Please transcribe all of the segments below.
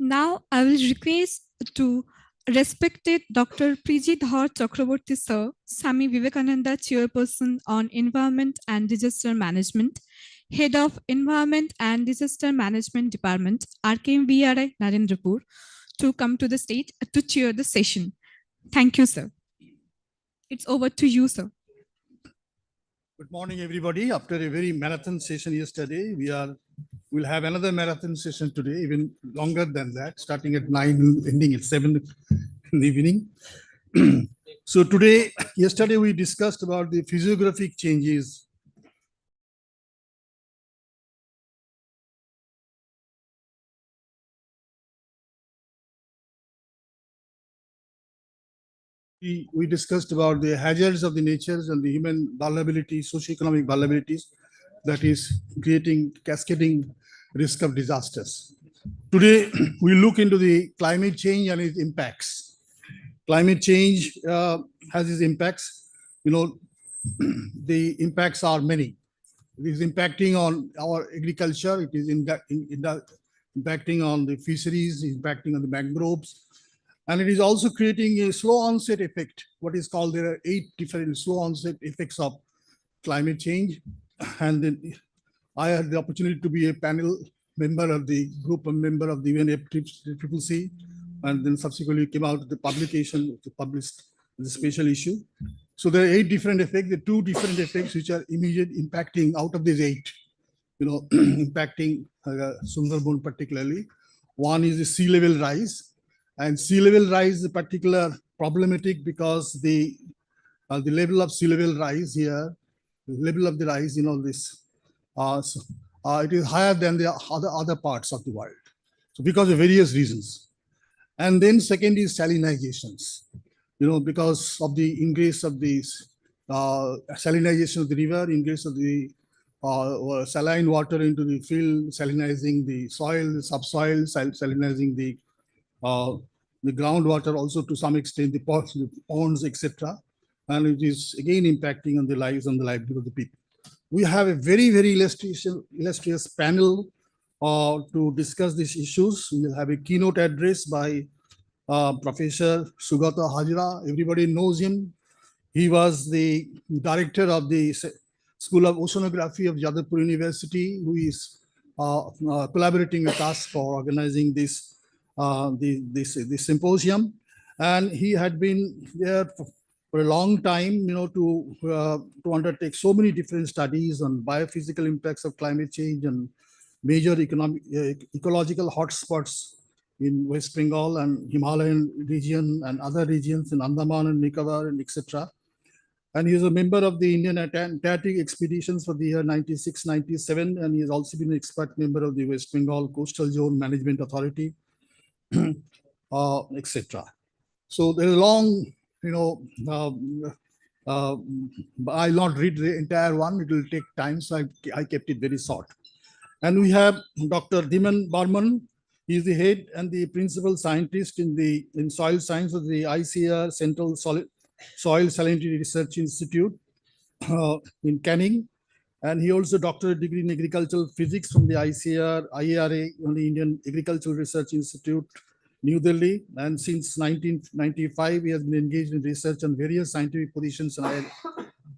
Now I will request to respected Dr. Prijidhar Chakraborty Sir, Swami Vivekananda Chairperson on Environment and Disaster Management, Head of Environment and Disaster Management Department, RKMVRI Narendrapur, to come to the stage to chair the session. Thank you, sir. It's over to you, sir. Good morning, everybody. After a very marathon session yesterday, we'll have another marathon session today, even longer than that, starting at 9, ending at 7 in the evening. So yesterday we discussed about the physiographic changes. We discussed about the hazards of the natures and the human vulnerability, socioeconomic vulnerabilities that is creating cascading risk of disasters. Today, we look into the climate change and its impacts. Climate change has its impacts. The impacts are many. It is impacting on our agriculture. It is impacting on the fisheries, impacting on the mangroves. And it is also creating a slow onset effect, what is called, there are 8 different slow onset effects of climate change. And then I had the opportunity to be a panel member of the group, a member of the UNFCCC, and then subsequently came out with the publication to publish the special issue. So there are 8 different effects, the 2 different effects which are immediate impacting out of these 8, impacting Sundarbans particularly. One is the sea level rise. And sea level rise is particular problematic because the level of sea level rise here, the level of the rise, it is higher than the other parts of the world. So because of various reasons. And then second is salinizations, because of the ingress of these salinization of the river, ingress of the saline water into the field, salinizing the soil, the subsoil, salinizing the groundwater, also to some extent the ponds, etc. And it is again impacting on the lives and the livelihood of the people. We have a very, very illustrious panel to discuss these issues. We will have a keynote address by Professor Sugata Hajra. Everybody knows him. He was the director of the School of Oceanography of Jadavpur University, who is collaborating with us for organizing this symposium. And he had been there for a long time, to undertake so many different studies on biophysical impacts of climate change and major ecological hotspots in West Bengal and Himalayan region and other regions in Andaman and Nicobar and etc. And he is a member of the Indian Antarctic expeditions for the year 96-97, and he has also been an expert member of the West Bengal Coastal Zone Management Authority, etc. So there is a long, I'll not read the entire one, it will take time, so I kept it very short. And we have Dr. Dhiman Barman. He is the head and the principal scientist in soil science of the ICR Central Soil Salinity Research Institute in Canning. And he also doctorate degree in agricultural physics from the IARA on the Indian Agricultural Research Institute, New Delhi. And since 1995, he has been engaged in research on various scientific positions in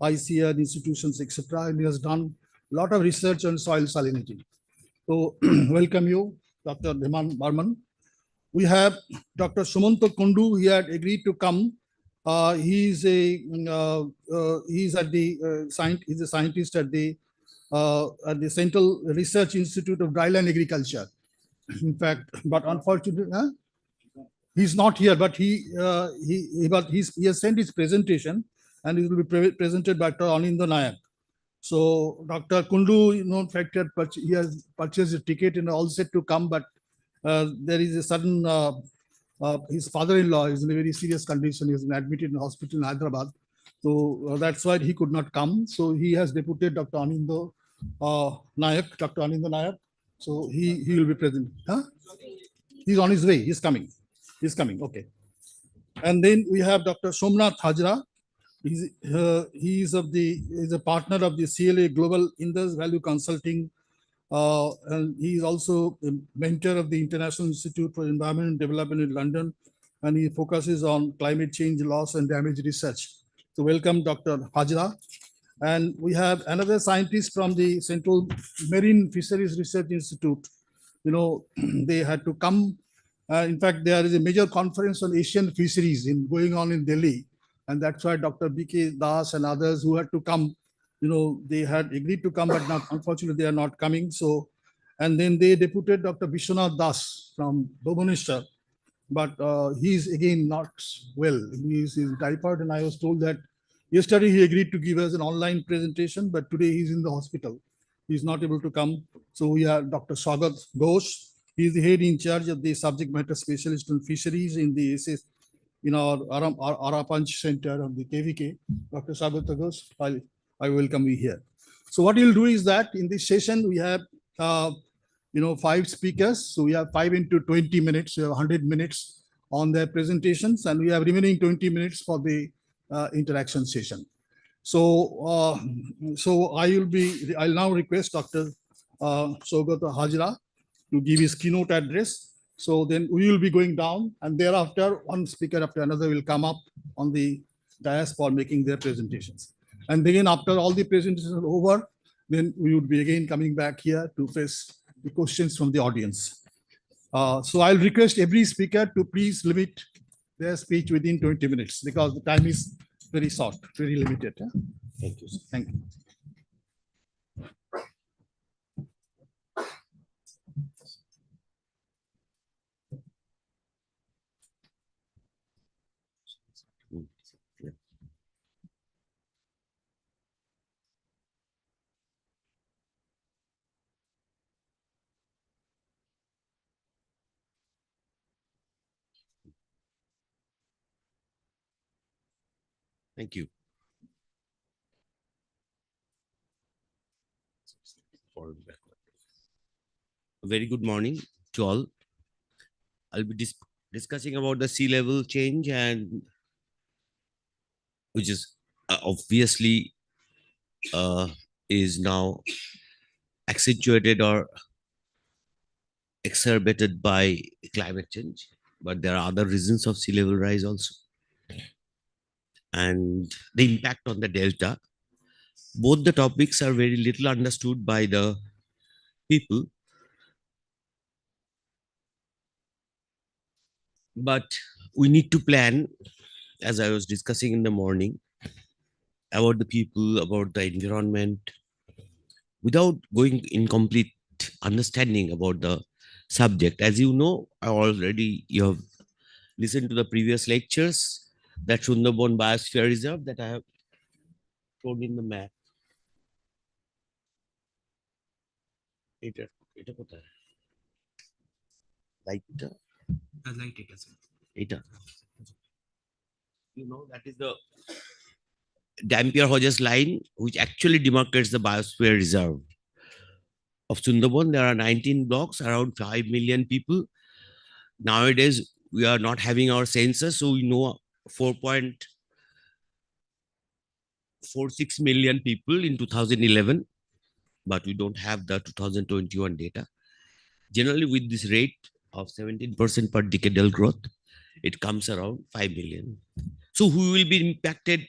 ICR institutions, etc. And he has done a lot of research on soil salinity. So welcome you, Dr. Dhiman Barman. We have Dr. Sumanto Kundu. He had agreed to come. He's a scientist at the Central Research Institute of Dryland Agriculture. In fact, but unfortunately, he's not here. But he has sent his presentation, and it will be presented by Dr. Anindya Nayak. So Dr. Kundu, he has purchased a ticket and all set to come, but there is a sudden. His father-in-law is in a very serious condition. He has been admitted in hospital in Hyderabad. So that's why he could not come. So he has deputed Dr. Anindya Nayak, Dr. Anindya Nayak. So he will be present. Huh? He's on his way. He's coming. He's coming. Okay. And then we have Dr. Somnath Hajra. He's a partner of the CLA Global Indus Value Consulting And he is also a mentor of the International Institute for Environment and Development in London, and he focuses on climate change, loss, and damage research. So welcome, Dr. Hajra. And we have another scientist from the Central Marine Fisheries Research Institute. They had to come. In fact, there is a major conference on Asian fisheries going on in Delhi. And that's why Dr. B.K. Das and others who had to come, they had agreed to come, but not, unfortunately, they are not coming. So, and then they deputed Dr. Vishwanath Das from Bhubaneswar, but he's again not well. He's typhoid, and I was told that yesterday he agreed to give us an online presentation, but today he's in the hospital. He's not able to come. So we have Dr. Swagat Ghosh. He's the head in charge of the subject matter specialist on fisheries in the SS in our Arapanch Center of the KVK. Dr. Swagat Ghosh, I welcome you here. So what he'll do is that in this session we have 5 speakers. So we have 5 into 20 minutes. We have 100 minutes on their presentations, and we have remaining 20 minutes for the interaction session. So, I'll now request Dr. Saugata Hajra to give his keynote address. So then we will be going down, and thereafter one speaker after another will come up on the dais for making their presentations. And then after all the presentations are over, then we would be again coming back here to face the questions from the audience. So I'll request every speaker to please limit their speech within 20 minutes because the time is very short, very limited. Yeah? Thank you. Thank you. Thank you. A very good morning to all. I'll be discussing about the sea level change, and which is obviously is now accentuated or exacerbated by climate change. But there are other reasons of sea level rise also. And the impact on the delta. Both the topics are very little understood by the people. But we need to plan, as I was discussing in the morning, about the people, about the environment, without going in complete understanding about the subject. As you know, you have listened to the previous lectures, that Sundarbans Biosphere Reserve that I have shown in the map. You know, that is the Dampier-Hodges line, which actually demarcates the biosphere reserve of Sundarbans. There are 19 blocks, around 5 million people. Nowadays, we are not having our census, so we know 4.46 million people in 2011, but we don't have the 2021 data. Generally, with this rate of 17% per decadal growth, it comes around 5 million. So who will be impacted?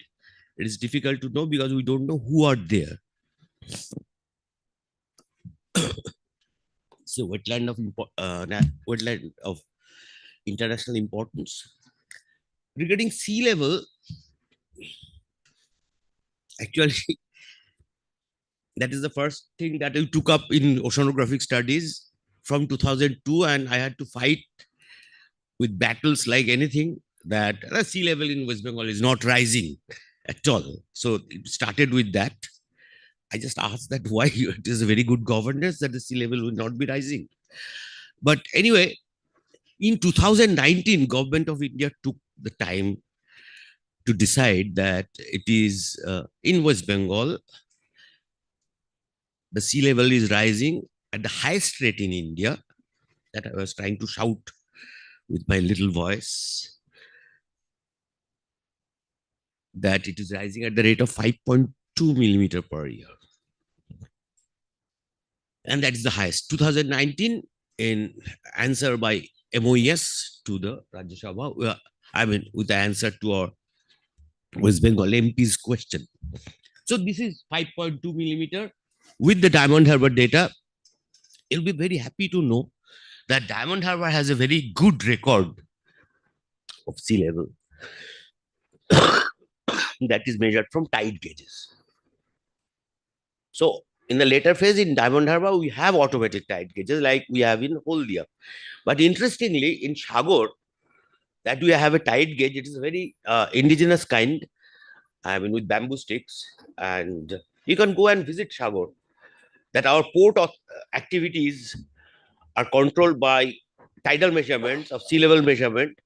It is difficult to know because we don't know who are there. So wetland of international importance. Regarding sea level, actually, that is the first thing that I took up in oceanographic studies from 2002, and I had to fight with battles like anything that the sea level in West Bengal is not rising at all. So it started with that. I just asked that why it is a very good governance that the sea level will not be rising. But anyway, in 2019, government of India took the time to decide that it is in West Bengal, the sea level is rising at the highest rate in India, that I was trying to shout with my little voice, that it is rising at the rate of 5.2 millimeter per year. And that is the highest. 2019, in answer by MOES to the Rajya Sabha, I mean, with the answer to our West Bengal MP's question. So this is 5.2 millimeter with the Diamond Harbour data. You'll be very happy to know that Diamond Harbour has a very good record of sea level that is measured from tide gauges. So in the later phase in Diamond Harbour, we have automatic tide gauges like we have in Holdia. But interestingly, in Shagor, that we have a tide gauge, it is a very indigenous kind, I mean, with bamboo sticks. And you can go and visit Shagor. That our port of activities are controlled by tidal measurements of sea level measurement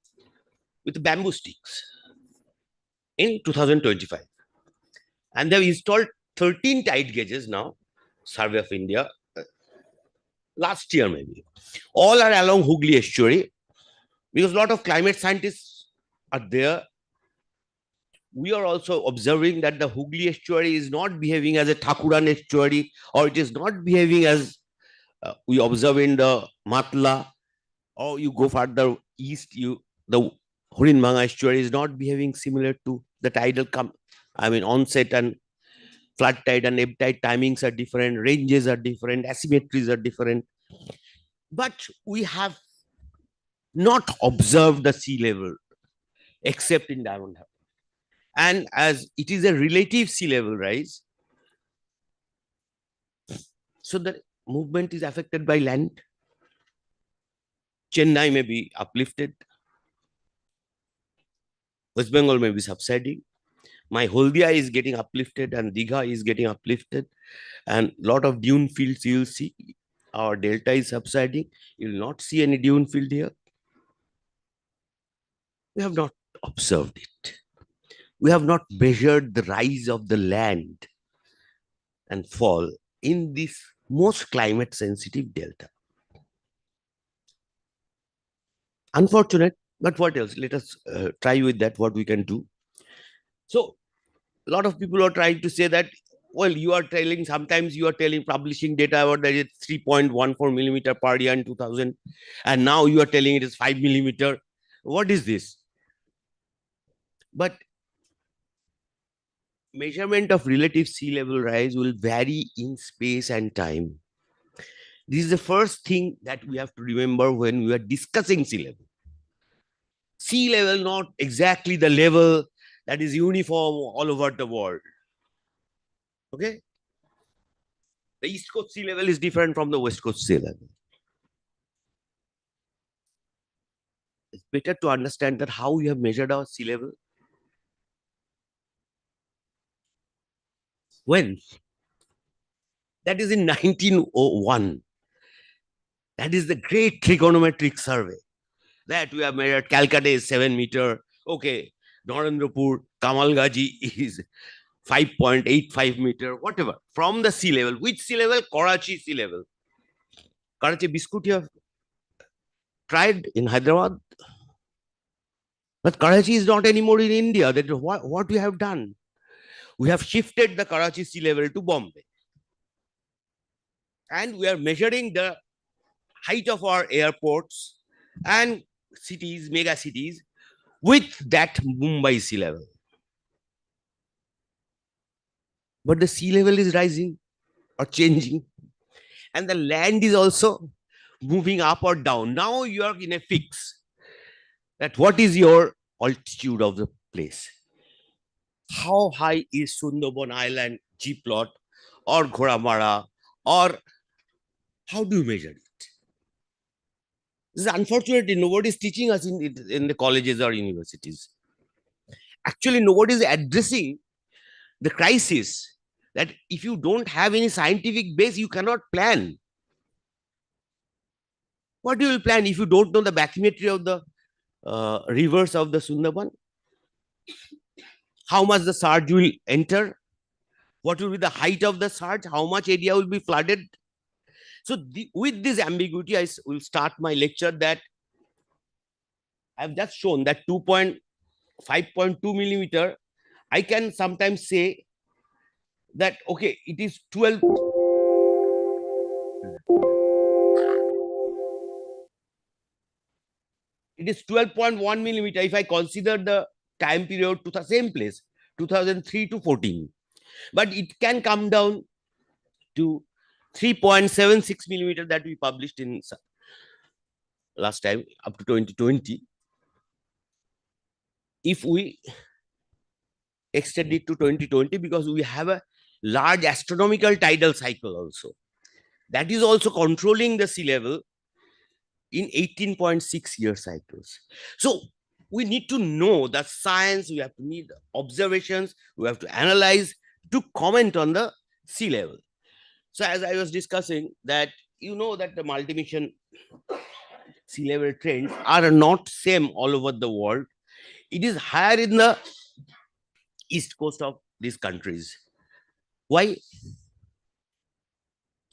with bamboo sticks in 2025. And they've installed 13 tide gauges now, Survey of India, last year maybe. All are along Hooghly estuary because a lot of climate scientists are there. We are also observing that the Hooghly estuary is not behaving as a Thakuran estuary, or it is not behaving as we observe in the Matla, or you go further east, the Hurinbanga estuary is not behaving similar to the tidal onset and flood tide and ebb tide timings are different, ranges are different, asymmetries are different. But we have not observed the sea level except in Diamond Harbour. And as it is a relative sea level rise, so the movement is affected by land. Chennai may be uplifted. West Bengal may be subsiding. My Holdia is getting uplifted and Digha is getting uplifted. And a lot of dune fields you will see. Our delta is subsiding. You will not see any dune field here. We have not observed it. We have not measured the rise of the land and fall in this most climate sensitive delta. Unfortunate, but what else? Let us try with that, what we can do. So a lot of people are trying to say that, well, you are telling, sometimes you are telling, publishing data about that it's 3.14 millimeter per year in 2000, and now you are telling it is 5 millimeter. What is this? But measurement of relative sea level rise will vary in space and time. This is the first thing that we have to remember when we are discussing sea level. Sea level, not exactly the level that is uniform all over the world. Okay? The East Coast sea level is different from the West Coast sea level. It's better to understand that how we have measured our sea level. When? That is in 1901. That is the great trigonometric survey that we have measured. Calcutta is 7 meter. Okay, Narendrapur, Kamalgaji is 5.85 meter, whatever. From the sea level. Which sea level? Karachi sea level. Karachi biscuit you have tried in Hyderabad. But Karachi is not anymore in India. That is what we have done. We have shifted the Karachi sea level to Bombay. And we are measuring the height of our airports and cities, mega cities, with that Mumbai sea level. But the sea level is rising or changing. And the land is also moving up or down. Now you are in a fix. That what is your altitude of the place? How high is Sundarban Island G plot or Ghoramara, or how do you measure it? This is unfortunately nobody is teaching us in the colleges or universities. Actually, nobody is addressing the crisis that if you don't have any scientific base, you cannot plan. What do you plan if you don't know the bathymetry of the rivers of the Sundarban? How much the surge will enter? What will be the height of the surge? How much area will be flooded? So with this ambiguity, I will start my lecture that I have just shown that 5.2 millimeter. I can sometimes say that, okay, it is 12 It is 12.1 millimeter if I consider the time period to the same place, 2003 to 14. But it can come down to 3.76 millimeter that we published in last time up to 2020. If we extend it to 2020, because we have a large astronomical tidal cycle also, that is also controlling the sea level in 18.6 year cycles. So we need to know the science, we have to need observations, we have to analyze to comment on the sea level. So as I was discussing that, you know that the multi-mission sea level trends are not same all over the world. It is higher in the east coast of these countries. Why?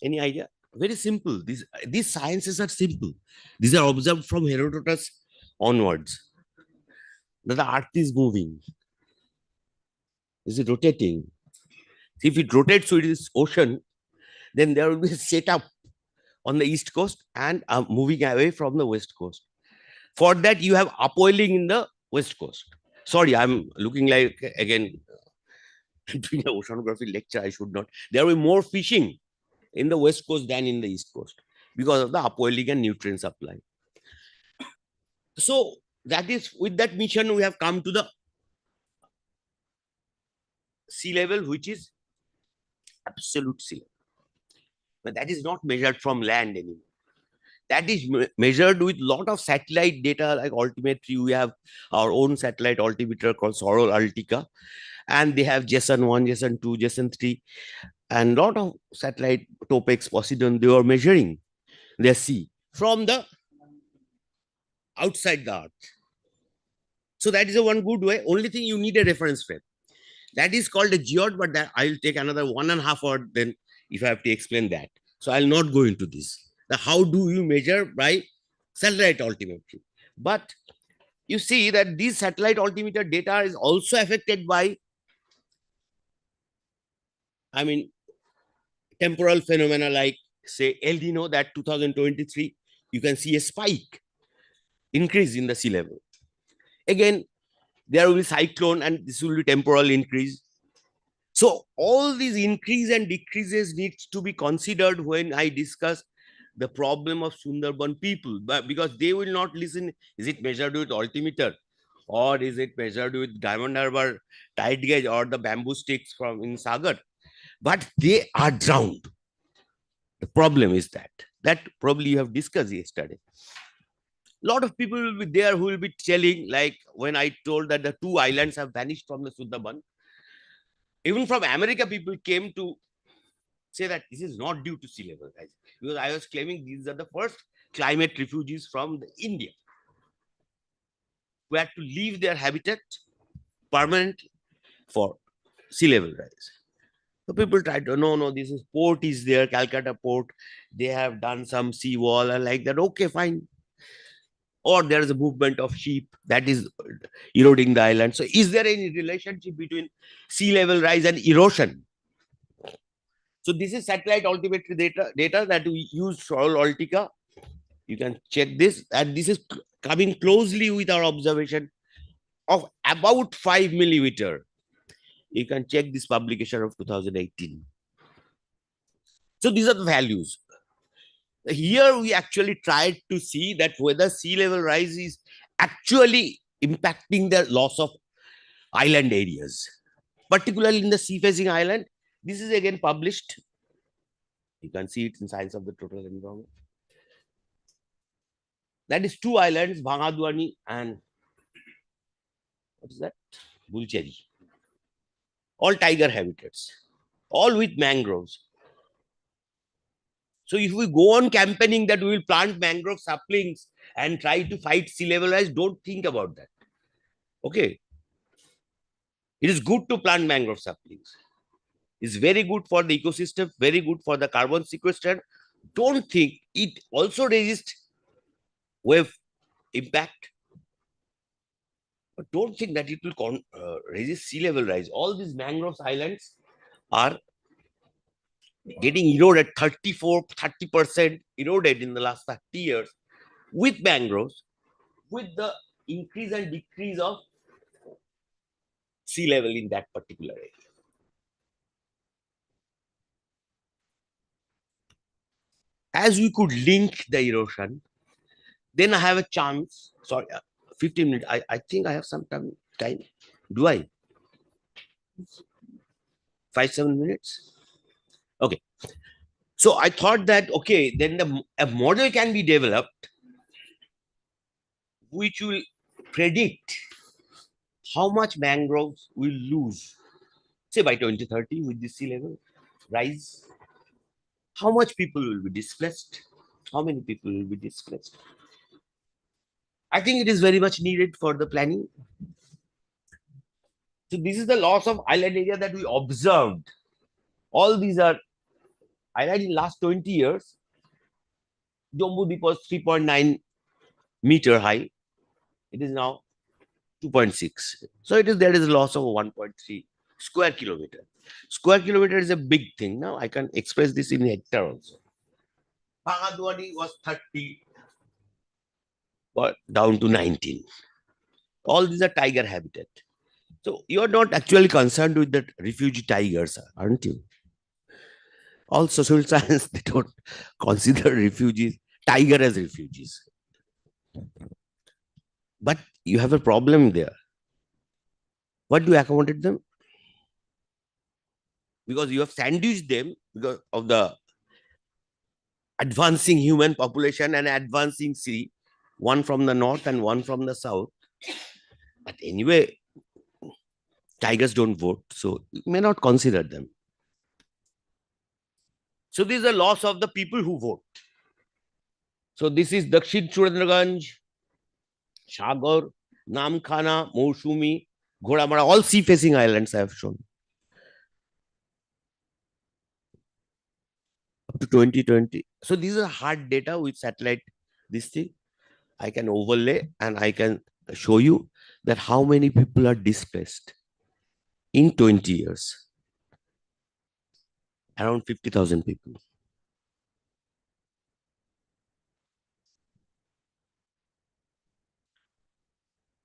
Any idea? Very simple. These sciences are simple. These are observed from Herodotus onwards. That the earth is moving. Is it rotating? If it rotates to its ocean, then there will be a setup on the east coast and moving away from the west coast. For that, you have upwelling in the west coast. Sorry, I'm looking like, again, doing an oceanography lecture. I should not. There will be more fishing in the west coast than in the east coast because of the upwelling and nutrient supply. So that is, with that mission, we have come to the sea level, which is absolute sea level. But that is not measured from land anymore. That is measured with lot of satellite data like altimetry. We have our own satellite altimeter called Sorol Altica, and they have Session-1, Session-2, Session-3, and lot of satellite Topex, Poseidon. They are measuring their sea from the outside the earth. So that is a one good way. Only thing, you need a reference frame. That is called a geode, but that I'll take another 1.5 hours then if I have to explain that. So I'll not go into this. Now, how do you measure? By satellite altimetry. But you see that these satellite altimeter data is also affected by, temporal phenomena like, say, El Nino, that 2023, you can see a spike, increase in the sea level. Again, there will be cyclone and this will be temporal increase. So all these increase and decreases needs to be considered when I discuss the problem of Sundarban people, but because they will not listen, is it measured with altimeter or is it measured with Diamond Harbor tide gauge or the bamboo sticks from in Sagar? But they are drowned. The problem is that probably you have discussed yesterday. A lot of people will be there who will be telling, like when I told that the 2 islands have vanished from the Sundarban, even from America, people came to say that this is not due to sea level rise, because I was claiming these are the first climate refugees from India who had to leave their habitat permanently for sea level rise. So people tried to, no, this is port is there, Calcutta port. They have done some seawall and like that. Okay, fine. Or there is a movement of sheep that is eroding the island. So is there any relationship between sea level rise and erosion? So this is satellite altimetry data that we use Sorol Altica. You can check this, and this is coming closely with our observation of about 5 millimeter. You can check this publication of 2018. So these are the values. Here we actually tried to see that whether sea level rise is actually impacting the loss of island areas, particularly in the sea facing island. This is again published. You can see it in Science of the Total Environment. That is 2 islands, Bhangadwani and what is that? Bulcheri. All tiger habitats, all with mangroves. So if we go on campaigning that we will plant mangrove saplings and try to fight sea level rise, don't think about that. Okay. It is good to plant mangrove saplings. It's very good for the ecosystem, very good for the carbon sequestration. Don't think it also resists wave impact. But don't think that it will resist sea level rise. All these mangrove islands are getting eroded, 30% eroded in the last 30 years with mangroves, with the increase and decrease of sea level in that particular area. As we could link the erosion, then I have a chance. Sorry, 15 minutes. I think I have some time. Do I? 5-7 minutes? Okay. So I thought that, okay, then a model can be developed which will predict how much mangroves will lose, say by 2030 with the sea level rise. How much people will be displaced? How many people will be displaced? I think it is very much needed for the planning. So this is the loss of island area that we observed. All these are island in last 20 years. Jambu Deep was 3.9 meter high. It is now 2.6. So there is a loss of 1.3 square kilometer. Square kilometer is a big thing. Now I can express this in hectare also. Bhangadwadi was 30, but down to 19. All these are tiger habitat. So you are not actually concerned with the refugee tigers, aren't you? All social science, they don't consider refugees, tiger as refugees. But you have a problem there. What do you accommodate them? Because you have sandwiched them because of the advancing human population and advancing sea, one from the north and one from the south. But anyway, tigers don't vote, so you may not consider them. So this is a loss of the people who vote. So this is Dakshin Surendraganj, Sagar, Namkhana, Mousumi, Ghodamara, all sea-facing islands I have shown. Up to 2020. So these are hard data with satellite, this thing. I can overlay and I can show you that how many people are displaced in 20 years. Around 50,000 people.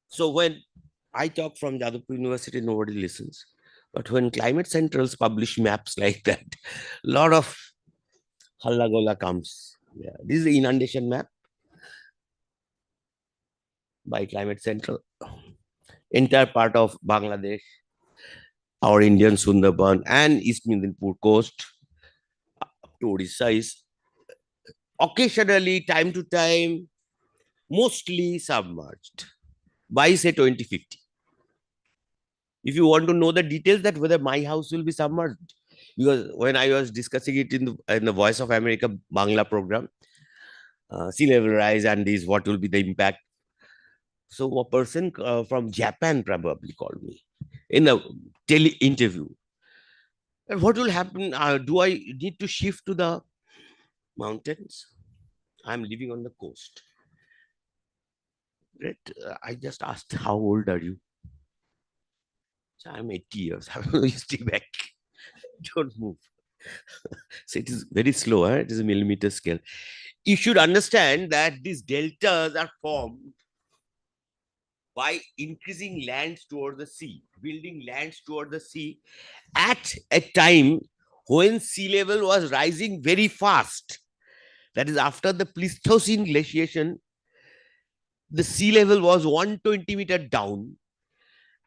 So when I talk from Jadavpur University, nobody listens. But when Climate Centrals publish maps like that, a lot of halla-gola comes. Yeah. This is the inundation map by Climate Central. Entire part of Bangladesh, our Indian Sundarbans and East Midnapur coast up to Odisha is occasionally, time to time, mostly submerged by say 2050. If you want to know the details that whether my house will be submerged, because when I was discussing it in the Voice of America Bangla program, sea level rise and this, what will be the impact? So a person from Japan probably called me in a tele interview. And what will happen? Do I need to shift to the mountains? I'm living on the coast. Right? I just asked, how old are you? So I'm 80 years. You stay back. Don't move. So it is very slow. It is a millimeter scale. You should understand that these deltas are formed by increasing lands toward the sea, building lands toward the sea at a time when sea level was rising very fast. That is after the Pleistocene glaciation, the sea level was 120 meters down.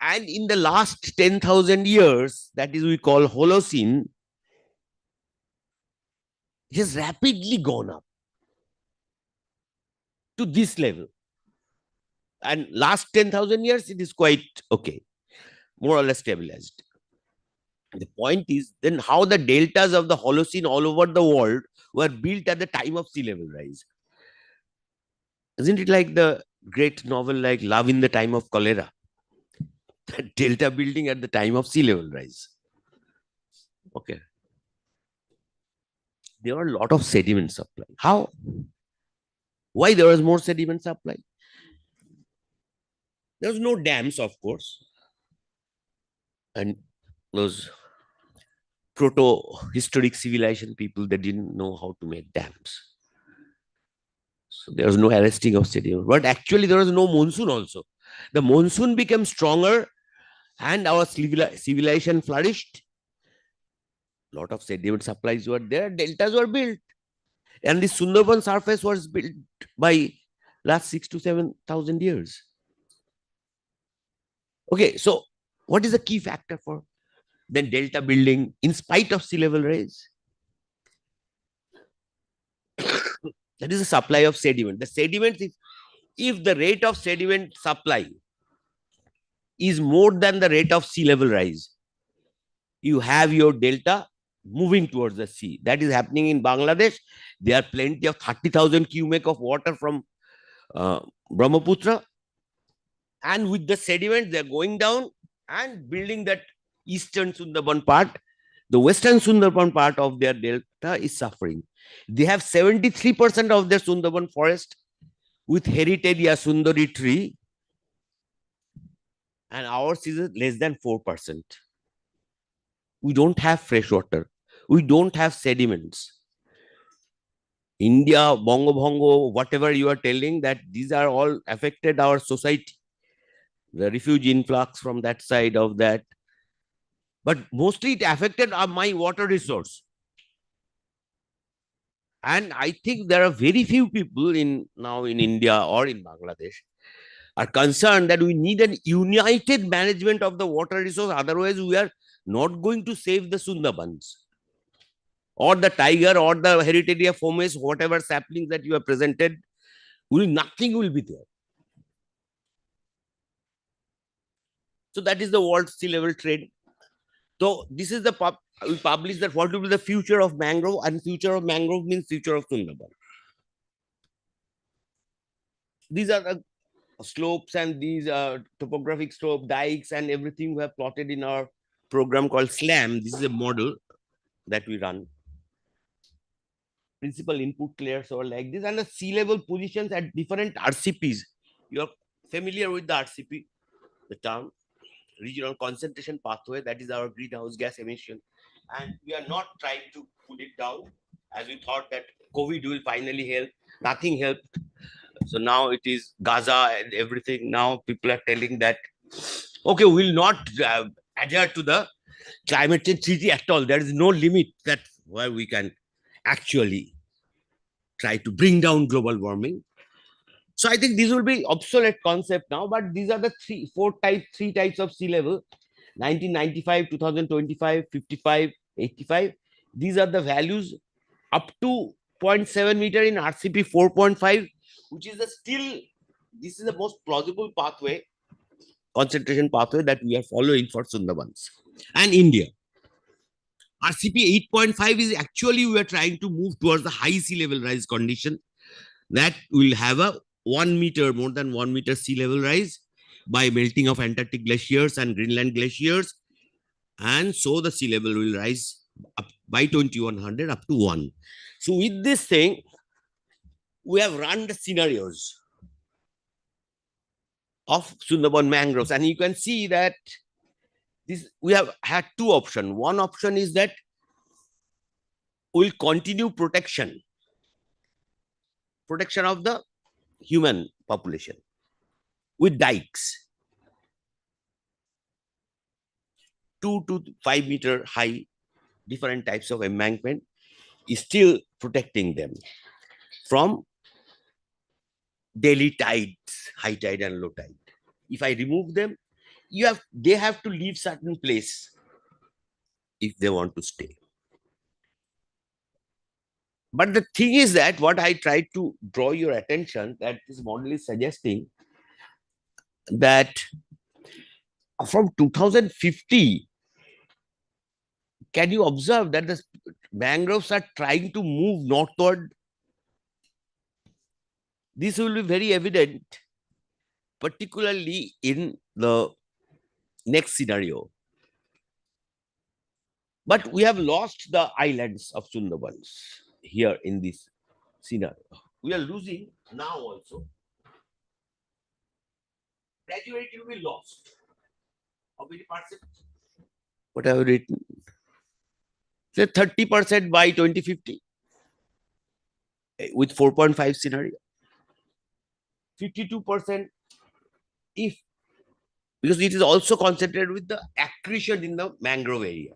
And in the last 10,000 years, that is we call Holocene, it has rapidly gone up to this level. And last 10,000 years, it is quite okay, more or less stabilized. The point is then how the deltas of the Holocene all over the world were built at the time of sea level rise. Isn't it like the great novel like Love in the Time of Cholera? Delta building at the time of sea level rise. Okay. There were a lot of sediment supply. How? Why there was more sediment supply? There was no dams, of course. And those proto-historic civilization people, they didn't know how to make dams. So there was no arresting of sediment. But actually, there was no monsoon also. The monsoon became stronger and our civilization flourished. A lot of sediment supplies were there, deltas were built. And the Sundarban surface was built by last 6 to 7,000 years. Okay, so what is the key factor for then delta building in spite of sea level rise? That is the supply of sediment. The sediment, if the rate of sediment supply is more than the rate of sea level rise, you have your delta moving towards the sea. That is happening in Bangladesh. There are plenty of 30,000 cubic of water from Brahmaputra. And with the sediment, they're going down and building that eastern Sundarban part. The western Sundarban part of their delta is suffering. They have 73% of their Sundarban forest with heritage Sundari tree, and ours is less than 4%. We don't have fresh water. We don't have sediments. India, Bongo Bongo, whatever you are telling, that these are all affected our society. The refugee influx from that side of that. But mostly it affected my water resource. And I think there are very few people now in India or in Bangladesh are concerned that we need an united management of the water resource. Otherwise, we are not going to save the Sundarbans or the tiger or the Heritaria fomes, whatever saplings that you have presented. Nothing will be there. So that is the world sea level trade. So this is the we publish that what will be the future of mangrove, and future of mangrove means future of Sundarban. These are the slopes and these topographic slope, dikes and everything we have plotted in our program called SLAM. This is a model that we run. Principal input layers or like this, and the sea level positions at different RCPs. You're familiar with the RCP, the term regional concentration pathway. That is our greenhouse gas emission. And we are not trying to put it down as we thought that COVID will finally help. Nothing helped. So now it is Gaza and everything. Now people are telling that, okay, we'll not adhere to the climate change treaty at all. There is no limit that where we can actually try to bring down global warming. So I think these will be obsolete concept now, but these are the three types of sea level: 1995, 2025, 55, 85. These are the values up to 0.7 meter in RCP 4.5, which is this is the most plausible pathway, concentration pathway that we are following for Sundarbans and India. RCP 8.5 is actually we are trying to move towards the high sea level rise condition that will have a 1 meter, more than 1 meter sea level rise by melting of Antarctic glaciers and Greenland glaciers. And so the sea level will rise up by 2100 up to 1. So with this thing, we have run the scenarios of Sundarban mangroves. And you can see that we have had two options. One option is that we'll continue protection of the human population with dikes, 2 to 5 meter high, different types of embankment, is still protecting them from daily tides, high tide and low tide. If I remove them, they have to leave certain place if they want to stay. But the thing is that what I tried to draw your attention, that this model is suggesting that from 2050, can you observe that the mangroves are trying to move northward? This will be very evident, particularly in the next scenario. But we have lost the islands of Sundarbans here in this scenario. We are losing now also. Gradually it will be lost. How many percent? What have I written? Say 30% by 2050 with 4.5 scenario. 52% if, because it is also concentrated with the accretion in the mangrove area.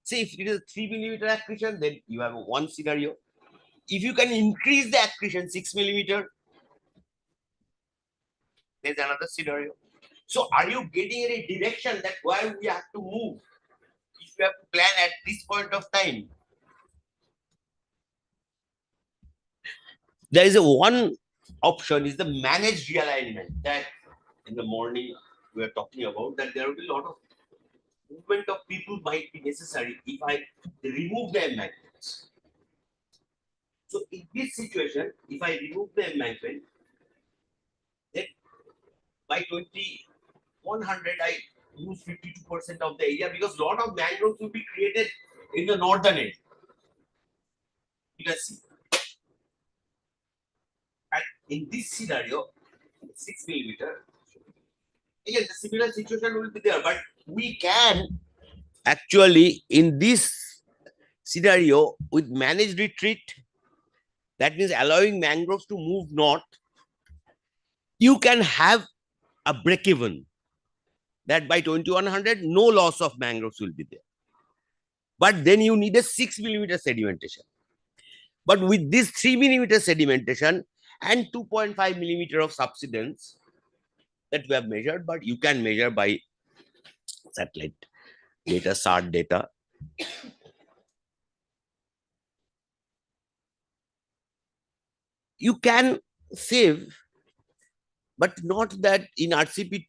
Say if it is a 3 millimeter accretion, then you have one scenario. If you can increase the accretion 6 millimeter, there's another scenario. So are you getting any direction that where we have to move? If you have to plan at this point of time, there is a one option is the managed realignment that in the morning we are talking about, that there will be a lot of movement of people might be necessary if I remove the embankments. So in this situation, if I remove the embankment, then by 2100 I lose 52% of the area, because a lot of mangroves will be created in the northern end. You can see. And in this scenario, 6 millimeter, again the similar situation will be there, but we can actually in this scenario with managed retreat, that means allowing mangroves to move north, you can have a break even that by 2100 no loss of mangroves will be there, but then you need a 6 millimeter sedimentation. But with this 3 millimeter sedimentation and 2.5 millimeter of subsidence that we have measured, but you can measure by satellite data, SAR data, you can save, but not that in RCP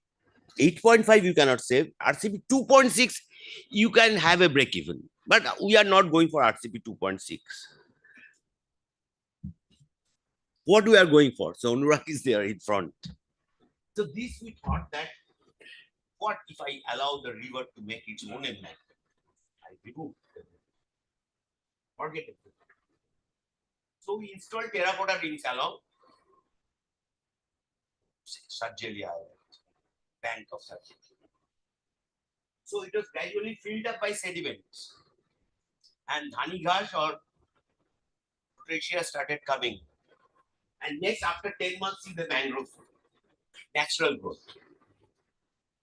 8.5 you cannot save. RCP 2.6 you can have a break even, but we are not going for RCP 2.6. What we are going for? So Anurag is there in front. So this we thought that what if I allow the river to make its own embankment? I remove it. Forget it. So we installed terracotta rings along Sarjelia Island, bank of Sarjelia. So it was gradually filled up by sediments, and dhani ghash or Cretaceous started coming. And next, after 10 months, see the mangrove natural growth.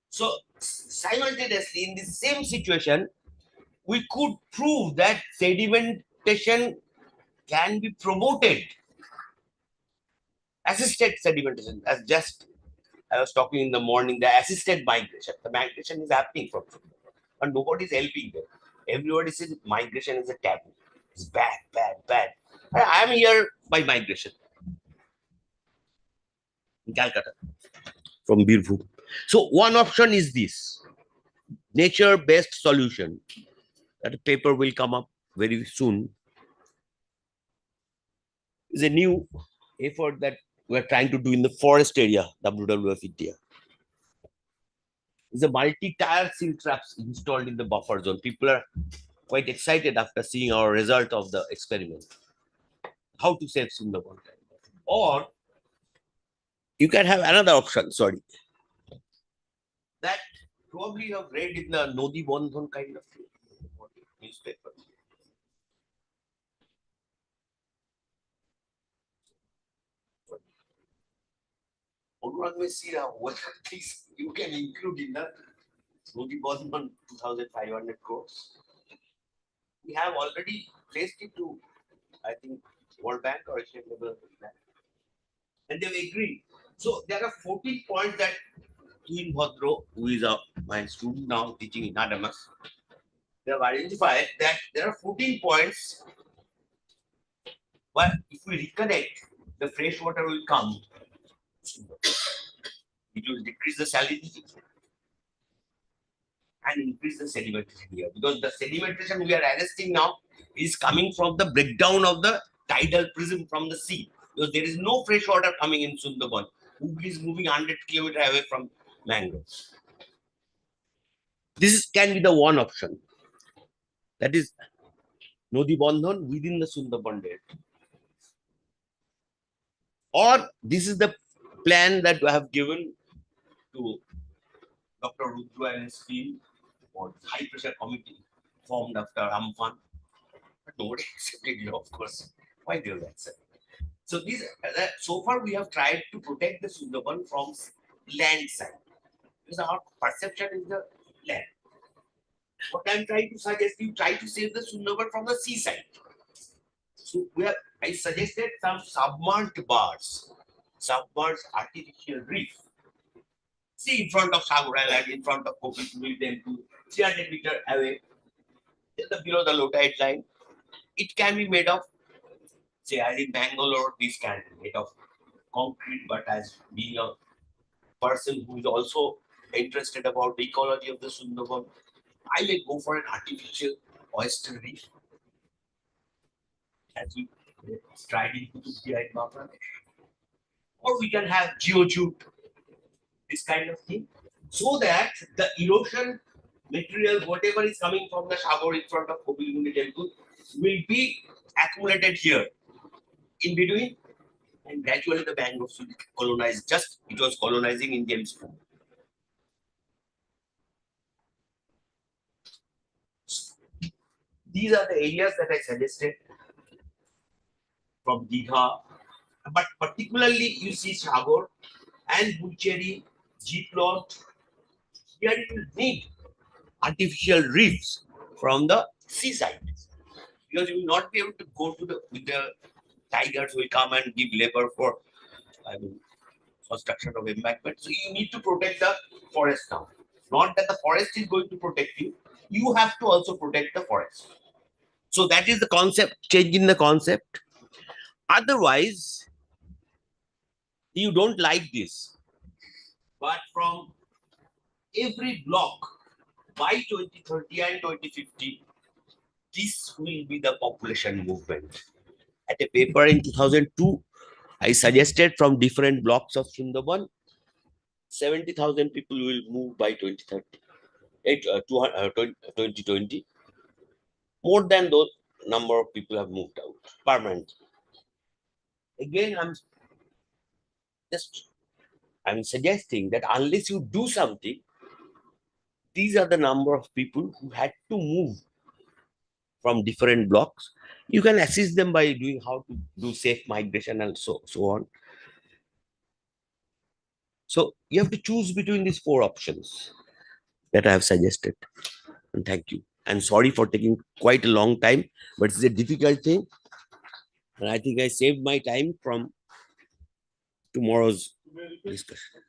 So simultaneously, in the same situation, we could prove that sedimentation can be promoted. Assisted sedimentation, as just I was talking in the morning, the assisted migration. The migration is happening from Sundarbans, but nobody is helping them. Everybody says migration is a taboo. It's bad, bad, bad. I am here by migration in Calcutta from Birbhum. So one option is this nature-based solution. That paper will come up very soon. Is a new effort that we're trying to do in the forest area, WWF India. It's a multi-tier seal traps installed in the buffer zone. People are quite excited after seeing our result of the experiment. How to save Sundarbans. Or you can have another option, sorry. That probably you have read in the Nodi Bandhan kind of newspaper. Anurag may see what things you can include in that Nodi Bandhan 2,500 crores. We have already placed it to, I think, World Bank or Asian Development Bank. And they've agreed. So there are 14 points that Twin Bhadro, who is my student now teaching in Adamas, they have identified that there are 14 points where if we reconnect, the fresh water will come. It will decrease the salinity and increase the sedimentation here. Because the sedimentation we are arresting now is coming from the breakdown of the tidal prism from the sea. Because there is no fresh water coming in Sundarban. Hooghly is moving 100 kilometers away from mangroves. This can be the one option. That is Nodi Bandhan within the Sundarban Delta. Or this is the plan that I have given to Dr. Rudra and his team for high pressure committee formed after Amphan. But nobody accepted it, of course. Why they will accept? So these, so far we have tried to protect the Sundarban from land side, because our perception is the land. What I'm trying to suggest, you try to save the Sundarban from the seaside. So I suggested some submerged bars, submerged artificial reef. See, in front of Sagar Island, in front of Kopit Temple, 300 meters away, below the low tide line, it can be made of, say, I think Bangalore, this can be made of concrete, but as being a person who is also interested about the ecology of the Sundarban, I may go for an artificial oyster reef as we tried in Kutubia in Bangladesh. Or we can have geojute, this kind of thing, so that the erosion material, whatever is coming from the Sagar in front of Kopilmuni temple, will be accumulated here in between, and gradually the Bangalore will colonize, just it was colonizing Indians. These are the areas that I suggested from Digha, but particularly you see Sagar and Bucheri, G-plot. Here you will need artificial reefs from the seaside, because you will not be able to go to the tigers will come and give labor for, I mean, construction of embankment. So you need to protect the forest now. Not that the forest is going to protect you, you have to also protect the forest. So that is the concept, change in the concept. Otherwise, you don't like this. But from every block by 2030 and 2050, this will be the population movement. At a paper in 2002, I suggested from different blocks of Sundarban, 70,000 people will move by 2030, 2020. More than those number of people have moved out permanently. Again, I'm suggesting that unless you do something, these are the number of people who had to move from different blocks. You can assist them by doing how to do safe migration and so on. So you have to choose between these four options that I have suggested. And thank you. And sorry for taking quite a long time, but it's a difficult thing. And I think I saved my time from tomorrow's discussion.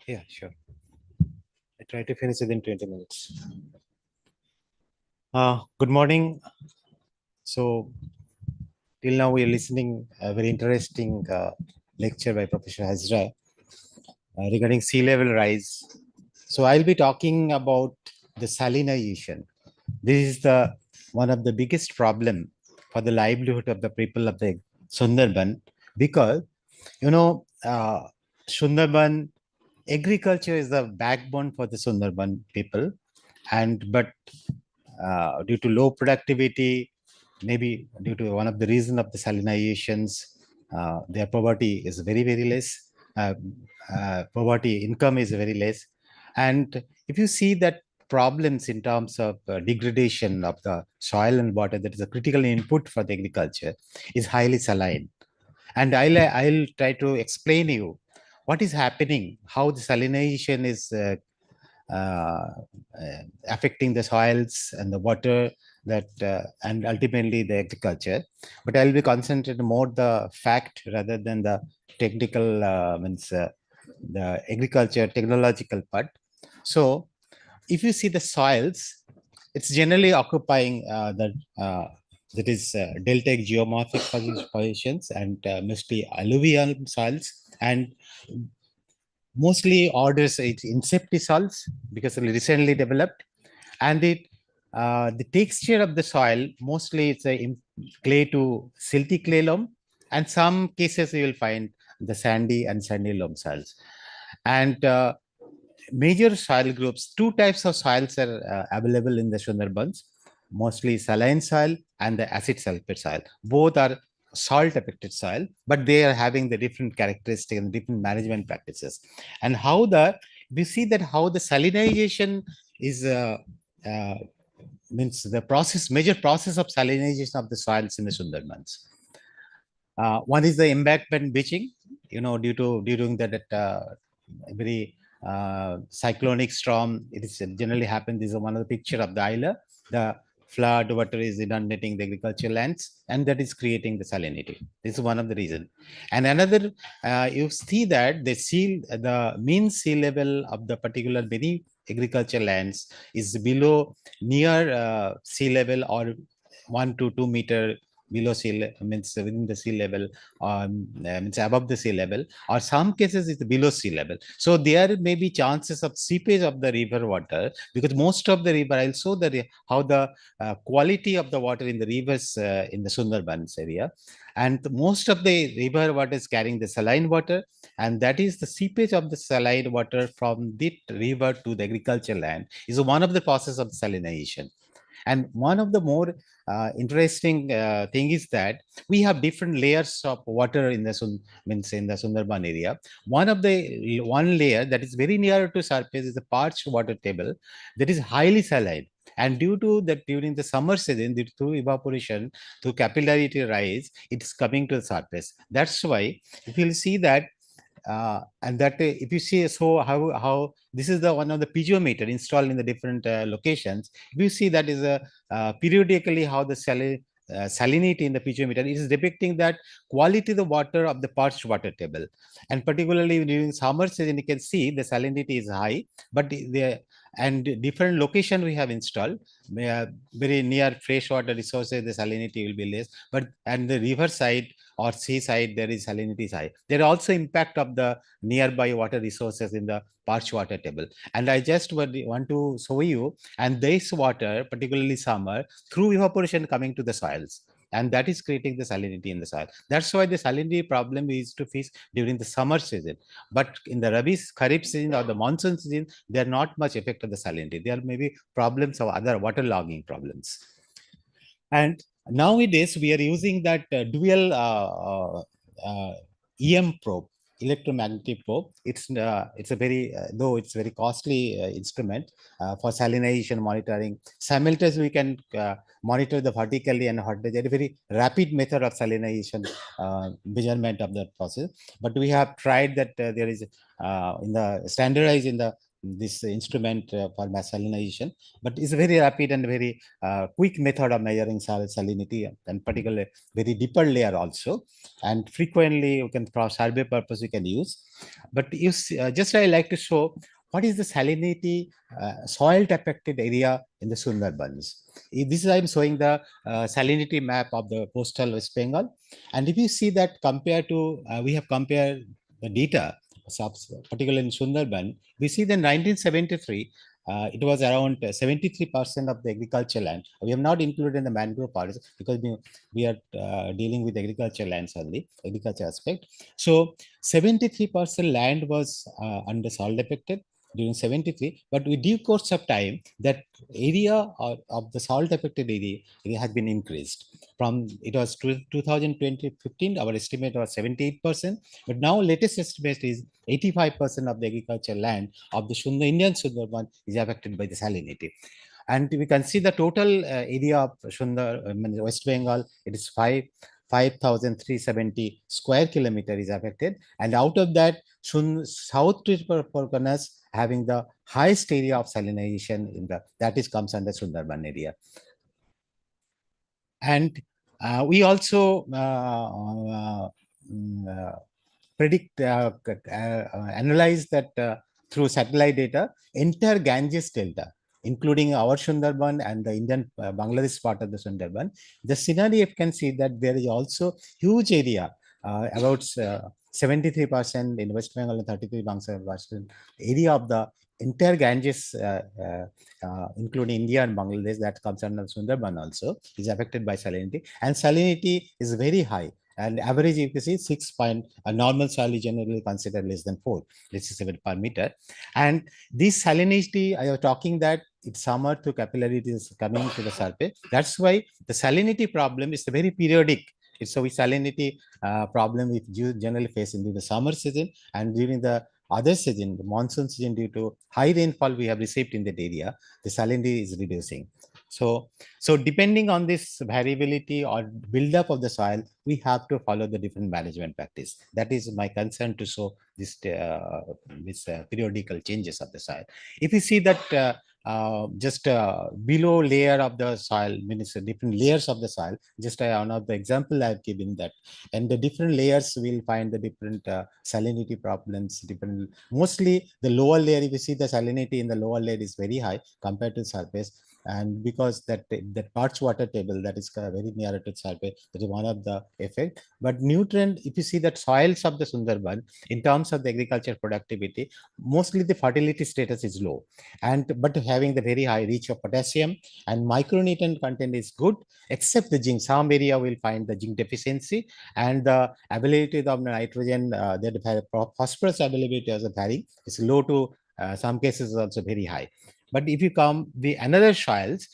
Yeah, sure. I try to finish within 20 minutes. Good morning. So, till now we are listening a very interesting lecture by Professor Hazra regarding sea level rise. So, I'll be talking about the salinization. This is the one of the biggest problem for the livelihood of the people of the Sundarban, because Sundarban agriculture is the backbone for the Sundarban people, but due to low productivity, maybe due to one of the reason of the salinizations, their poverty is very, very less. Poverty income is very less. And if you see that problems in terms of degradation of the soil and water, that is a critical input for the agriculture, is highly saline. And I'll try to explain you what is happening, how the salinization is affecting the soils and the water, and ultimately the agriculture. But I'll be concentrated more the fact rather than the technical the agriculture technological part. So if you see the soils, it's generally occupying that is deltaic geomorphic positions and mostly alluvial soils, and mostly orders it's incepti soils because it's recently developed. And the texture of the soil, mostly it's a clay to silty clay loam, and some cases you will find the sandy and sandy loam soils. And major soil groups, two types of soils are available in the Sundarbans, mostly saline soil and the acid sulfate soil. Both are salt affected soil, but they are having the different characteristics and different management practices. And how we see that how the salinization is uh, means the major process of salinization of the soils in the Sundarbans. One is the embankment beaching, during that very cyclonic storm. It is generally happens. This is one of the picture of the island. The flood water is inundating the agricultural lands, and that is creating the salinity. This is one of the reasons. And another, you see that the mean sea level of the particular many agricultural lands is below near sea level or 1 to 2 meter below means within the sea level, means above the sea level, or some cases it's below sea level. So there may be chances of seepage of the river water, because most of the river, I'll show how the quality of the water in the rivers in the Sundarbans area, and most of the river water is carrying the saline water, and that is the seepage of the saline water from the river to the agricultural land is one of the process of salinization. And one of the more interesting thing is that we have different layers of water in the Sundarban area. One layer that is very near to surface is the parched water table that is highly saline. And due to that, during the summer season, due to evaporation, to capillarity rise, it is coming to the surface. That's why if you'll see that and that if you see, so how this is the one of the piezometer installed in the different locations. If you see, that is a periodically how the salinity in the piezometer, it is depicting that quality of the water of the parched water table. And particularly during summer season, you can see the salinity is high, but and different location we have installed very near freshwater resources, the salinity will be less, but and the river side or seaside, there is salinity is high. There are also impact of the nearby water resources in the parched water table. And I just want to show you, and this water, particularly summer, through evaporation coming to the soils. And that is creating the salinity in the soil. That's why the salinity problem is to face during the summer season. But in the Rabi, Kharif season or the monsoon season, there are not much effect of the salinity. There may be problems of other waterlogging problems. And nowadays, we are using that dual EM probe, electromagnetic probe. It's a very, though it's very costly instrument for salinization monitoring. Simultaneously, we can monitor the vertically and horizontally, a very rapid method of salinization measurement of that process. But we have tried that there is in the standardized in the this instrument for mass salinization, but it's a very rapid and very quick method of measuring salinity, and particularly very deeper layer also. And frequently you can, for survey purpose you can use. But you see, just I like to show what is the salinity soil affected area in the Sundarbans. This is I'm showing the salinity map of the coastal West Bengal. And if you see that compared to, we have compared the data, particularly in Sundarban, we see that in 1973, it was around 73% of the agricultural land. We have not included in the mangrove forests because we are dealing with agricultural lands only, agriculture aspect. So 73% land was under soil affected during 73, but with due course of time, that area of the salt affected area has been increased. From it was 2015, our estimate was 78%, but now latest estimate is 85% of the agricultural land of the Indian Sundarban is affected by the salinity. And we can see the total area of West Bengal, it is 5,370 square kilometer is affected. And out of that, South Parganas having the highest area of salinization that comes under Sundarban area. And we also analyze that through satellite data, entire Ganges Delta, including our Sundarban and the Indian Bangladesh part of the Sundarban, the scenario you can see that there is also huge area, about 73% in West Bengal and 33% area of the entire Ganges, including India and Bangladesh, that comes under Sundarban also, is affected by salinity. And salinity is very high. And average, if you see 6 point, a normal soil is generally considered less than 4, 67 per meter. And this salinity, I was talking that it's summer to capillarity is coming to the surface. That's why the salinity problem is very periodic. It's a salinity problem which you generally face in the summer season, and during the other season, the monsoon season, due to high rainfall we have received in that area, the salinity is reducing. So depending on this variability or buildup of the soil, we have to follow the different management practice. That is my concern, to show this periodical changes of the soil. If you see that just below layer of the soil, means different layers of the soil, just one of the example I've given that, and the different layers will find the different salinity problems, different, mostly the lower layer. If you see the salinity in the lower layer is very high compared to surface, and because that parts water table that is very near to surface, that is one of the effect. But nutrient, if you see that soils of the Sundarban in terms of the agriculture productivity, mostly the fertility status is low, and but having the very high reach of potassium and micronutrient content is good, except the zinc. Some area will find the zinc deficiency, and the availability of nitrogen, the phosphorus availability is varying. It's low to some cases also very high. But if you come the another soils,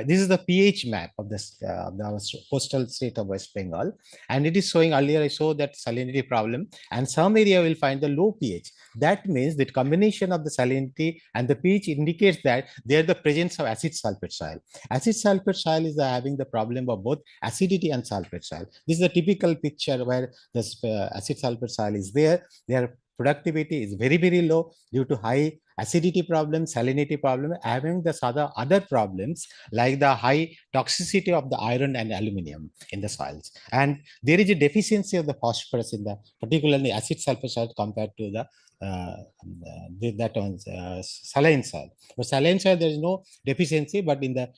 this is the pH map of this the coastal state of West Bengal, and it is showing, earlier I showed that salinity problem, and some area will find the low pH. That means that combination of the salinity and the pH indicates that there the presence of acid sulfate soil. Acid sulfate soil is having the problem of both acidity and sulfate soil. This is a typical picture where the acid sulfate soil is there. Their productivity is very, very low due to high acidity problem, salinity problem, having the other problems like the high toxicity of the iron and aluminum in the soils. And there is a deficiency of the phosphorus in the particularly acid sulfur soil compared to the saline soil. For saline soil, there is no deficiency, but in the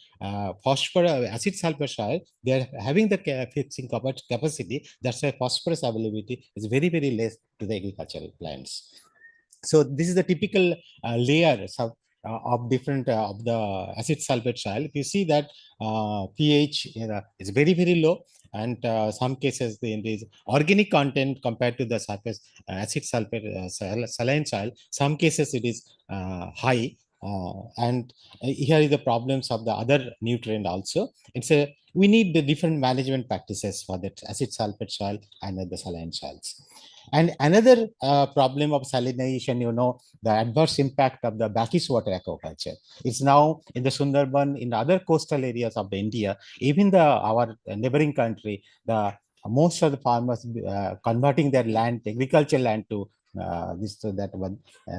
phosphorus acid sulfur soil, they are having the fixing capacity. That's why phosphorus availability is very, very less to the agricultural plants. So this is the typical layers of different of the acid sulfate soil. If you see that pH is very, very low, and some cases there is organic content compared to the surface acid sulfate saline soil. Some cases it is high, and here is the problems of the other nutrient also. It's a we need the different management practices for that acid sulfate soil and the saline soils. And another problem of salinization, the adverse impact of the brackish water aquaculture. It's now in the Sundarban, in other coastal areas of the India, even our neighboring country, most of the farmers converting their land, agricultural land, to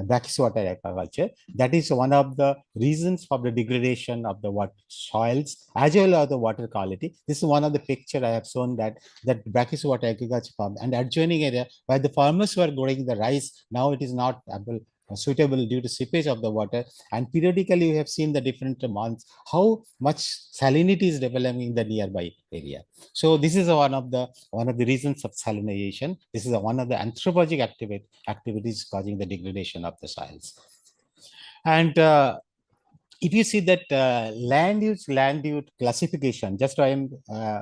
brackish water aquaculture. That is one of the reasons for the degradation of the soils as well as the water quality. This is one of the picture I have shown that brackish water agriculture farm and adjoining area where the farmers were growing the rice, now it is not suitable due to seepage of the water. And periodically we have seen the different months how much salinity is developing in the nearby area. So this is one of the reasons of salinization. This is one of the anthropogenic activities causing the degradation of the soils. And if you see that land use classification, just I am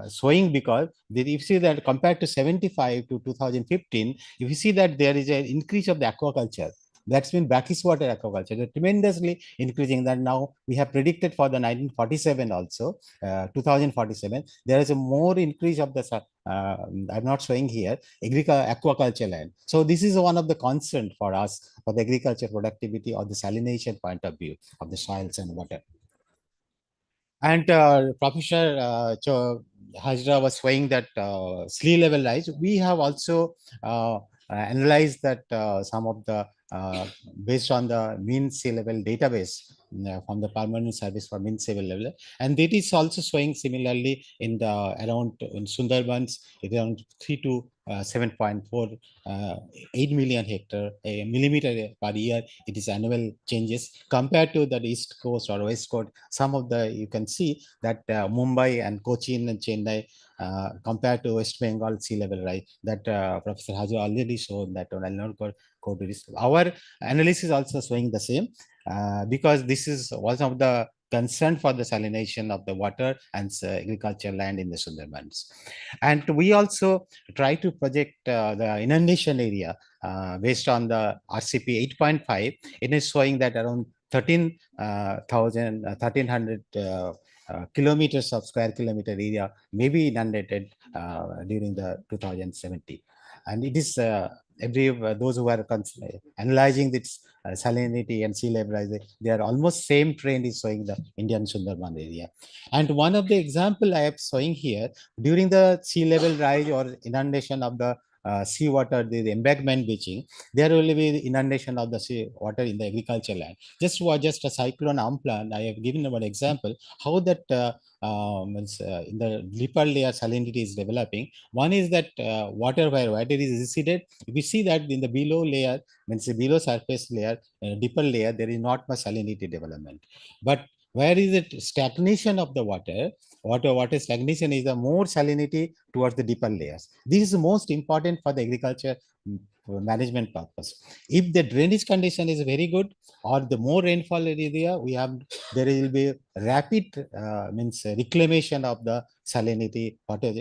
showing because if you see that compared to 75 to 2015, if you see that there is an increase of the aquaculture. That's been brackish water aquaculture, tremendously increasing. That now we have predicted for the 1947 also, 2047, there is a more increase of the, I'm not showing here, aquaculture land. So this is one of the concern for us for the agriculture productivity or the salination point of view of the soils and water. And Professor Hajra was showing that sea level rise. We have also analyzed that some of the based on the mean sea level database from the Permanent Service for Mean Sea Level, and it is also showing similarly in Sundarbans, around 3 to 7.4 8 million hectare millimeter per year. It is annual changes compared to the east coast or west coast. Some of the you can see that Mumbai and Cochin and Chennai compared to West Bengal sea level rise. That Professor Hajo already showed that on. I'll not go to this. Our analysis also showing the same because this is one of the concern for the salination of the water and agricultural land in the Sundarbans. And we also try to project the inundation area based on the RCP 8.5. It is showing that around 1300 kilometers of square kilometer area may be inundated during the 2070. And it is those who are analyzing this salinity and sea level rise, they are almost same trend is showing the Indian Sundarban area. And one of the example I am showing here, during the sea level rise or inundation of the seawater, the embankment beaching, there will be inundation of the sea water in the agricultural land. Just a cyclone Amplan, I have given one example how that in the deeper layer salinity is developing. One is that water is receded. We see that in the below layer, means the below surface layer, deeper layer, there is not much salinity development. But where is it stagnation of the water? Water stagnation is the more salinity towards the deeper layers. This is most important for the agriculture management purpose. If the drainage condition is very good or the more rainfall area, there will be rapid reclamation of the salinity water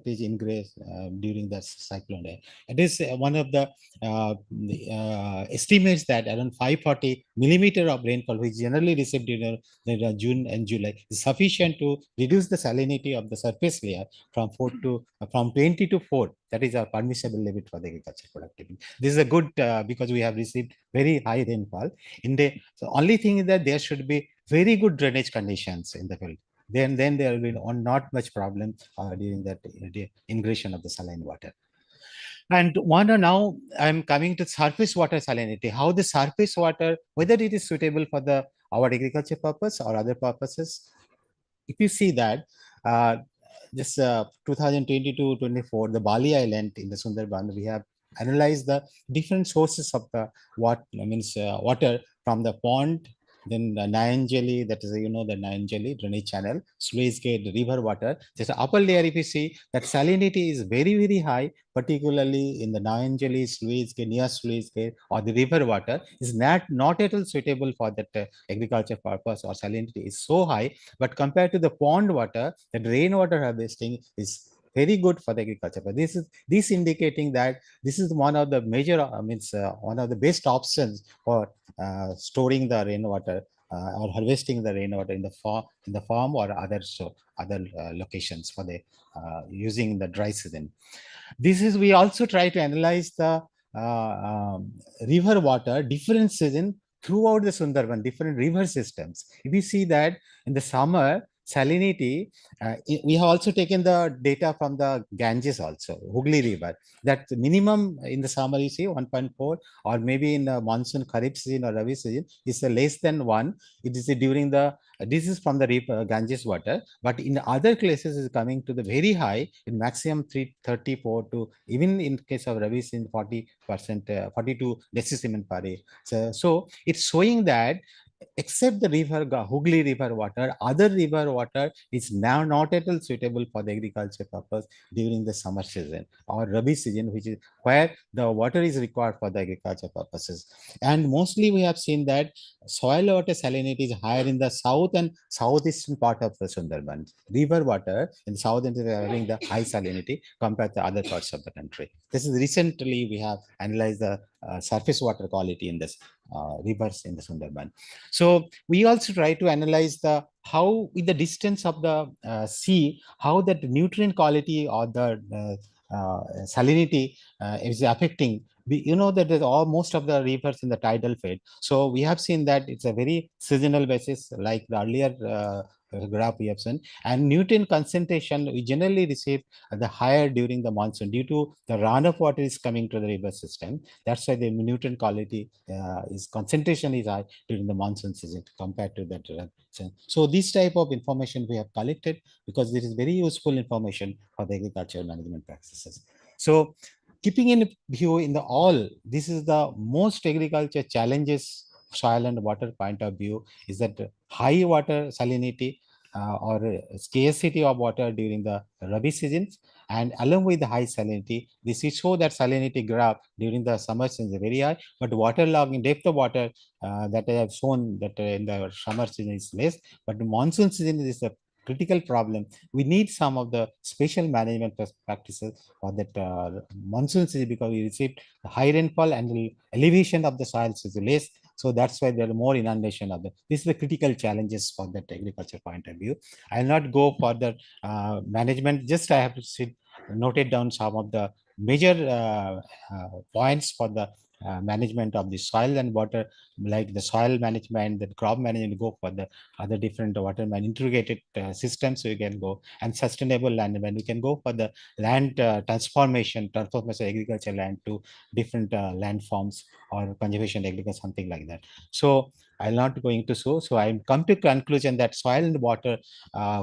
ingress during the cyclone. It is one of the estimates that around 540 millimeter of rainfall, which generally received during the June and July, is sufficient to reduce the salinity of the surface layer from 20 to 4. That is a permissible limit for the agriculture productivity. This is a good because we have received very high rainfall. The only thing is that there should be very good drainage conditions in the field. Then there will be not much problem during that ingression of the saline water. And now I'm coming to surface water salinity, how the surface water, whether it is suitable for our agriculture purpose or other purposes. If you see that, this 2022-24, the Bali Island in the Sundarban, we have analyzed the different sources of the water from the pond, then the Nayanjali, that is, the Nayanjali drainage channel, sluice gate, river water. Just upper layer, if you see that salinity is very, very high, particularly in the Nayanjali, sluice gate, near sluice gate, or the river water, is not at all suitable for that agriculture purpose, or salinity is so high. But compared to the pond water, the rainwater harvesting is very good for the agriculture. But this indicating that this is one of the major, one of the best options for storing the rainwater or harvesting the rainwater in the farm or other locations for the using the dry season. We also try to analyze the river water different season throughout the Sundarban, different river systems. If you see that in the summer, salinity, we have also taken the data from the Ganges also, Hooghly River, that minimum in the summer you see 1.4, or maybe in the monsoon, Kharif season or Rabi season is less than 1. It is during this is from the river Ganges water, but in other places is coming to the very high, in maximum 334 to even in case of Rabi season 40%, 42 decimen per day. So it's showing that except the Hooghly River water, other river water is now not at all suitable for the agriculture purpose during the summer season or Rabi season, which is where the water is required for the agriculture purposes. And mostly we have seen that soil water salinity is higher in the south and southeastern part of the Sundarbans. River water in the south is having the high salinity compared to other parts of the country. This is recently we have analyzed the surface water quality in this rivers in the Sundarban. So we also try to analyze how with the distance of the sea, how that nutrient quality or the salinity is affecting. You know that most of the rivers in the tidal fed. So we have seen that it's a very seasonal basis, like the earlier graph we have seen, and nutrient concentration we generally receive the higher during the monsoon due to the runoff water is coming to the river system. That's why the nutrient quality concentration is high during the monsoon season compared to that. So this type of information we have collected because this is very useful information for the agricultural management practices. So keeping in view this is the most agriculture challenges soil and water point of view is that high water salinity or scarcity of water during the Rabi seasons And along with the high salinity, this is show that salinity graph during the summer season is very high, but waterlogging depth of water that I have shown that in the summer season is less, but the monsoon season is a critical problem. We need some of the special management practices for that monsoon season, because we received high rainfall and the elevation of the soils is less. So that's why there are more inundation of the. This is the critical challenges for that agriculture point of view. I'll not go for the management. Just I have to sit, noted down some of the major points for the management of the soil and water, like the soil management, the crop management, go for the other different water man integrated systems. So you can go and sustainable land management. We can go for the land transformation agriculture land to different land forms or conservation agriculture, something like that. So I'll not going to so I come to conclusion that soil and water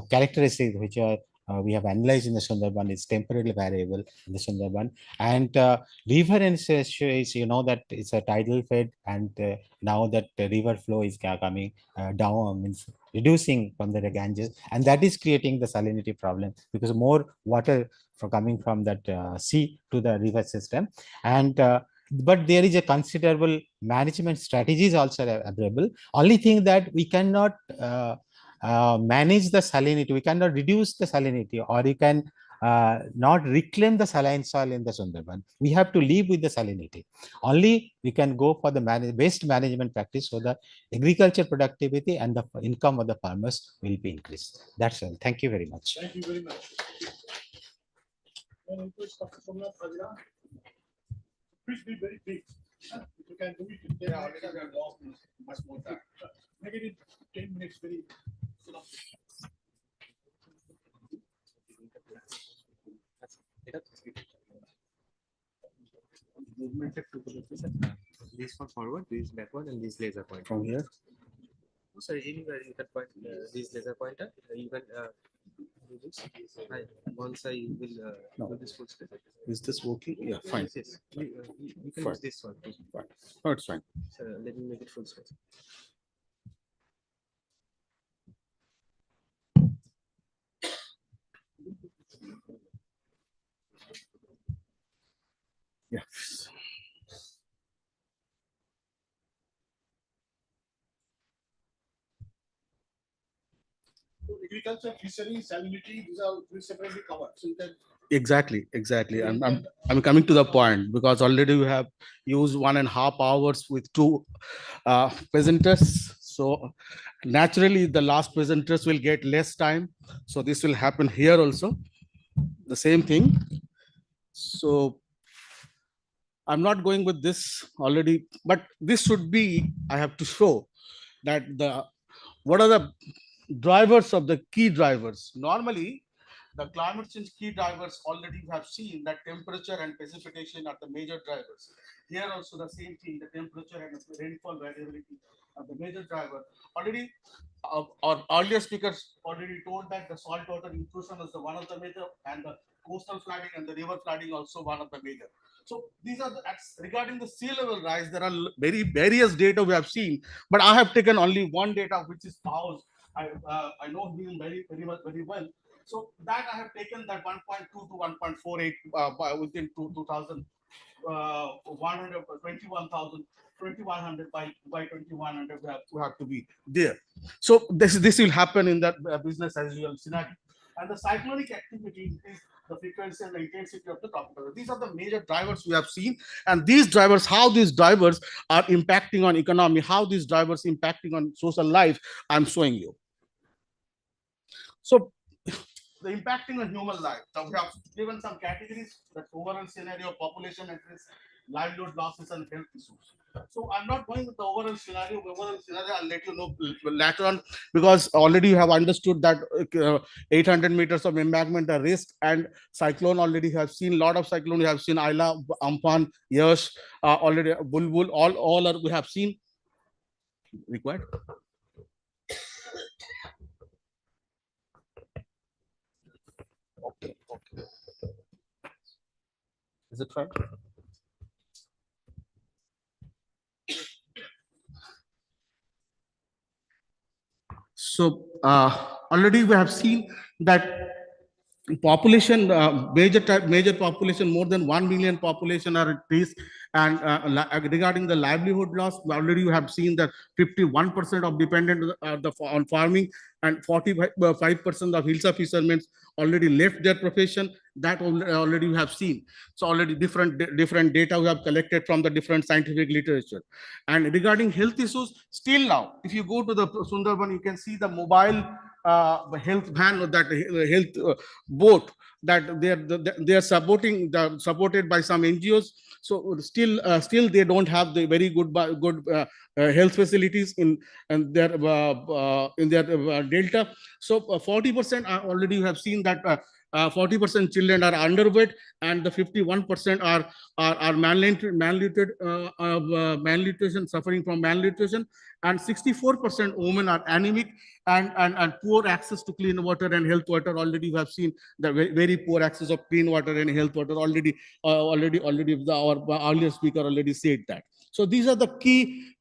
characteristics which are we have analyzed in the Sundarban is temporarily variable in the Sundarban, and river and is, you know, that it's a tidal fed, and now that the river flow is coming down, means reducing from the Ganges, and that is creating the salinity problem, because more water coming from that sea to the river system. And but there is a considerable management strategies also available. Only thing that we cannot manage the salinity, we cannot reduce the salinity, or you can not reclaim the saline soil in the Sundarban. We have to live with the salinity. Only we can go for the best management practice, so the agriculture productivity and the income of the farmers will be increased. That's all. Thank you very much. Thank you very much. Please be very big. If you can do it in 10 minutes, you can lost much more time. Make it in 10 minutes very. This one forward, this backward, and this laser pointer. From here? Oh, sorry, anywhere you can point this laser pointer. You can do this. Once I will do this full screen. Is this working? Yeah, fine. Yes, yes. You can Fine. use this one too. Fine. No, it's fine. So let me make it full screen. Yeah. Agriculture, fishery, salinity, these are separately covered. So you can. Exactly. I'm coming to the point, because already we have used 1.5 hours with two presenters. So naturally, the last presenters will get less time. So this will happen here also. The same thing. So I'm not going with this already, but this should be, I have to show that what are the drivers of the key drivers. Normally, the climate change key drivers already have seen that temperature and precipitation are the major drivers. Here also the same thing, the temperature and the rainfall variability are the major driver. Already, our earlier speakers already told that the saltwater intrusion is the one of the major, and the coastal flooding and the river flooding also one of the major. So these are regarding the sea level rise. There are very various data we have seen, but I have taken only one data, which is PAUS. I know him very well. So that I have taken that 1.2 to 1.48 within 2000, 2100 by 2100 we have to be there. So this will happen in that business as usual scenario. And the cyclonic activity is the frequency and the intensity of the tropical. These are the major drivers we have seen, and these drivers, how these drivers are impacting on economy, how these drivers impacting on social life, I'm showing you. So the impacting on human life. So we have given some categories: the overall scenario, population at risk, livelihood losses, and health issues. So I'm not going with the overall scenario. I'll let you know later on, because already you have understood that 800 meters of embankment are risk, and cyclone already have seen a lot of cyclone. You have seen Ayla, Amphan, Yash, already Bulbul, all are we have seen required. Okay. Is it right? So already we have seen that population, major population, more than 1 million population are at risk. And regarding the livelihood loss, already you have seen that 51% of dependent on farming, and 45% of Hilsa fishermen already left their profession. That already you have seen. So already different data we have collected from the different scientific literature. And regarding health issues, still now, if you go to the Sundarban, you can see the mobile health van, or that health boat, that they are supported by some NGOs. So still they don't have the very good health facilities in their delta. So 40% are already, you have seen that 40% children are underweight, and the 51% are malnutrition, suffering from malnutrition, and 64% women are anemic, and poor access to clean water and health water. Already you have seen the very poor access of clean water and health water. Already our earlier speaker already said that. So these are the key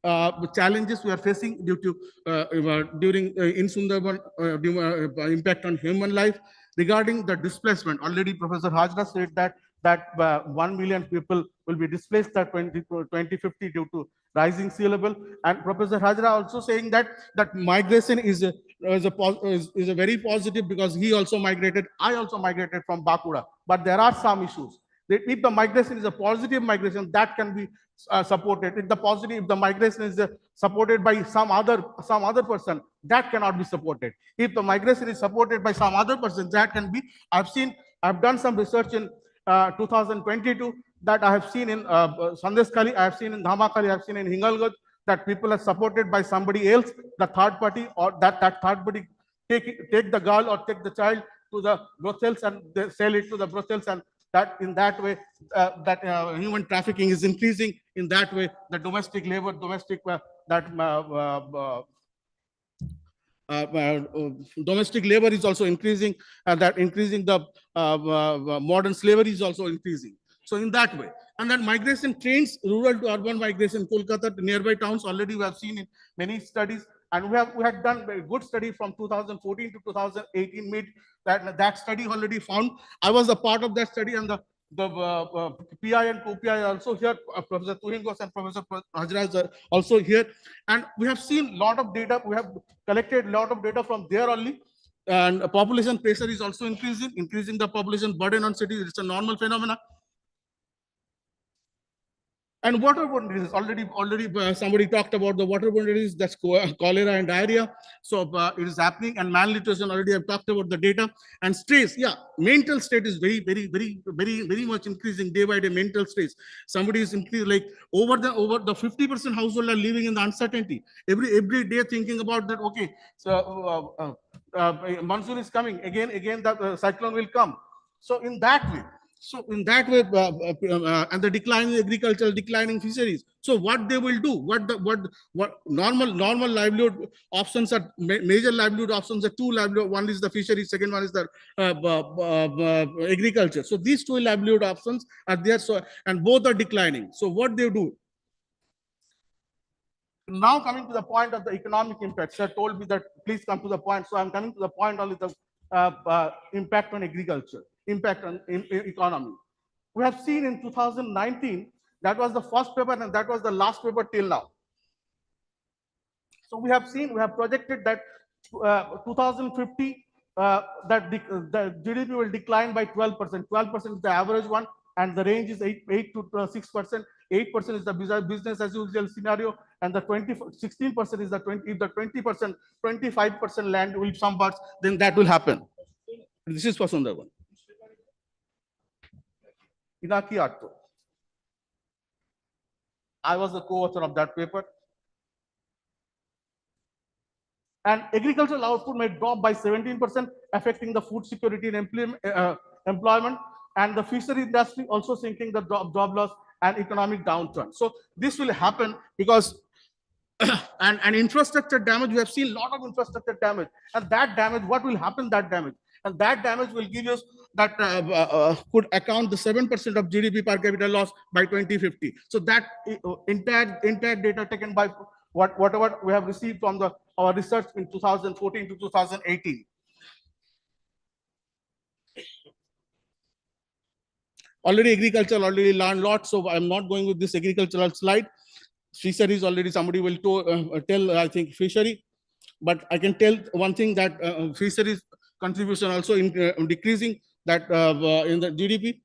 challenges we are facing due to during in Sundarban, impact on human life. Regarding the displacement, already Professor Hajra said that 1 million people will be displaced at 2050 due to rising sea level. And Professor Hajra also saying that migration is a very positive, because he also migrated, I also migrated from Bakura. But there are some issues. If the migration is a positive migration, that can be supported. If the migration is supported by some other person, that cannot be supported. If the migration is supported by some other person, that can be. I've done some research in 2022, that I have seen in Sandeshkhali, I have seen in Dhamakhali, I have seen in Hingalgaj, that people are supported by somebody else, the third party, or that third party take the girl or take the child to the brothels, and they sell it to the brothels, and that in that way human trafficking is increasing. In that way, the domestic labor, domestic labor is also increasing, and that increasing the modern slavery is also increasing. So in that way, and then migration trends, rural to urban migration, Kolkata to nearby towns, already we have seen in many studies. And we had done a good study from 2014 to 2018 mid, that study already found. I was a part of that study, and the PI and co-PI are also here. Professor Tuhingos and Professor Hajra are also here. And we have seen a lot of data. We have collected a lot of data from there only. And population pressure is also increasing the population burden on cities. It's a normal phenomena. And waterborne disease, already somebody talked about the waterborne disease, that's cholera and diarrhea. So it is happening, and malnutrition, already I've talked about the data. And stress, yeah, mental state is very much increasing day by day. Mental stress, somebody is increasing, like over the 50% household are living in the uncertainty, every day thinking about that. Okay, so monsoon is coming again, the cyclone will come. So in that way, and the declining agriculture, declining fisheries. So what they will do, what normal livelihood options are, major livelihood options are two livelihood. One is the fishery, second one is the agriculture. So these two livelihood options are there. So, and both are declining. So what they do? Now coming to the point of the economic impact. Sir told me that please come to the point. So I'm coming to the point only, the impact on agriculture, impact on economy. We have seen in 2019, that was the first paper, and that was the last paper till now. So we have projected that 2050, that the GDP will decline by 12%. 12% is the average one, and the range is 8 to 6%. 8% is the business as usual scenario, and the 16% is the 20. If the 20%, 25% land will submerge, then that will happen. This is for Sundarban. Inaki Atto. I was the co-author of that paper. And agricultural output may drop by 17%, affecting the food security and employment, and the fishery industry also sinking, the job loss and economic downturn. So this will happen because and infrastructure damage. We have seen a lot of infrastructure damage, and that damage, what will happen? That damage, and that damage will give us that could account the 7% of GDP per capita loss by 2050. So that entire data taken by whatever we have received from our research in 2014 to 2018. Already agriculture already learned lot, so I'm not going with this agricultural slide. Fisheries already somebody will tell, I think, fishery. But I can tell one thing that fisheries contribution also decreasing that in the GDP.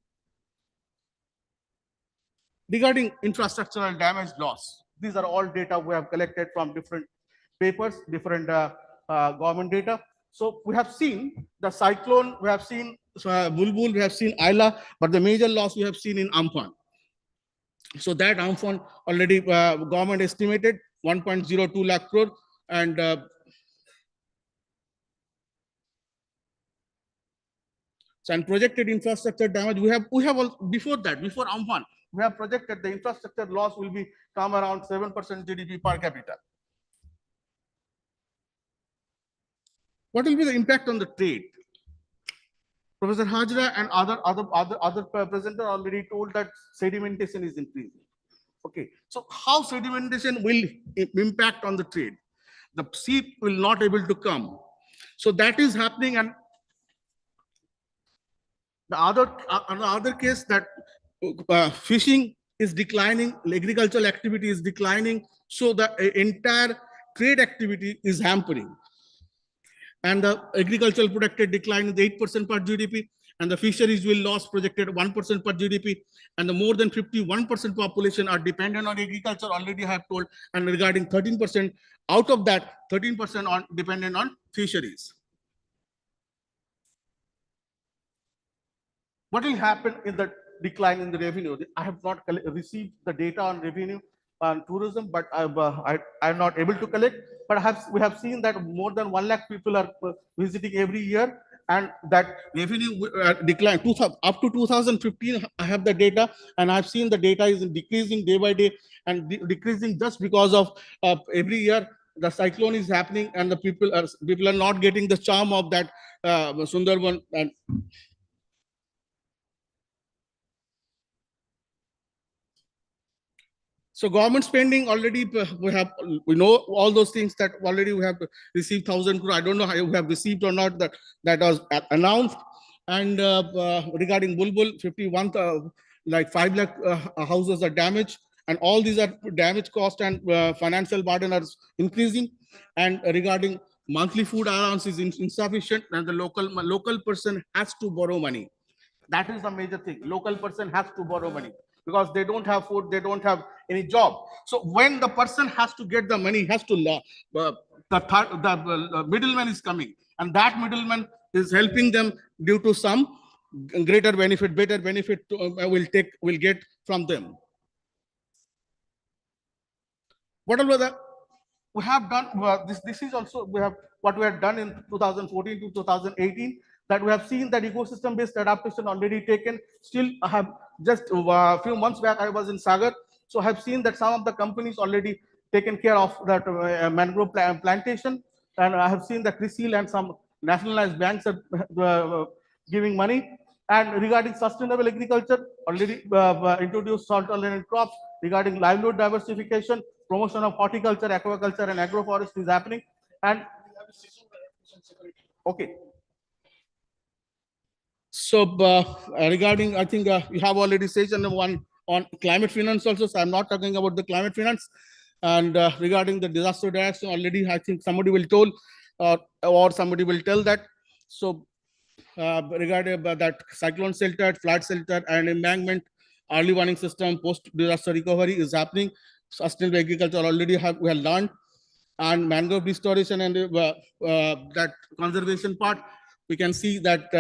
Regarding infrastructural damage loss, these are all data we have collected from different papers, different government data. So we have seen the cyclone, we have seen Bulbul, we have seen Ayla, but the major loss we have seen in Amphan. So that Amphan already government estimated 1.02 lakh crore, and and projected infrastructure damage we have before that, before Amphan, we have projected the infrastructure loss will be come around 7% GDP per capita. What will be the impact on the trade? Professor Hajra and other presenter already told that sedimentation is increasing. Okay, so how sedimentation will impact on the trade? The sea will not able to come. So that is happening, and the other case that fishing is declining, agricultural activity is declining, so the entire trade activity is hampering. And the agricultural protected decline is 8% per GDP, and the fisheries will loss projected 1% per GDP, and the more than 51% population are dependent on agriculture, already I have told, and regarding 13%, out of that, 13% on dependent on fisheries. What will happen in the decline in the revenue? I have not received the data on revenue on tourism, but I'm not able to collect. But we have seen that more than 1 lakh people are visiting every year, and that revenue decline up to 2015. I have the data, and I've seen the data is decreasing day by day, and decreasing just because of every year the cyclone is happening, and the people are not getting the charm of that Sundarban. And so government spending already we know all those things that already we have received 1,000 crore. I don't know how you have received or not, that was announced. And regarding Bulbul, 51 like 5 lakh houses are damaged, and all these are damage cost, and financial burden are increasing. And regarding monthly food allowance is insufficient, and the local person has to borrow money. That is the major thing. Local person has to borrow money because they don't have food, they don't have any job. So when the person has to get the money, has to the middleman is coming, and that middleman is helping them due to some greater benefit, better benefit will get from them. Whatever that we have done, this is also we have what we have done in 2014 to 2018. That we have seen that ecosystem-based adaptation already taken. Still, I have just a few months back, I was in Sagar. So I have seen that some of the companies already taken care of that mangrove plantation. And I have seen that CRISIL and some nationalized banks are giving money. And regarding sustainable agriculture, already introduced salt-tolerant crops. Regarding livelihood diversification, promotion of horticulture, aquaculture, and agroforestry is happening. And okay. So regarding, I think we have already Session-1 on climate finance also, so I'm not talking about the climate finance. And regarding the disaster direction, already I think somebody will tell, or somebody will tell that. So regarding that cyclone shelter, flood shelter, and embankment, early warning system, post-disaster recovery is happening. Sustainable agriculture already we have learned, and mangrove restoration and that conservation part. We can see that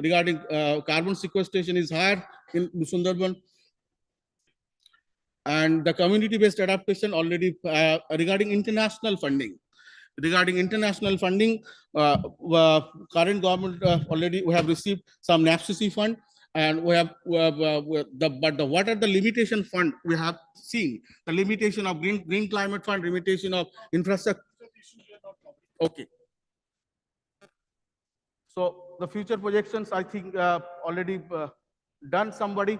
regarding carbon sequestration is higher in Sundarban, and the community-based adaptation already regarding international funding. Regarding international funding, current government already we have received some NAFCC fund, and we have what are the limitation fund we have seen? The limitation of green climate fund, limitation of infrastructure. Okay. So the future projections, I think already done somebody.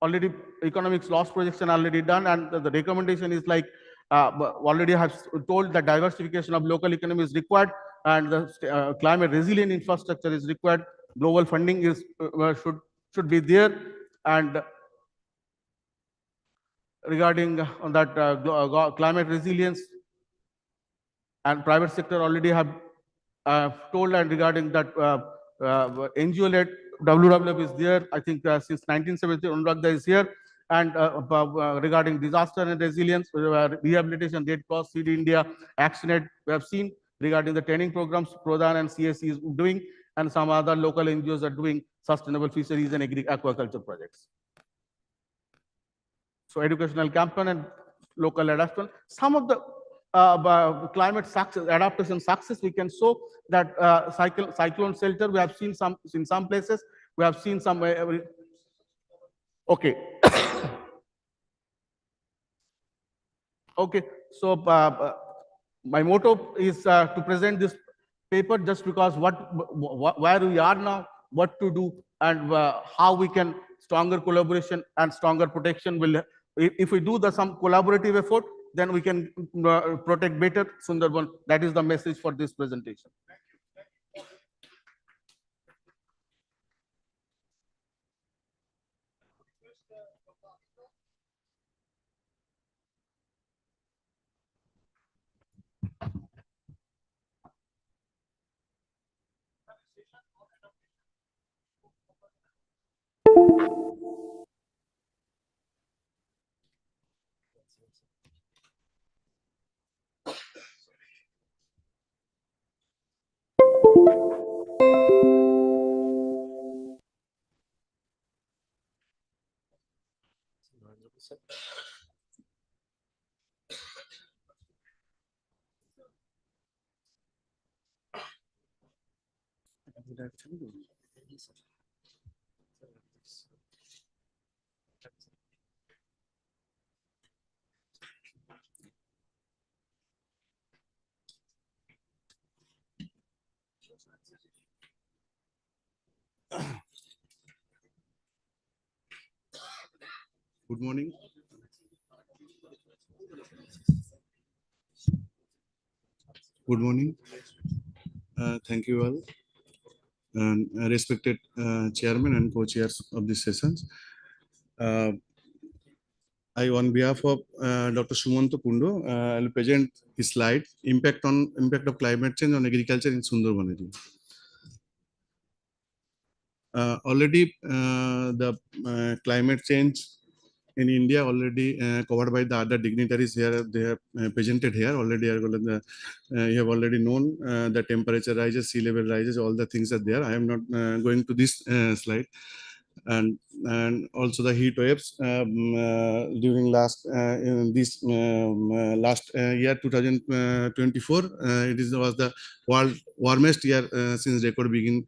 Already economics loss projection already done, and the recommendation is like already have told that diversification of local economy is required, and the climate resilient infrastructure is required global funding is should be there. And regarding on that climate resilience, and private sector already have told, and regarding that NGO-led WWF is there. I think since 1970, UNRWA is here. And regarding disaster and resilience, rehabilitation, Red Cross, Seed India, ActionAid, we have seen. Regarding the training programs, Pradhan and CSC is doing, and some other local NGOs are doing sustainable fisheries and aquaculture projects. So educational campaign and local adaptation. Some of the climate success, adaptation success, we can show that cyclone shelter, we have seen some in some places. We have seen some. Okay. Okay. So my motto is to present this paper just because where we are now, what to do, and how we can stronger collaboration and stronger protection will. If we do some collaborative effort, then we can protect better Sundarban. That is the message for this presentation. Good morning. Good morning. Thank you all. And respected chairman and co-chairs of these sessions. I, on behalf of Dr. Sumanto Kundo, I will present his slide, impact of climate change on agriculture in Sundarban area. Already the climate change in India already covered by the other dignitaries here. They have presented here already. You have already known the temperature rises, sea level rises, all the things are there. I am not going to this slide. And also the heat waves during last year 2024. It was the world warmest year since record began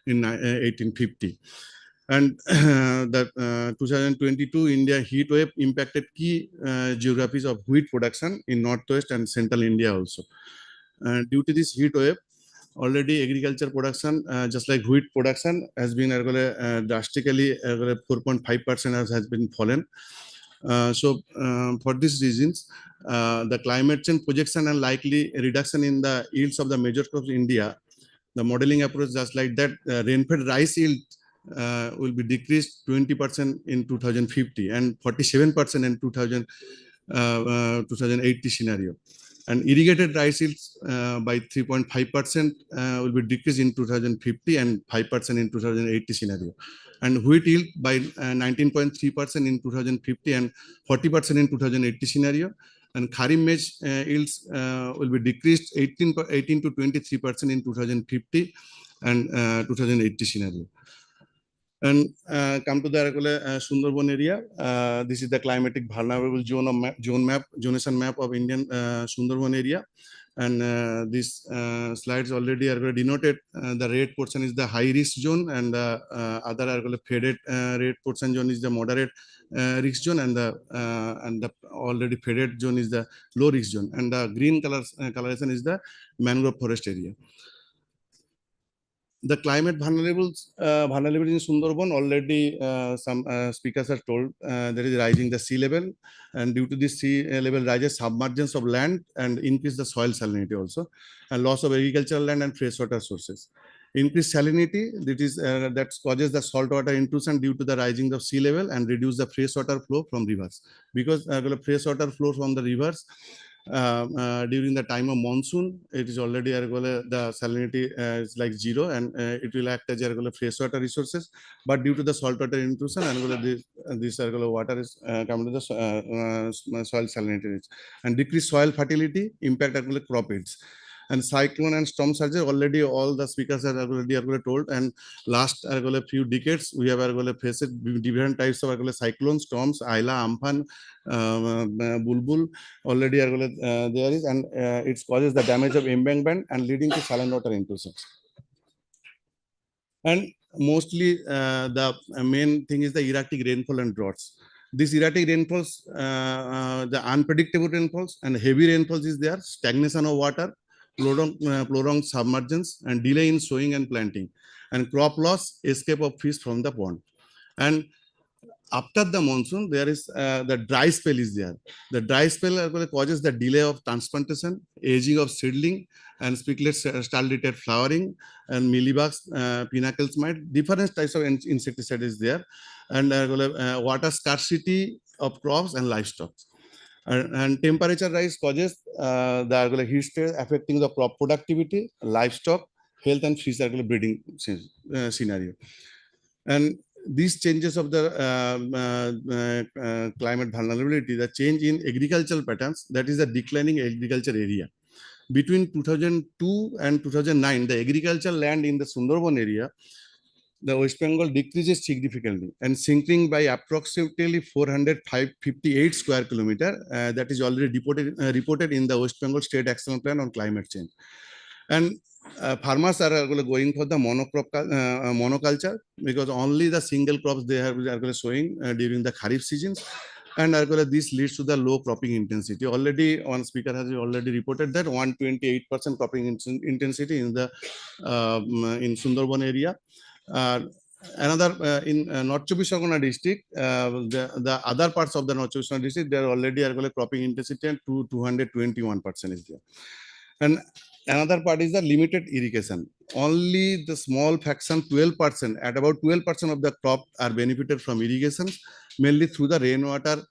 in 1850. And that 2022 India heat wave impacted key geographies of wheat production in northwest and central India also. Due to this heat wave, already agriculture production, just like wheat production, has been drastically 4.5% has been fallen. For these reasons, the climate change projection and likely reduction in the yields of the major crops in India, the modeling approach just like that, rain-fed rice yield will be decreased 20% in 2050 and 47% in 2080 scenario. And irrigated rice yields by 3.5% will be decreased in 2050 and 5% in 2080 scenario. And wheat yield by 19.3% in 2050 and 40% in 2080 scenario. And kharif maize yields will be decreased 18 to 23% in 2050 and 2080 scenario. And come to the Sundarban area. This is the climatic vulnerable zonation map of Indian Sundarban area. And these slides already are denoted. The red portion is the high risk zone, and the other are faded red portion zone is the moderate risk zone, and the already faded zone is the low risk zone, and the green coloration is the mangrove forest area. The climate vulnerability in Sundarban already some speakers have told there is rising the sea level, and due to this sea level rises, submergence of land and increase the soil salinity also, and loss of agricultural land and freshwater sources. Increased salinity, that causes the saltwater intrusion due to the rising of sea level and reduce the freshwater flow from rivers. Because freshwater flow from the rivers during the time of monsoon, it is already the salinity is like 0, and it will act as freshwater resources. But due to the saltwater intrusion, this water is coming to the soil salinity and decreased soil fertility, impact crop yields. And cyclone and storm surges, already all the speakers are already told. And last few decades, we have faced different types of cyclones, storms, Aila, Amphan, Bulbul, already there is, and it causes the damage of embankment and leading to saline water intrusions. And mostly the main thing is the erratic rainfall and droughts. These erratic rainfalls, the unpredictable rainfalls and heavy rainfalls is there, stagnation of water, prolonged submergence, and delay in sowing and planting, and crop loss, escape of fish from the pond. And after the monsoon, there is the dry spell is there. The dry spell causes the delay of transplantation, aging of seedling, and spikelets start detect flowering, and mealybugs, pinnacles mite, different types of insecticide is there, and water scarcity of crops and livestock. And temperature rise causes the heat stress affecting the crop productivity, livestock health, and fish breeding scenario. And these changes of the climate vulnerability, the change in agricultural patterns, that is the declining agriculture area. Between 2002 and 2009, the agricultural land in the Sundarban area, the West Bengal decreases significantly and sinking by approximately 458 square kilometer. That is already reported in the West Bengal State Action Plan on Climate Change. And farmers are going for the monoculture, because only the single crops they are sowing during the Kharif seasons. And this leads to the low cropping intensity. Already one speaker has already reported that 128% cropping intensity in the in Sundarban area. Another in North Chobbish Pargana district, the other parts of the North Chobbish Pargana district, there already are cropping intensity and 221% is there. And another part is the limited irrigation. Only the small fraction, 12%, at about 12% of the crop are benefited from irrigation, mainly through the rainwater,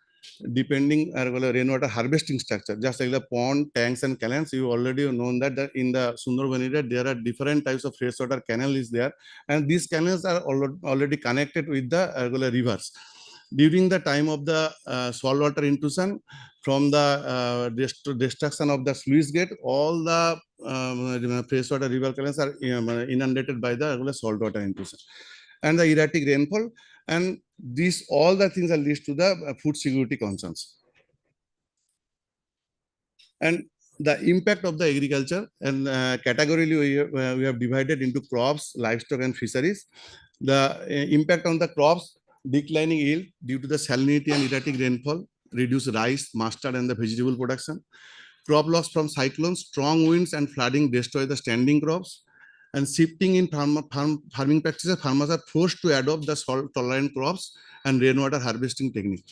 depending rainwater harvesting structure, just like the pond, tanks, and canals. You already known that in the Sundarban area, there are different types of freshwater canal is there, and these canals are already connected with the rivers. During the time of the saltwater intrusion, from the destruction of the sluice gate, all the freshwater river canals are inundated by the saltwater intrusion and the erratic rainfall, and these all the things are leads to the food security concerns. And the impact of the agriculture, and categorically we have divided into crops, livestock, and fisheries. The impact on the crops: declining yield due to the salinity and erratic rainfall, reduced rice, mustard, and the vegetable production. Crop loss from cyclones, strong winds, and flooding destroy the standing crops. And shifting in farming practices, farmers are forced to adopt the salt-tolerant crops and rainwater harvesting technique.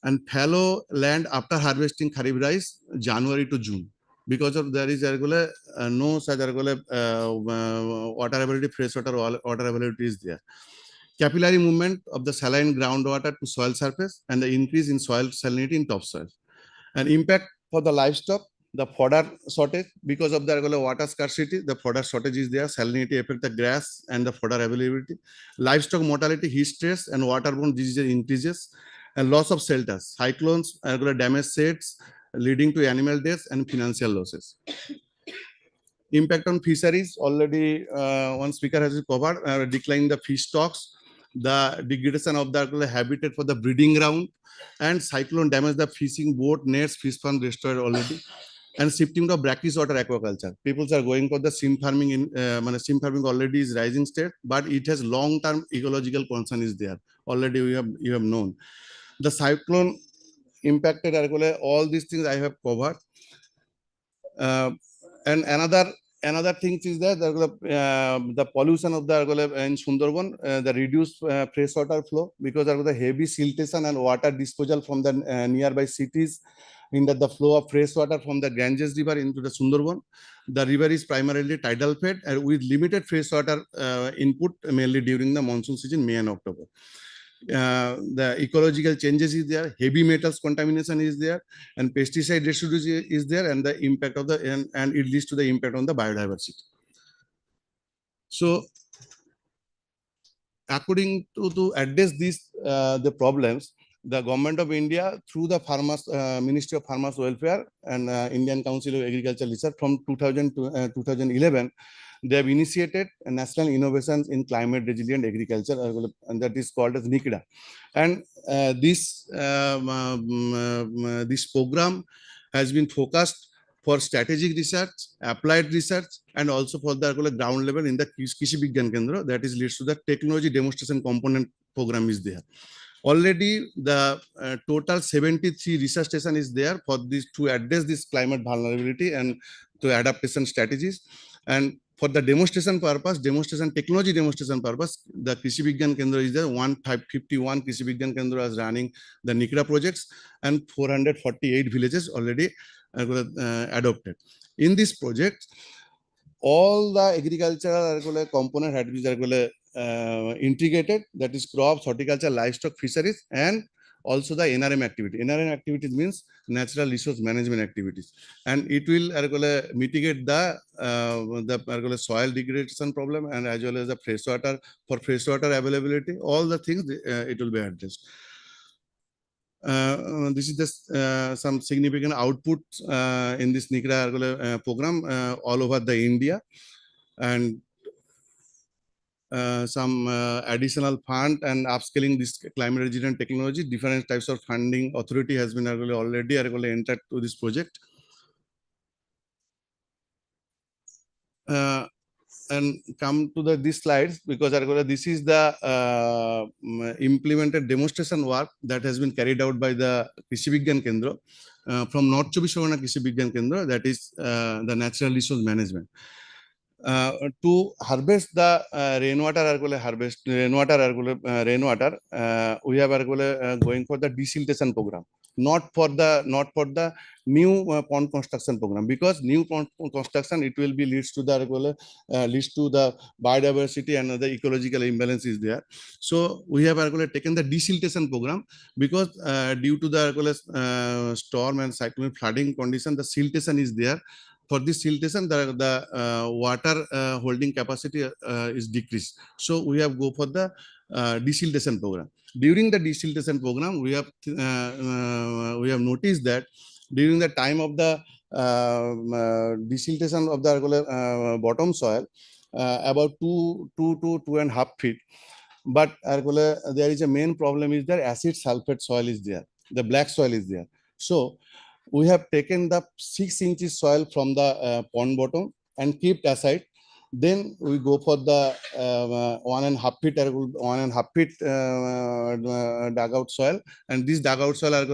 And fallow land after harvesting Kharif rice, January to June, because of there is no such water availability, freshwater water availability is there. Capillary movement of the saline groundwater to soil surface, and the increase in soil salinity in topsoil. And impact for the livestock, the fodder shortage, because of the water scarcity, the fodder shortage is there, salinity affect the grass and the fodder availability. Livestock mortality, heat stress, and waterborne diseases increases, and loss of shelters, cyclones, damage sheds, leading to animal deaths and financial losses. Impact on fisheries, already one speaker has covered, declining the fish stocks, the degradation of the habitat for the breeding ground, and cyclone damage the fishing boat, nets, fish farm destroyed already, and shifting to brackish water aquaculture. People are going for the shrimp farming. Shrimp farming already is rising state, but it has long-term ecological concern is there. Already you have known. The cyclone impacted all these things I have covered. And another thing is that the pollution of the in Sundarban, the reduced freshwater flow, because of the heavy siltation and water disposal from the nearby cities, hinder the flow of fresh water from the Ganges River into the Sundarban. The river is primarily tidal fed and with limited fresh water input mainly during the monsoon season, May and October. The ecological changes is there, heavy metals contamination is there, and pesticide residues is there, and the impact of the and it leads to the impact on the biodiversity. So, according to address these the problems, the government of India through the Farmers Ministry of Farmers Welfare and Indian Council of Agricultural Research from 2000 to 2011. They have initiated a national innovations in climate resilient agriculture, and that is called as NICDA. And this program has been focused for strategic research, applied research, and also for the ground level in the Krishi Vigyan Kendra, that is leads to the technology demonstration component program is there. Already the total 73 research station is there for this to address this climate vulnerability and to adaptation strategies. And for the demonstration purpose, technology demonstration purpose, the Krishi Vigyan Kendra is there. 151 Krishi Vigyan Kendra is running the NICDA projects, and 448 villages already adopted. In this project, all the agricultural component had been integrated, that is crops, horticulture, livestock, fisheries, and also the NRM activity. NRM activities means natural resource management activities, and it will mitigate the soil degradation problem and as well as the freshwater availability. All the things it will be addressed. This is just some significant output in this NICDA program all over the India, and some additional fund and upscaling this climate resilient technology. Different types of funding authority has been already entered to this project. And come to these slides, because this is the implemented demonstration work that has been carried out by the Krishi Vigyan Kendra from North Chobbish Pargana Krishi Vigyan Kendra, that is the natural resource management. To harvest the rainwater, we have going for the desiltation program, not for the new pond construction program, because new pond construction it will be leads to the biodiversity and the ecological imbalance is there. So we have taken the desiltation program, because due to the storm and cyclone flooding condition, the siltation is there. For this siltation, the water holding capacity is decreased. So we have go for the desiltation program. During the desiltation program, we have noticed that during the time of the desiltation of the bottom soil, about 2 to 2.5 feet. But there is a main problem is that acid sulfate soil is there. The black soil is there. So we have taken the 6 inches soil from the pond bottom and kept aside. Then we go for the 1.5 feet dugout soil, and this dugout soil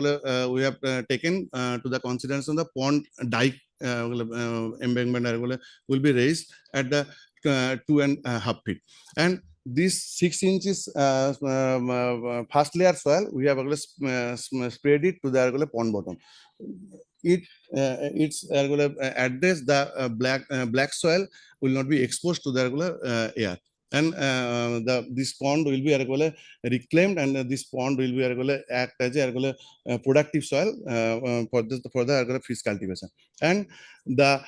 we have taken to the consideration of the pond dike embankment will be raised at the 2.5 feet, and this 6 inches first layer soil we have spread it to the pond bottom. It's address the black soil will not be exposed to the air, and this pond will be reclaimed, and this pond will be act as a productive soil for the fish cultivation. And the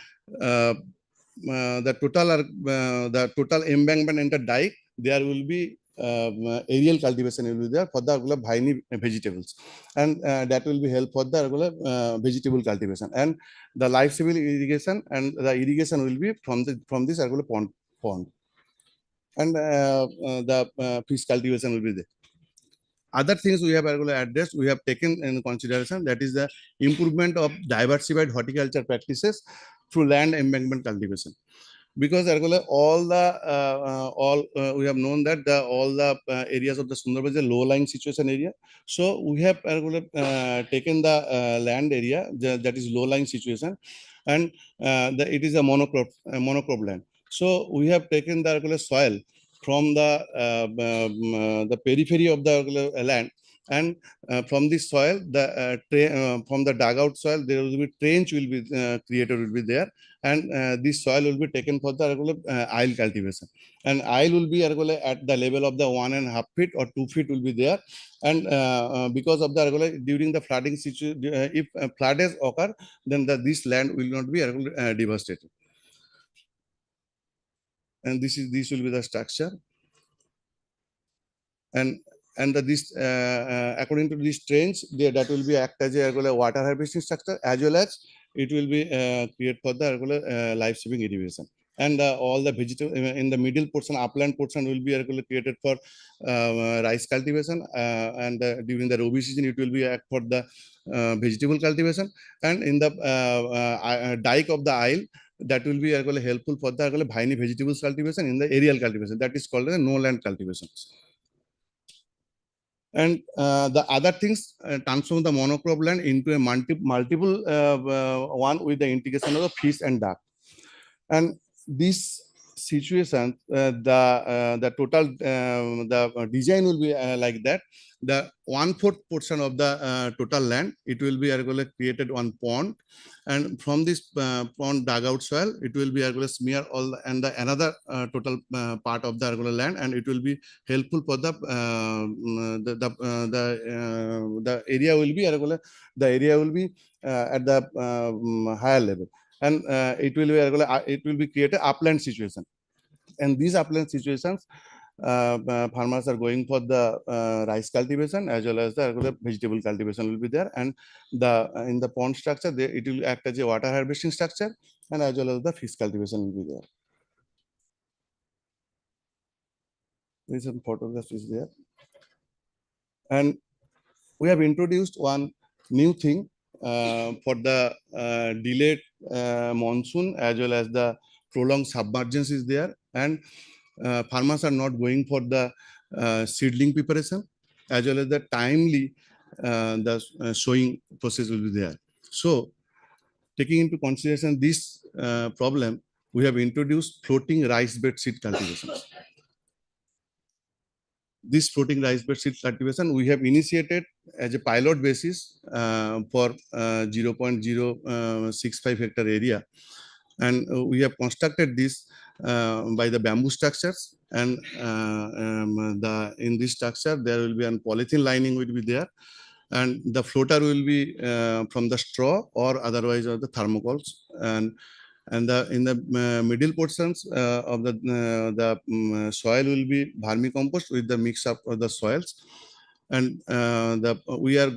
total embankment and the dike, there will be aerial cultivation will be there for the viney vegetables, and that will be help for the vegetable cultivation, and the life civil irrigation and the irrigation will be from this pond, and the fish cultivation will be there. Other things we have addressed, we have taken in consideration, that is the improvement of diversified horticulture practices through land embankment cultivation. Because all we have known that all the areas of the Sundarbans is a low-lying situation area. So we have taken the land area that is low-lying situation, and it is a monocrop land. So we have taken the soil from the periphery of the land And from this soil, from the dugout soil, there will be trench will be created will be there, and this soil will be taken for the regular aisle cultivation. And aisle will be regular at the level of the 1.5 feet or 2 feet will be there. And because of the regular during the flooding situation, if floodings occur, then this land will not be devastated. And this will be the structure. And this according to these trains, that will be act as a regular water harvesting structure, as well as it will be create for the regular life saving irrigation. And all the vegetable in the middle portion, upland portion will be regularly created for rice cultivation, and during the Rabi season it will be act for the vegetable cultivation. And in the dike of the aisle, that will be regularly helpful for the regular viney vegetables cultivation in the aerial cultivation, that is called the no land cultivations. And the other things transform the monocrop land into a multiple one with the integration of the fish and duck. And this situation, the total the design will be like that. The 1/4 portion of the total land, it will be created one pond, and from this pond dugout soil, it will be smear all and the another total part of the land, and it will be helpful for the the area will be at the higher level. And it will be created upland situation. And these upland situations, farmers are going for the rice cultivation as well as the regular vegetable cultivation will be there. And the in the pond structure, it will act as a water harvesting structure, and as well as the fish cultivation will be there. There is some photographs is there. And we have introduced one new thing for the delayed monsoon as well as the prolonged submergence is there. And farmers are not going for the seedling preparation as well as the timely sowing process will be there. So taking into consideration this problem, we have introduced floating rice bed seed cultivation. This floating rice bed seed cultivation we have initiated as a pilot basis for 0.065 hectare area. And we have constructed this by the bamboo structures. And in this structure, there will be a polythene lining will be there. And the floater will be from the straw or otherwise of the thermocols. And in the middle portions of the soil will be vermicompost with the mix up of the soils. And we are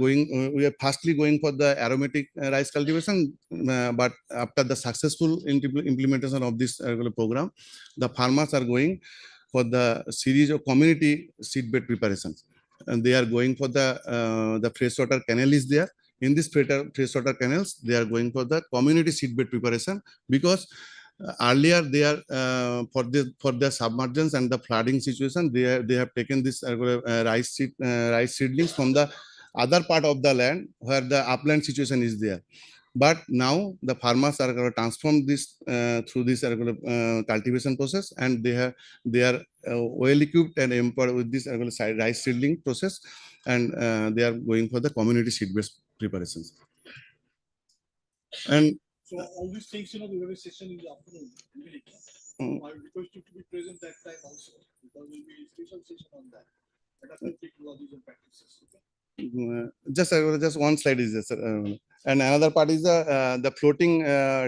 firstly going for the aromatic rice cultivation, but after the successful implementation of this program, the farmers are going for the series of community seedbed preparations. And they are going for the freshwater canal is there. In this freshwater canals, they are going for the community seedbed preparation, because earlier they are for the submergence and the flooding situation, they have taken this rice seedlings from the other part of the land where the upland situation is there. But now the farmers are going to transform this through this cultivation process, and they are well equipped and empowered with this rice seedling process, and they are going for the community seed-based preparations. And so all these things, we have a session in the afternoon. I request you to be present that time also, because there will be a special session on that. Adaptive technologies and practices. Just one slide is there, sir. And another part is the floating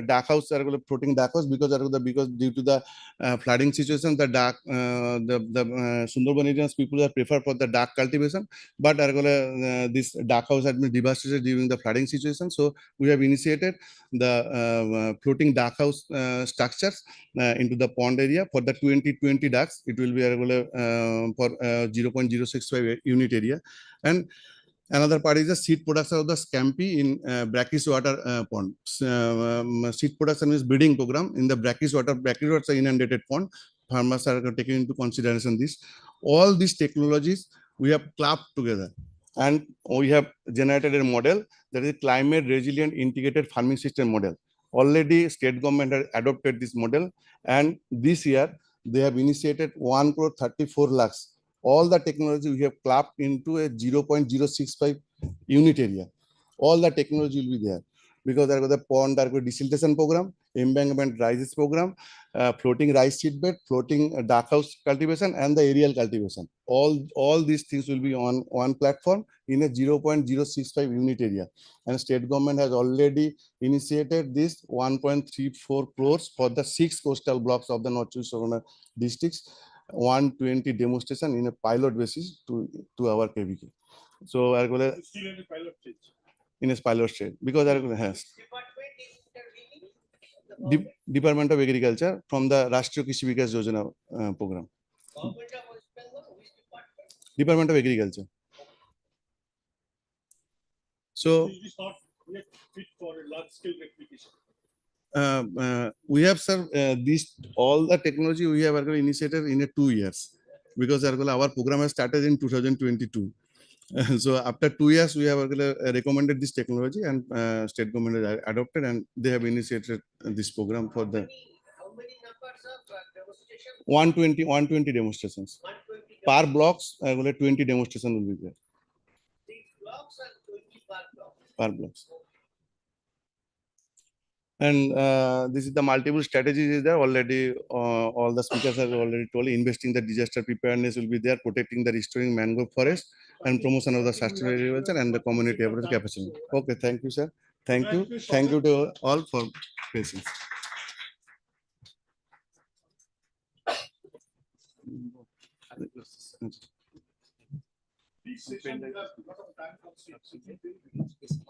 duck house, floating duck house, because due to the flooding situation, the Sundarban regions people are prefer for the duck cultivation, but this duck house has been devastated during the flooding situation. So we have initiated the floating duck house structures into the pond area for the 20 ducks. It will be for 0.065 unit area. And another part is the seed production of the scampi in brackish water pond. Seed production is breeding program in the brackish water inundated pond. Farmers are taking into consideration this. All these technologies we have clubbed together, and we have generated a model that is climate resilient integrated farming system model. Already state government has adopted this model, and this year they have initiated 1.34 crore all the technology we have clapped into a 0.065 unit area. All the technology will be there because there was the pond, there was desiltation program, embankment rises program, floating rice seedbed, floating duck house cultivation, and the aerial cultivation. All these things will be on one platform in a 0.065 unit area. And state government has already initiated this 1.34 crores for the 6 coastal blocks of the North East districts, 120 demonstration in a pilot basis to our KVK. So I will Still in the pilot stage. in a pilot stage because there has Department of Agriculture from the Rashtriya Krishi Vikas Yojana program. Department of Agriculture. So It is not yet fit for a large scale replication. we have sir this all the technology we have initiated in 2 years because our program has started in 2022. So after 2 years we have recommended this technology and state government has adopted and they have initiated this program for the How many numbers of demonstrations? 120 demonstrations 120 per blocks. 20 demonstration will be there 3 blocks and 20 per block. per blocks. And this is the multiple strategies is there already. All the speakers have already told. Investing the disaster preparedness will be there, protecting the restoring mangrove forest, and promotion of the sustainable agriculture and the community capacity. Okay, thank you, sir. Thank you to all for patience. This session will have a lot of time constraints.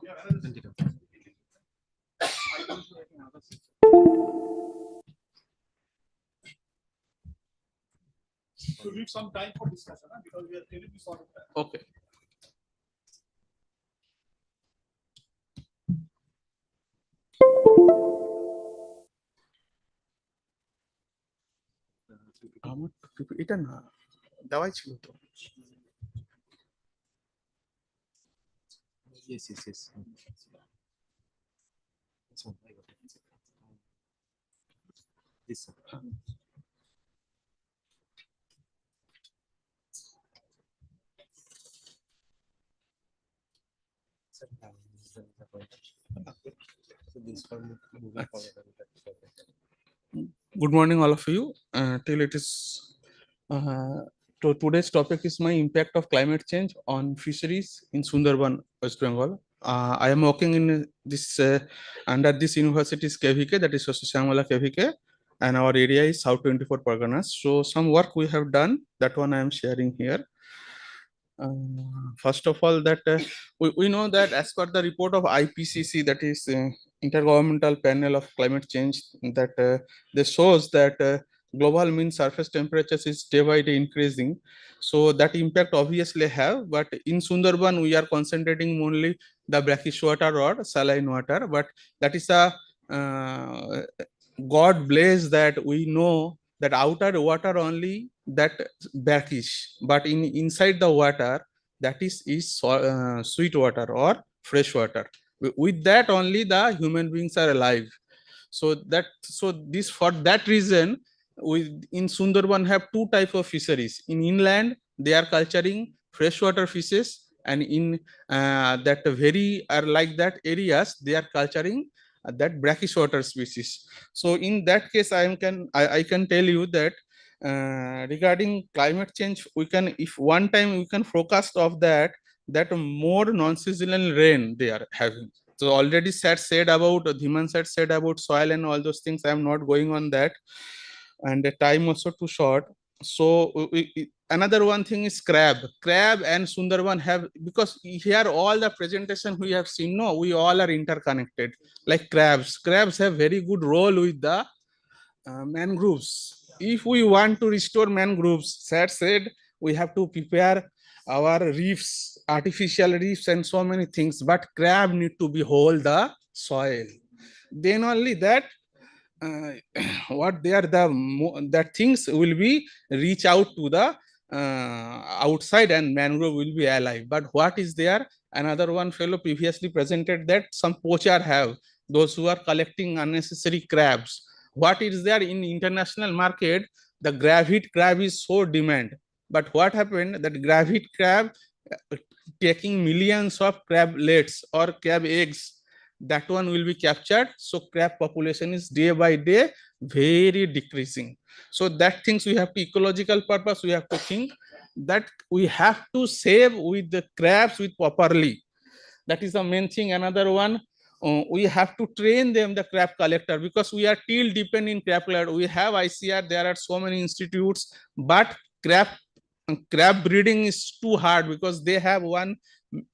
We have another session. I don't know another session. So leave some time for discussion, because we are terribly short of time. Okay. এটা না দেওয়াই ছিল তো Yes. So, this one. Sir, this is the point. So this one moving forward. Good morning, all of you. Till it is today's topic is my impact of climate change on fisheries in Sundarban, West Bengal. I am working in this under this university's KVK, that is Session-1 KVK, and our area is South 24 Parganas. So some work we have done, that one I am sharing here. First of all, that we know that as per the report of IPCC, that is Intergovernmental Panel of Climate Change, that they shows that global mean surface temperatures is day by day increasing. So that impact obviously have, but in Sundarban we are concentrating only the brackish water or saline water, but that is a God bless that we know that outer water only that brackish, but inside the water that is sweet water or fresh water. With that only the human beings are alive. So this for that reason we in Sundarban have two type of fisheries. In inland they are culturing freshwater fishes, and in that very are like that areas they are culturing that brackish water species. So in that case I can tell you that regarding climate change, we can, if one time we can forecast of that more non-seasonal rain they are having. So already said about Dhiman said about soil and all those things. I am not going on that, and the time also too short. So another one thing is crab and Sundarban have, because here all the presentation we have seen, no, we all are interconnected. Like crabs have very good role with the mangroves. If we want to restore mangroves, said we have to prepare our reefs, artificial reefs and so many things, but crab need to be hold the soil, then only that what they are that things will be reach out to the outside and mangrove will be alive. But what is there, another one fellow previously presented that some poacher have, those who are collecting unnecessary crabs. What is there in international market, the gravit crab is so demand, But what happened that gravid crab taking millions of crablets or crab eggs, that one will be captured. So crab population is day by day very decreasing. So that things we have to ecological purpose, we have to think that we have to save with the crabs with properly. That is the main thing. Another one, we have to train them the crab collector, because we are still depend in crab collector. We have ICR, there are so many institutes, but crab breeding is too hard because they have one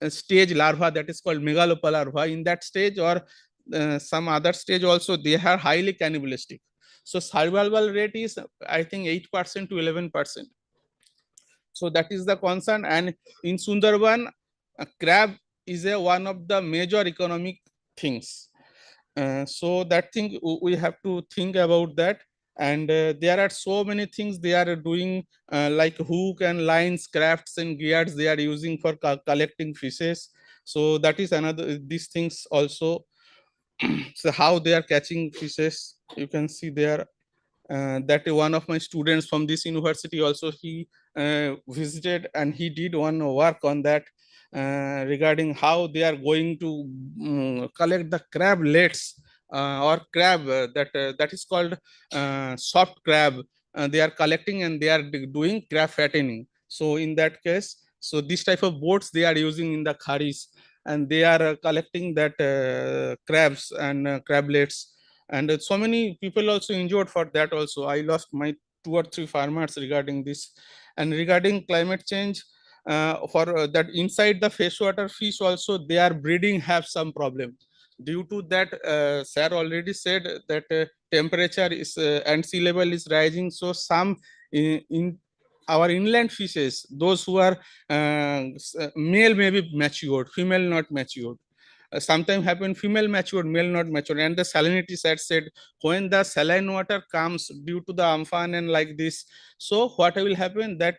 stage larva that is called megalopa larva. In that stage or some other stage also, they are highly cannibalistic. So survival rate is I think 8% to 11%. So that is the concern. And in Sundarban, crab is one of the major economic things. So that thing we have to think about that. And there are so many things they are doing, like hook and lines, crafts and gears they are using for collecting fishes. So that is another, these things also. So how they are catching fishes, you can see there. That one of my students from this university also, he visited and he did one work on that, regarding how they are going to collect the crablets, or crab, that is called soft crab. They are collecting and they are doing crab fattening. So in that case, so this type of boats they are using in the kharis, and they are collecting that crabs and crablets. And so many people also injured for that also. I lost my 2 or 3 farmers regarding this. And regarding climate change, for that inside the freshwater fish also, they are breeding have some problem. Due to that, sir already said that temperature is and sea level is rising. So some in our inland fishes, those who are male may be matured, female not matured. Sometimes happen female matured, male not matured. And the salinity side said, when the saline water comes due to the Amphan and like this, so what will happen that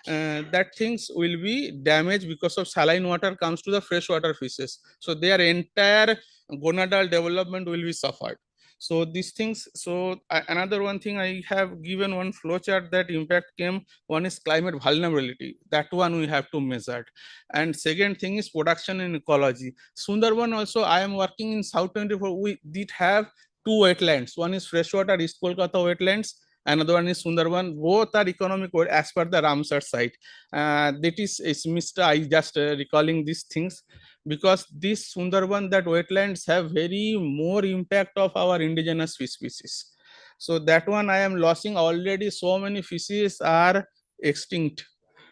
that things will be damaged because of saline water comes to the freshwater fishes. So their entire gonadal development will be suffered. So these things. So another one thing, I have given one flowchart that impact came. One is climate vulnerability. That one we have to measure. And second thing is production and ecology. Sundarban also, I am working in South 24. We did have 2 wetlands. One is freshwater East Kolkata wetlands. Another one is Sundarban. Both are economic as per the Ramsar site. That is Mr. I just recalling these things, because this Sundarban, that wetlands have very more impact of our indigenous fish species. So that one I am losing already. So many fishes are extinct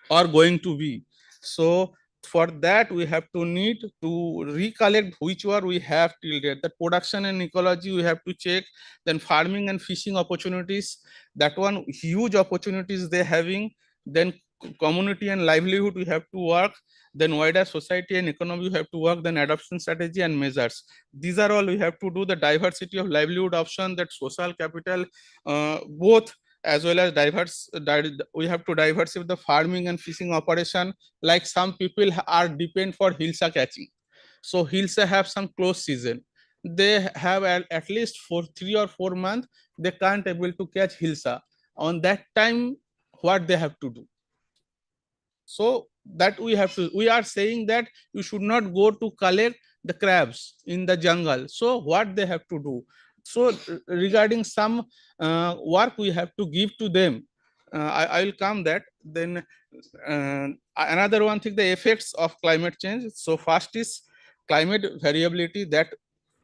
or going to be. So for that we have to need to recollect which one we have till date. That production and ecology we have to check. Then farming and fishing opportunities, that one huge opportunities they having. Then community and livelihood we have to work. Then wider society and economy we have to work. Then adoption strategy and measures, these are all we have to do. The diversity of livelihood option, that social capital, both, as well as we have to diversify the farming and fishing operation. Like some people are depend for hilsa catching. So hilsa have some close season. They have at least for 3 or 4 months they can't able to catch hilsa. On that time, what they have to do? So that we are saying that you should not go to collect the crabs in the jungle. So what they have to do? So regarding some work we have to give to them. I will come that. Then another one thing, the effects of climate change. So first is climate variability, that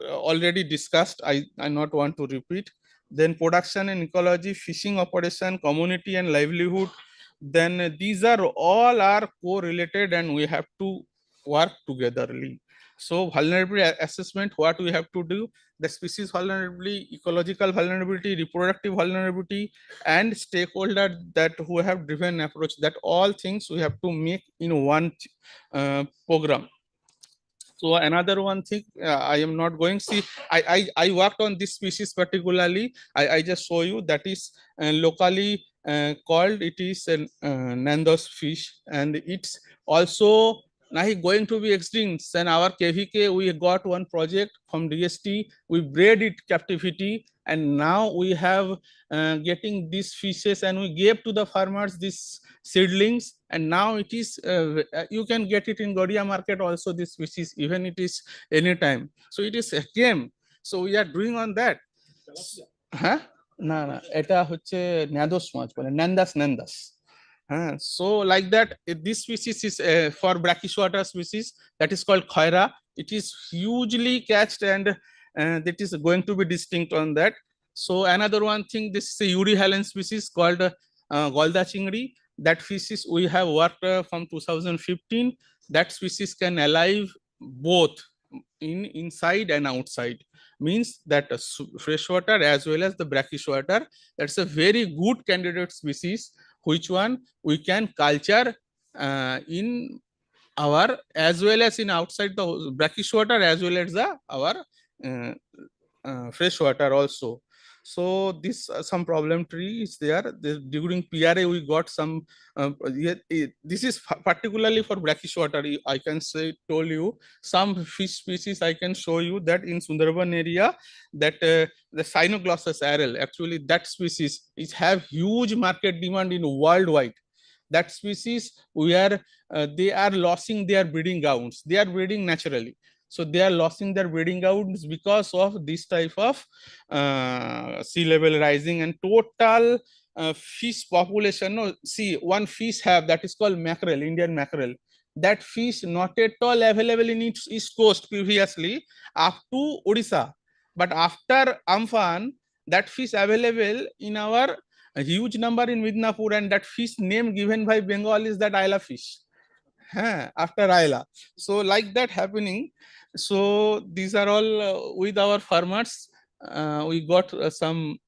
already discussed. I not want to repeat. Then production and ecology, fishing operation, community and livelihood. Then these are all are correlated and we have to work togetherly. So vulnerability assessment, what we have to do, the species vulnerability, ecological vulnerability, reproductive vulnerability, and stakeholder that who have driven approach, that all things we have to make in one program. So another one thing, I am not going, see, I worked on this species particularly. I just show you, that is locally called, it is an Nandos fish, and it's also now he going to be extinct. And our KVK, we got one project from DST, we bred it captivity, and now we have getting these fishes, and we gave to the farmers these seedlings, and now it is you can get it in Godia market also, this species, even it is anytime. So it is a game. So we are doing on that. Huh? না না এটা হচ্ছে ন্যাদোস মাছ বলে, ন্যান্দাস ন্যান্দাস। So like that, this species is for brackish water species, that is called khoira. It is hugely catched, and that is going to be distinct on that. So another one thing, this is a Uri-Helen species called Golda chingri. That species we have worked from 2015. That species can alive both in inside and outside, means that fresh water as well as the brackish water. That's a very good candidate species, which one we can culture in our, as well as in outside the brackish water, as well as the our fresh water also. So this some problem tree is there. During PRA we got some this is particularly for brackish water. I can say, told you some fish species I can show you that in Sundarban area, that the Cynoglossus arel, actually that species is have huge market demand in worldwide. That species, we are they are losing their breeding grounds. They are breeding naturally, so they are losing their breeding grounds because of this type of sea level rising. And total fish population, no, see, one fish have, that is called mackerel, Indian mackerel. That fish not at all available in its east coast previously up to Odisha, but after Amphan, that fish available in our a huge number in Midnapur, and that fish name given by Bengal is that Ayla fish, after Ayla. So like that happening. So these are all with our farmers. We got some,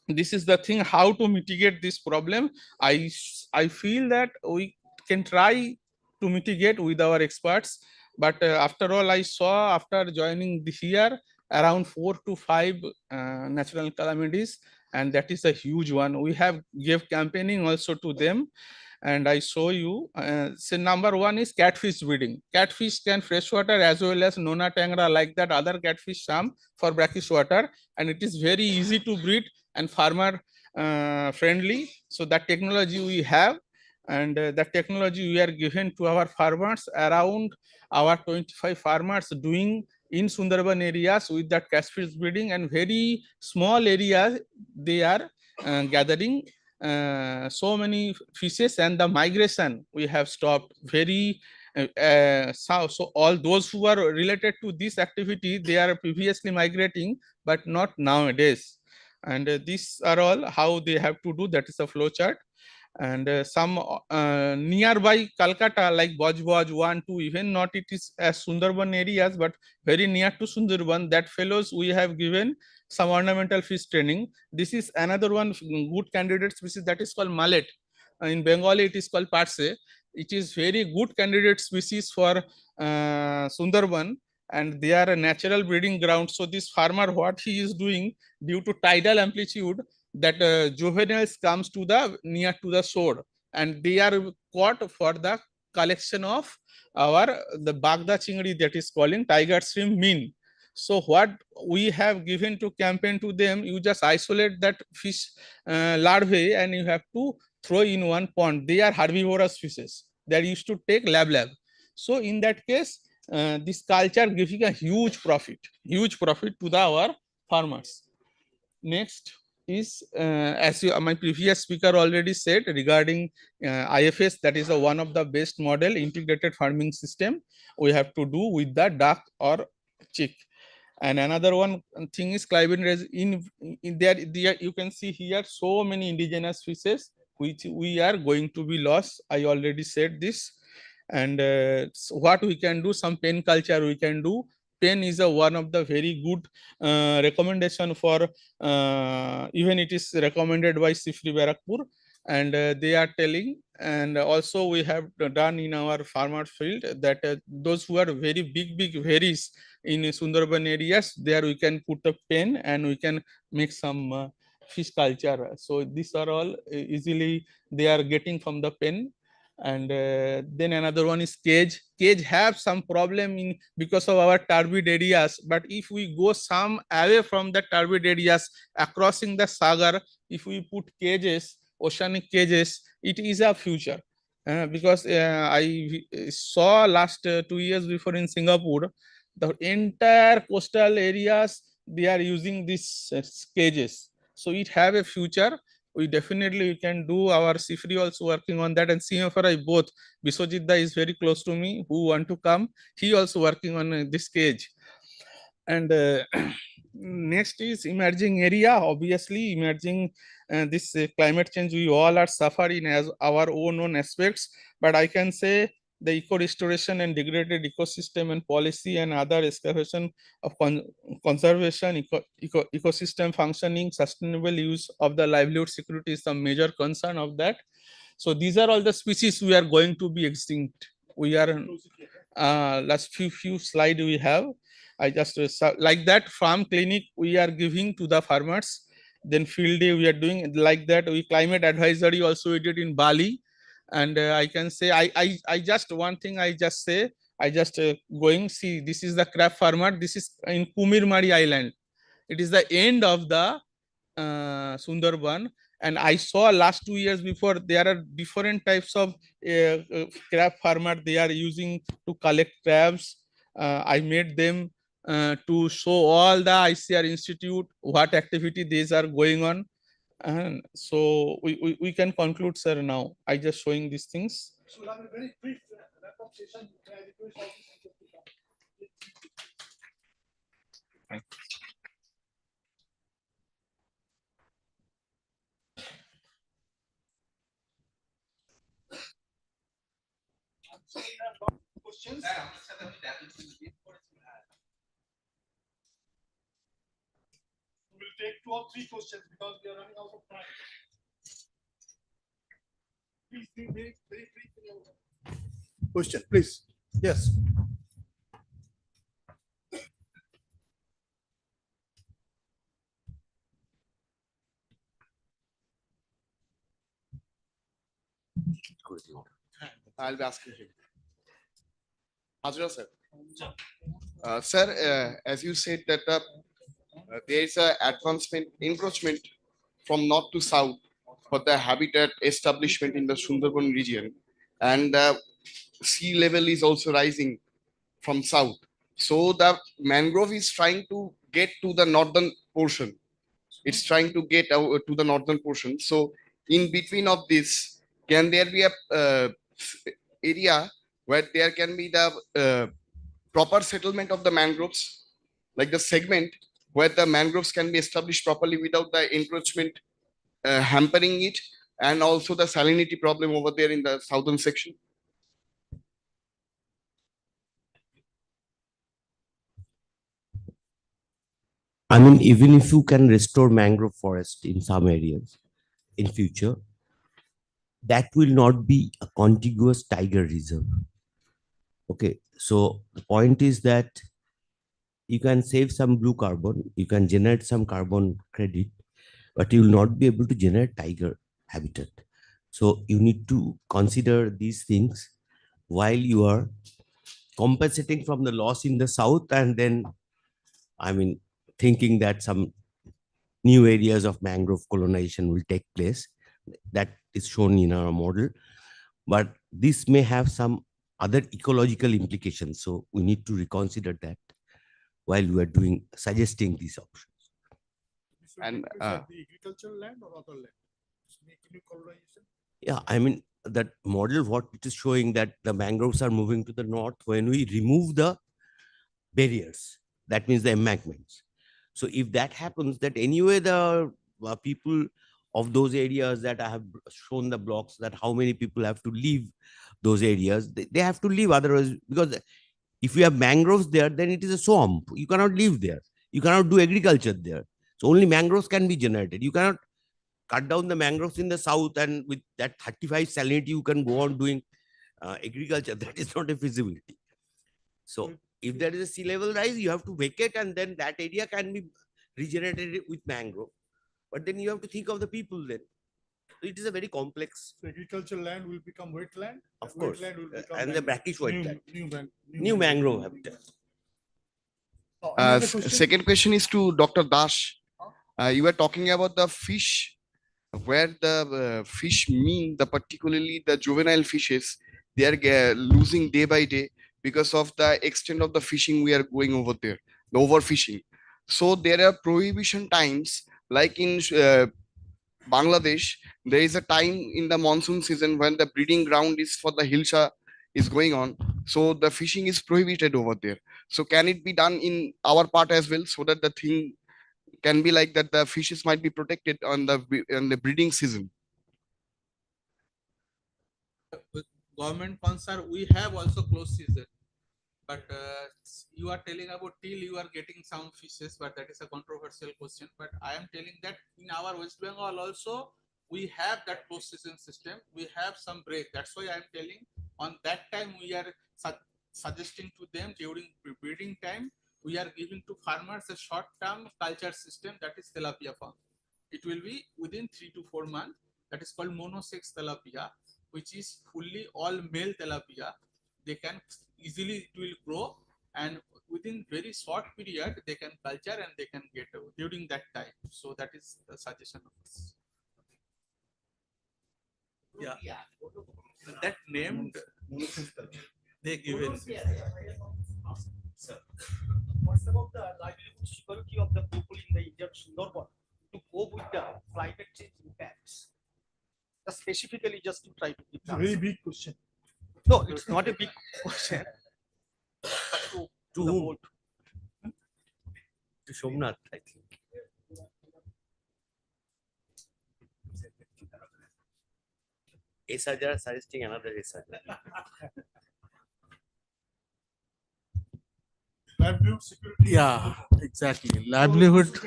this is the thing, how to mitigate this problem. I feel that we can try to mitigate with our experts, but after all, I saw after joining this year around 4 to 5 natural calamities, and that is a huge one. We have gave campaigning also to them, and I show you. So number one is catfish breeding. Catfish can freshwater as well as Nona Tangra, like that other catfish some for brackish water, and it is very easy to breed and farmer friendly. So that technology we have, and that technology we are given to our farmers. Around our 25 farmers doing in Sundarban areas with that catfish breeding, and very small areas they are gathering so many fishes, and the migration we have stopped very so all those who are related to this activity, they are previously migrating, but not nowadays. And these are all how they have to do. That is a flow chart. And some nearby Calcutta, like Boj 1, 2, even not it is as Sundarban areas, but very near to Sundarban, that fellows we have given some ornamental fish training. This is another one good candidate species, that is called mullet. In Bengali, it is called parse. It is very good candidate species for Sundarban, and they are a natural breeding ground. So this farmer, what he is doing, due to tidal amplitude, that juveniles comes to the near to the shore, and they are caught for the collection of our the Bagda chingri, that is calling tiger shrimp mean. So what we have given to campaign to them, you just isolate that fish larvae and you have to throw in one pond. They are herbivorous fishes. They are used to take lab. So in that case, this culture giving a huge profit to our farmers. Next is as my previous speaker already said regarding IFS, that is one of the best model integrated farming system we have to do with the duck or chick. And another one thing is climate in there you can see here so many indigenous fishes which we are going to be lost. I already said this. And so what we can do, some pen culture we can do. Pen is one of the very good recommendation for even it is recommended by Sifri Barakpur, and they are telling. And also we have done in our farmer field that those who are very big varies in Sundarban areas, there we can put a pen and we can make some fish culture. So these are all easily they are getting from the pen. And then another one is cage. Cage have some problem in because of our turbid areas. But if we go some away from the turbid areas, crossing the Sagar, if we put cages, oceanic cages, it is a future. Because I saw last 2 years before in Singapore, the entire coastal areas, they are using these cages. So it have a future. We definitely can do. Our CFRI also working on that, and CFRI both. Biswajit Da is very close to me, who want to come. He also working on this cage. And next is emerging area. Obviously, emerging this climate change, we all are suffering as our own aspects. But I can say the eco restoration and degraded ecosystem and policy and other excavation of conservation, ecosystem functioning, sustainable use of the livelihood security is the major concern of that. So these are all the species we are going to be extinct. We are last few slide we have. I just like that farm clinic we are giving to the farmers. Then field day we are doing like that. We climate advisory also we did in Bali. And I can say I just one thing I just say I just going see this is the crab farmer. This is in Kumirmari Island. It is the end of the Sundarban. And I saw last 2 years before there are different types of crab farmer they are using to collect crabs. I made them to show all the ICR Institute what activity these are going on. And so we can conclude, sir, now. I just showing these things. So we'll have a very brief wrap-up session. May I request all the speakers to come? So we have a lot of questions. We'll take 2 or 3 questions because we are running out of time. Please be very, very brief in your Question, please. Yes. I'll be asking him. Hazra, sir. Sir, as you said that there is a advancement, encroachment from north to south for the habitat establishment in the Sundarban region, and sea level is also rising from south. So the mangrove is trying to get to the northern portion. It's trying to get to the northern portion. So in between of this, can there be a area where there can be the proper settlement of the mangroves, like the segment where the mangroves can be established properly without the encroachment hampering it, and also the salinity problem over there in the southern section? I mean, even if you can restore mangrove forest in some areas in future, that will not be a contiguous tiger reserve. Okay, so the point is that you can save some blue carbon, you can generate some carbon credit, but you will not be able to generate tiger habitat. So you need to consider these things while you are compensating from the loss in the south, and then, I mean, thinking that some new areas of mangrove colonization will take place. That is shown in our model, but this may have some other ecological implications. So we need to reconsider that while we are suggesting these options. And the agricultural land or other land? New colonization? Yeah, I mean, that model, what it is showing that the mangroves are moving to the north when we remove the barriers, that means the embankments. So if that happens, that anyway the people of those areas that I have shown the blocks, that how many people have to leave those areas, they have to leave, otherwise, because if you have mangroves there, then it is a swamp. You cannot live there. You cannot do agriculture there. So only mangroves can be generated. You cannot cut down the mangroves in the south and with that 35 salinity, you can go on doing agriculture. That is not a feasibility. So if there is a sea level rise, you have to vacate, and then that area can be regenerated with mangrove. But then you have to think of the people then. It is a very complex, So agricultural land will become wetland. of and course, wetland will become and the mangrove. brackish wetland, New mangrove habitat. Any other question? Second question is to Dr. Dash. You were talking about the fish, where the fish mean the particularly the juvenile fishes, they are losing day by day because of the extent of the fishing we are going over there, the overfishing. So there are prohibition times, like in Bangladesh, there is a time in the monsoon season when the breeding ground is for the hilsa is going on. So the fishing is prohibited over there. So can it be done in our part as well, so that the thing can be like that the fishes might be protected on the breeding season? With government concern, we have also close season. But you are telling about till you are getting some fishes, but that is a controversial question. But I am telling that in our West Bengal also, we have that close season system. We have some break. That's why I am telling on that time we are suggesting to them during breeding time, we are giving to farmers a short-term culture system, that is tilapia farm. It will be within 3 to 4 months. That is called monosex tilapia, which is fully all male tilapia. They can easily, it will grow, and within very short period they can culture and they can get during that time. So that is the suggestion of us. Yeah, that named they given. Sir, what's about the livelihood security of the people in the Indian Sundarbans to cope with the climate change impacts? Specifically, just to try to keep It's a very big question. No, it's not a big question. But to the whom? whole- To Somnath, I think. Esaja suggesting another Esaja. Livelihood security. Yeah, exactly. Livelihood.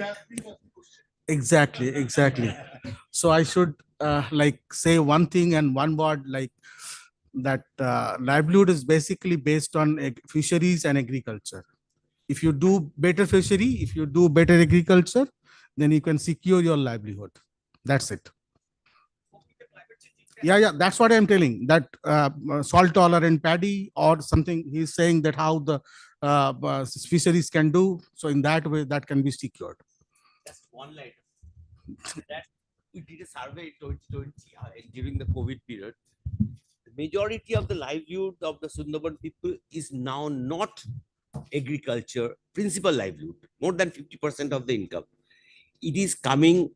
Exactly. So I should like say one thing and one word, like that livelihood is basically based on fisheries and agriculture. If you do better fishery, if you do better agriculture, then you can secure your livelihood. That's it. Yeah, that's what I'm telling, that salt tolerant paddy or something, he's saying that how the fisheries can do. So in that way, that can be secured. Just one line. That we did a survey in 2020 during the COVID period. The majority of the livelihood of the Sundarban people is now not agriculture, principal livelihood, more than 50% of the income. It is coming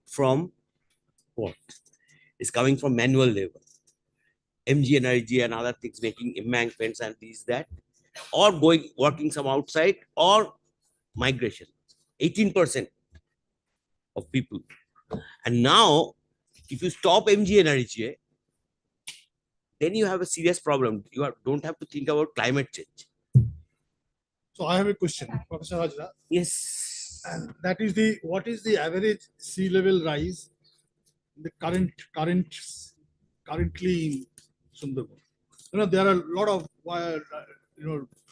from what? It's coming from manual labor, MG energy and other things, making embankments and these, that, or working some outside, or migration. 18% of people. And now, if you stop MG energy, then you have a serious problem. You don't have to think about climate change. So I have a question, Professor Hajra. Yes. And that is what is the average sea level rise in the currently in Sundarban? There are a lot of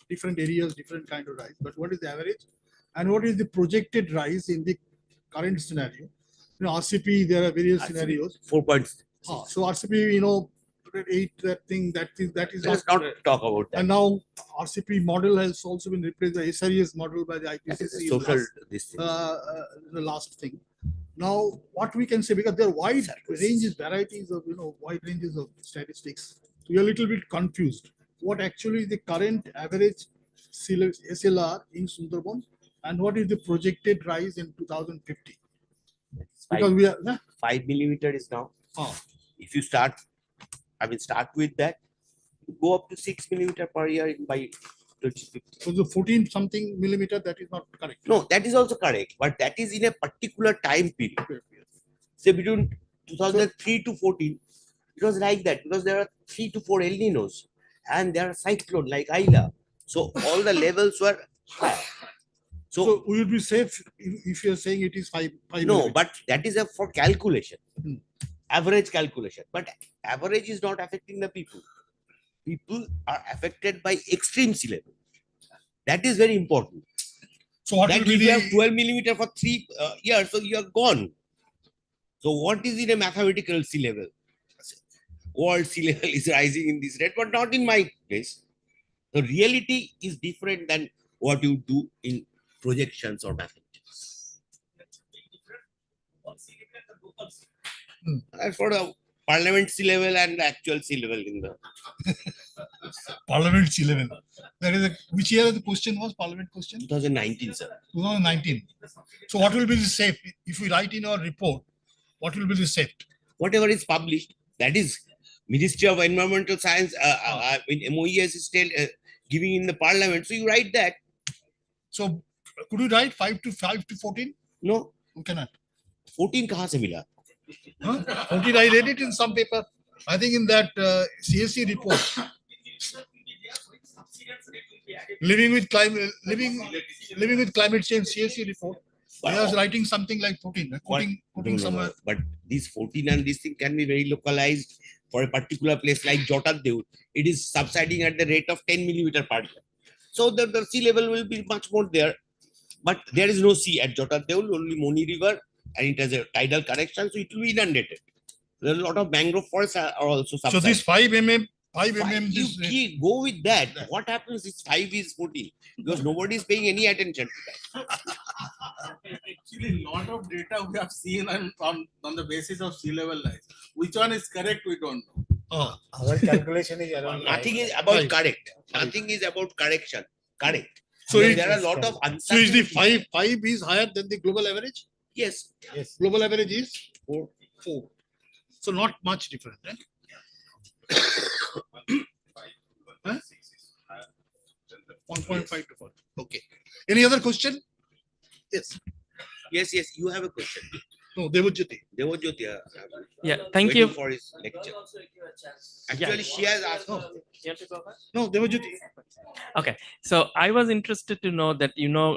different areas, different kind of rise, but what is the average and what is the projected rise in the current scenario? RCP, there are various scenarios. 4 points. So RCP, 8, that is Let's not talk about that. And now RCP model has also been replaced by SRES model by the IPCC. Social, this thing. The last thing. Now, what we can say, because there are wide ranges, varieties of, wide ranges of statistics. We are a little bit confused. What actually is the current average SLR in Sundarban, and what is the projected rise in 2050? Because we are 5 millimeter is now. If you start with that, go up to 6 millimeter per year by 2050. So the 14 something millimeter, that is not correct. No, that is also correct, but that is in a particular time period. Say between 2003 to 14, it was like that because there are 3 to 4 El Ninos and there are cyclones like Aila. So all the levels were high. So we would be safe if you're saying it is 5 No, millimeter. but that is for calculation, average calculation. But average is not affecting the people. People are affected by extreme sea level. That is very important. So what That will be if you have the 12 millimeter for 3 years, so you are gone. So what is in a mathematical sea level? World sea level is rising in this rate, but not in my place. The reality is different than what you do in projections or mathematics. As for the parliament sea level and the actual sea level in the Parliament sea level. That is which year the question was? Parliament question? 2019, sir. 2019. So what will be the safe? If we write in our report, what will be the safe? Whatever is published, that is Ministry of Environmental Science, MOES is still giving in the parliament. So you write that. So could you write 5 to 14? No. You cannot. 14 kahan se mila? Huh? 14, I read it in some paper. I think in that CSC report. Living with climate change CSC report. I was writing something like 14, quoting somewhere. But these 14 and this thing can be very localized for a particular place like Jotadev. It is subsiding at the rate of 10 millimeter per year. So the sea level will be much more there. But there is no sea at Jotadev, only Moni River, and it has a tidal correction, so it will be inundated. There are a lot of mangrove forests are also subsiding. So this 5 mm, you go with that. What happens is 5 is 14 because nobody is paying any attention to that. Actually, a lot of data we have seen on the basis of sea level rise. Which one is correct, we don't know. Our calculation is around Nothing is about correct. Nothing is about correction. Correct. So there are a lot of So is the 5 is higher than the global average? Yes. Yes. Global average is 4. So not much different, right? Huh? 1.5 to 4. Okay. Any other question? Yes. Yes, you have a question. No, Devajyoti. Yeah, thank you. For his lecture. Actually, she has asked. No, Devajyoti. Okay, so I was interested to know that,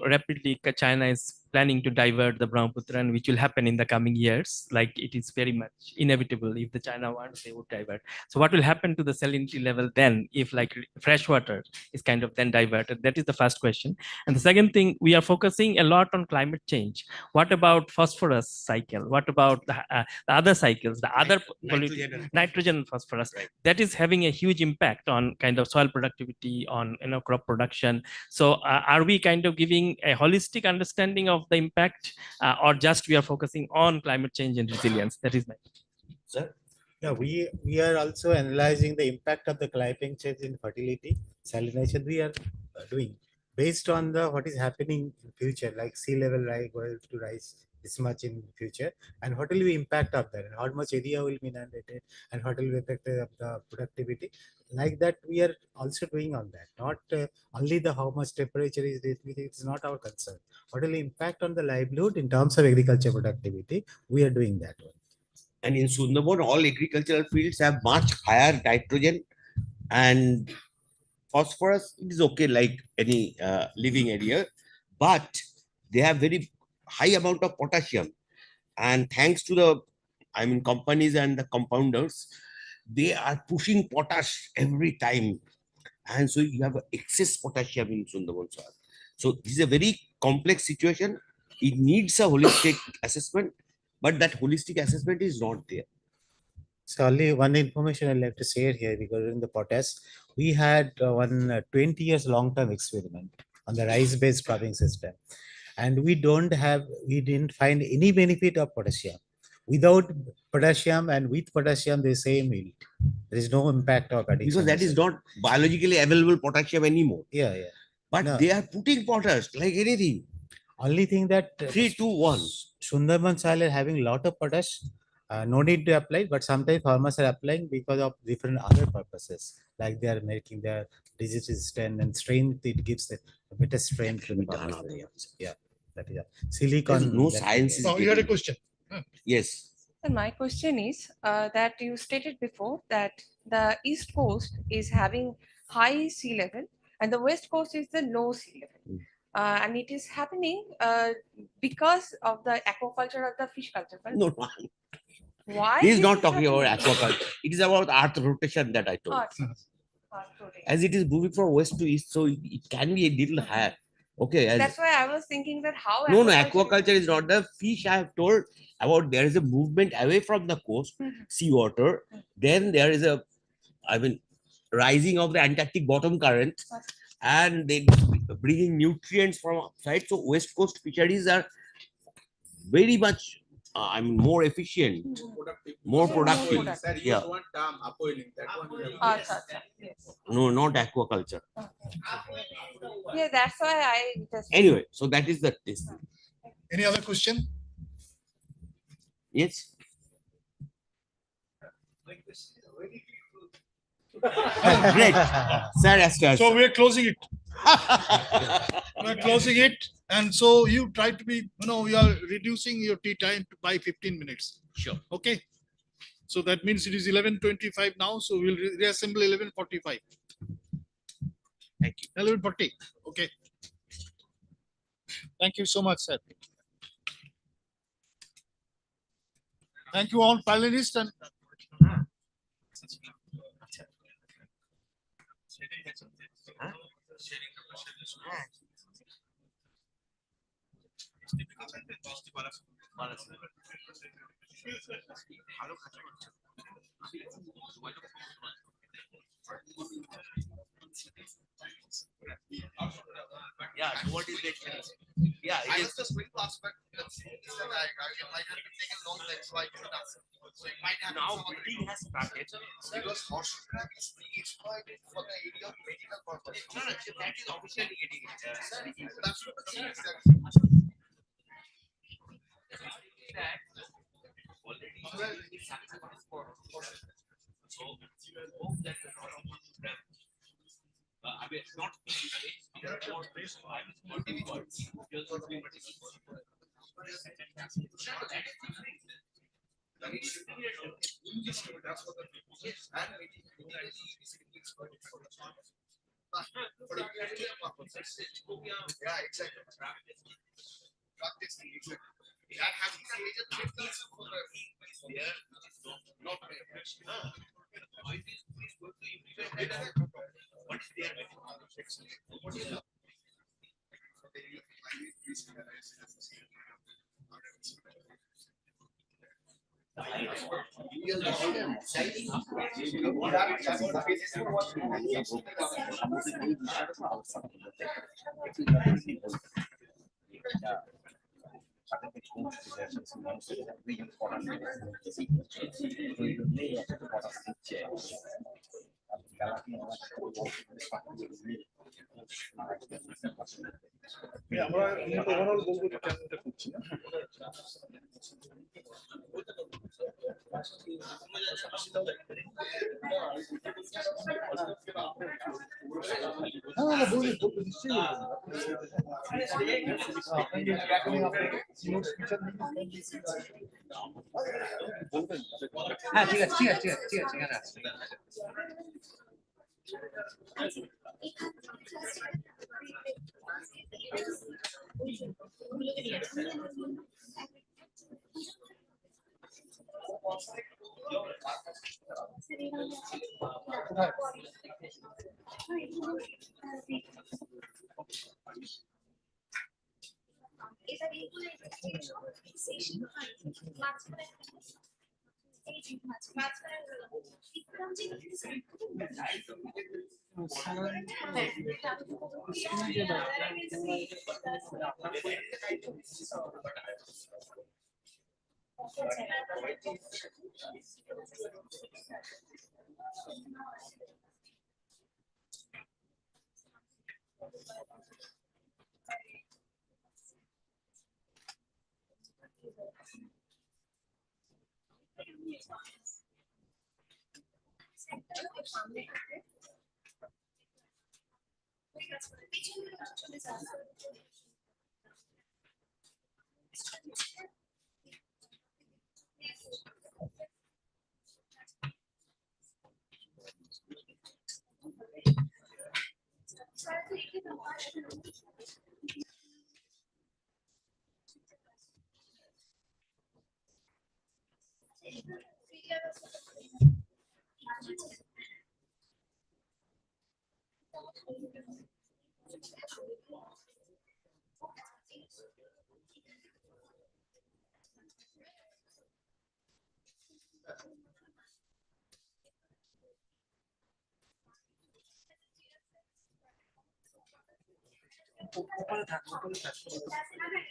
rapidly China is planning to divert the Brahmaputra, and which will happen in the coming years. Like it is very much inevitable. If the China wants, they would divert. So what will happen to the salinity level then if like fresh water is kind of then diverted? That is the first question. And the second thing, we are focusing a lot on climate change. What about phosphorus cycle? What about the other cycles, the other nitrogen and phosphorus? Right. That is having a huge impact on kind of soil productivity, on crop production. So are we kind of giving a holistic understanding of the impact, or just we are focusing on climate change and resilience? That is my Sir? Yeah, we are also analyzing the impact of the climate change in fertility, salination. We are doing based on the what is happening in future, like sea level going to rise this much in future, and what will be impact of that, and how much area will be inundated, and what will be affected of the productivity. Like that, we are also doing on that. Not only the how much temperature is. It's not our concern. What will impact on the livelihood in terms of agriculture productivity? We are doing that one. And in Sundarbans, all agricultural fields have much higher nitrogen and phosphorus. It is okay like any living area, but they have very high amount of potassium. And thanks to the, companies and the compounders, they are pushing potash every time. And so you have excess potassium in Sundarbans soil. So this is a very complex situation. It needs a holistic assessment, but that holistic assessment is not there. So only one information I'd like to share here, because in the potash, we had one 20 years long-term experiment on the rice-based cropping system. And we didn't find any benefit of potassium. Without potassium and with potassium, the same yield. There is no impact of addition. Because that is not biologically available potassium anymore. Yeah. But No. they are putting potash like anything. Only thing that 3, 2, 1. Sundarbans soil are having a lot of potash. No need to apply, but sometimes farmers are applying because of different other purposes, like they are making their disease resistant and strength. It gives a better strength to the farmers. Yeah, that is silicon. There's no science. No, you had a question. Yes. And my question is that you stated before that the East Coast is having high sea level and the West Coast is the low sea level. And it is happening because of the aquaculture of the fish culture. No. Why? He is not talking about aquaculture. It is about earth rotation that I told. As it is moving from west to east, so it can be a little higher. Okay, That's why I was thinking that how no, aquaculture is not the fish. I have told about there is a movement away from the coast, seawater. Then there is a, I mean, rising of the Antarctic bottom current, and they bringing nutrients from outside. So west coast fisheries are very much, I mean, more efficient, more productive. Sir, use Yeah. one term, upwelling. That one. Yes. No, not aquaculture. Yeah, that's why I just. Anyway, so that is the test. Any other question? Yes. Great. Sir has to So answer. we're closing it. We're closing it. And so you try to be, you are reducing your tea time by 15 minutes. Sure. Okay. So that means it is 11:25 now. So we'll reassemble 11:45. Thank you. 11:40. Okay. Thank you so much, sir. Thank you all panelists and Yeah, what is that? Yeah, I was just very fast, but I might have to take a long leg, so I couldn't answer. So it might have now some other breeding has started. because horseshoe crab is exploited for the area of medical purpose. No, no, that is officially getting it. That's what the thing is that So hope that the lot of I mean, not yeah, exactly. Practice the exact. That has to say agent not very much. What is their আমরা overall বলবো যে কেন এটা করছি না হ্যাঁ ঠিক আছে ঠিক আছে ঠিক আছে ঠিক আছে এখানে আছে ওখানে থাক ওখানে থাক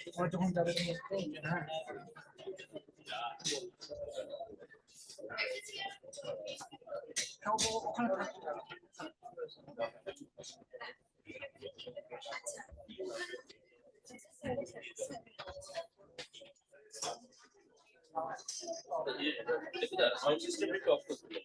তোমার যখন যাবে হ্যাঁ ওখানে থাক সাউন্ড সিস্টেম একটু অফ করতে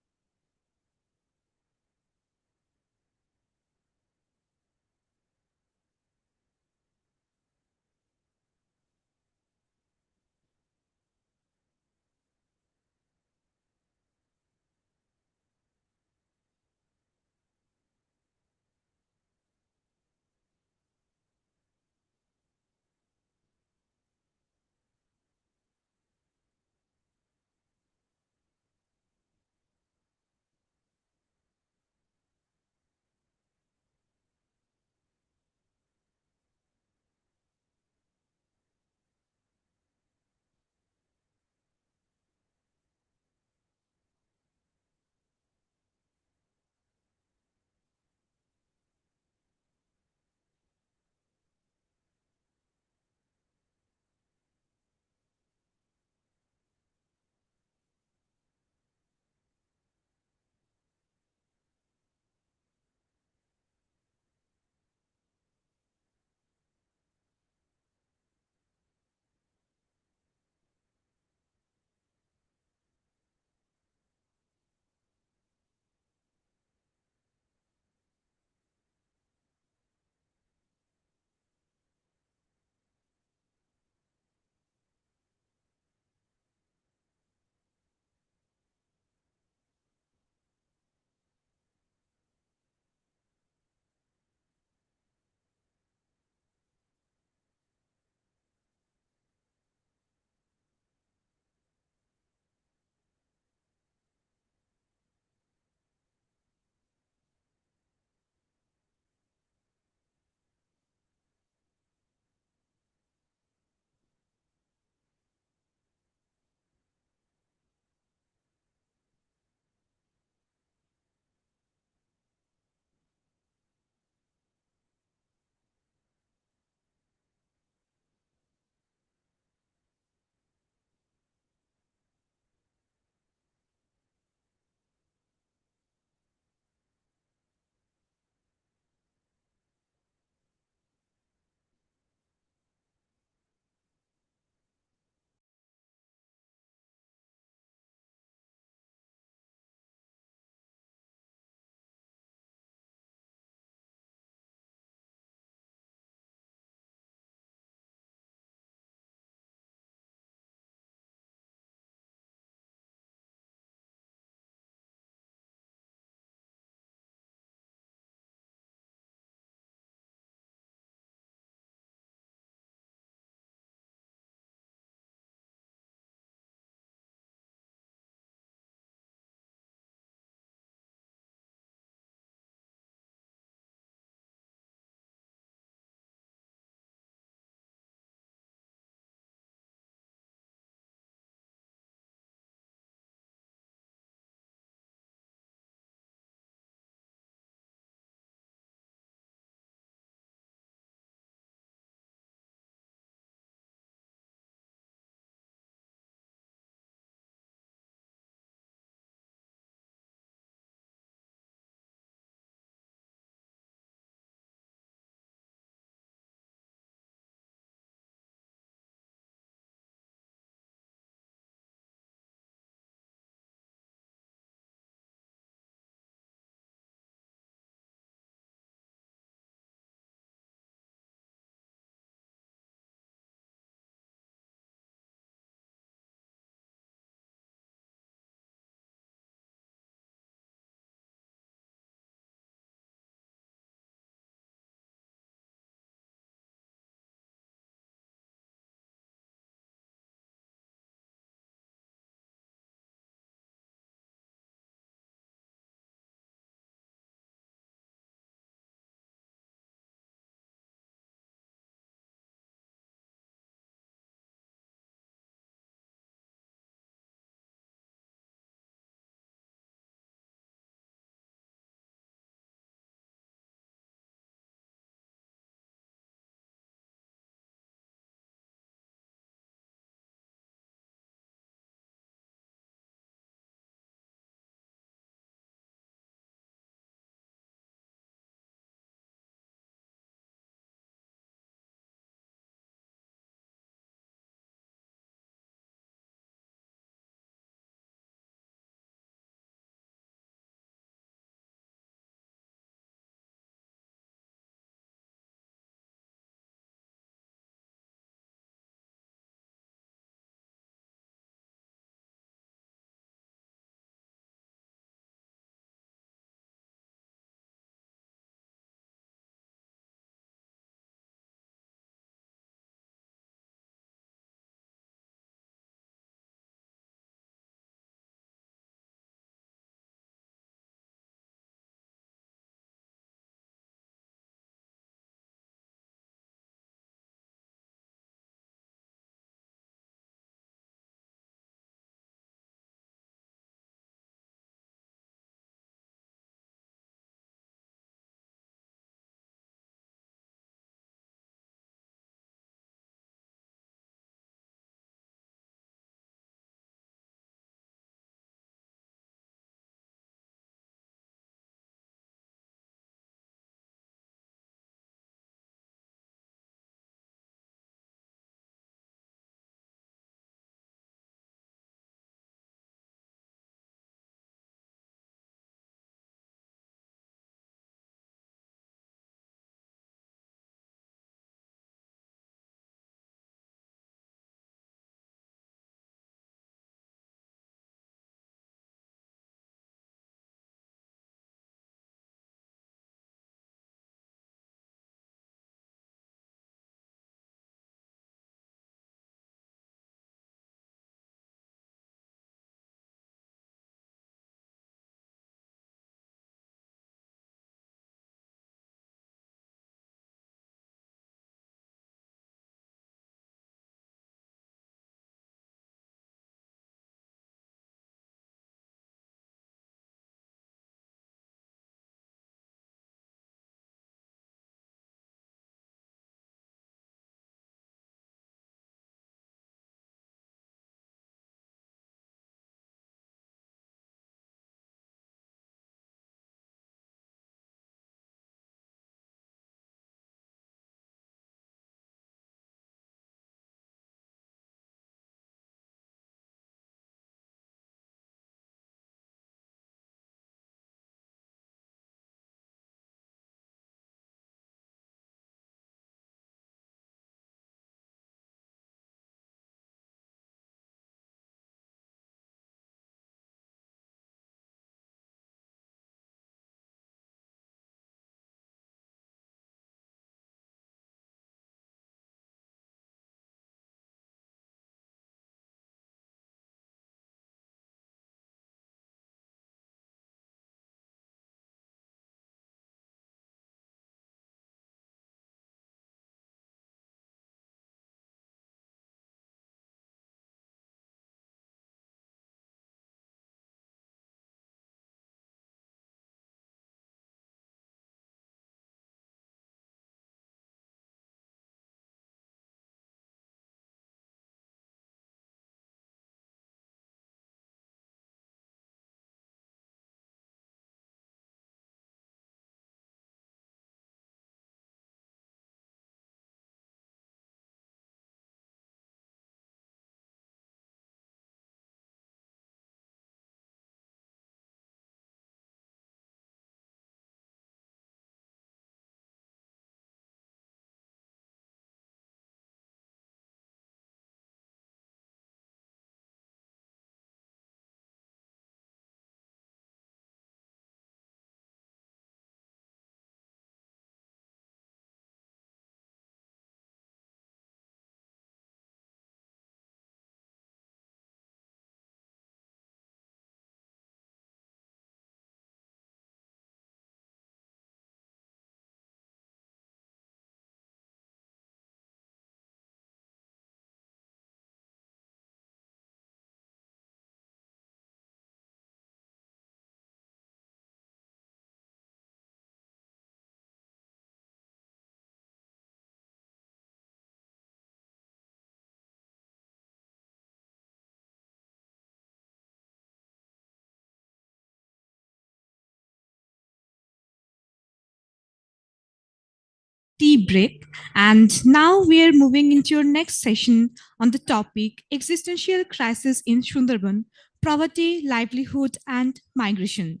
tea break. And now we are moving into your next session on the topic existential crisis in Sundarban, poverty, livelihood, and migration.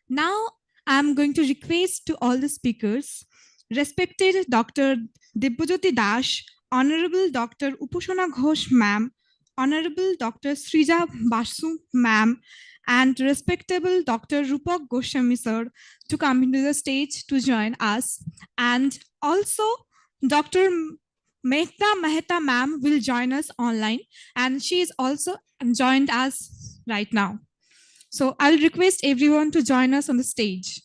Now I'm going to request to all the speakers, respected Dr. Dibbajyoti Dash, Honorable Dr. Upasana Ghosh ma'am, Honorable Dr. Srija Basu ma'am, and respectable Dr. Rupak Goswami sir to come into the stage to join us. And also Dr. Mehta Mehta ma'am will join us online, and she is also joined us right now. So I'll request everyone to join us on the stage.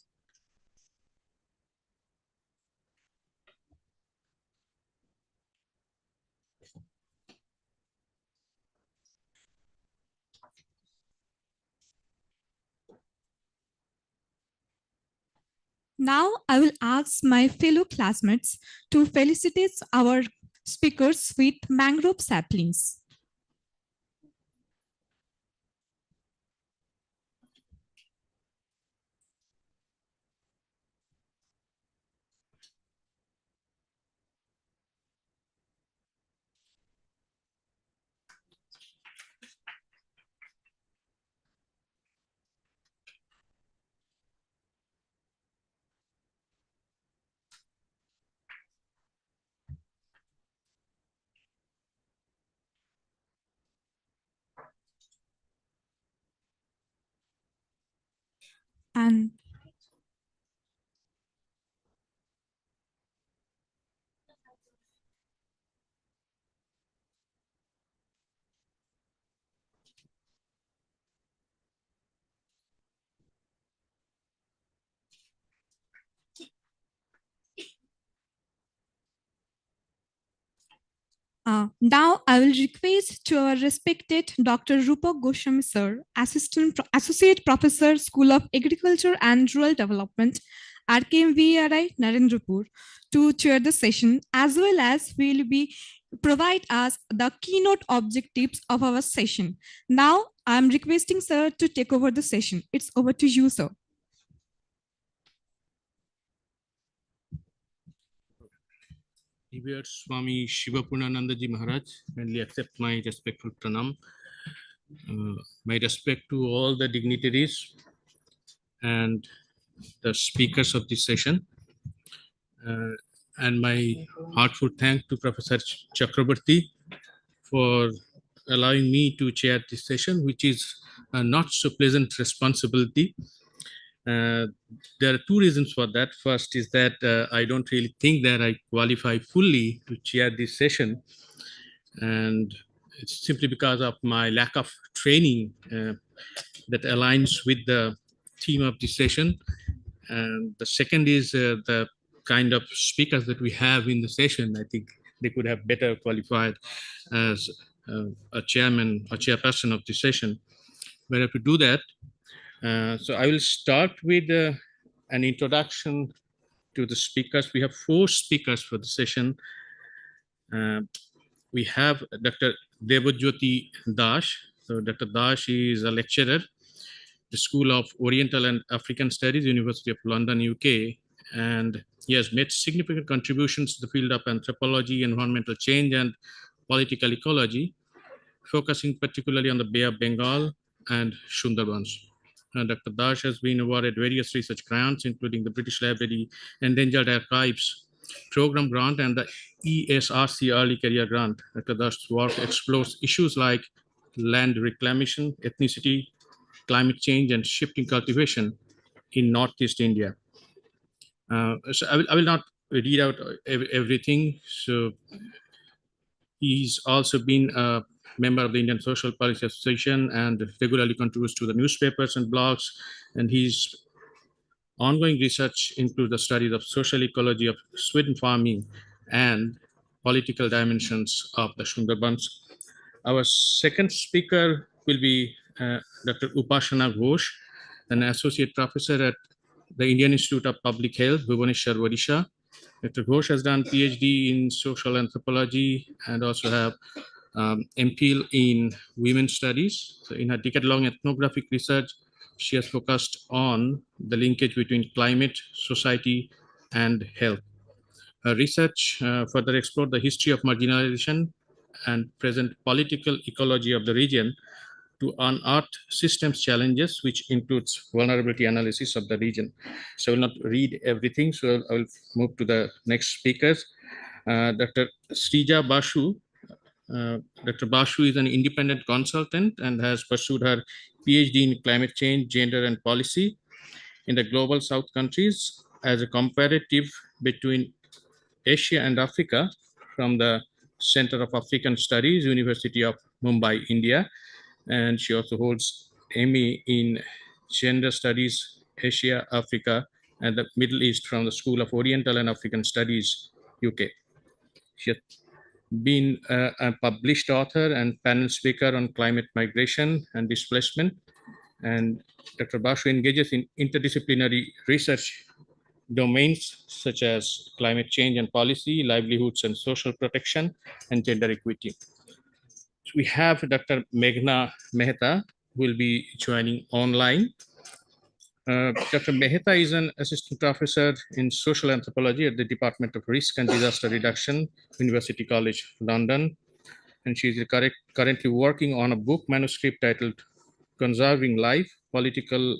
Now I will ask my fellow classmates to felicitate our speakers with mangrove saplings. And now I will request to our respected Dr. Rupak Goswami sir, Associate Professor, School of Agriculture and Rural Development, RKMVRI, Narendrapur, to chair the session, as well as will be provide us the keynote objectives of our session. Now I am requesting sir to take over the session. It's over to you, sir. Revered Swami Shivapurnanandaji Maharaj, kindly accept my respectful pranam. My respect to all the dignitaries and the speakers of this session. And my heartfelt thanks to Professor Chakraborty for allowing me to chair this session, which is a not so pleasant responsibility. There are two reasons for that. First is that I don't really think that I qualify fully to chair this session, and it's simply because of my lack of training that aligns with the theme of this session. And the second is the kind of speakers that we have in the session. I think they could have better qualified as a chairman or chairperson of this session. But if we do that, so I will start with an introduction to the speakers. We have 4 speakers for the session. We have Dr. Debajyoti Dash. So Dr. Dash is a lecturer, the School of Oriental and African Studies, University of London, UK. And he has made significant contributions to the field of anthropology, environmental change, and political ecology, focusing particularly on the Bay of Bengal and Sundarbans. Dr. Dash has been awarded various research grants, including the British Library Endangered Archives Program Grant and the ESRC Early Career Grant. Dr. Dash's work explores issues like land reclamation, ethnicity, climate change, and shifting cultivation in Northeast India. So I will not read out everything. So he's also been a member of the Indian Social Policy Association and regularly contributes to the newspapers and blogs. And his ongoing research includes the studies of social ecology of swine farming and political dimensions of the Sundarbans. Our second speaker will be Dr. Upasana Ghosh, an associate professor at the Indian Institute of Public Health, Bhubaneswar, Odisha. Dr. Ghosh has done PhD in social anthropology and also have MPhil in women's studies. So in her decade-long ethnographic research, she has focused on the linkage between climate, society, and health. research further explored the history of marginalization and present political ecology of the region to unearth systems challenges, which includes vulnerability analysis of the region. So I will not read everything, so I will move to the next speakers. Dr. Srija Basu. Dr. Basu is an independent consultant and has pursued her PhD in climate change, gender, and policy in the global South countries as a comparative between Asia and Africa from the Center of African Studies, University of Mumbai, India. And she also holds MA in Gender Studies, Asia, Africa, and the Middle East from the School of Oriental and African Studies, UK. She has been a published author and panel speaker on climate migration and displacement. And Dr. Basu engages in interdisciplinary research domains such as climate change and policy, livelihoods and social protection, and gender equity. So we have Dr. Meghna Mehta, who will be joining online. Dr. Mehta is an assistant professor in social anthropology at the Department of Risk and Disaster Reduction, University College London. And she is currently working on a book manuscript titled Conserving Life, Political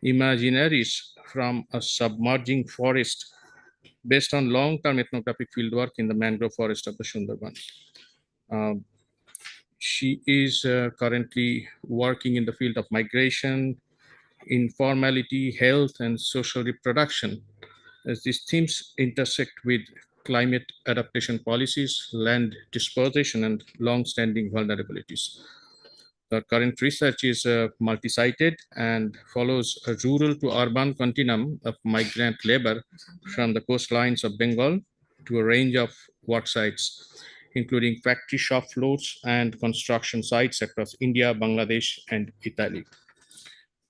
Imaginaries from a Submerging Forest, based on long-term ethnographic fieldwork in the mangrove forest of the Sundarbans. She is currently working in the field of migration, informality, health, and social reproduction, as these themes intersect with climate adaptation policies, land disposition, and long-standing vulnerabilities. The current research is multi-sited and follows a rural to urban continuum of migrant labor from the coastlines of Bengal to a range of work sites, including factory shop floors and construction sites across India, Bangladesh, and Italy.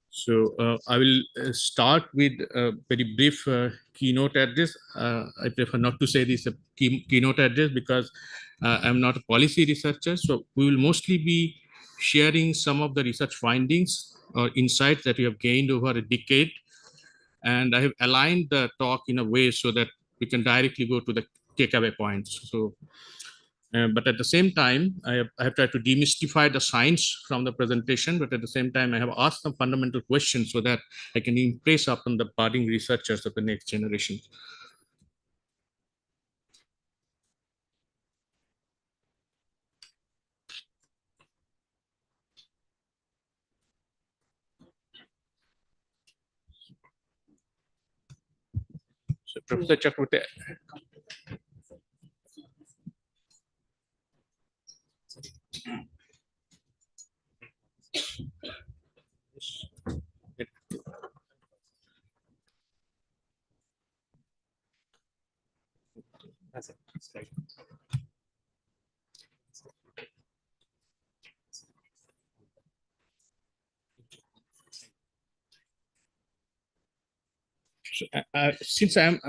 So I will start with a very brief keynote address. I prefer not to say this a keynote address because I'm not a policy researcher. So we will mostly be sharing some of the research findings or insights that we have gained over a decade. And I have aligned the talk in a way so that we can directly go to the takeaway points. So but at the same time, I have tried to demystify the science from the presentation, but at the same time, I have asked some fundamental questions so that I can impress upon the budding researchers of the next generation. So, Professor Chakraborty. Since I am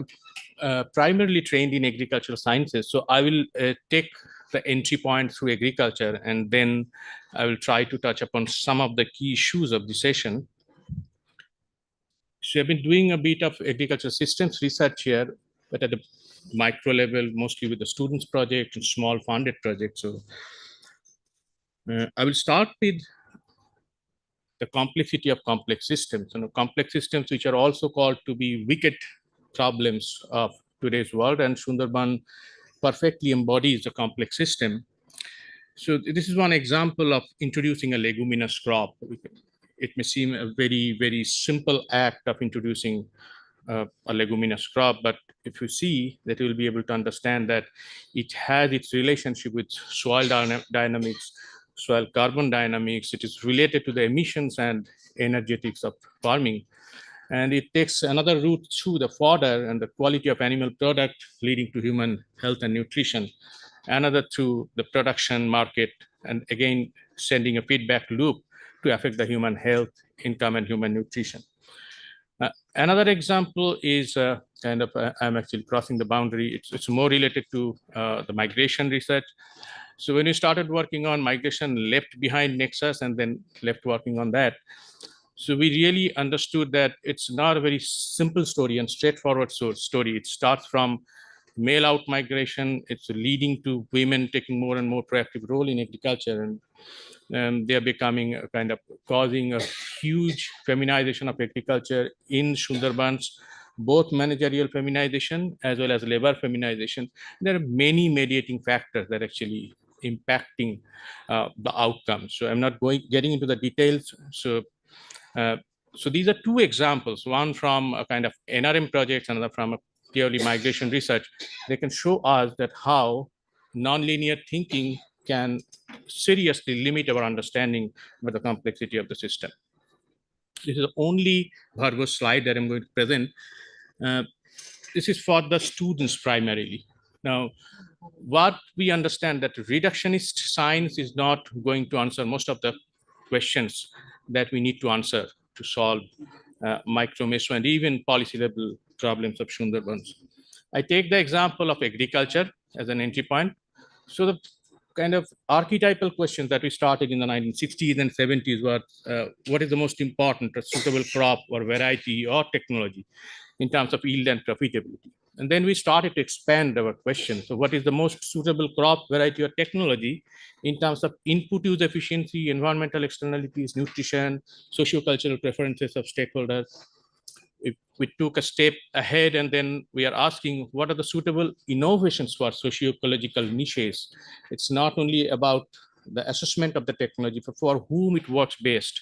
primarily trained in agricultural sciences, so I will take the entry point through agriculture, and then I will try to touch upon some of the key issues of the session. So I've been doing a bit of agricultural systems research here, but at the micro level, mostly with the students project and small funded projects. So I will start with the complexity of complex systems, complex systems which are also called to be wicked problems of today's world, and Sundarban perfectly embodies a complex system. So this is one example of introducing a leguminous crop. It may seem a very, very simple act of introducing a leguminous crop, but if you see that, you will be able to understand that it has its relationship with soil dynamics, soil carbon dynamics. It is related to the emissions and energetics of farming. And it takes another route through the fodder and the quality of animal product leading to human health and nutrition, another through the production market, and again, sending a feedback loop to affect the human health, income, and human nutrition. Another example is I'm actually crossing the boundary. It's more related to the migration research. So when we started working on migration, left behind nexus and then left working on that. So we really understood that it's not a very simple story and straightforward story. It starts from male out migration. It's leading to women taking more and more proactive role in agriculture, and they're becoming a kind of causing a huge feminization of agriculture in Sundarbans, both managerial feminization as well as labor feminization. There are many mediating factors that actually impacting the outcomes. So I'm not getting into the details. So these are two examples, one from a kind of NRM projects, another from a purely migration research. They can show us that how nonlinear thinking can seriously limit our understanding about the complexity of the system. This is the only verbose slide that I'm going to present. This is for the students primarily. Now, what we understand that reductionist science is not going to answer most of the questions that we need to answer to solve micro, meso, and even policy level problems of Sundarbans. I take the example of agriculture as an entry point. So the kind of archetypal questions that we started in the 1960s and 70s were, what is the most important suitable crop or variety or technology in terms of yield and profitability? And then we started to expand our question. So what is the most suitable crop, variety, or technology in terms of input use efficiency, environmental externalities, nutrition, socio-cultural preferences of stakeholders? If we took a step ahead and then we are asking what are the suitable innovations for socio-ecological niches? It's not only about the assessment of the technology, but for whom it works best.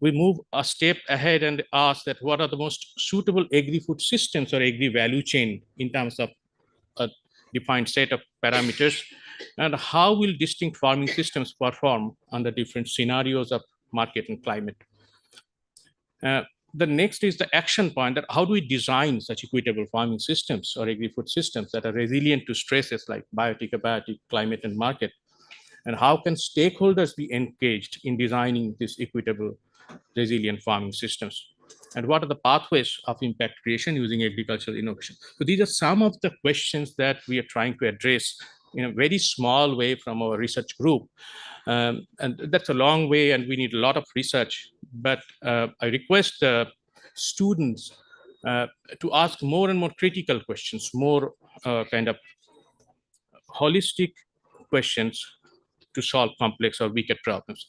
We move a step ahead and ask that what are the most suitable agri-food systems or agri-value chain in terms of a defined set of parameters, and how will distinct farming systems perform under different scenarios of market and climate. The next is the action point, that how do we design such equitable farming systems or agri-food systems that are resilient to stresses like biotic, abiotic, climate, and market? And how can stakeholders be engaged in designing these equitable, resilient farming systems? And what are the pathways of impact creation using agricultural innovation? So these are some of the questions that we are trying to address in a very small way from our research group. And that's a long way and we need a lot of research, but I request students to ask more and more critical questions, more kind of holistic questions to solve complex or wicked problems.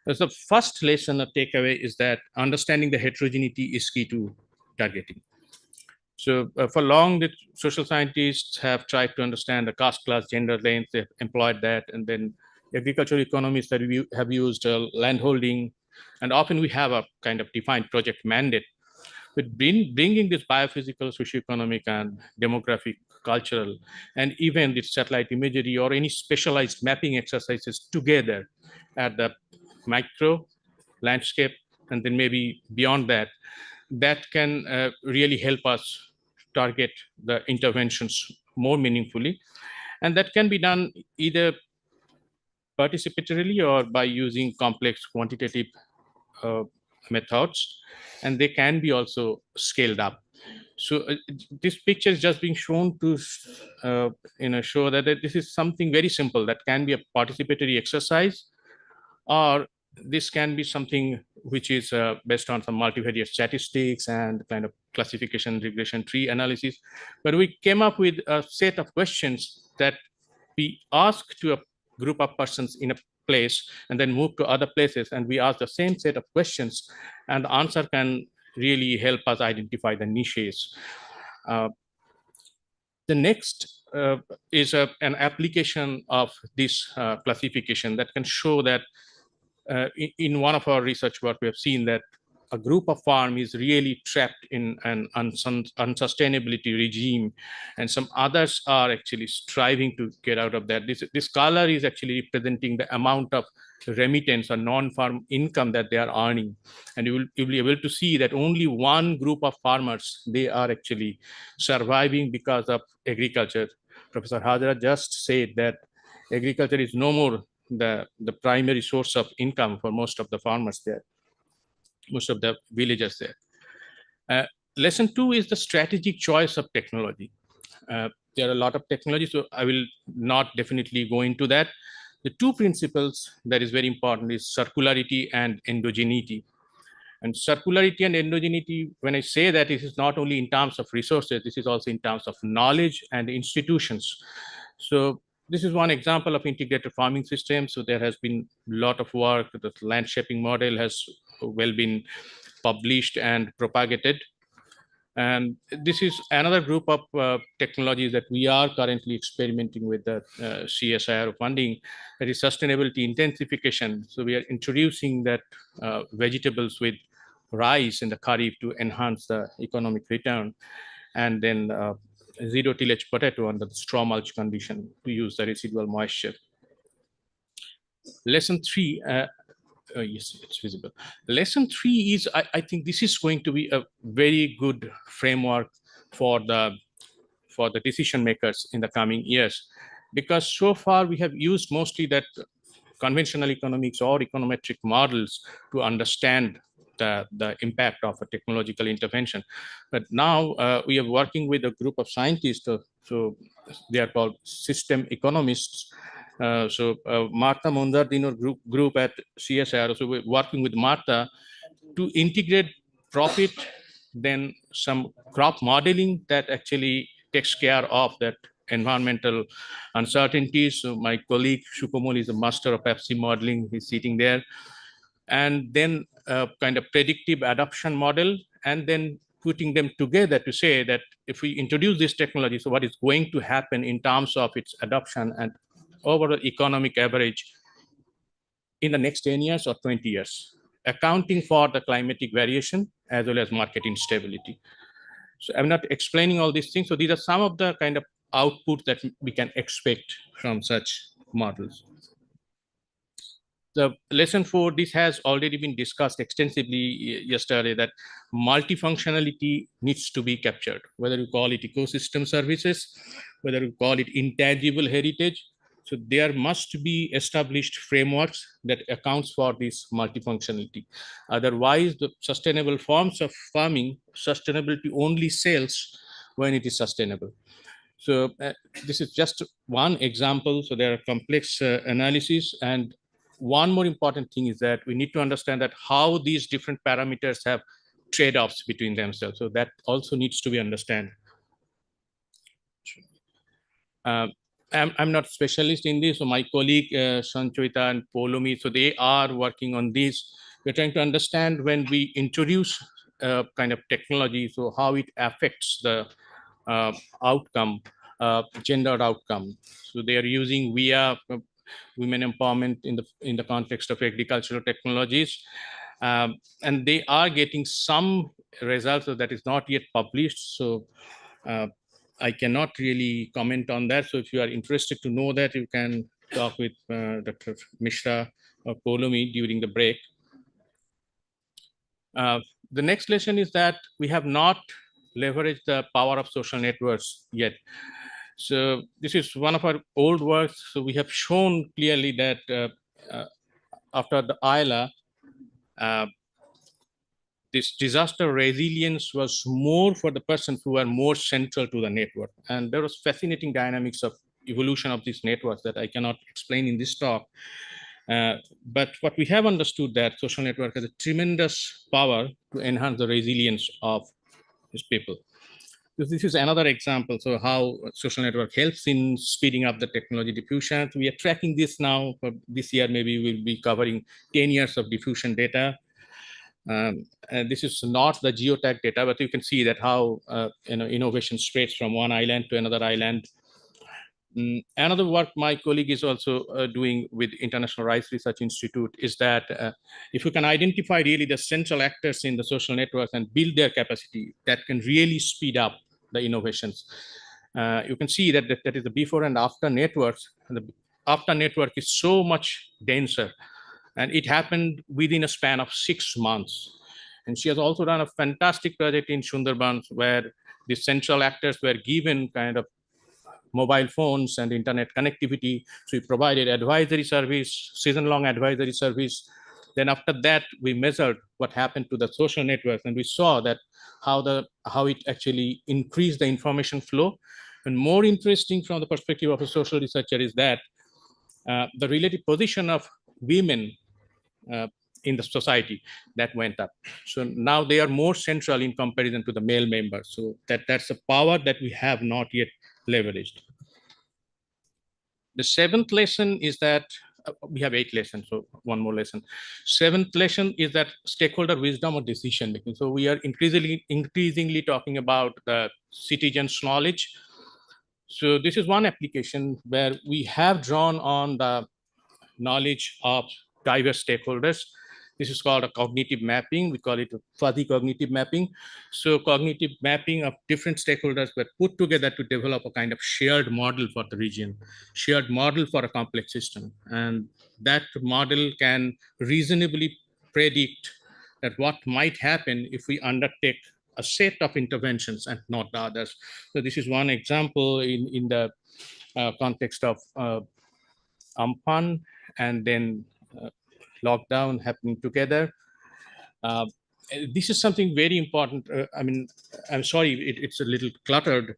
As the first lesson or takeaway is that understanding the heterogeneity is key to targeting. So for long, the social scientists have tried to understand the caste, class, gender, length, they've employed that, and then agricultural economists that we have used landholding, and often we have a kind of defined project mandate. But bringing this biophysical, socioeconomic, and demographic, cultural, and even the satellite imagery or any specialized mapping exercises together at the micro landscape, and then maybe beyond that, that can really help us target the interventions more meaningfully. And that can be done either participatorily or by using complex quantitative methods, and they can be also scaled up. So this picture is just being shown to show that this is something very simple that can be a participatory exercise, or this can be something which is based on some multivariate statistics and kind of classification regression tree analysis. But we came up with a set of questions that we ask to a group of persons in a place and then move to other places, and we ask the same set of questions, and the answer can really help us identify the niches. The next is an application of this classification that can show that in one of our research work, we have seen that a group of farm is really trapped in an unsustainability regime, and some others are actually striving to get out of that. This color is actually representing the amount of remittance or non-farm income that they are earning, and you'll be able to see that only one group of farmers, they are actually surviving because of agriculture. Professor Hajra just said that agriculture is no more the primary source of income for most of the farmers there, most of the villagers there. Lesson 2 is the strategic choice of technology. There are a lot of technologies, so I will not definitely go into that. The two principles that is very important is circularity and endogeneity. And circularity and endogeneity, when I say that, it is not only in terms of resources, this is also in terms of knowledge and institutions. So this is one example of integrated farming system. So there has been a lot of work. The land shaping model has well been published and propagated. And this is another group of technologies that we are currently experimenting with the CSIR funding, that is sustainability intensification. So we are introducing that vegetables with rice in the kharif to enhance the economic return, and then zero tillage potato under the straw mulch condition to use the residual moisture. Lesson 3, yes, it's visible. Lesson 3 is, I think this is going to be a very good framework for the decision makers in the coming years, because so far we have used mostly that conventional economics or econometric models to understand the impact of a technological intervention. But now we are working with a group of scientists, so they are called system economists. Martha Mondardino group at CSIR, so we're working with Martha to integrate profit, then some crop modeling that actually takes care of that environmental uncertainties. So my colleague Shupamol is a master of FC modeling, he's sitting there. And then a kind of predictive adoption model, and then putting them together to say that if we introduce this technology, so what is going to happen in terms of its adoption and overall economic average in the next 10 years or 20 years, accounting for the climatic variation as well as market instability. So I'm not explaining all these things. So these are some of the kind of outputs that we can expect from such models. The lesson 4, this has already been discussed extensively yesterday, that multifunctionality needs to be captured, whether you call it ecosystem services, whether you call it intangible heritage. So there must be established frameworks that accounts for this multifunctionality. Otherwise, the sustainable forms of farming, sustainability only sells when it is sustainable. So this is just one example. So there are complex analysis, and one more important thing is that we need to understand that how these different parameters have trade-offs between themselves. So that also needs to be understood. I'm not a specialist in this, so my colleague Sanchoita and Polomi, so they are working on this. We're trying to understand when we introduce kind of technology, so how it affects the outcome, gendered outcome. So they are using via women empowerment in the context of agricultural technologies, and they are getting some results that is not yet published. So I cannot really comment on that. So if you are interested to know that, you can talk with Dr. Mishra or Polomi during the break. The next lesson is that we have not leveraged the power of social networks yet. So this is one of our old works. So we have shown clearly that after the ILA, this disaster resilience was more for the persons who were more central to the network. And there was fascinating dynamics of evolution of these networks that I cannot explain in this talk. But what we have understood that social network has a tremendous power to enhance the resilience of these people. This is another example. So how social network helps in speeding up the technology diffusion. So we are tracking this now. For this year, maybe we'll be covering 10 years of diffusion data. And this is not the geotag data, but you can see that how innovation spreads from one island to another island. Another work my colleague is also doing with International Rice Research Institute is that if you can identify really the central actors in the social networks and build their capacity, that can really speed up the innovations. You can see that that is the before and after networks. And the after network is so much denser, and it happened within a span of 6 months. And she has also done a fantastic project in Sundarbans where the central actors were given kind of mobile phones and internet connectivity. So we provided advisory service, season-long advisory service. Then after that, we measured what happened to the social networks, and we saw that how it actually increased the information flow. And more interesting from the perspective of a social researcher is that the relative position of women in the society that went up. So now they are more central in comparison to the male members. So that's a power that we have not yet leveraged. The seventh lesson is that we have 8 lessons, so one more lesson. Seventh lesson is that stakeholder wisdom or decision making. So we are increasingly talking about the citizens' knowledge. So this is one application where we have drawn on the knowledge of diverse stakeholders. This is called a cognitive mapping. We call it a fuzzy cognitive mapping. So cognitive mapping of different stakeholders were put together to develop a kind of shared model for the region, shared model for a complex system. And that model can reasonably predict that what might happen if we undertake a set of interventions and not the others. So this is one example in the context of Amphan and then lockdown happening together. This is something very important. I mean, I'm sorry, it's a little cluttered,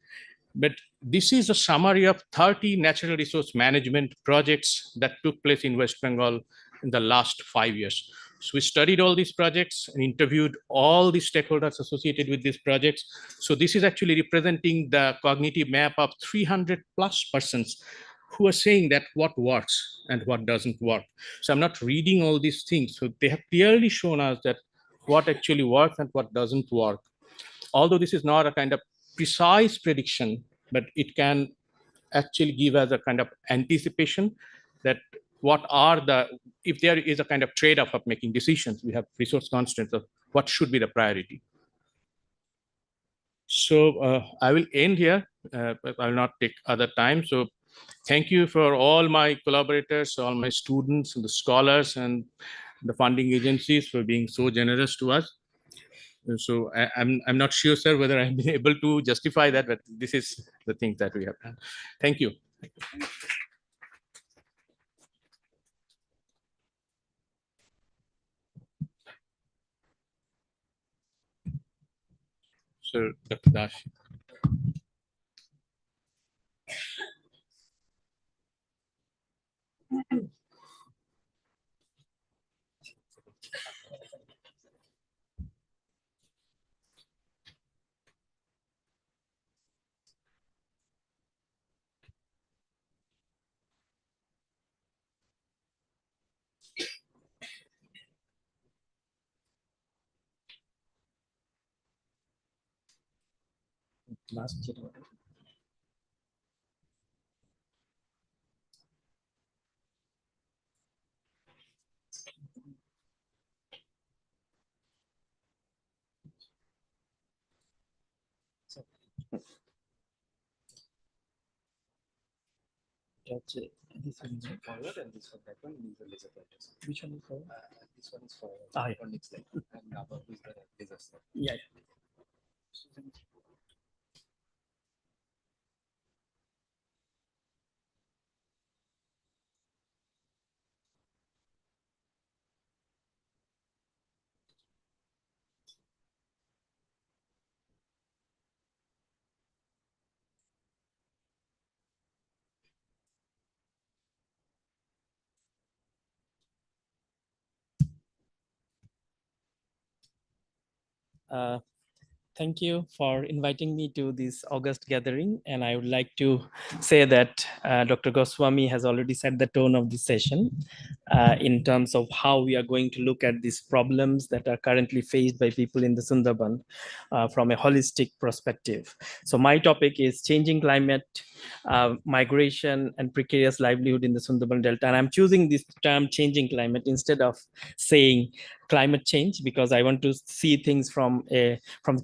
but this is a summary of 30 natural resource management projects that took place in West Bengal in the last 5 years. So we studied all these projects and interviewed all the stakeholders associated with these projects. So this is actually representing the cognitive map of 300 plus persons who are saying that what works and what doesn't work. So I'm not reading all these things. So they have clearly shown us that what actually works and what doesn't work. Although this is not a kind of precise prediction, but it can actually give us a kind of anticipation that what are the, if there is a kind of trade-off of making decisions, we have resource constraints of what should be the priority. So I will end here, but I will not take other time. So thank you for all my collaborators, all my students and the scholars and the funding agencies for being so generous to us. So I'm not sure, sir, whether I've been able to justify that, but this is the thing that we have done. Thank you. So, Dr. Dash. Last year. This one is forward and this one backward. These are laser pointers. Which one is forward? This one is forward. On next slide. And above is the laser slide. Yeah. Thank you for inviting me to this August gathering. And I would like to say that Dr. Goswami has already set the tone of this session in terms of how we are going to look at these problems that are currently faced by people in the Sundarban from a holistic perspective. So my topic is changing climate, migration and precarious livelihood in the Sundarban Delta. And I'm choosing this term changing climate instead of saying climate change, because I want to see things from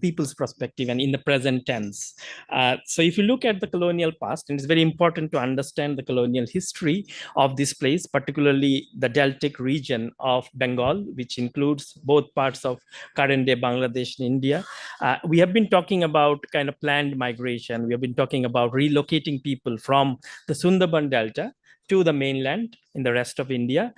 people's perspective and in the present tense. So if you look at the colonial past, and it's very important to understand the colonial history of this place, particularly the deltic region of Bengal, which includes both parts of current day Bangladesh and India. We have been talking about kind of planned migration. We have been talking about relocating people from the Sundarban Delta to the mainland in the rest of India.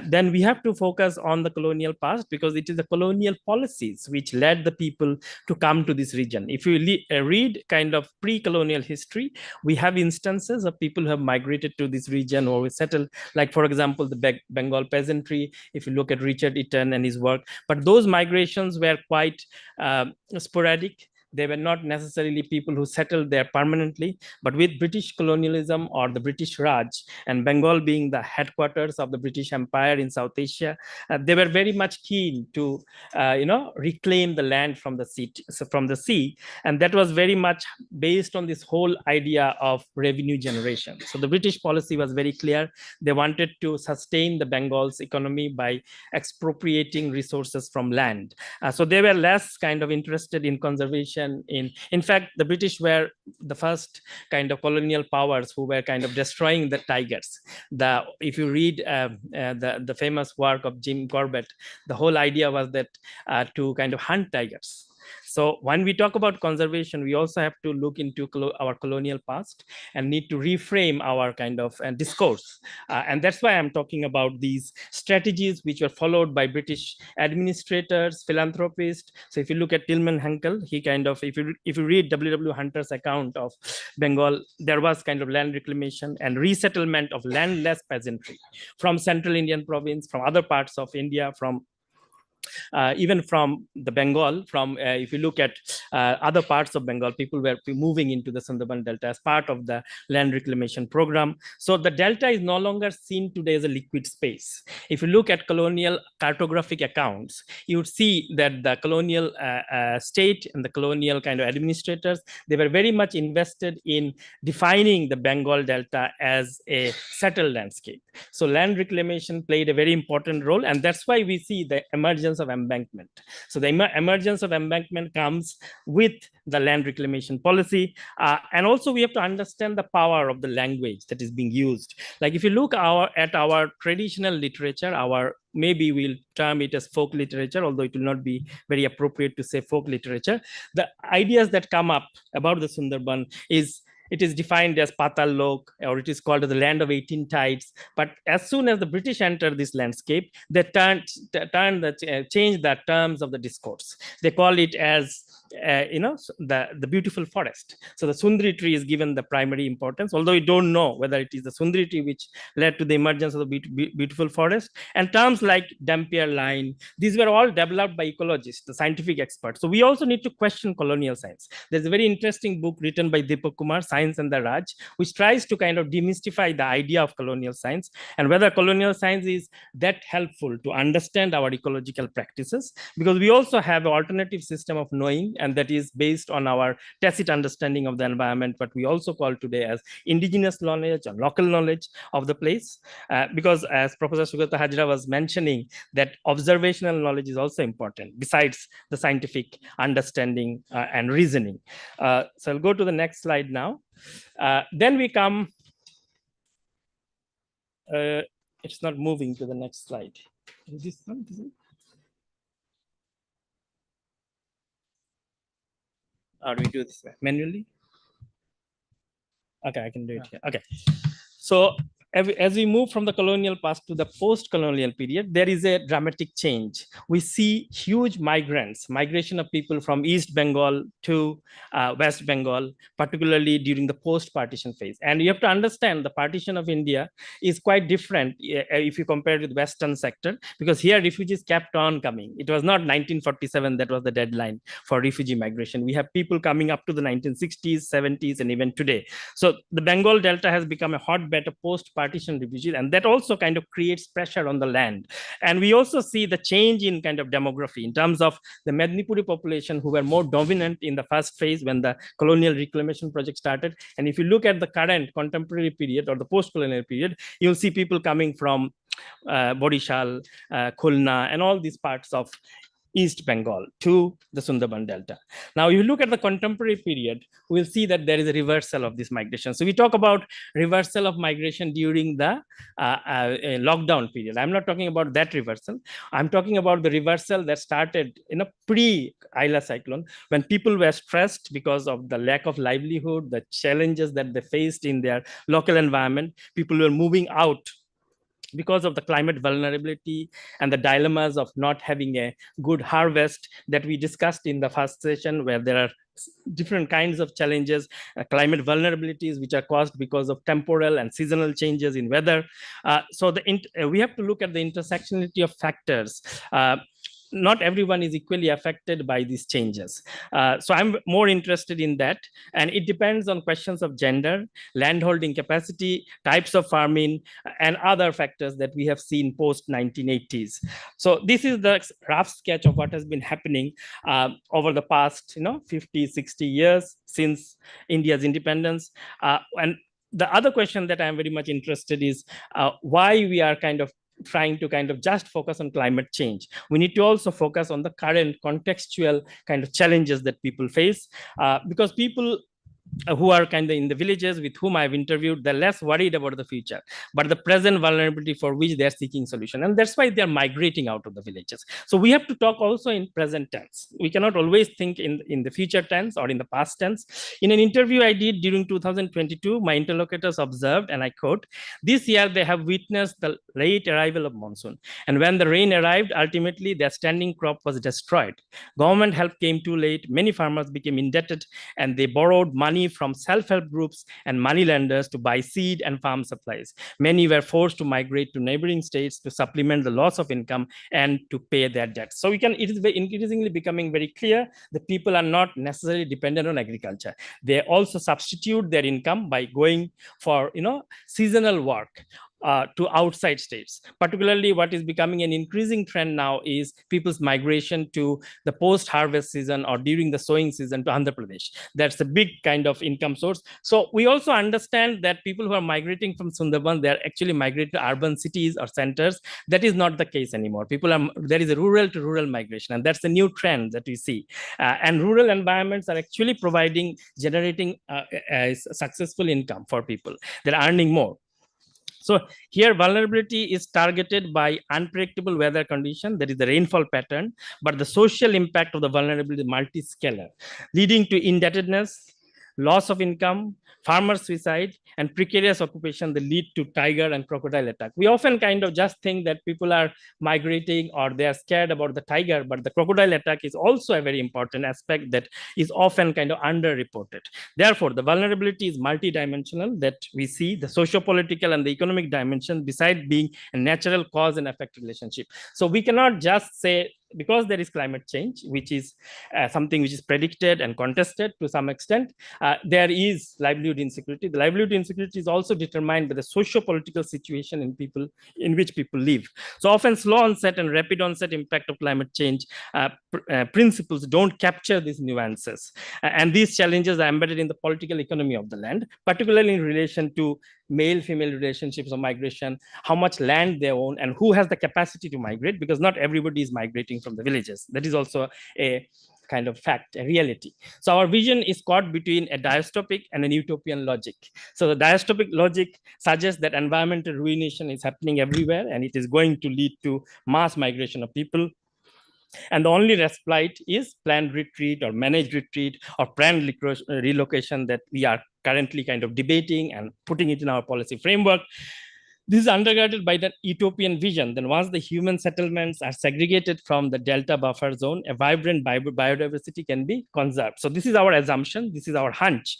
Then we have to focus on the colonial past, because it is the colonial policies which led the people to come to this region. If you read kind of pre-colonial history, we have instances of people who have migrated to this region or settled, like for example, the Bengal peasantry, if you look at Richard Eaton and his work. But those migrations were quite sporadic. They were not necessarily people who settled there permanently, but with British colonialism or the British Raj, and Bengal being the headquarters of the British Empire in South Asia, they were very much keen to, reclaim the land from the sea, and that was very much based on this whole idea of revenue generation. So the British policy was very clear. They wanted to sustain the Bengal's economy by expropriating resources from land. So they were less kind of interested in conservation. In fact, the British were the first kind of colonial powers who were kind of destroying the tigers. If you read the famous work of Jim Corbett, the whole idea was that to kind of hunt tigers. So when we talk about conservation, we also have to look into our colonial past and need to reframe our kind of discourse. And that's why I'm talking about these strategies which were followed by British administrators, philanthropists. So if you look at Tilman Henkel, he kind of, if you read W.W. Hunter's account of Bengal, there was kind of land reclamation and resettlement of landless peasantry from central Indian province, from other parts of India, from even from the Bengal, if you look at other parts of Bengal, people were moving into the Sundarbans Delta as part of the land reclamation program. So the Delta is no longer seen today as a liquid space. If you look at colonial cartographic accounts, you would see that the colonial state and the colonial kind of administrators, they were very much invested in defining the Bengal Delta as a settled landscape. So land reclamation played a very important role, and that's why we see the emergence of embankment. So the emergence of embankment comes with the land reclamation policy. And also we have to understand the power of the language that is being used. Like if you look at our traditional literature, maybe we'll term it as folk literature, although it will not be very appropriate to say folk literature. The ideas that come up about the Sundarban it is defined as Patal Lok, or it is called the land of 18 tides. But as soon as the British entered this landscape, they changed the terms of the discourse. They call it as the beautiful forest. So the Sundri tree is given the primary importance, although we don't know whether it is the Sundri tree which led to the emergence of the beautiful forest. And terms like Dampier line, these were all developed by ecologists, the scientific experts. So we also need to question colonial science. There's a very interesting book written by Deepak Kumar, Science and the Raj, which tries to kind of demystify the idea of colonial science and whether colonial science is that helpful to understand our ecological practices, because we also have an alternative system of knowing, and that is based on our tacit understanding of the environment, what we also call today as indigenous knowledge or local knowledge of the place. Because as Professor Sugata Hajra was mentioning, that observational knowledge is also important besides the scientific understanding and reasoning. So I'll go to the next slide now. Then we come, it's not moving to the next slide. Is this one? Or do we do this manually? Okay, I can do it here. Okay. So as we move from the colonial past to the post-colonial period, there is a dramatic change. We see huge migration of people from East Bengal to West Bengal, particularly during the post-partition phase. And you have to understand the partition of India is quite different if you compare it with Western sector, because here refugees kept on coming. It was not 1947 that was the deadline for refugee migration. We have people coming up to the 1960s, 70s, and even today. So the Bengal Delta has become a hotbed of post-partition refugees, and that also kind of creates pressure on the land. And we also see the change in kind of demography in terms of the Mednipuri population, who were more dominant in the first phase when the colonial reclamation project started. And if you look at the current contemporary period or the post-colonial period, you'll see people coming from Borishal, Khulna, and all these parts of East Bengal to the Sundarban Delta. Now, if you look at the contemporary period, we'll see that there is a reversal of this migration. So we talk about reversal of migration during the lockdown period. I'm not talking about that reversal. I'm talking about the reversal that started in a pre-Aila cyclone, when people were stressed because of the lack of livelihood, the challenges that they faced in their local environment. People were moving out because of the climate vulnerability and the dilemmas of not having a good harvest that we discussed in the first session, where there are different kinds of challenges, climate vulnerabilities which are caused because of temporal and seasonal changes in weather. So we have to look at the intersectionality of factors. Not everyone is equally affected by these changes. So I'm more interested in that. And it depends on questions of gender, landholding capacity, types of farming, and other factors that we have seen post 1980s. So this is the rough sketch of what has been happening over the past 50, 60 years since India's independence. And the other question that I'm very much interested is why we are trying to just focus on climate change. We need to also focus on the current contextual kind of challenges that people face, because people who are in the villages with whom I've interviewed, they're less worried about the future, but the present vulnerability for which they're seeking solution. And that's why they're migrating out of the villages. So we have to talk also in present tense. We cannot always think in the future tense or in the past tense. In an interview I did during 2022, my interlocutors observed, and I quote, "This year they have witnessed the late arrival of monsoon. And when the rain arrived, ultimately their standing crop was destroyed. Government help came too late. Many farmers became indebted, and they borrowed money from self-help groups and moneylenders to buy seed and farm supplies. Many were forced to migrate to neighboring states to supplement the loss of income and to pay their debts." So it is increasingly becoming very clear that people are not necessarily dependent on agriculture. They also substitute their income by going for seasonal work to outside states. Particularly, what is becoming an increasing trend now is people's migration to the post-harvest season or during the sowing season to Andhra Pradesh. That's a big kind of income source. So we also understand that people who are migrating from Sundarbans, they are actually migrating to urban cities or centers. That is not the case anymore. There is a rural to rural migration, and that's the new trend that we see. And rural environments are actually generating a successful income for people. They're earning more. So here vulnerability is targeted by unpredictable weather condition, that is the rainfall pattern, but the social impact of the vulnerability is multi-scalar, leading to indebtedness, loss of income, farmer suicide, and precarious occupation that lead to tiger and crocodile attack. We often just think that people are migrating or they are scared about the tiger, but the crocodile attack is also a very important aspect that is often underreported. Therefore, the vulnerability is multidimensional, that we see the socio-political and the economic dimension beside being a natural cause and effect relationship. So we cannot just say, because there is climate change, which is something which is predicted and contested to some extent, there is livelihood insecurity. The livelihood insecurity is also determined by the socio-political situation in which people live. So often slow onset and rapid onset impact of climate change principles don't capture these nuances. And these challenges are embedded in the political economy of the land, particularly in relation to male-female relationships of migration, how much land they own, and who has the capacity to migrate, because not everybody is migrating from the villages. That is also a kind of fact, a reality. So our vision is caught between a dystopic and an utopian logic. So the dystopic logic suggests that environmental ruination is happening everywhere, and it is going to lead to mass migration of people. And the only respite is planned retreat or managed retreat or planned relocation that we are currently debating and putting it in our policy framework. This is undergirded by the utopian vision. Then once the human settlements are segregated from the delta buffer zone, a vibrant biodiversity can be conserved. So this is our assumption, this is our hunch.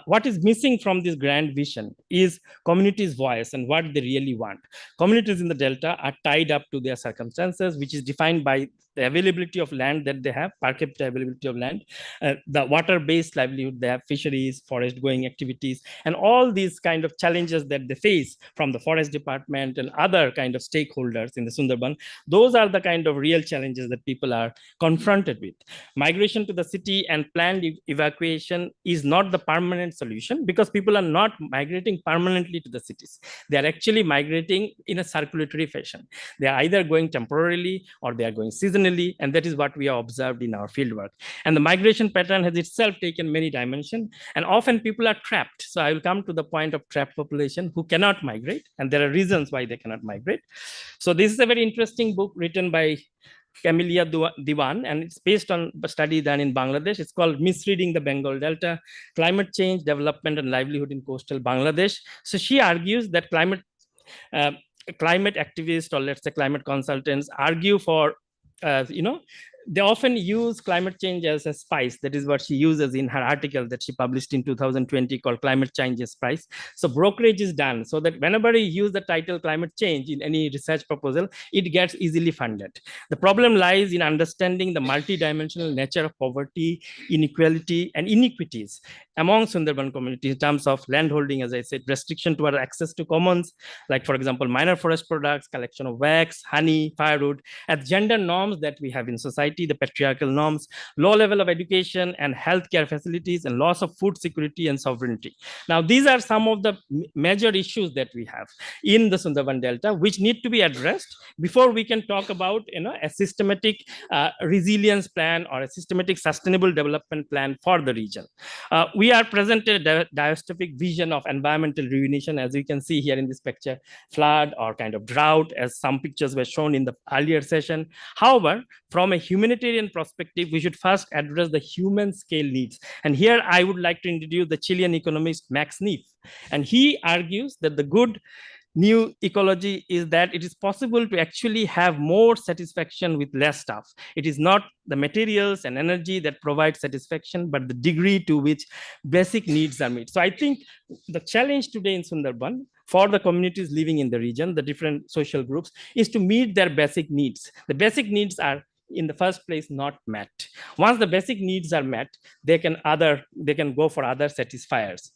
What is missing from this grand vision is communities' voice and what they really want. Communities in the delta are tied up to their circumstances, which is defined by the availability of land that they have, per capita availability of land, the water-based livelihood, they have fisheries, forest-going activities, and all these challenges that they face from the forest department and other stakeholders in the Sundarban. Those are the real challenges that people are confronted with. Migration to the city and planned evacuation is not the permanent solution, because people are not migrating permanently to the cities. They are actually migrating in a circulatory fashion. They are either going temporarily or they are going seasonally seasonally, and that is what we have observed in our fieldwork. And the migration pattern has itself taken many dimensions, and often people are trapped. So I will come to the point of trapped population who cannot migrate, and there are reasons why they cannot migrate. So this is a very interesting book written by Camelia Diwan, and it's based on a study done in Bangladesh. It's called Misreading the Bengal Delta, Climate Change, Development and Livelihood in Coastal Bangladesh. So she argues that climate activists, or let's say climate consultants, argue for, they often use climate change as a spice. That is what she uses in her article that she published in 2020 called Climate Change as Spice. So brokerage is done so that whenever you use the title climate change in any research proposal, it gets easily funded. The problem lies in understanding the multidimensional nature of poverty, inequality, and iniquities among Sundarban communities in terms of landholding, as I said, restriction toward access to commons, like for example, minor forest products, collection of wax, honey, firewood, as gender norms that we have in society, the patriarchal norms, low level of education and healthcare facilities, and loss of food security and sovereignty. Now, these are some of the major issues that we have in the Sundarban Delta, which need to be addressed before we can talk about a systematic resilience plan or a systematic sustainable development plan for the region. We are presented a dystopic vision of environmental ruination, as you can see here in this picture, flood or kind of drought, as some pictures were shown in the earlier session. However, from a humanitarian perspective, we should first address the human scale needs. And here I would like to introduce the Chilean economist Max Neef. And he argues that the good new ecology is that it is possible to actually have more satisfaction with less stuff. It is not the materials and energy that provide satisfaction, but the degree to which basic needs are met. So I think the challenge today in Sundarban for the communities living in the region, the different social groups, is to meet their basic needs. The basic needs are in the first place not met. Once the basic needs are met, they can go for other satisfiers.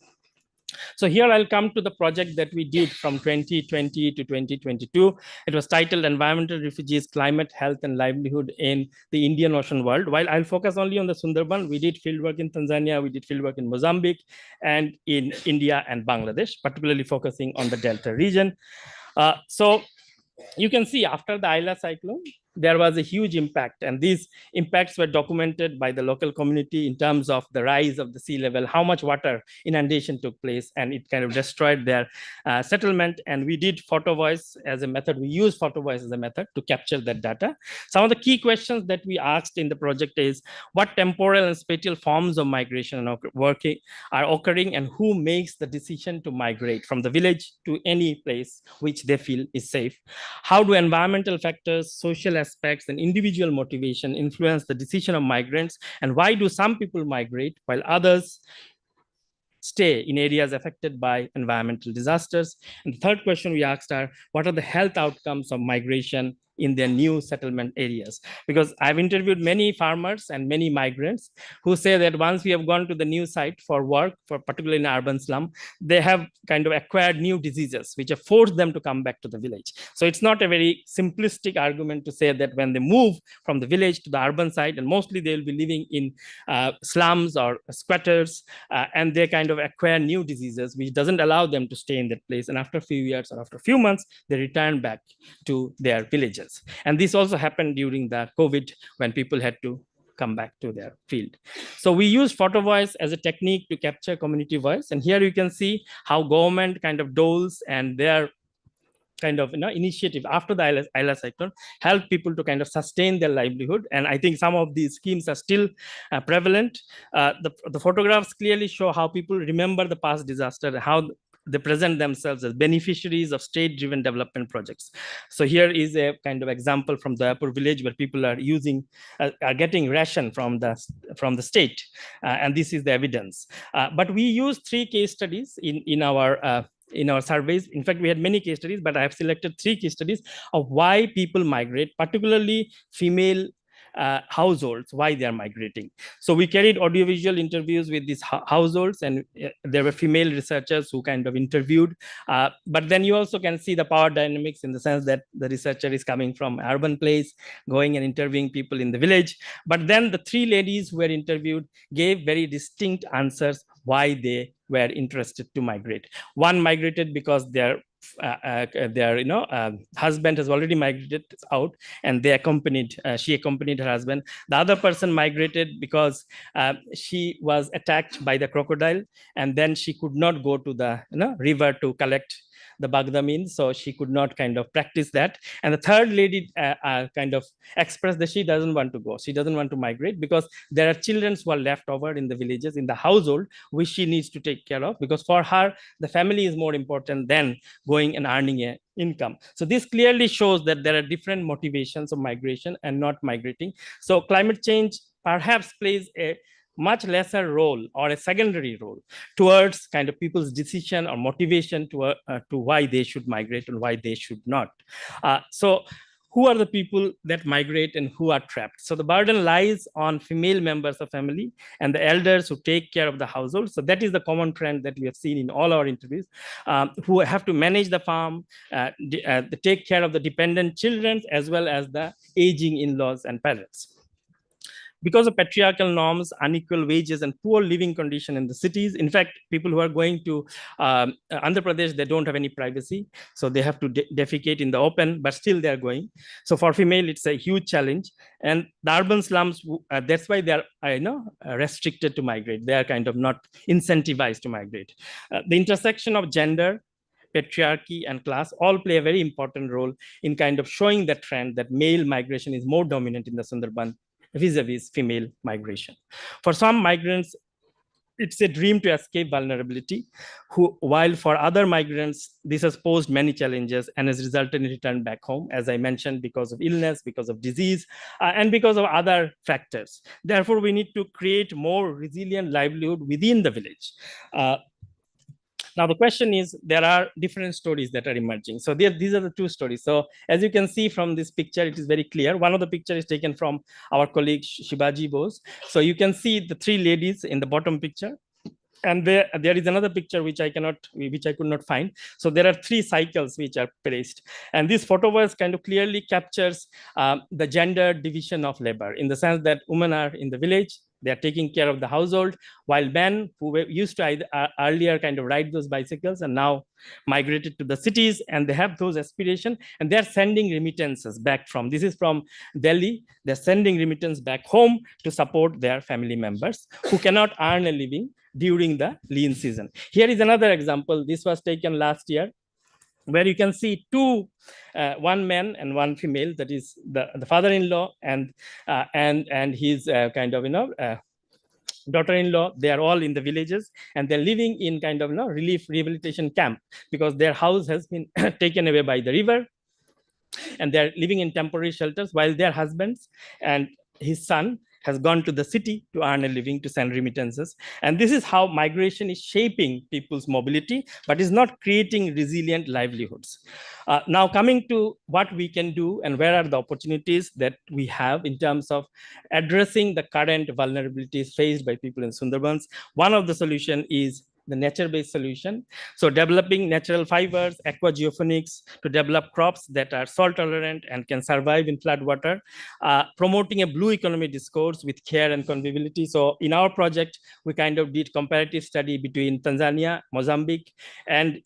So here I'll come to the project that we did from 2020 to 2022. It was titled Environmental Refugees, Climate, Health and Livelihood in the Indian Ocean World. While I'll focus only on the Sundarban, we did fieldwork in Tanzania, we did fieldwork in Mozambique and in India and Bangladesh, particularly focusing on the Delta region. So you can see after the Ayla cyclone, there was a huge impact, and these impacts were documented by the local community in terms of the rise of the sea level, how much water inundation took place, and it kind of destroyed their settlement. And we did photo voice as a method. We used photo voice as a method to capture that data. Some of the key questions that we asked in the project is what temporal and spatial forms of migration are occurring, and who makes the decision to migrate from the village to any place which they feel is safe? How do environmental factors, social aspects, and individual motivation influence the decision of migrants? And why do some people migrate while others stay in areas affected by environmental disasters? And the third question we asked are, what are the health outcomes of migration in their new settlement areas? Because I've interviewed many farmers and many migrants who say that once we have gone to the new site for work, particularly in urban slum, they have kind of acquired new diseases which have forced them to come back to the village. So it's not a very simplistic argument to say that when they move from the village to the urban site, and mostly they'll be living in slums or squatters, and they kind of acquire new diseases which doesn't allow them to stay in that place. And after a few years or after a few months, they return back to their villages. And this also happened during the COVID when people had to come back to their field. So we use photo voice as a technique to capture community voice. And here you can see how government kind of doles and their kind of initiative after the Ayla cyclone help people to kind of sustain their livelihood. And I think some of these schemes are still prevalent. The photographs clearly show how people remember the past disaster, how they present themselves as beneficiaries of state-driven development projects. So here is a kind of example from the Dayapur village where people are getting ration from the state, and this is the evidence. But we use 3 case studies in our surveys. In fact, we had many case studies, but I have selected 3 case studies of why people migrate, particularly female households, why they are migrating. So we carried audiovisual interviews with these households, and there were female researchers who kind of interviewed. But then you also can see the power dynamics in the sense that the researcher is coming from an urban place, going and interviewing people in the village. But then the 3 ladies who were interviewed gave very distinct answers why they were interested to migrate. One migrated because their their husband has already migrated out, and they accompanied she accompanied her husband. The other person migrated because she was attacked by the crocodile, and then she could not go to the river to collect the Bagdamin, so she could not kind of practice that. And the third lady kind of expressed that she doesn't want to go. She doesn't want to migrate because there are children who are left over in the villages, in the household, which she needs to take care of, because for her, the family is more important than going and earning an income. So this clearly shows that there are different motivations of migration and not migrating. So climate change perhaps plays a much lesser role or a secondary role towards kind of people's decision or motivation to why they should migrate and why they should not. So who are the people that migrate and who are trapped? So the burden lies on female members of family and the elders who take care of the household. So that is the common trend that we have seen in all our interviews, who have to manage the farm, take care of the dependent children, as well as the aging in-laws and parents. Because of patriarchal norms, unequal wages, and poor living condition in the cities. In fact, people who are going to Andhra Pradesh, they don't have any privacy. So they have to defecate in the open, but still they're going. So for female, it's a huge challenge. And the urban slums, that's why they are restricted to migrate. They are kind of not incentivized to migrate. The intersection of gender, patriarchy, and class all play a very important role in kind of showing the trend that male migration is more dominant in the Sundarbans vis-a-vis female migration. For some migrants, it's a dream to escape vulnerability, while for other migrants, this has posed many challenges and has resulted in return back home, as I mentioned, because of illness, because of disease, and because of other factors. Therefore, we need to create more resilient livelihood within the village. Now, the question is, there are different stories that are emerging. So these are the two stories. So as you can see from this picture, it is very clear. One of the pictures is taken from our colleague Shivaji Bose. So you can see the three ladies in the bottom picture. And there is another picture which I could not find. So there are three cycles which are placed. And this photo was kind of clearly captures the gender division of labor, in the sense that women are in the village, they are taking care of the household, while men who used to earlier kind of ride those bicycles and now migrated to the cities, and they have those aspirations, and they're sending remittances back from, this is from Delhi, they're sending remittance back home to support their family members who cannot earn a living during the lean season. Here is another example. This was taken last year, where you can see one man and one female, that is the father-in-law and his kind of daughter-in-law. They are all in the villages, and they're living in kind of relief rehabilitation camp, because their house has been taken away by the river, and they're living in temporary shelters, while their husbands and his son has gone to the city to earn a living, to send remittances. And this is how migration is shaping people's mobility, but is not creating resilient livelihoods. Now, coming to what we can do and where are the opportunities that we have in terms of addressing the current vulnerabilities faced by people in Sundarbans. One of the solutions is the nature-based solution. So developing natural fibers, aquageoponics, to develop crops that are salt tolerant and can survive in flood water, promoting a blue economy discourse with care and conviviality. So in our project, we kind of did comparative study between Tanzania, Mozambique, and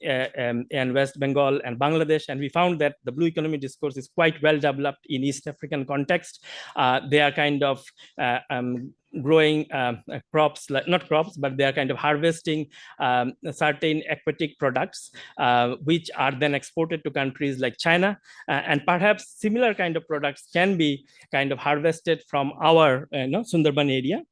West Bengal and Bangladesh. And we found that the blue economy discourse is quite well developed in East African context. They are kind of growing crops, not crops, but they are kind of harvesting certain aquatic products, which are then exported to countries like China. And perhaps similar kind of products can be kind of harvested from our Sundarban area.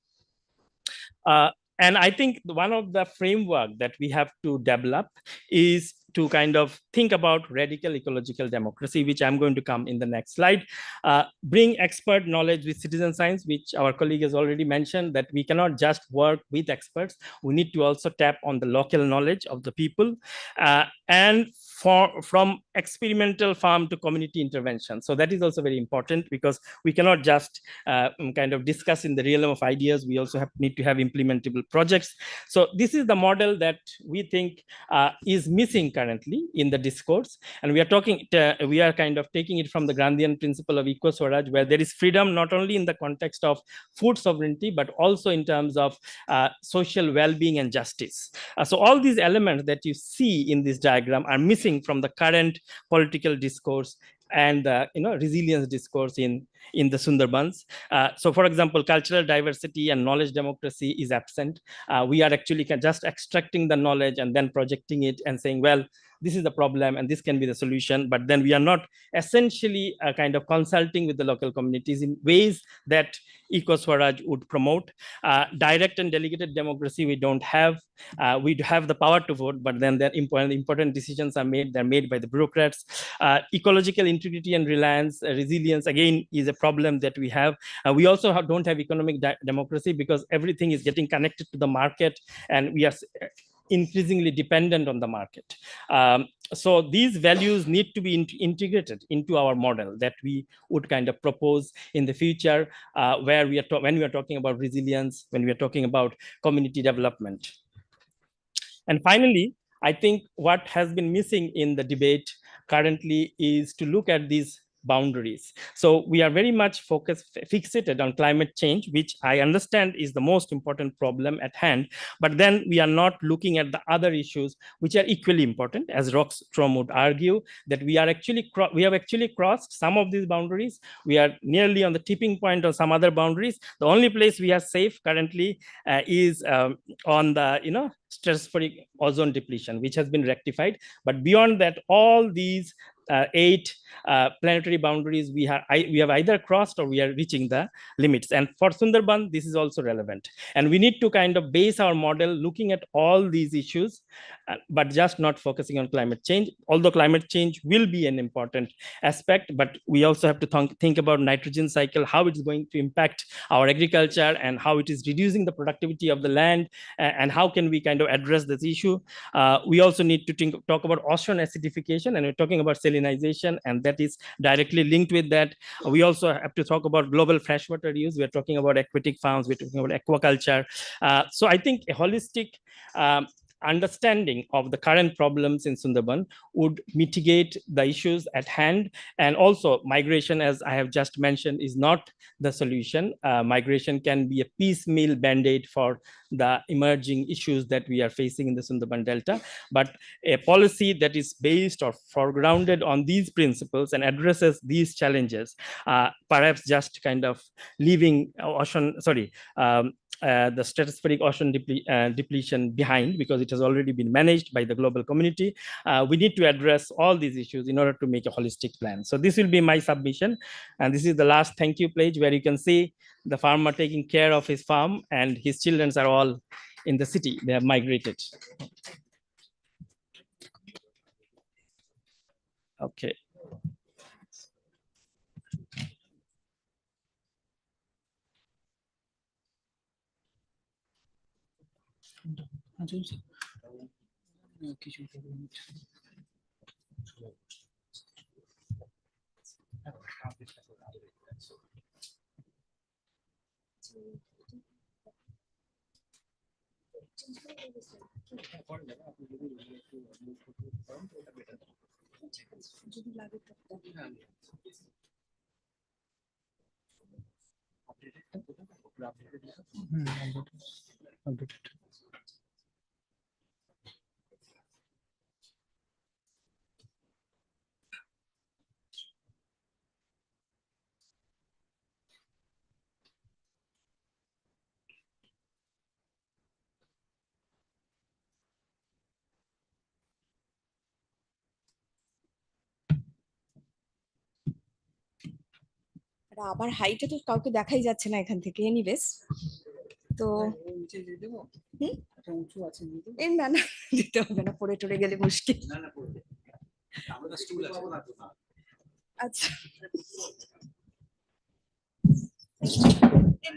And I think one of the framework that we have to develop is to kind of think about radical ecological democracy, which I'm going to come in the next slide. Bring expert knowledge with citizen science, which our colleague has already mentioned, that we cannot just work with experts. We need to also tap on the local knowledge of the people, and from experimental farm to community intervention. So that is also very important, because we cannot just kind of discuss in the realm of ideas. We also need to have implementable projects. So this is the model that we think is missing currently currently in the discourse. And we are kind of taking it from the Gandhian principle of eco-Swaraj, where there is freedom not only in the context of food sovereignty, but also in terms of social well-being and justice. So all these elements that you see in this diagram are missing from the current political discourse and resilience discourse in the Sundarbans. So for example, cultural diversity and knowledge democracy is absent. We are actually just extracting the knowledge and then projecting it and saying, well, this is the problem and this can be the solution. But then we are not essentially kind of consulting with the local communities in ways that eco-Swaraj would promote. Direct and delegated democracy we don't have. We have the power to vote, but then important decisions are made. They're made by the bureaucrats. Ecological integrity and resilience again is a problem that we have. We also don't have economic democracy because everything is getting connected to the market, and we are increasingly dependent on the market. So these values need to be integrated into our model that we would kind of propose in the future, where when we are talking about resilience, when we are talking about community development. And finally, I think what has been missing in the debate currently is to look at these boundaries. So we are very much fixated on climate change, which I understand is the most important problem at hand, but then we are not looking at the other issues which are equally important. As Rockstrom would argue, that we have actually crossed some of these boundaries. We are nearly on the tipping point on some other boundaries. The only place we are safe currently is on the stratospheric ozone depletion, which has been rectified. But beyond that, all these 8 planetary boundaries we have either crossed or we are reaching the limits. And for Sundarban, this is also relevant. And we need to kind of base our model looking at all these issues, but just not focusing on climate change. Although climate change will be an important aspect, but we also have to think about nitrogen cycle, how it's going to impact our agriculture and how it is reducing the productivity of the land, and how can we kind of address this issue. We also need to talk about ocean acidification, and we're talking about salinization, and that is directly linked with that. We also have to talk about global freshwater use. We're talking about aquatic farms, we're talking about aquaculture. So I think a holistic understanding of the current problems in Sundarban would mitigate the issues at hand. And also migration, as I have just mentioned, is not the solution. Migration can be a piecemeal band-aid for the emerging issues that we are facing in the Sundarban Delta, but a policy that is based or foregrounded on these principles and addresses these challenges, perhaps just kind of leaving the stratospheric ocean depletion behind, because it has already been managed by the global community. We need to address all these issues in order to make a holistic plan. So this will be my submission. And this is the last thank you page, where you can see the farmer taking care of his farm, and his children are all in the city. They have migrated. Okay. আমার হাইটে তো কাউকে দেখাই যাচ্ছে না এখান থেকে, anyways. তো না না দিতে হবে না, পড়ে টরে গেলে মুশকিল। আচ্ছা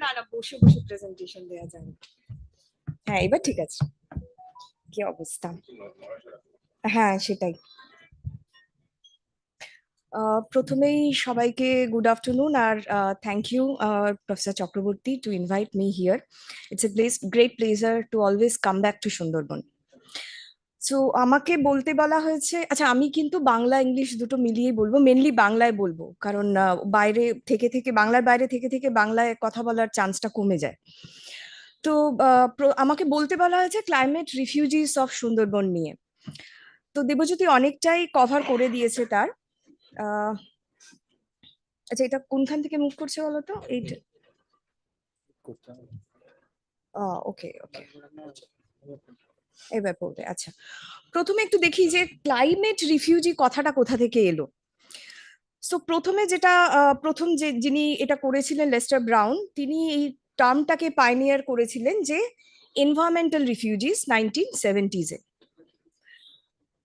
না না, বসে বসে প্রেজেন্টেশন দেওয়া যাবে। হ্যাঁ এবার ঠিক আছে। কি অবস্থা? হ্যাঁ সেটাই। প্রথমেই সবাইকে গুড আফটারনুন, আর thank you professor Chakraborty to invite me here. It's a great pleasure to always come back to Sundarban. So আমাকে বলতে বলা হয়েছে, আচ্ছা আমি কিন্তু বাংলা ইংলিশ দুটো মিলিয়েই বলবো, মেনলি বাংলায় বলবো, কারণ বাইরে থেকে বাংলার বাইরে থেকে বাংলায় কথা বলার চান্সটা কমে যায়। তো আমাকে বলতে বলা হয়েছে ক্লাইমেট রিফিউজিস অফ সুন্দরবন নিয়ে। তো দেবজ্যোতি অনেকটাই কভার করে দিয়েছে তার। আচ্ছা এটা কোনখান থেকে মুভ করছে বলতো? এইটা ওকে ওকে, এবার পড়বে। আচ্ছা প্রথমে একটু দেখি যে ক্লাইমেট রিফিউজি কথাটা কোথা থেকে এলো। সো প্রথমে যেটা প্রথম যিনি এটা করেছিলেন লেস্টার ব্রাউন, তিনি এই টার্মটাকে পাইনিয়ার করেছিলেন যে এনভায়রনমেন্টাল রিফিউজিস 1970s-এ।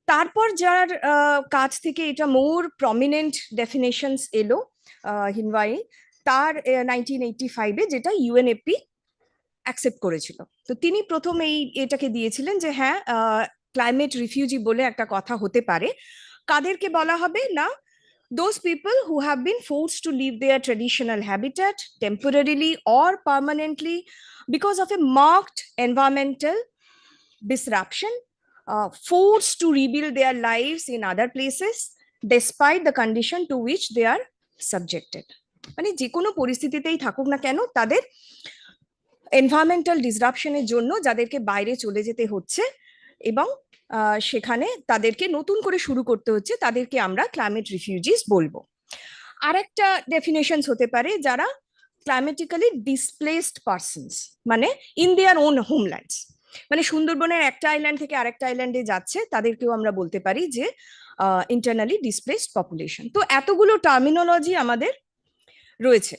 তারপর যার কাছ থেকে এটা মোর প্রমিনেন্ট ডেফিনেশনস এলো হিনওয়াই, তার 1985-এ, যেটা ইউএনএপি অ্যাকসেপ্ট করেছিল। তো তিনি প্রথম এটাকে দিয়েছিলেন যে হ্যাঁ ক্লাইমেট রিফিউজি বলে একটা কথা হতে পারে। কাদেরকে বলা হবে না? those people who have been forced to leave their traditional habitat temporarily or permanently because of a marked environmental disruption, forced to rebuild their lives in other places despite the condition to which they are subjected. মানে যে কোনো পরিস্থিতিতেই থাকুক না কেন, তাদের environmental ডিসরাপশনের জন্য যাদেরকে বাইরে চলে যেতে হচ্ছে এবং সেখানে তাদেরকে নতুন করে শুরু করতে হচ্ছে, তাদেরকে আমরা ক্লাইমেট রিফিউজিস বলবো। আরেকটা ডেফিনেশনস হতে পারে যারা ক্লাইমেটিক্যালি ডিসপ্লেসড পারসনস, মানে ইন দেয়ার ওন হোমল্যান্ডস, মানে সুন্দরবনের একটা আইল্যান্ড থেকে আরেকটা আইল্যান্ডে যাচ্ছে, তাদেরকেও আমরা বলতে পারি যে ইন্টারনালি ডিসপ্লেসড পপুলেশন। তো এতগুলো টার্মিনোলজি আমাদের রয়েছে।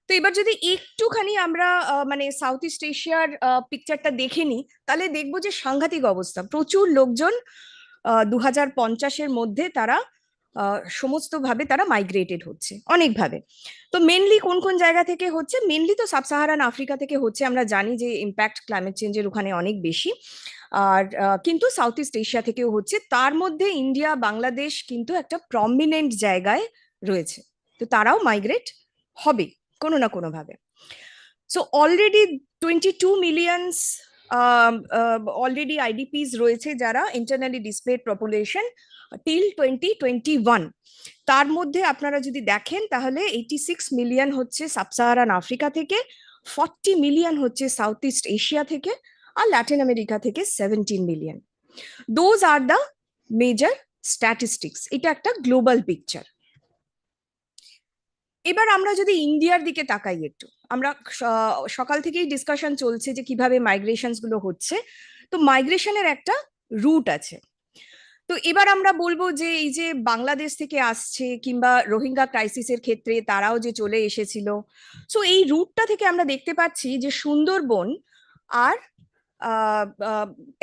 তো এবার যদি একটুখানি আমরা মানে সাউথ ইস্ট এশিয়ার পিকচারটা দেখে নিই, তাহলে দেখবো যে সাংঘাতিক অবস্থা। প্রচুর লোকজন 2050-এর মধ্যে তারা সমস্ত ভাবে তারা মাইগ্রেটেড হচ্ছে অনেকভাবে। তো মেনলি কোন কোন জায়গা থেকে হচ্ছে? মেনলি তো সাব সাহারান আফ্রিকা থেকে হচ্ছে। আমরা জানি যে ইম্প্যাক্ট ক্লাইমেট চেঞ্জের ওখানে অনেক বেশি। আর কিন্তু সাউথ ইস্ট এশিয়া থেকেও হচ্ছে, তার মধ্যে ইন্ডিয়া বাংলাদেশ কিন্তু একটা প্রমিনেন্ট জায়গায় রয়েছে। তো তারাও মাইগ্রেট হবে কোনো না কোনো ভাবে। সো অলরেডি 22 মিলিয়নস অলরেডি আইডিপিস রয়েছে যারা ইন্টারনালি ডিসপ্লেসড পপুলেশন টিল 2021। তার মধ্যে আপনারা যদি দেখেন তাহলে 86 মিলিয়ন হচ্ছে সাব সাহারান আফ্রিকা থেকে, 40 মিলিয়ন হচ্ছে সাউথ ইস্ট এশিয়া থেকে, আর ল্যাটিন আমেরিকা থেকে 17 million. Those are the major statistics. এটা একটা গ্লোবাল পিকচার। এবার আমরা যদি ইন্ডিয়ার দিকে তাকাই একটু, আমরা সকাল থেকেই ডিসকাশন চলছে যে কিভাবে মাইগ্রেশনস গুলো হচ্ছে। তো মাইগ্রেশনের একটা রুট আছে। তো এবার আমরা বলবো যে এই যে বাংলাদেশ থেকে আসছে কিংবা রোহিঙ্গা ক্রাইসিসের ক্ষেত্রে তারাও যে চলে এসেছিল, সো এই রুটটা থেকে আমরা দেখতে পাচ্ছি যে সুন্দরবন আর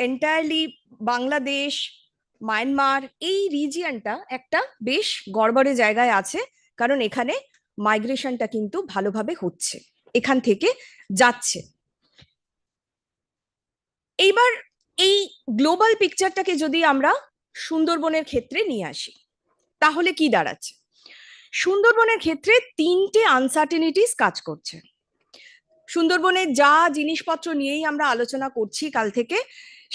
এন্টায়ারলি বাংলাদেশ, মায়ানমার, এই রিজিয়নটা একটা বেশ গড়বড়ে জায়গায় আছে, কারণ এখানে মাইগ্রেশনটা কিন্তু ভালোভাবে হচ্ছে, এখান থেকে যাচ্ছে। এইবার এই গ্লোবাল পিকচারটাকে যদি আমরা সুন্দরবনের ক্ষেত্রে নিয়ে আসি, তাহলে কি দাঁড়াচ্ছে? সুন্দরবনের ক্ষেত্রে তিনটে আনসার্টেনিটিস কাজ করছে। সুন্দরবনের যা জিনিসপত্র নিয়েই আমরা আলোচনা করছি কাল থেকে,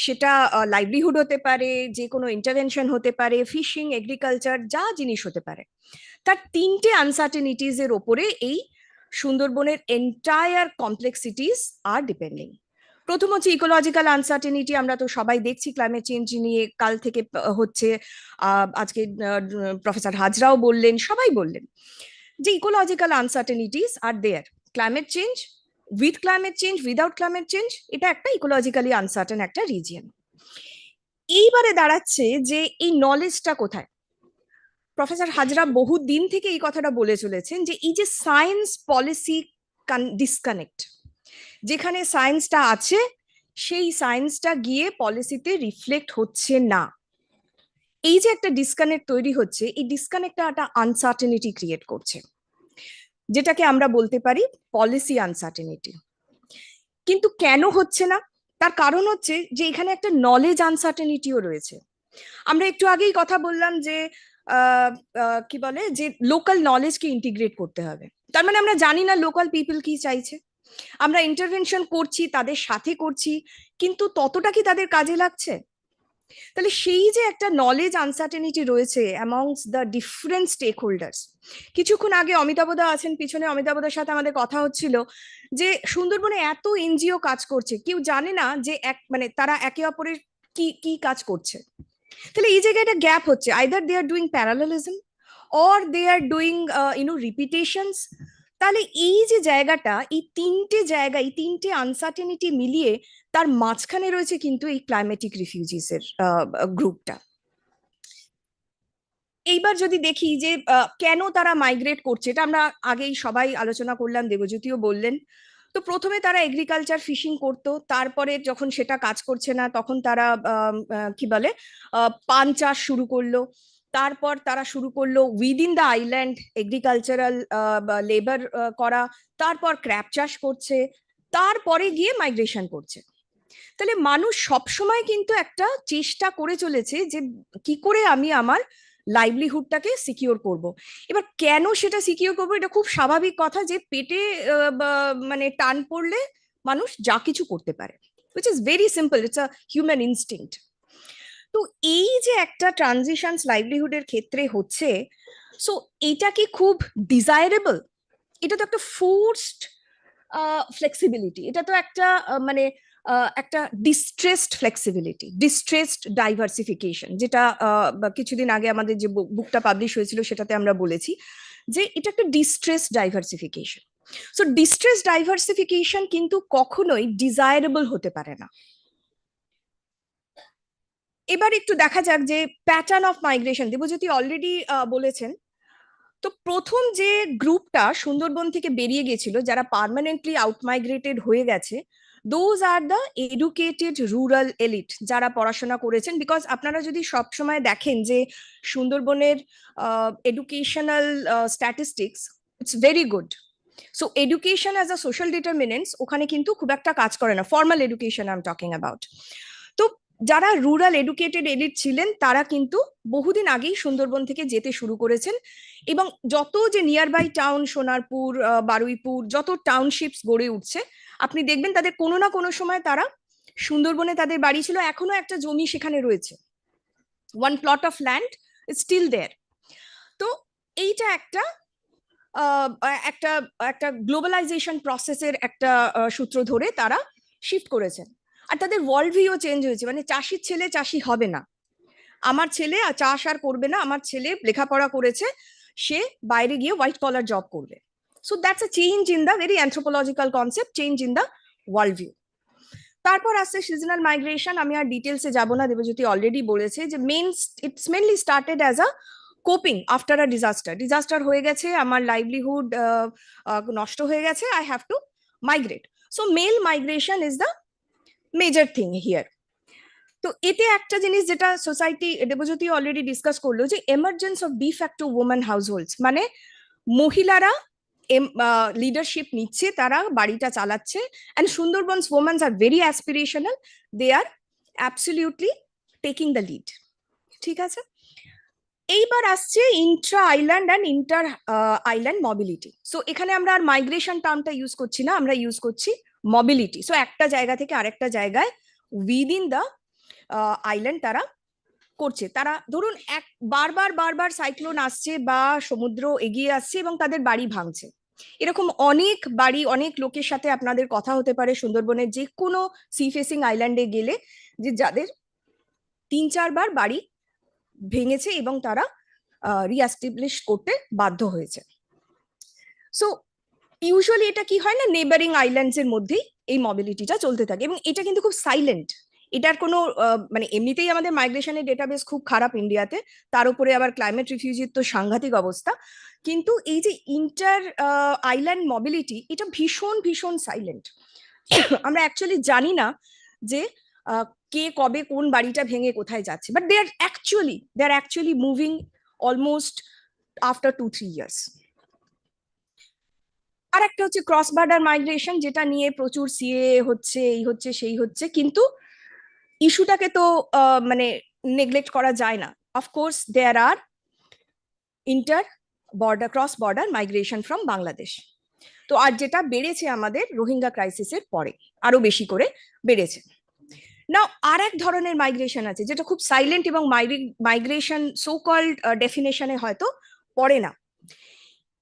সেটা লাইভলিহুড হতে পারে, যে কোনো ইন্টারভেনশন হতে পারে, ফিশিং, এগ্রিকালচার, যা জিনিস হতে পারে, তার তিনটে আনসার্টেনিটিস এর ওপরে এই সুন্দরবনের এন্টায়ার কমপ্লেক্সিটিস আর ডিপেন্ডিং। প্রথম হচ্ছে ইকোলজিক্যাল আনসার্টেনিটি। আমরা তো সবাই দেখছি ক্লাইমেট চেঞ্জ নিয়ে কাল থেকে হচ্ছে, আজকে প্রফেসর হাজরাও বললেন, সবাই বললেন যে ecological uncertainties are there. Climate change, with climate change, without climate change, এটা একটা ইকোলজিক্যালি আনসার্টেন একটা রিজিয়ন। এইবারে দাঁড়াচ্ছে যে এই নলেজটা কোথায়? প্রফেসর হাজরা বহু দিন থেকে এই কথাটা বলে চলেছেন যে এই যে সায়েন্স পলিসি ডিসকানেক্ট, যেখানে সায়েন্সটা আছে সেই সায়েন্সটা গিয়ে পলিসিতে রিফ্লেক্ট হচ্ছে না, এই যে একটা ডিসকানেক্ট তৈরি হচ্ছে, এই ডিসকানেক্টটা একটা আনসার্টেনিটি ক্রিয়েট করছে, যেটাকে আমরা বলতে পারি পলিসি আনসার্টেনিটি। কিন্তু কেন হচ্ছে না? তার কারণ হচ্ছে যে এখানে একটা নলেজ আনসার্টেনিটিও রয়েছে। আমরা একটু আগেই কথা বললাম যে কি বলে যে লোকাল নলেজকে ইন্টিগ্রেট করতে হবে। তার মানে আমরা জানি না লোকাল পিপল কি চাইছে, আমরা ইন্টারভেনশন করছি, তাদের সাথে করছি, কিন্তু ততটা কি তাদের কাজে লাগছে? তাহলে সেই যে একটা নলেজ আনসার্টেনিটি রয়েছে amongst the different stakeholders. কিছুক্ষণ আগে অমিতাভদা আছেন পিছনে, অমিতাভদার সাথে আমাদের কথা হচ্ছিল যে সুন্দরবনে এত এনজিও কাজ করছে, কেউ জানে না যে মানে তারা একে অপরের কি কি কাজ করছে। তাহলে এই জায়গায় একটা গ্যাপ হচ্ছে, either they are doing parallelism or they are doing repetitions. তাহলে এই যে জায়গাটা, এই তিনটে জায়গা, এই তিনটে আনসার্টেনিটি মিলিয়ে তার মাঝখানে রয়েছে কিন্তু এই ক্লাইমেটিক রিফিউজিস এর গ্রুপটা। এইবার যদি দেখি যে কেন তারা মাইগ্রেট করছে, এটা আমরা আগেই সবাই আলোচনা করলাম, দেবজ্যোতিও বললেন। তো প্রথমে তারা এগ্রিকালচার ফিশিং করতো, তারপরে যখন সেটা কাজ করছে না তখন তারা কি বলে পান চাষ শুরু করলো, তারপর তারা শুরু করলো within the island agricultural labour করা, তারপর ক্র্যাব চাষ করছে, তারপরে গিয়ে মাইগ্রেশন করছে। তাহলে মানুষ সবসময় কিন্তু একটা চেষ্টা করে চলেছে যে কি করে আমি আমার লাইভলিহুডটাকে সিকিউর করব। এবার কেন সেটা সিকিউর করবো, এটা খুব স্বাভাবিক কথা যে পেটে মানে টান পড়লে মানুষ যা কিছু করতে পারে, which is very simple, it's a human instinct. তো এই যে একটা ট্রানজিশনস লাইভলিহুডের ক্ষেত্রে হচ্ছে, সো এটা কি খুব ডিজায়ারেবল? এটা তো একটা ফোর্সড ফ্লেক্সিবিলিটি, এটা তো একটা মানে একটা ডিস্ট্রেসড ফ্লেক্সিবিলিটি, ডিস্ট্রেসড ডাইভার্সিফিকেশন, যেটা কিছুদিন আগে আমাদের যে বুকটা পাবলিশ হয়েছিল সেটাতে আমরা বলেছি যে এটা একটা distressed diversification. So distressed diversification কিন্তু কখনোই ডিজায়ারেবল হতে পারে না। এবার একটু দেখা যাক যে pattern of migration, Debjyoti already বলেছেন। তো প্রথম যে গ্রুপটা সুন্দরবন থেকে বেরিয়ে গেছিল, যারা পার্মানেন্টলি আউটমাইগ্রেটেড হয়ে গেছে, those are the educated rural elite, যারা পড়াশোনা করেছেন। বিকজ আপনারা যদি সবসময় দেখেন যে সুন্দরবনের educational statistics, it's very good. So education as a social determinants ওখানে কিন্তু খুব একটা কাজ করে না, formal education I am talking about. তো যারা রুরাল এডুকেটেড এলিট ছিলেন তারা কিন্তু বহুদিন আগেই সুন্দরবন থেকে যেতে শুরু করেছেন, এবং যত যে nearby town, Sonarpur, Baruipur, যত টাউনশিপস গড়ে উঠছে, আপনি দেখবেন তাদের কোনো না কোনো সময় তারা সুন্দরবনে তাদের বাড়ি ছিল, এখনো একটা জমি সেখানে রয়েছে, one plot of land is still there. তো এইটা একটা একটা একটা গ্লোবালাইজেশন প্রসেসের একটা সূত্র ধরে তারা শিফট করেছেন। আর তাদের ওয়ার্ল্ড ভিউ চেঞ্জ হয়েছে, মানে চাষির ছেলে চাষি হবে না, আমার ছেলে চাষ আর করবে না, আমার ছেলে লেখাপড়া করেছে, সে বাইরে গিয়ে হোয়াইট কলার জব করবে। So that's a change in the very anthropological concept, change in the world view. তারপর আসছে সিজনাল মাইগ্রেশন, আমি আর ডিটেলসে যাব না, দেবজ্যোতি অলরেডি বলেছে যে it's mainly started as a coping after a disaster হয়ে গেছে, আমার লাইভলিহুড নষ্ট হয়ে গেছে, I have to migrate. So male migration is the major thing here. তো এতে একটা জিনিস যেটা সোসাইটি, দেবজ্যোতি অলরেডি ডিসকাস করলো, যে emergence of de facto women households, মানে মহিলারা লিডারশিপ নিচ্ছে, তারা বাড়িটা চালাচ্ছে, and Sundarbans women's are very aspirational, they are absolutely taking the lead. ঠিক আছে, এইবার আসছে intra island and inter island mobility. So এখানে আমরা আর মাইগ্রেশন টার্মটা ইউজ করছি না, আমরা ইউজ করছি মবিলিটি। সো একটা জায়গা থেকে আরেকটা জায়গায় উইদিন দ্য আইল্যান্ড তারা করছে। তারা ধরুন বারবার সাইক্লোন আসছে বা সমুদ্র এগিয়ে আসছে এবং তাদের বাড়ি ভাঙছে, এরকম অনেক বাড়ি, অনেক লোকের সাথে আপনাদের কথা হতে পারে সুন্দরবনের যে কোনো সি ফেসিং আইল্যান্ডে গেলে, যে যাদের 3-4 বার বাড়ি ভেঙেছে এবং তারা রিএস্টাবলিশ করতে বাধ্য হয়েছে। সো ইউজুয়ালি এটা কি হয় না, নেবারিং আইল্যান্ডস এর মধ্যেই এই মবিলিটিটা চলতে থাকে, এবং এটা কিন্তু খুব সাইলেন্ট। এটার কোনো মানে এমনিতেই আমাদের মাইগ্রেশনের ডেটাবেস খুব খারাপ ইন্ডিয়াতে, তার উপরে আবার ক্লাইমেট রিফিউজির তো সাংঘাতিক অবস্থা। কিন্তু এই যে ইন্টার আইল্যান্ড মবিলিটি, এটা ভীষণ ভীষণ সাইলেন্ট। আমরা অ্যাকচুয়ালি জানি না যে কে কবে কোন বাড়িটা ভেঙে কোথায় যাচ্ছে, but they are actually moving almost after 2-3 years. আর একটা হচ্ছে ক্রস বর্ডার মাইগ্রেশন, যেটা নিয়ে প্রচুর সিএ হচ্ছে, এই হচ্ছে সেই হচ্ছে, কিন্তু ইস্যুটাকে তো মানে নেগলেক্ট করা যায় না। Of course there are cross border migration from Bangladesh. তো আর যেটা বেড়েছে আমাদের রোহিঙ্গা ক্রাইসিসের পরে, আরো বেশি করে বেড়েছে। না আর এক ধরনের মাইগ্রেশন আছে যেটা খুব সাইলেন্ট এবং মাইগ্রেশন সো কল্ড ডেফিনেশনে হয়তো পড়ে না।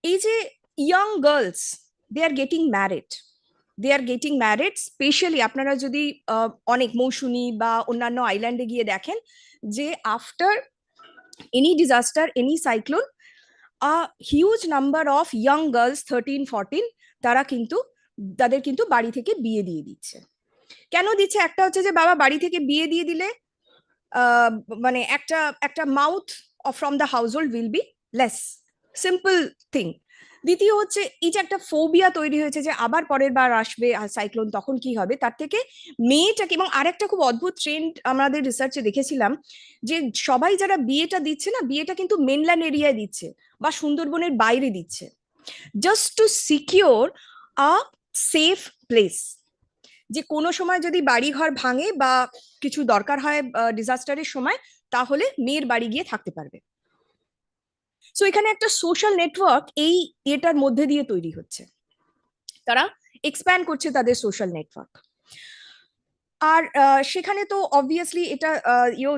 এই যে young girls they are getting married specially আপনারা যদি অনেক মৌসুমী বা অন্যান্য আইল্যান্ডে গিয়ে দেখেন যে after any disaster any cyclone huge number of young girls 13-14 তাদের কিন্তু বাড়ি থেকে বিয়ে দিয়ে দিচ্ছে। কেন দিচ্ছে? একটা হচ্ছে যে বাবা বাড়ি থেকে বিয়ে দিয়ে দিলে মানে একটা mouth from the house hold will be less, simple thing. দ্বিতীয় হচ্ছে এই যে একটা ফোবিয়া তৈরি হয়েছে যে আবার পরের বার আসবে সাইক্লোন, তখন কি হবে, তার থেকে মেয়েটাকে। এবং আরেকটা খুব অদ্ভুত ট্রেন্ড আমাদের রিসার্চে দেখেছিলাম যে সবাই যারা বিয়েটা দিচ্ছে না, বিয়েটা কিন্তু মেনল্যান্ড এরিয়ায় দিচ্ছে বা সুন্দরবনের বাইরে দিচ্ছে, জাস্ট টু সিকিওর আ সেফ প্লেস, যে কোনো সময় যদি বাড়ি ঘর ভাঙে বা কিছু দরকার হয় ডিজাস্টারের সময়, তাহলে মেয়ের বাড়ি গিয়ে থাকতে পারবে। সো এখানে একটা সোশ্যাল নেটওয়ার্ক এই এটার মধ্যে দিয়ে তৈরি হচ্ছে, তারা এক্সপ্যান্ড করছে তাদের সোশ্যাল নেটওয়ার্ক। আর সেখানে তো অবভিয়াসলি এটা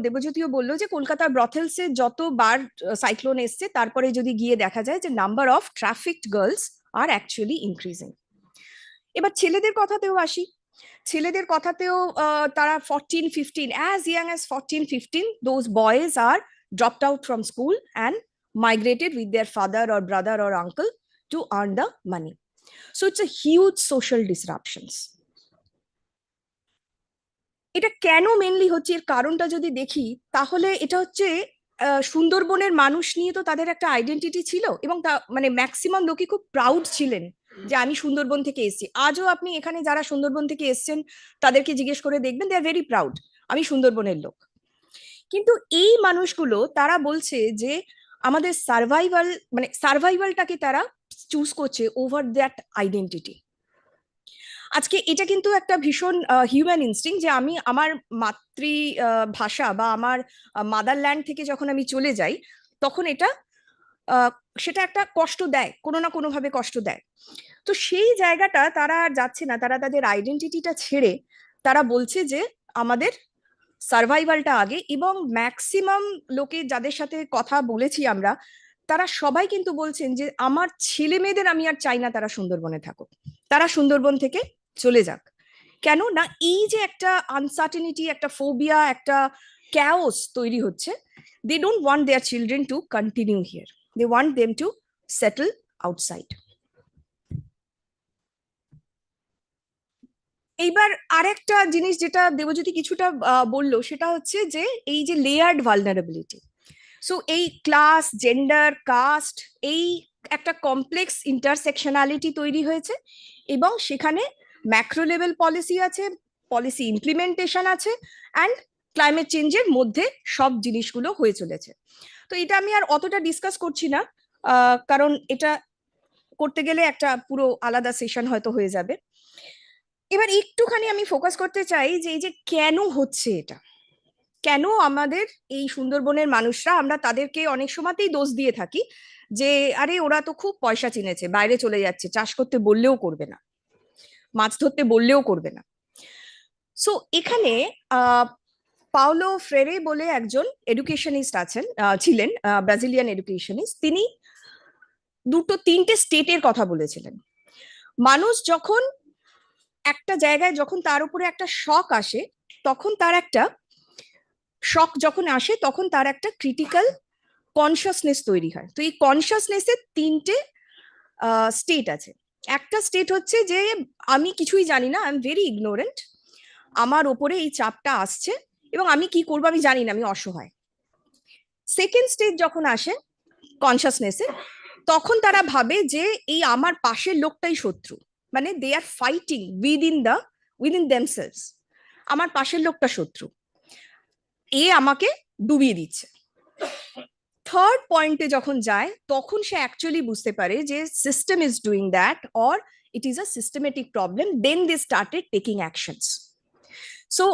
দেবজ্যোতিও বললো যে কলকাতার ব্রথেলসে যতবার সাইক্লোন এসছে তারপরে যদি গিয়ে দেখা যায় যে number of trafficked girls are actually increasing. এবার ছেলেদের কথাতেও আসি। ছেলেদের কথাতেও তারা 14-15, as young as 14-15, those boys are dropped out from school and migrated with their father or brother or uncle to earn the money. So it's a huge social disruptions. এটা কেন mainly হচ্ছে, এর কারণটা যদি দেখি তাহলে এটা হচ্ছে সুন্দরবনের মানুষ নিয়ে তো তাদের একটা আইডেন্টিটি ছিল এবং মানে ম্যাক্সিমাম লোকই খুব প্রাউড ছিলেন যে আমি সুন্দরবন থেকে এসেছি। আজও আপনি এখানে যারা সুন্দরবন থেকে এসছেন তাদেরকে জিজ্ঞেস করে দেখবেন, দে আর ভেরি প্রাউড, আমি সুন্দরবনের লোক। কিন্তু এই মানুষগুলো তারা বলছে যে আমাদের সার্ভাইভালটাকে তারা চুজ করছে ওভার দ্যাট আইডেন্টিটি। আজকে এটা কিন্তু একটা ভীষণ হিউম্যান ইনস্টিং যে আমি আমার মাতৃভাষা বা আমার মাদারল্যান্ড থেকে যখন আমি চলে যাই তখন সেটা একটা কষ্ট দেয়, কোনো না কোনো ভাবে কষ্ট দেয়। তো সেই জায়গাটা তারা আর যাচ্ছে না, তারা তাদের আইডেন্টিটিটা ছেড়ে তারা বলছে যে আমাদের সার্ভাইভালটা আগে। এবং ম্যাক্সিমাম লোকে যাদের সাথে কথা বলেছি আমরা, তারা সবাই কিন্তু বলছেন যে আমার ছেলে মেয়েদের আমি আর চাই না তারা সুন্দরবনে থাকুক, তারা সুন্দরবন থেকে চলে যাক। কেন না, এই যে একটা আনসার্টেনিটি, একটা ফোবিয়া, একটা ক্যাওস তৈরি হচ্ছে, they don't want their children to continue here, they want them to settle outside. এইবার আরেকটা জিনিস যেটা দেবজ্যোতি কিছুটা বললো, সেটা হচ্ছে যে এই যে লেয়ার্ড ভালনারেবিলিটি। সো এই ক্লাস, জেন্ডার, কাস্ট, এই একটা কমপ্লেক্স ইন্টারসেকশনালিটি তৈরি হয়েছে এবং সেখানে ম্যাক্রো লেভেল পলিসি আছে, পলিসি ইমপ্লিমেন্টেশন আছে, অ্যান্ড ক্লাইমেট চেঞ্জের মধ্যে সব জিনিসগুলো হয়ে চলেছে। তো এটা আমি আর অতটা ডিসকাস করছি না, কারণ এটা করতে গেলে একটা পুরো আলাদা সেশন হয়তো হয়ে যাবে। এবার একটুখানি আমি ফোকাস করতে চাই যে এই যে কেন হচ্ছে এটা, কেন আমাদের এই সুন্দরবনের মানুষরা, আমরা তাদেরকে অনেক সময়তেই দোষ দিয়ে থাকি যে আরে ওরা তো খুব পয়সা চিনেছে, বাইরে চলে যাচ্ছে, চাষ করতে বললেও করবে না, মাছ ধরতে বললেও করবে না। সো এখানে পাওলো ফ্রেরে বলে একজন এডুকেশনিস্ট ছিলেন, ব্রাজিলিয়ান এডুকেশনিস্ট। তিনি 2-3টে স্টেটের কথা বলেছিলেন। মানুষ যখন একটা জায়গায়, যখন তার উপরে একটা শক আসে, তখন তার একটা ক্রিটিক্যাল কনসিয়াসনেস তৈরি হয়। তো এই কনসিয়াসনেসের 3টে স্টেট আছে। একটা স্টেট হচ্ছে যে আমি কিছুই জানি না, আই এম ভেরি ইগনোরেন্ট, আমার ওপরে এই চাপটা আসছে এবং আমি কি করবো আমি জানি না, আমি অসহায়। সেকেন্ড স্টেজ যখন আসে কনসিয়াসনেসে, তখন তারা ভাবে যে এই আমার পাশের লোকটাই শত্রু, মানে দে আর ফাইটিং উইদিন দেমসেলভস, আমার পাশের লোকটা শত্রু, এ আমাকে ডুবিয়ে দিচ্ছে। থার্ড পয়েন্টে যখন যায় তখন সে অ্যাকচুয়ালি বুঝতে পারে যে system is doing that or it is a systematic problem, then they started taking actions. So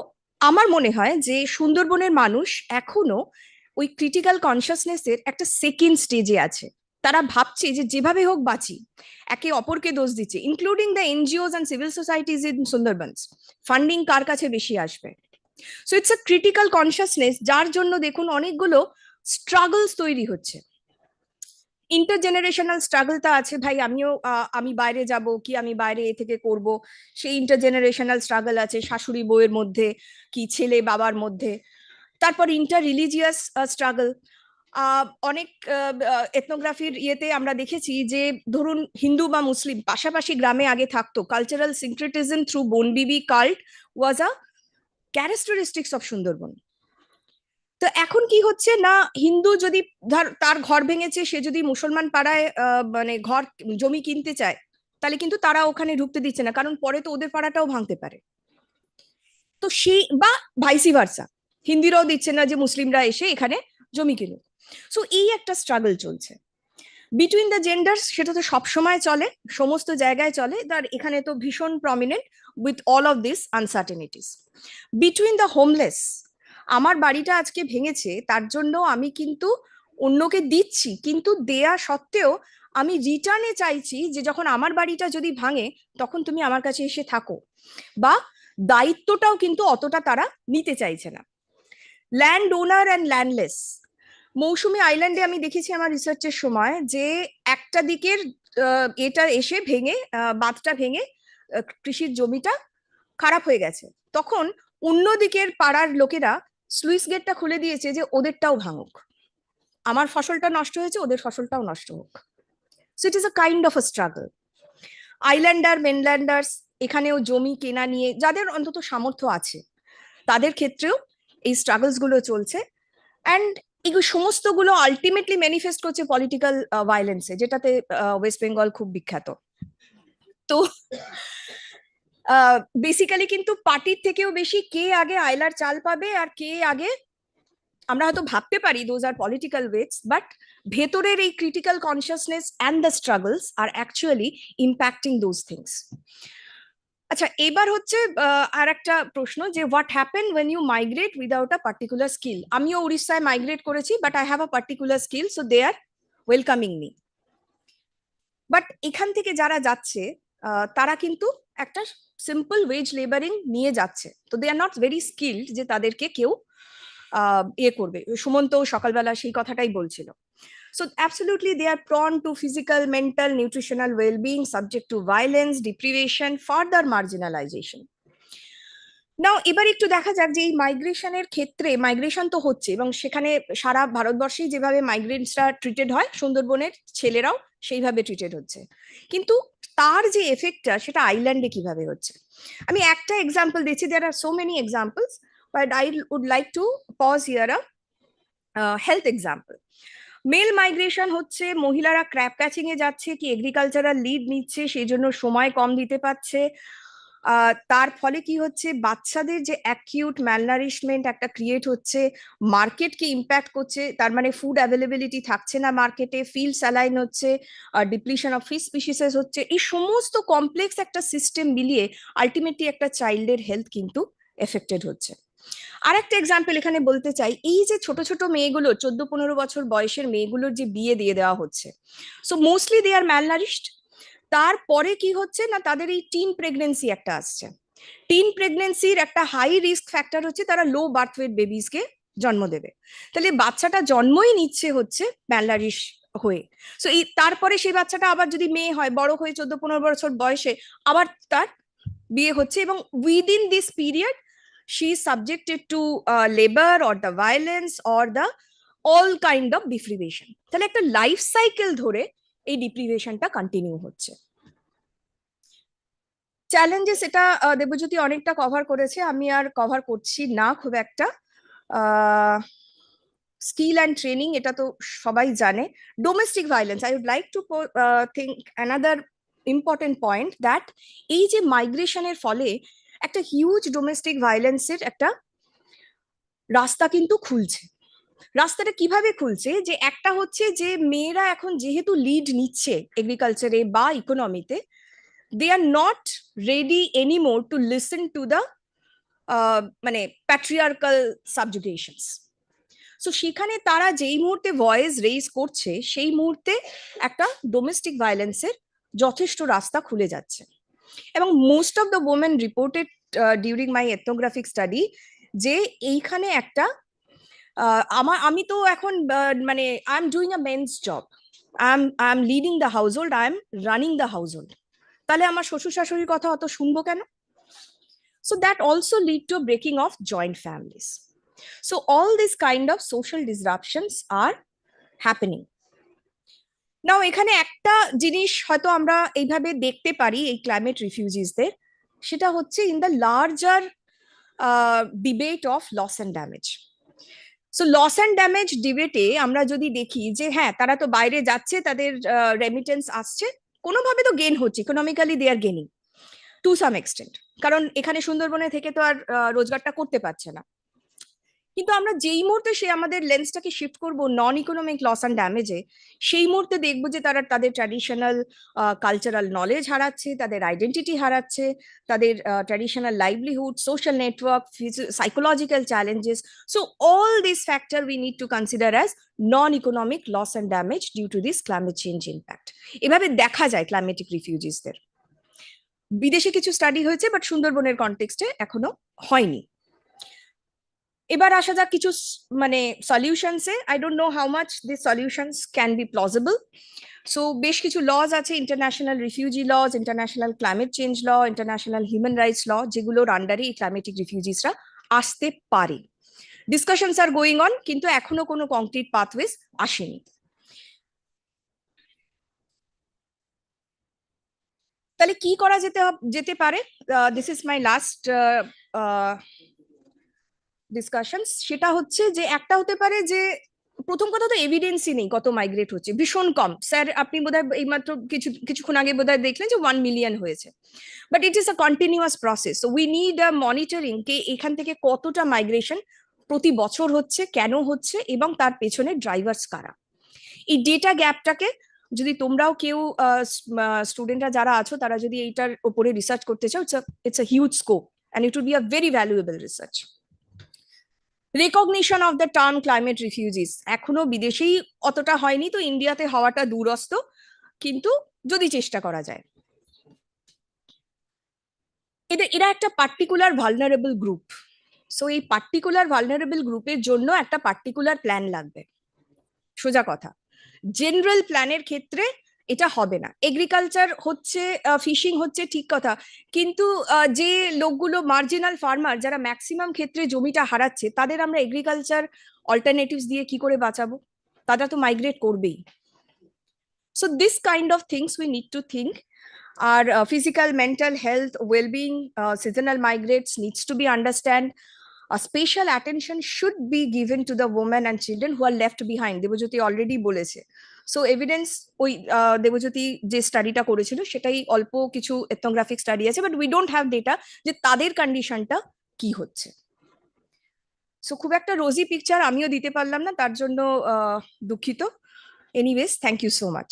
আমার মনে হয় যে সুন্দরবনের মানুষ এখনো ওই ক্রিটিক্যাল কনসিয়াসনেসের একটা সেকেন্ড স্টেজে আছে। তারা ভাবছে যে যেভাবে হোক বাঁচি, একে অপরকে দোষ দিচ্ছে, including the NGOs and civil societies in Sundarbans. Funding কার কাছে বেশি আসবে, so it's a critical consciousness, যার জন্য দেখুন অনেকগুলো স্ট্রাগলস তৈরি হচ্ছে। ইন্টারজেনারেশনাল স্ট্রাগলটা আছে, ভাই আমিও আমি বাইরে যাব কি আমি বাইরে এ থেকে করব, সেই ইন্টারজেনারেশনাল স্ট্রাগল আছে শাশুড়ি বউয়ের মধ্যে কি ছেলে বাবার মধ্যে। তারপর ইন্টার রিলিজিয়াস স্ট্রাগল, অনেক এথনোগ্রাফির ইয়েতে আমরা দেখেছি যে ধরুন হিন্দু বা মুসলিম পাশাপাশি গ্রামে আগে থাকতো, cultural syncretism through Bonbibi cult was a characteristics of Sundarban. তো এখন কি হচ্ছে না, হিন্দু যদি তার ঘর ভেঙেছে, সে যদি মুসলমান পাড়ায় মানে ঘর জমি কিনতে চায়, তাহলে কিন্তু তারা ওখানে ঢুকতে দিচ্ছে না, কারণ পরে তো ওদের পাড়াটাও ভাঙতে পারে। তো সেই বা ভাইসি ভার্সা, হিন্দিরাও দিচ্ছে না যে মুসলিমরা এসে এখানে জমি কিনুক। সো এই একটা স্ট্রাগল চলছে বিটুইন দ্য জেন্ডার্স, সেটা তো সবসময় চলে, সমস্ত জায়গায় চলে, তার এখানে তো ভীষণ prominent with all of this uncertainties. Between the homeless, আমার বাড়িটা আজকে ভেঙেছে, তার জন্য আমি কিন্তু অন্যকে দিচ্ছি, কিন্তু দেয়া সত্ত্বেও আমি রিটার্নে চাইছি যে যখন আমার বাড়িটা যদি ভাঙে তখন তুমি আমার কাছে এসে থাকো, বা দায়িত্বটাও কিন্তু অতটা তারা নিতে চাইছে না। ল্যান্ড ওনার অ্যান্ড ল্যান্ডলেস, মৌসুমী আইল্যান্ডে আমি দেখেছি আমার রিসার্চের সময় যে একটা দিকের এটা এসে ভেঙে বাঁধটা ভেঙে কৃষির জমিটা খারাপ হয়ে গেছে, তখন অন্য দিকের পাড়ার লোকেরা স্লুইস গেটটা খুলে দিয়েছে যে ওদেরটাও ভাঙুক, আমার ফসলটা নষ্ট হয়েছে ওদের ফসলটাও নষ্ট হোক। So it is a kind of a struggle. Islander mainlanders, এখানেও জমি কেনা নিয়ে যাদের অন্তত সামর্থ্য আছে তাদের ক্ষেত্রেও এই স্ট্রাগলস গুলো চলছে, অ্যান্ড এগুলো সমস্তগুলো আলটিমেটলি ম্যানিফেস্ট করছে পলিটিক্যাল ভায়োলেন্সে, যেটাতে ওয়েস্ট বেঙ্গল খুব বিখ্যাত। তো বেসিক্যালি কিন্তু পার্টির থেকেও বেশি কে আগে আইলার চাল পাবে আর কে আগে, আমরা হয়তো ভাবতে পারি those are political weights, but ভেতরের এই critical consciousness and the struggles are actually impacting those things. আচ্ছা, এবার হচ্ছে আর একটা প্রশ্ন যে what happen when you migrate without a particular skill. আমিও উড়িষ্যায় মাইগ্রেট করেছি, but I have a particular skill, so they are welcoming me. But এখান থেকে যারা যাচ্ছে তারা কিন্তু একটা সিম্পল ওয়েজ লেবারিং নিয়ে যাচ্ছে, তো দে আর নট ভেরি স্কিল্ড যে তাদেরকে কেউ ইয়ে করবে। সুমন্ত সকালবেলা সেই কথাটাই বলছিল। So absolutely they are prone to physical, mental, nutritional well-being, subject to violence, deprivation, further marginalization. নাও এবার একটু দেখা যাক যে এই মাইগ্রেশনের ক্ষেত্রে, মাইগ্রেশন তো হচ্ছে এবং সেখানে সারা ভারতবর্ষেই যেভাবে মাইগ্রেন্টসরা ট্রিটেড হয়, সুন্দরবনের ছেলেরাও সেইভাবে ট্রিটেড হচ্ছে, কিন্তু তার যে এফেক্টটা সেটা আইল্যান্ডে কিভাবে হচ্ছে। আমি একটা এক্সাম্পল দিচ্ছি, there are so many examples, but I would like to pause here a health example. Male migration হচ্ছে, মহিলারা ক্র্যাব ক্যাচিং এ যাচ্ছে কি এগ্রিকালচারাল লিড নিচ্ছে, সেই জন্য সময় কম দিতে পারছে, তার ফলে কি হচ্ছে বাচ্চাদের যে অ্যাকিউট ম্যালনারিশমেন্ট একটা ক্রিয়েট হচ্ছে, মার্কেটকে ইম্প্যাক্ট করছে, তার মানে ফুড অ্যাভেলেবিলিটি থাকছে না মার্কেটে, ফিল্ড স্যালাইন হচ্ছে, ডিপ্লিশন অফ ফিশ স্পিসিসেস হচ্ছে, এই সমস্ত কমপ্লেক্স একটা সিস্টেম মিলিয়ে আলটিমেটলি একটা চাইল্ডের হেলথ কিন্তু এফেক্টেড হচ্ছে। আর একটা এক্সাম্পল এখানে বলতে চাই, এই যে ছোট ছোট মেয়েগুলো 14-15 বছর বয়সের মেয়েগুলোর যে বিয়ে দিয়ে দেওয়া হচ্ছে, সো মোস্টলি দে আর ম্যালনারিশড। তারপরে কি হচ্ছে না, তাদের এই টিন প্রেগনেন্সি একটা আসছে, টিন প্রেগনেন্সির একটা হাই রিস্ক ফ্যাক্টর হচ্ছে তারা লো বার্থ ওয়েট বেবিজকে জন্ম দেবে, তাহলে বাচ্চাটা জন্মই নিচ্ছে হচ্ছে ম্যালনারিশ হয়ে। সো এই তারপরে সেই বাচ্চাটা আবার যদি মেয়ে হয়, বড় হয়ে 14-15 বছর বয়সে আবার তার বিয়ে হচ্ছে, এবং within this period she is subjected to labor or the violence or the all kind of deprivation. তাহলে একটা লাইফ সাইকেল ধরে এই ডিপ্রিভেশনটা কন্টিনিউ হচ্ছে। চ্যালেঞ্জেস এটা দেবজ্যোতি অনেকটা কভার করেছে, আমি আর কভার করছি না খুব একটা। স্কিল অ্যান্ড ট্রেনিং এটা তো সবাই জানে। Domestic violence, I would like to think another important point that এই যে মাইগ্রেশনের ফলে একটা হিউজ ডোমেস্টিক ভায়োলেন্সের একটা রাস্তা কিন্তু খুলছে। রাস্তাটা কিভাবে খুলছে, যে একটা হচ্ছে যে মেয়েরা এখন যেহেতু লিড নিচ্ছে এগ্রিকালচারে বা ইকোনমিতে, they are not ready anymore to listen to the মানে প্যাট্রিয়ার্কাল সাবজুগেশনস। সো সেখানে তারা যেই মুহূর্তে ভয়েস রেইজ করছে, সেই মুহূর্তে একটা ডোমেস্টিক ভায়োলেন্সের যথেষ্ট রাস্তা খুলে যাচ্ছে। এবং most of the women reported during my ethnographic study, যে এইখানে একটা আমি তো এখন মানে I am doing a men's job, I am leading the household, I am running the household, তাহলে আমার শ্বশুর শাশুড়ির কথা অত শুনবো কেন? So that also lead to breaking of joint families. So all these kind of social disruptions are happening. নাও এখানে একটা জিনিস হয়তো আমরা এইভাবে দেখতে পারি এই ক্লাইমেট রিফিউজিসদের, সেটা হচ্ছে in the larger debate of loss and damage. So loss and damage ডিবেটে আমরা যদি দেখি যে হ্যাঁ তারা তো বাইরে যাচ্ছে, তাদের রেমিটেন্স আসছে, কোনোভাবে তো গেইন হচ্ছে, economically they R gaining to some extent, কারণ এখানে সুন্দরবনে থেকে তো আর রোজগারটা করতে পারছে না। কিন্তু আমরা যেই মুহূর্তে সে আমাদের লেন্সটাকে শিফট করব নন ইকোনমিক লস অ্যান্ড ড্যামেজে, সেই মুহূর্তে দেখবো যে তারা তাদের ট্র্যাডিশনাল কালচারাল নলেজ হারাচ্ছে, তাদের আইডেন্টিটি হারাচ্ছে, তাদের traditional livelihood, social network, psychological challenges. So all this factor we need to consider as non economic loss and damage due to this climate change impact. এভাবে দেখা যায় ক্লাইমেটিক রিফিউজিসদের। বিদেশে কিছু study হয়েছে, বাট সুন্দরবনের কনটেক্সটে এখনো হয়নি। এবার আসা যাক কিছু মানে সলিউশনসে। I don't know how much this solutions can be plausible. So বেশ কিছু লজ আছে, international refugee laws, international climate change law, international human rights law, যেগুলোর আন্ডারে এই ক্লাইমেটিক রিফিউজিসরা আসতে পারে। ডিসকাশনস আর গোয়িং অন, কিন্তু এখনো কোনো কংক্রিট পাথওয়েজ আসেনি। তাহলে কি করা যেতে পারে? This is my last discussions. সেটা হচ্ছে যে একটা হতে পারে যে প্রথম কথা তো এভিডেন্সই নেই কত মাইগ্রেট হচ্ছে, ভীষণ কম। স্যার আপনি বোধহয় এইমাত্র কিছুক্ষণ আগে বোধহয় দেখলেন যে 1 মিলিয়ন হয়েছে, but it is a continuous process. So we need a monitoring কে এখান থেকে কতটা মাইগ্রেশন প্রতি বছর হচ্ছে, কেন হচ্ছে, এবং তার পেছনে ড্রাইভার্স কারা। এই ডেটা গ্যাপটাকে যদি তোমরাও কেউ স্টুডেন্টরা যারা আছো তারা যদি এইটার উপরে রিসার্চ করতে চাও, it's a huge scope and it would be a very valuable research. Recognition of the term climate refugees এখনো বিদেশেই অতটা হয়নি, তো ইন্ডিয়াতে হওয়াটা দূরস্থ, কিন্তু যদি চেষ্টা করা যায়। এরা একটা পার্টিকুলার ভালনারেবল গ্রুপ। সো এই পার্টিকুলার ভালনারেবল গ্রুপের জন্য একটা পার্টিকুলার প্ল্যান লাগবে, সোজা কথা। জেনারেল প্ল্যানের ক্ষেত্রে এটা হবে না। এগ্রিকালচার হচ্ছে, ফিশিং হচ্ছে, ঠিক কথা, কিন্তু যে লোকগুলো মার্জিনাল ফার্মার যারা ম্যাক্সিমাম ক্ষেত্রে জমিটা হারাচ্ছে, তাদের আমরা এগ্রিকালচার অল্টারনেটিভস দিয়ে কি করে বাঁচাবো? তারা তো মাইগ্রেট করবেই। So this kind of things we need to think. আর physical, mental health, well-being, seasonal migrants needs to be understand. A special attention should be given to the women and children who are left behind. Debjyoti already বলেছে। So evidence ওই দেবজ্যোতি যে স্টাডিটা করেছিল সেটাই অল্প কিছু ethnographic study আছে, but we don't have data যে তাদের কন্ডিশনটা কি হচ্ছে। সো খুব একটা রোজি পিকচার আমিও দিতে পারলাম না, তার জন্য দুঃখিত। Anyways, thank you so much.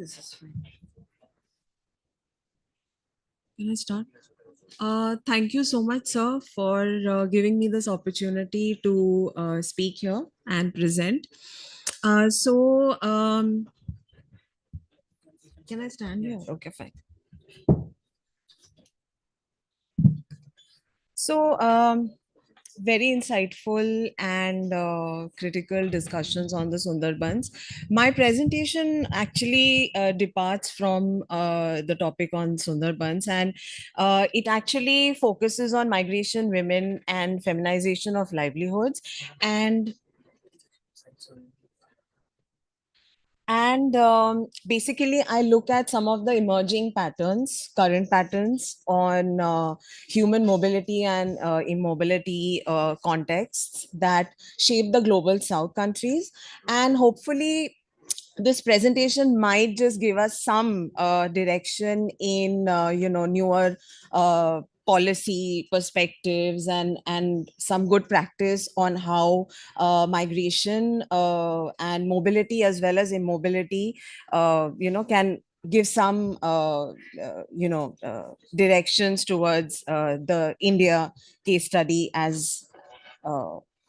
This is fine. Can I start? Thank you so much, sir, for giving me this opportunity to speak here and present. Can I stand here? Okay, fine. So, very insightful and critical discussions on the Sundarbans. My presentation actually departs from the topic on Sundarbans, and it actually focuses on migration, women, and feminization of livelihoods. And And basically, I look at some of the emerging patterns, current patterns on human mobility and immobility contexts that shape the global South countries. And hopefully, this presentation might just give us some direction in newer policy perspectives and some good practice on how migration and mobility as well as immobility can give some directions towards the India case study as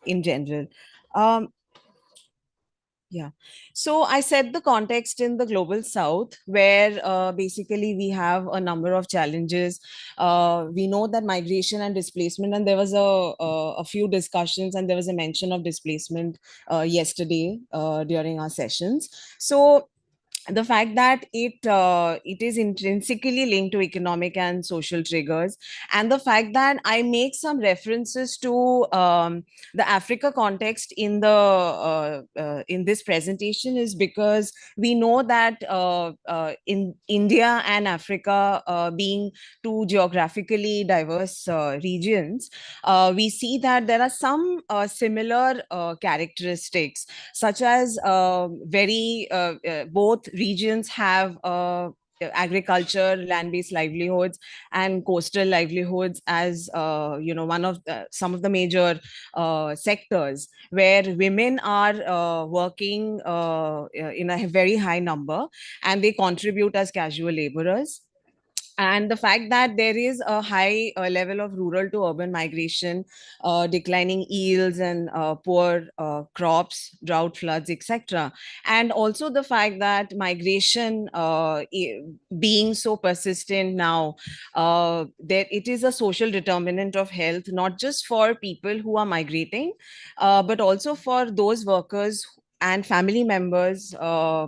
in general. um, yeah. So I set the context in the global south, where basically we have a number of challenges. We know that migration and displacement, and there was a few discussions, and there was a mention of displacement yesterday during our sessions. So the fact that it is intrinsically linked to economic and social triggers, and the fact that I make some references to the Africa context in this presentation is because we know that in India and Africa being two geographically diverse regions, we see that there are some similar characteristics, such as both regions have agriculture, land-based livelihoods, and coastal livelihoods as one of some of the major sectors where women are working in a very high number, and they contribute as casual laborers. And the fact that there is a high level of rural to urban migration, declining yields and poor crops, drought, floods, etc. And also the fact that migration being so persistent now, that it is a social determinant of health, not just for people who are migrating, but also for those workers and family members,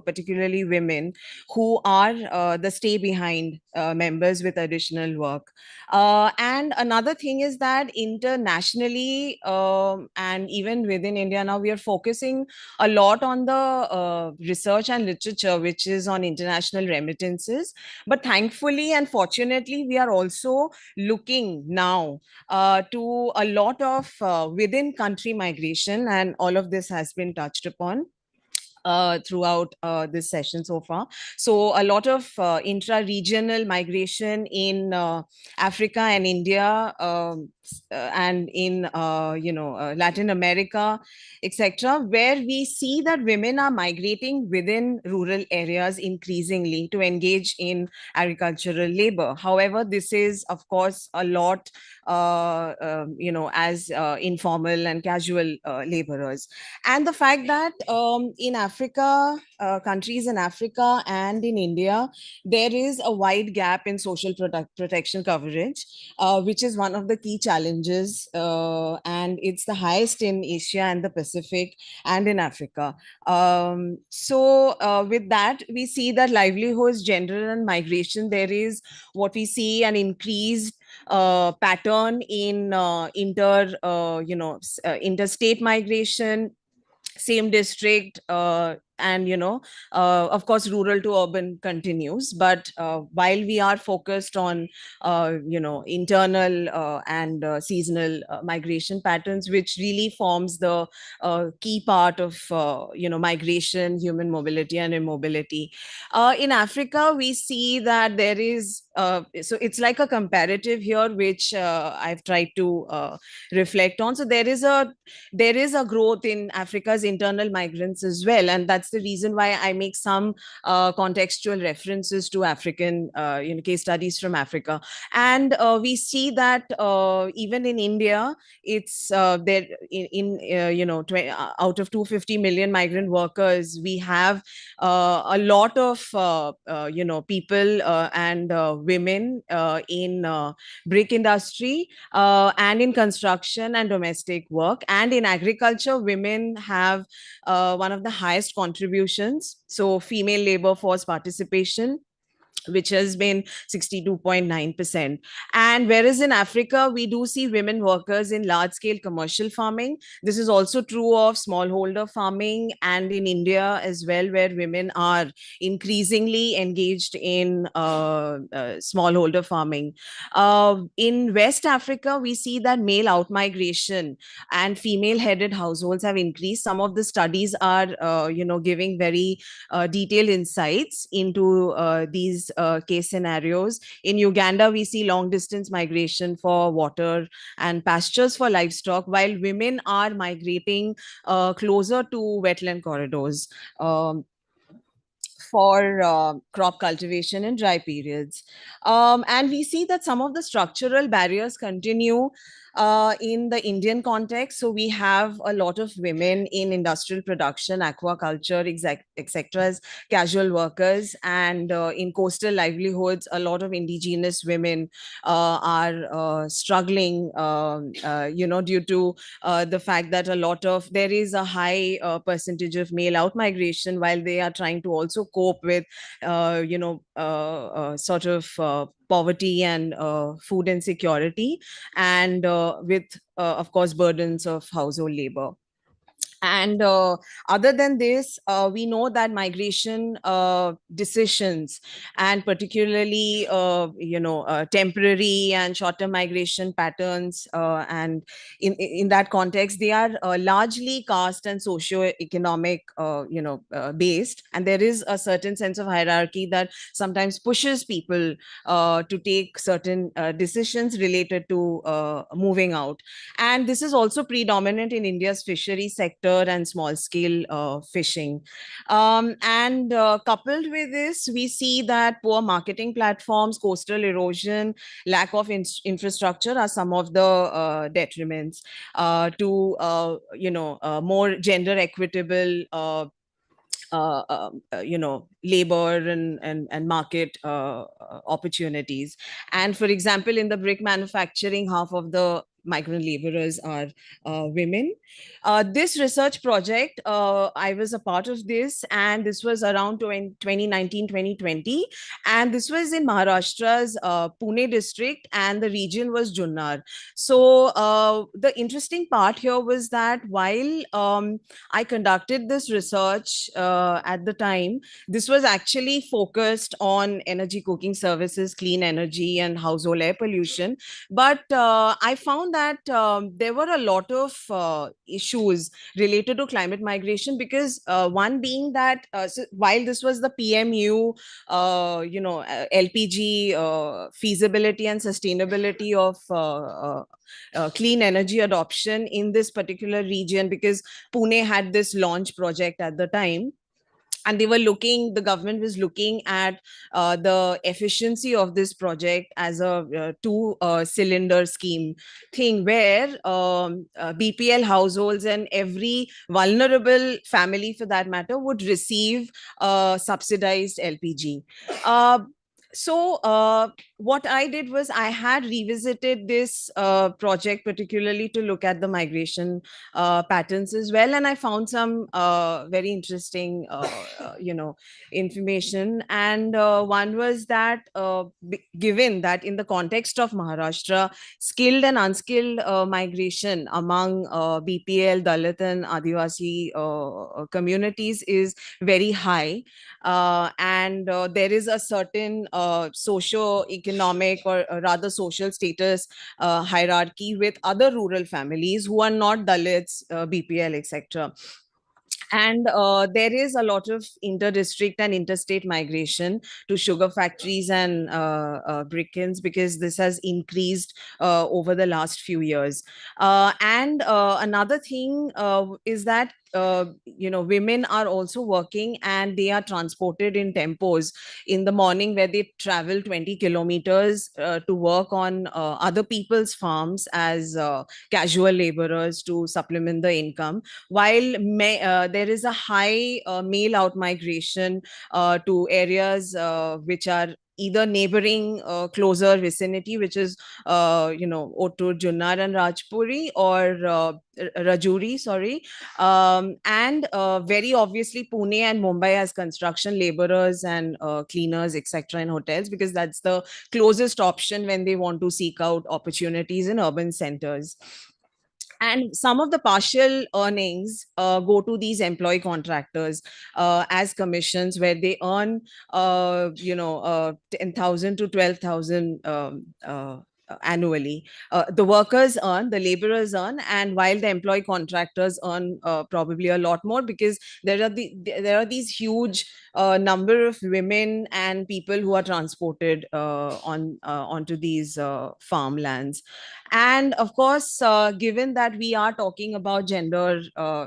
particularly women, who are the stay behind members with additional work. And another thing is that internationally, and even within India now, we are focusing a lot on the research and literature, which is on international remittances. But thankfully and fortunately, we are also looking now to a lot of within country migration, and all of this has been touched upon throughout this session so far. So a lot of intra-regional migration in Africa and India, and in Latin America, etc., where we see that women are migrating within rural areas increasingly to engage in agricultural labor. However, this is of course a lot as informal and casual laborers. And the fact that in Africa, countries in Africa and in India, there is a wide gap in social protection coverage, which is one of the key challenges, and it's the highest in Asia and the Pacific and in Africa. With that, we see that livelihoods, gender and migration, there is what we see an increased pattern in interstate migration, same district, and of course rural to urban continues. But while we are focused on internal and seasonal migration patterns, which really forms the key part of migration, human mobility and immobility, in Africa we see that there is so it's like a comparative here, which I've tried to reflect on. So there is a growth in Africa's internal migrants as well, and that's the reason why I make some contextual references to African case studies from Africa. And we see that even in India, it's there out of 250 million migrant workers, we have a lot of people and women in brick industry, and in construction and domestic work, and in agriculture. Women have one of the highest contributions, so female labor force participation which has been 62.9%. And whereas in Africa, we do see women workers in large-scale commercial farming. This is also true of smallholder farming, and in India as well, where women are increasingly engaged in smallholder farming. In West Africa, we see that male outmigration and female-headed households have increased. Some of the studies are, giving very detailed insights into these case scenarios. In Uganda, we see long distance migration for water and pastures for livestock, while women are migrating closer to wetland corridors. For crop cultivation in dry periods. And we see that some of the structural barriers continue in the Indian context. So we have a lot of women in industrial production, aquaculture, etc., as casual workers. And in coastal livelihoods, a lot of indigenous women are struggling, due to the fact that there is a high percentage of male out migration, while they are trying to also cope with, sort of poverty and food insecurity, and with, of course, burdens of household labor. And other than this, we know that migration decisions, and particularly, temporary and short-term migration patterns, and in that context, they are largely caste and socio-economic, based. And there is a certain sense of hierarchy that sometimes pushes people to take certain decisions related to moving out. And this is also predominant in India's fishery sector and small scale fishing. And coupled with this, we see that poor marketing platforms, coastal erosion, lack of infrastructure are some of the detriments to more gender equitable labor and market opportunities. And for example, in the brick manufacturing, half of the migrant laborers are women. This research project, I was a part of this, and this was around 2019, 2020. And this was in Maharashtra's Pune district, and the region was Junnar. So the interesting part here was that while I conducted this research at the time, this was actually focused on energy cooking services, clean energy, and household air pollution. But I found that there were a lot of issues related to climate migration, because one being that so while this was the PMU, LPG feasibility and sustainability of clean energy adoption in this particular region, because Pune had this launch project at the time. And the government was looking at the efficiency of this project as a two-cylinder scheme thing, where BPL households and every vulnerable family, for that matter, would receive subsidized LPG. So what I did was I had revisited this project particularly to look at the migration patterns as well, and I found some very interesting, information. And one was that given that in the context of Maharashtra, skilled and unskilled migration among BPL, Dalit, and Adivasi communities is very high, and there is a certain socio-economic, or rather social status hierarchy with other rural families who are not Dalits, BPL, etc. And there is a lot of inter-district and interstate migration to sugar factories and brick kilns, because this has increased over the last few years. And another thing is that women are also working, and they are transported in tempos in the morning, where they travel 20 kilometers to work on other people's farms as casual laborers to supplement the income, while there is a high male out migration to areas which are either neighboring closer vicinity, which is Otur, Junnar and Rajpuri, or Rajuri, sorry. And very obviously Pune and Mumbai as construction laborers and cleaners, etc. in hotels, because that's the closest option when they want to seek out opportunities in urban centers. And some of the partial earnings go to these employee contractors as commissions, where they earn 10,000 to 12,000 annually. The workers earn, the laborers earn, and while the employee contractors earn probably a lot more, because there are these huge number of women and people who are transported onto these farmlands. And of course, given that we are talking about gender,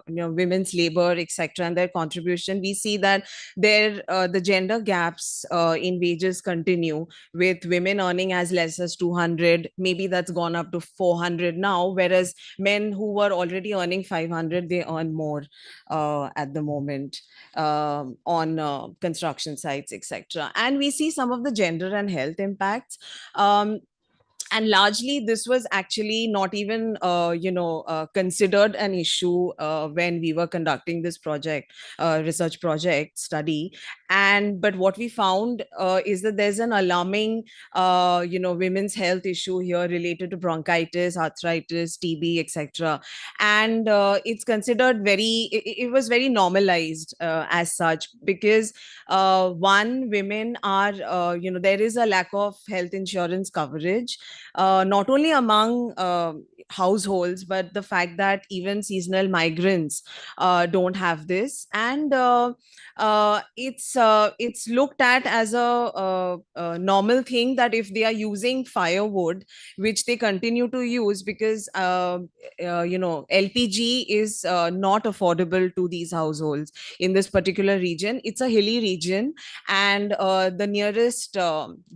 women's labor, etc., and their contribution, we see that the gender gaps in wages continue, with women earning as less as 200. Maybe that's gone up to 400 now, whereas men who were already earning 500, they earn more at the moment on construction sites, etc. And we see some of the gender and health impacts. And largely this was actually not even considered an issue when we were conducting this research project study. But what we found is that there's an alarming women's health issue here related to bronchitis, arthritis, TB, etc. And it's considered it was very normalized as such, because one, women are there is a lack of health insurance coverage, not only among households, but the fact that even seasonal migrants don't have this. And it's looked at as a normal thing that if they are using firewood, which they continue to use, because LPG is not affordable to these households in this particular region. It's a hilly region, and the nearest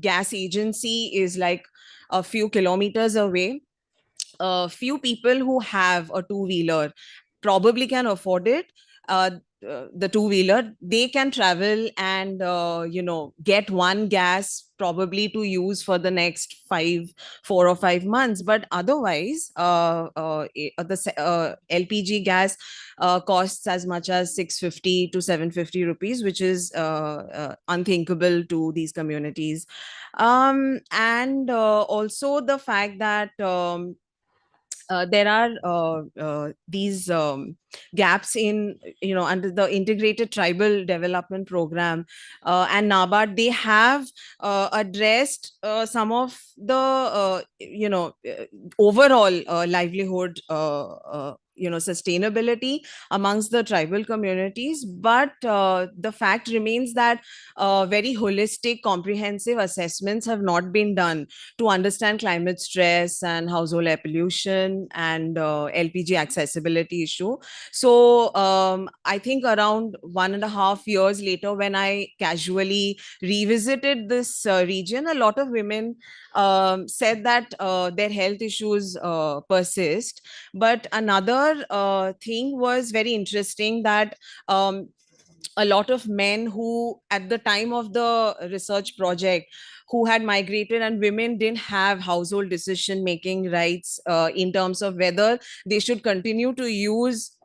gas agency is like a few kilometers away. Few people who have a two-wheeler probably can afford it. The two-wheeler, they can travel and get one gas probably to use for the next 4 or 5 months. But otherwise the LPG gas costs as much as 650 to 750 rupees, which is unthinkable to these communities. And also the fact that there are these gaps in, under the integrated tribal development program and NABARD, they have addressed some of the overall livelihood sustainability amongst the tribal communities. But the fact remains that very holistic, comprehensive assessments have not been done to understand climate stress and household air pollution and LPG accessibility issue. So I think around 1.5 years later, when I casually revisited this region, a lot of women said that their health issues persist. But another thing was very interesting, that a lot of men who at the time of the research project who had migrated, and women didn't have household decision making rights in terms of whether they should continue to use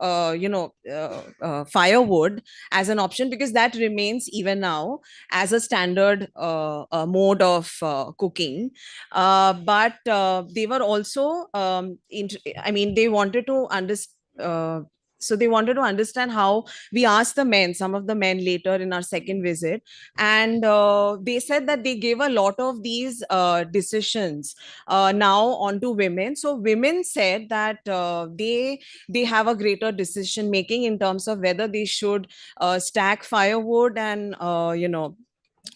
firewood as an option, because that remains even now as a standard mode of cooking. But they were also they wanted to understand. So they wanted to understand how. We asked some of the men later in our second visit, and they said that they gave a lot of these decisions now onto women. So women said that they have a greater decision making in terms of whether they should stack firewood and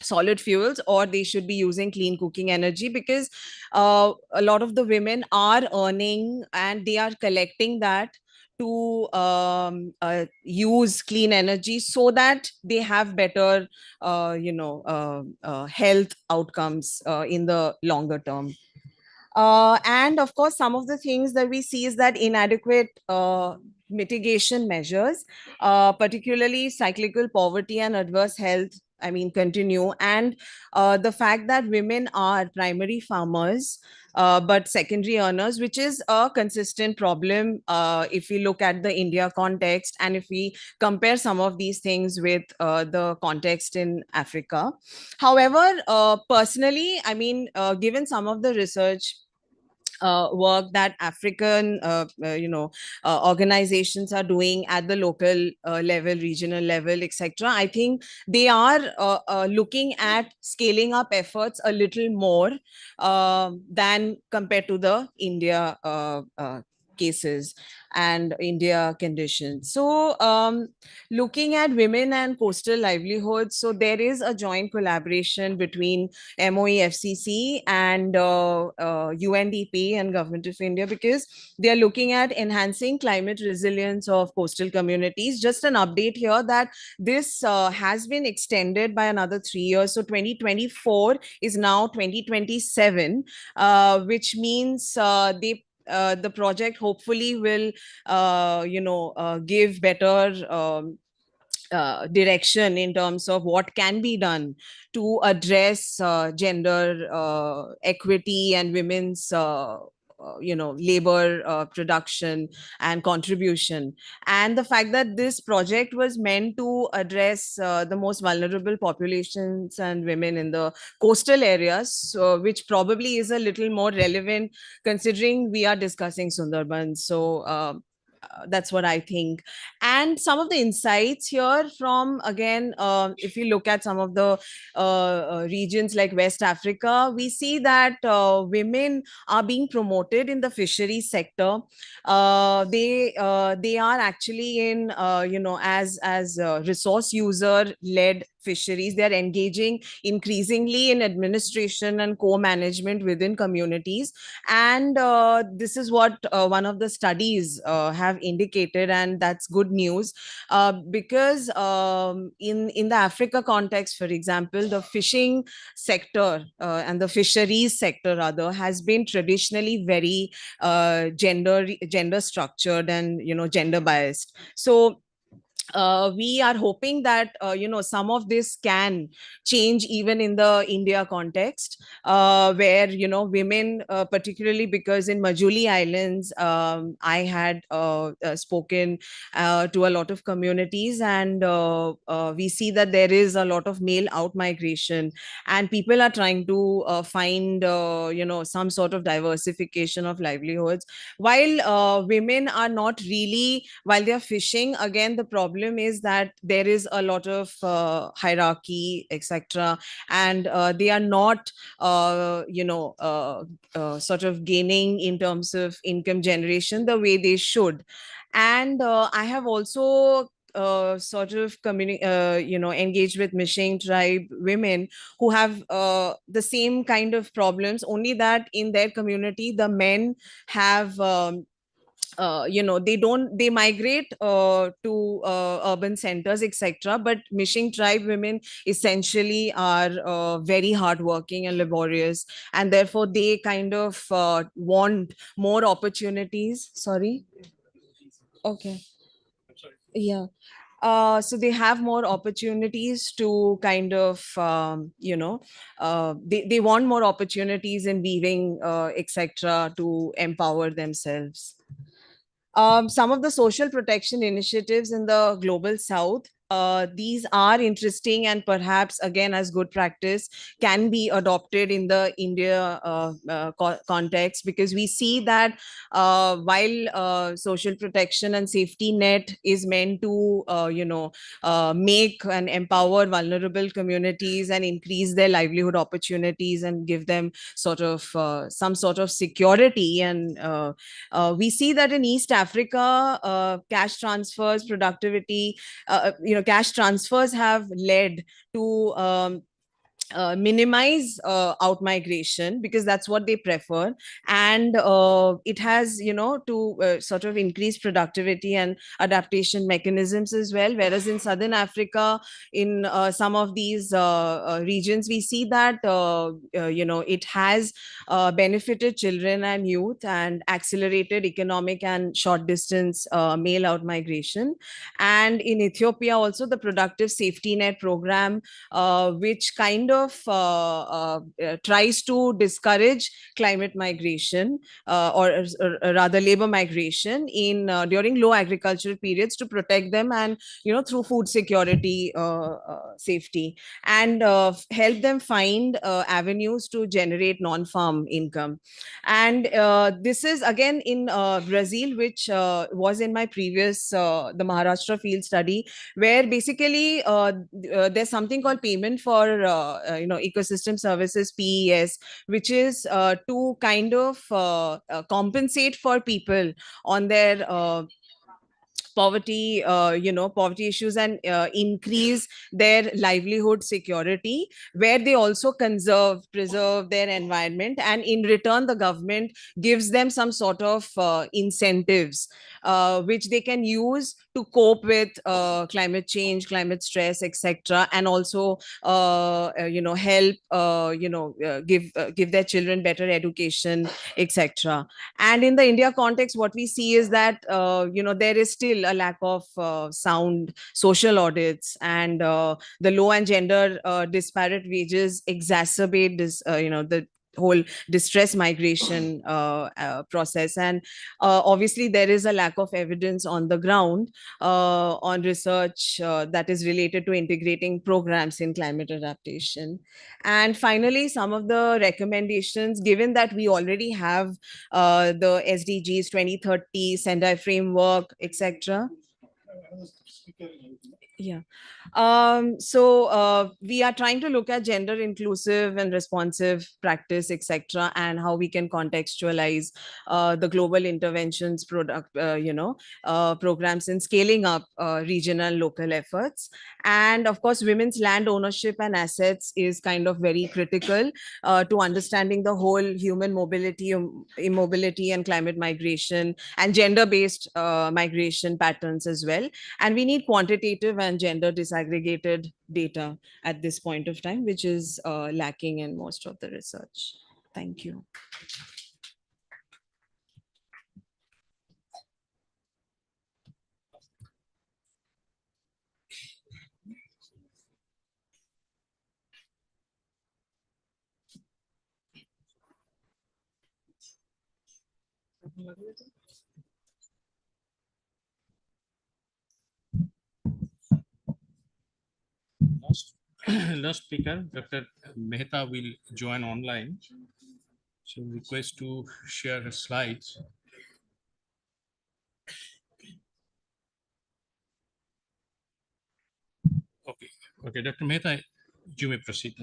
solid fuels, or they should be using clean cooking energy, because a lot of the women are earning and they are collecting that to use clean energy, so that they have better health outcomes in the longer term. And of course, some of the things that we see is that inadequate mitigation measures, particularly cyclical poverty and adverse health, I mean, continue. And the fact that women are primary farmers, but secondary earners, which is a consistent problem if we look at the India context and if we compare some of these things with the context in Africa. However, personally, I mean, given some of the research work that African, organizations are doing at the local level, regional level, etc. I think they are looking at scaling up efforts a little more than compared to the India cases and India conditions. So looking at women and coastal livelihoods, so there is a joint collaboration between MOE-FCC and UNDP and Government of India, because they are looking at enhancing climate resilience of coastal communities. Just an update here that this has been extended by another 3 years. So 2024 is now 2027, which means the project hopefully will, give better direction in terms of what can be done to address gender equity and women's labor production and contribution. And the fact that this project was meant to address the most vulnerable populations and women in the coastal areas, so, which probably is a little more relevant considering we are discussing Sundarbans. So that's what I think. And some of the insights here from, again, if you look at some of the regions like West Africa, we see that women are being promoted in the fisheries sector. They are actually in, as resource user led fisheries. They are engaging increasingly in administration and co-management within communities. And this is what one of the studies have indicated, and that's good news because in the Africa context, for example, the fishing sector and the fisheries sector rather has been traditionally very gender structured and gender biased. So we are hoping that some of this can change even in the India context, where women, particularly because in Majuli Islands, I had spoken to a lot of communities, and we see that there is a lot of male out migration, and people are trying to find some sort of diversification of livelihoods, while women are not really, while they are fishing, again the problem is that there is a lot of hierarchy, etc., and they are not sort of gaining in terms of income generation the way they should. And I have also sort of engaged with Mishing tribe women who have the same kind of problems, only that in their community the men have they migrate to urban centers, etc., but Mishing tribe women essentially are very hardworking and laborious, and therefore they kind of want more opportunities. Sorry. Okay. Yeah. So they have more opportunities to kind of, they want more opportunities in weaving, etc., to empower themselves. Some of the social protection initiatives in the global south, these are interesting and perhaps again as good practice can be adopted in the India context, because we see that while social protection and safety net is meant to make and empower vulnerable communities and increase their livelihood opportunities and give them sort of some sort of security, and we see that in East Africa, cash transfers, productivity, cash transfers have led to minimize out migration because that's what they prefer, and it has, to sort of increase productivity and adaptation mechanisms as well. Whereas in Southern Africa, in some of these regions, we see that it has benefited children and youth and accelerated economic and short distance male out migration. And in Ethiopia also, the productive safety net program, which kind of tries to discourage climate migration, or rather labor migration in during low agricultural periods, to protect them, and through food security, safety, and help them find avenues to generate non-farm income. And this is again in Brazil, which was in my previous the Maharashtra field study, where basically there's something called payment for ecosystem services, PES, which is to kind of compensate for people on their poverty, poverty issues, and increase their livelihood security, where they also preserve their environment, and in return the government gives them some sort of incentives which they can use to cope with climate change, climate stress, etc., and also help give their children better education, etc. And in the India context, what we see is that there is still a lack of sound social audits, and the low and gender disparate wages exacerbate this, the whole distress migration process. And obviously there is a lack of evidence on the ground on research that is related to integrating programs in climate adaptation. And finally, some of the recommendations, given that we already have the SDGs 2030, Sendai framework, etc. Yeah. So we are trying to look at gender inclusive and responsive practice, etc., and how we can contextualize the global interventions programs in scaling up regional local efforts. And of course, women's land ownership and assets is kind of very critical to understanding the whole human mobility, immobility, and climate migration, and gender-based migration patterns as well. And we need quantitative and gender disaggregated data at this point of time, which is lacking in most of the research. Thank you. Last speaker, Dr. Mehta, will join online. So request to share her slides. Okay, Dr. Mehta, you may proceed.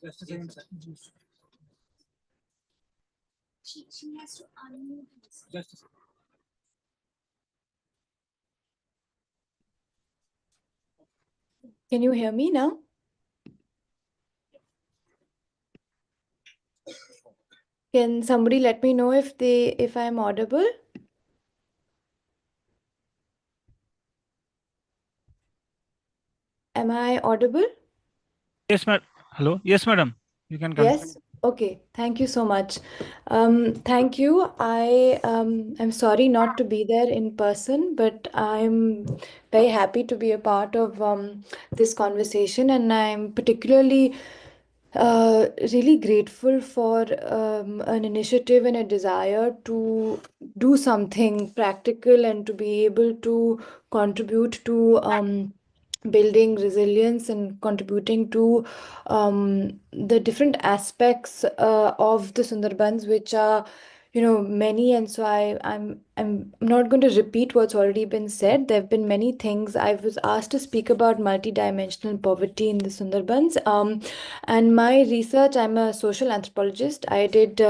Just a second, sir. She has to unmute. Just a second. Can you hear me now? Can somebody let me know if I'm audible? Am I audible? Yes, madam. Hello. Yes, madam. You can come. Yes. Okay. Thank you so much. Thank you. I'm sorry not to be there in person, but I'm very happy to be a part of this conversation, and I'm particularly really grateful for an initiative and a desire to do something practical and to be able to contribute to building resilience and contributing to the different aspects of the Sundarbans, which are many. And so I'm not going to repeat what's already been said. There have been many things. I was asked to speak about multidimensional poverty in the Sundarbans, and my research, I'm a social anthropologist. I did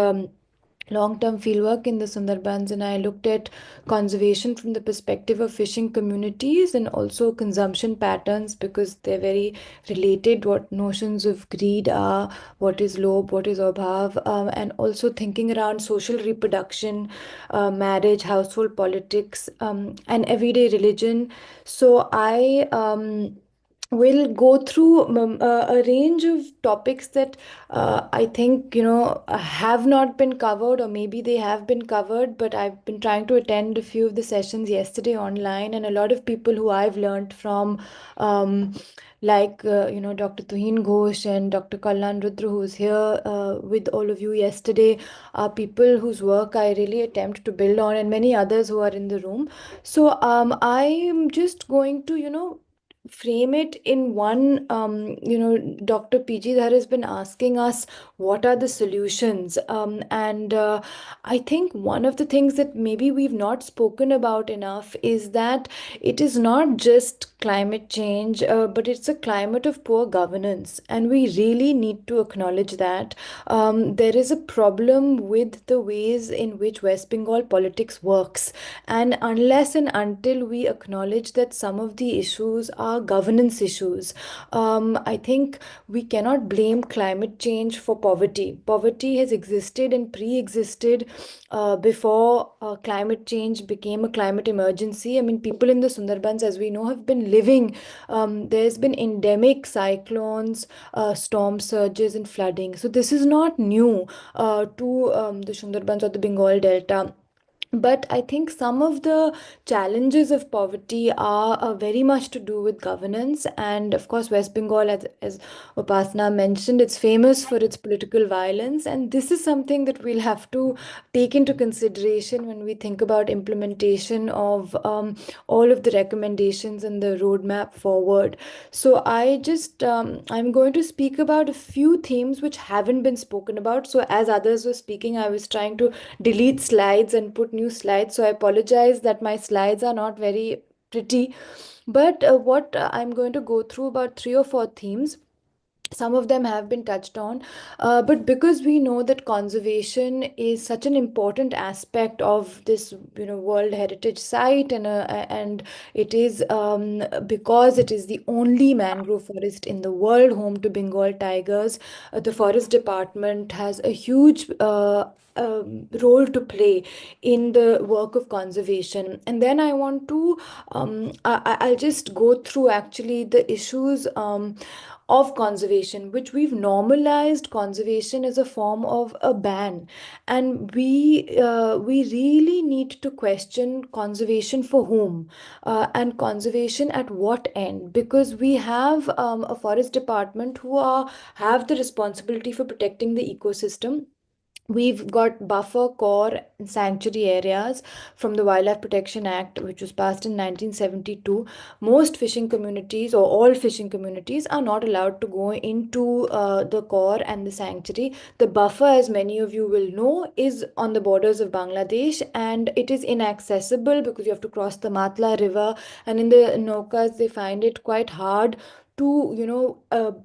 long-term fieldwork in the Sundarbans, and I looked at conservation from the perspective of fishing communities and also consumption patterns, because they're very related. What notions of greed are, what is lob, what is abhav, and also thinking around social reproduction, marriage, household politics, and everyday religion. So I will go through a range of topics that I think, have not been covered, or maybe they have been covered, but I've been trying to attend a few of the sessions yesterday online, and a lot of people who I've learned from, like, Dr. Tuhin Ghosh and Dr. Kallan Rudra, who's here with all of you yesterday, are people whose work I really attempt to build on, and many others who are in the room. So I'm just going to, frame it in one. Dr. PG Dhar has been asking us what are the solutions, and I think one of the things that maybe we've not spoken about enough is that it is not just climate change, but it's a climate of poor governance, and we really need to acknowledge that. There is a problem with the ways in which West Bengal politics works, and unless and until we acknowledge that some of the issues are governance issues, I think we cannot blame climate change for poverty. Poverty has existed and pre-existed before climate change became a climate emergency. I mean, people in the Sundarbans, as we know, have been living. There's been endemic cyclones, storm surges, and flooding. So this is not new to the Sundarbans or the Bengal Delta. But I think some of the challenges of poverty are very much to do with governance. And of course, West Bengal, as Upasana mentioned, it's famous for its political violence. And this is something that we'll have to take into consideration when we think about implementation of all of the recommendations and the roadmap forward. So I'm going to speak about a few themes which haven't been spoken about. So as others were speaking, I was trying to delete slides and put new slides. So I apologize that my slides are not very pretty. But I'm going to go through about 3 or 4 themes. Some of them have been touched on, but because we know that conservation is such an important aspect of this, World Heritage Site, and it is because it is the only mangrove forest in the world, home to Bengal tigers. The Forest Department has a huge role to play in the work of conservation. And then I want to, I'll just go through actually the issues of conservation, which we've normalized conservation as a form of a ban, and we really need to question conservation for whom, and conservation at what end, because we have a forest department who have the responsibility for protecting the ecosystem. We've got buffer, core, and sanctuary areas from the Wildlife Protection Act, which was passed in 1972. Most fishing communities, or all fishing communities, are not allowed to go into the core and the sanctuary. The buffer, as many of you will know, is on the borders of Bangladesh, and it is inaccessible because you have to cross the Matla River, and in the Nokas, they find it quite hard to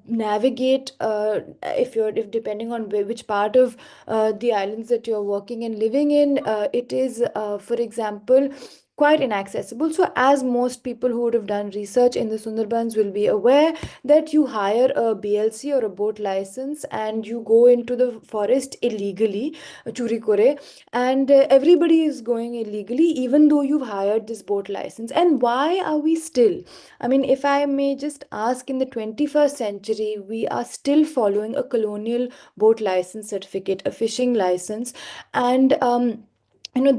navigate, if depending on which part of the islands that you're working and living in, it is, for example, quite inaccessible. So as most people who would have done research in the Sundarbans will be aware, that you hire a BLC or a boat license and you go into the forest illegally, churi kore, and everybody is going illegally even though you've hired this boat license. And why are we still, I mean, if I may just ask, in the 21st century, we are still following a colonial boat license certificate, a fishing license, and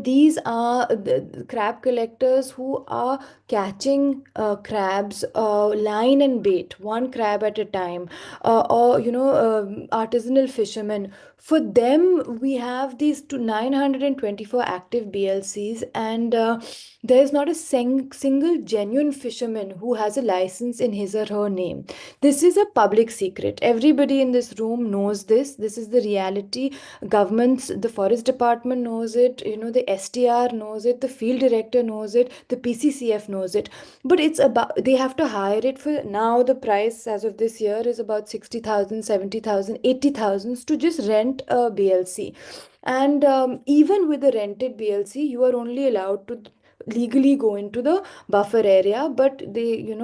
these are the crab collectors who are catching crabs, line and bait, one crab at a time, or artisanal fishermen. For them, we have these 924 active BLCs, and there's not a single genuine fisherman who has a license in his or her name. This is a public secret. Everybody in this room knows this. This is the reality. Governments, the forest department knows it, the STR knows it, the field director knows it, the PCCF knows it. But it's about, they have to hire it for, now the price as of this year is about 60,000, 70,000, 80,000 to just rent rent a BLC. And even with a rented BLC, you are only allowed to legally go into the buffer area, but they,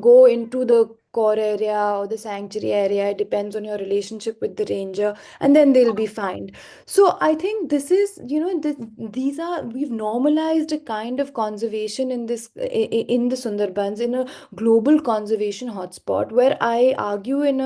go into the core area or the sanctuary area. It depends on your relationship with the ranger, and then they'll be fined. So I think this is, these are, we've normalized a kind of conservation in this, in the Sundarbans, in a global conservation hotspot, where I argue in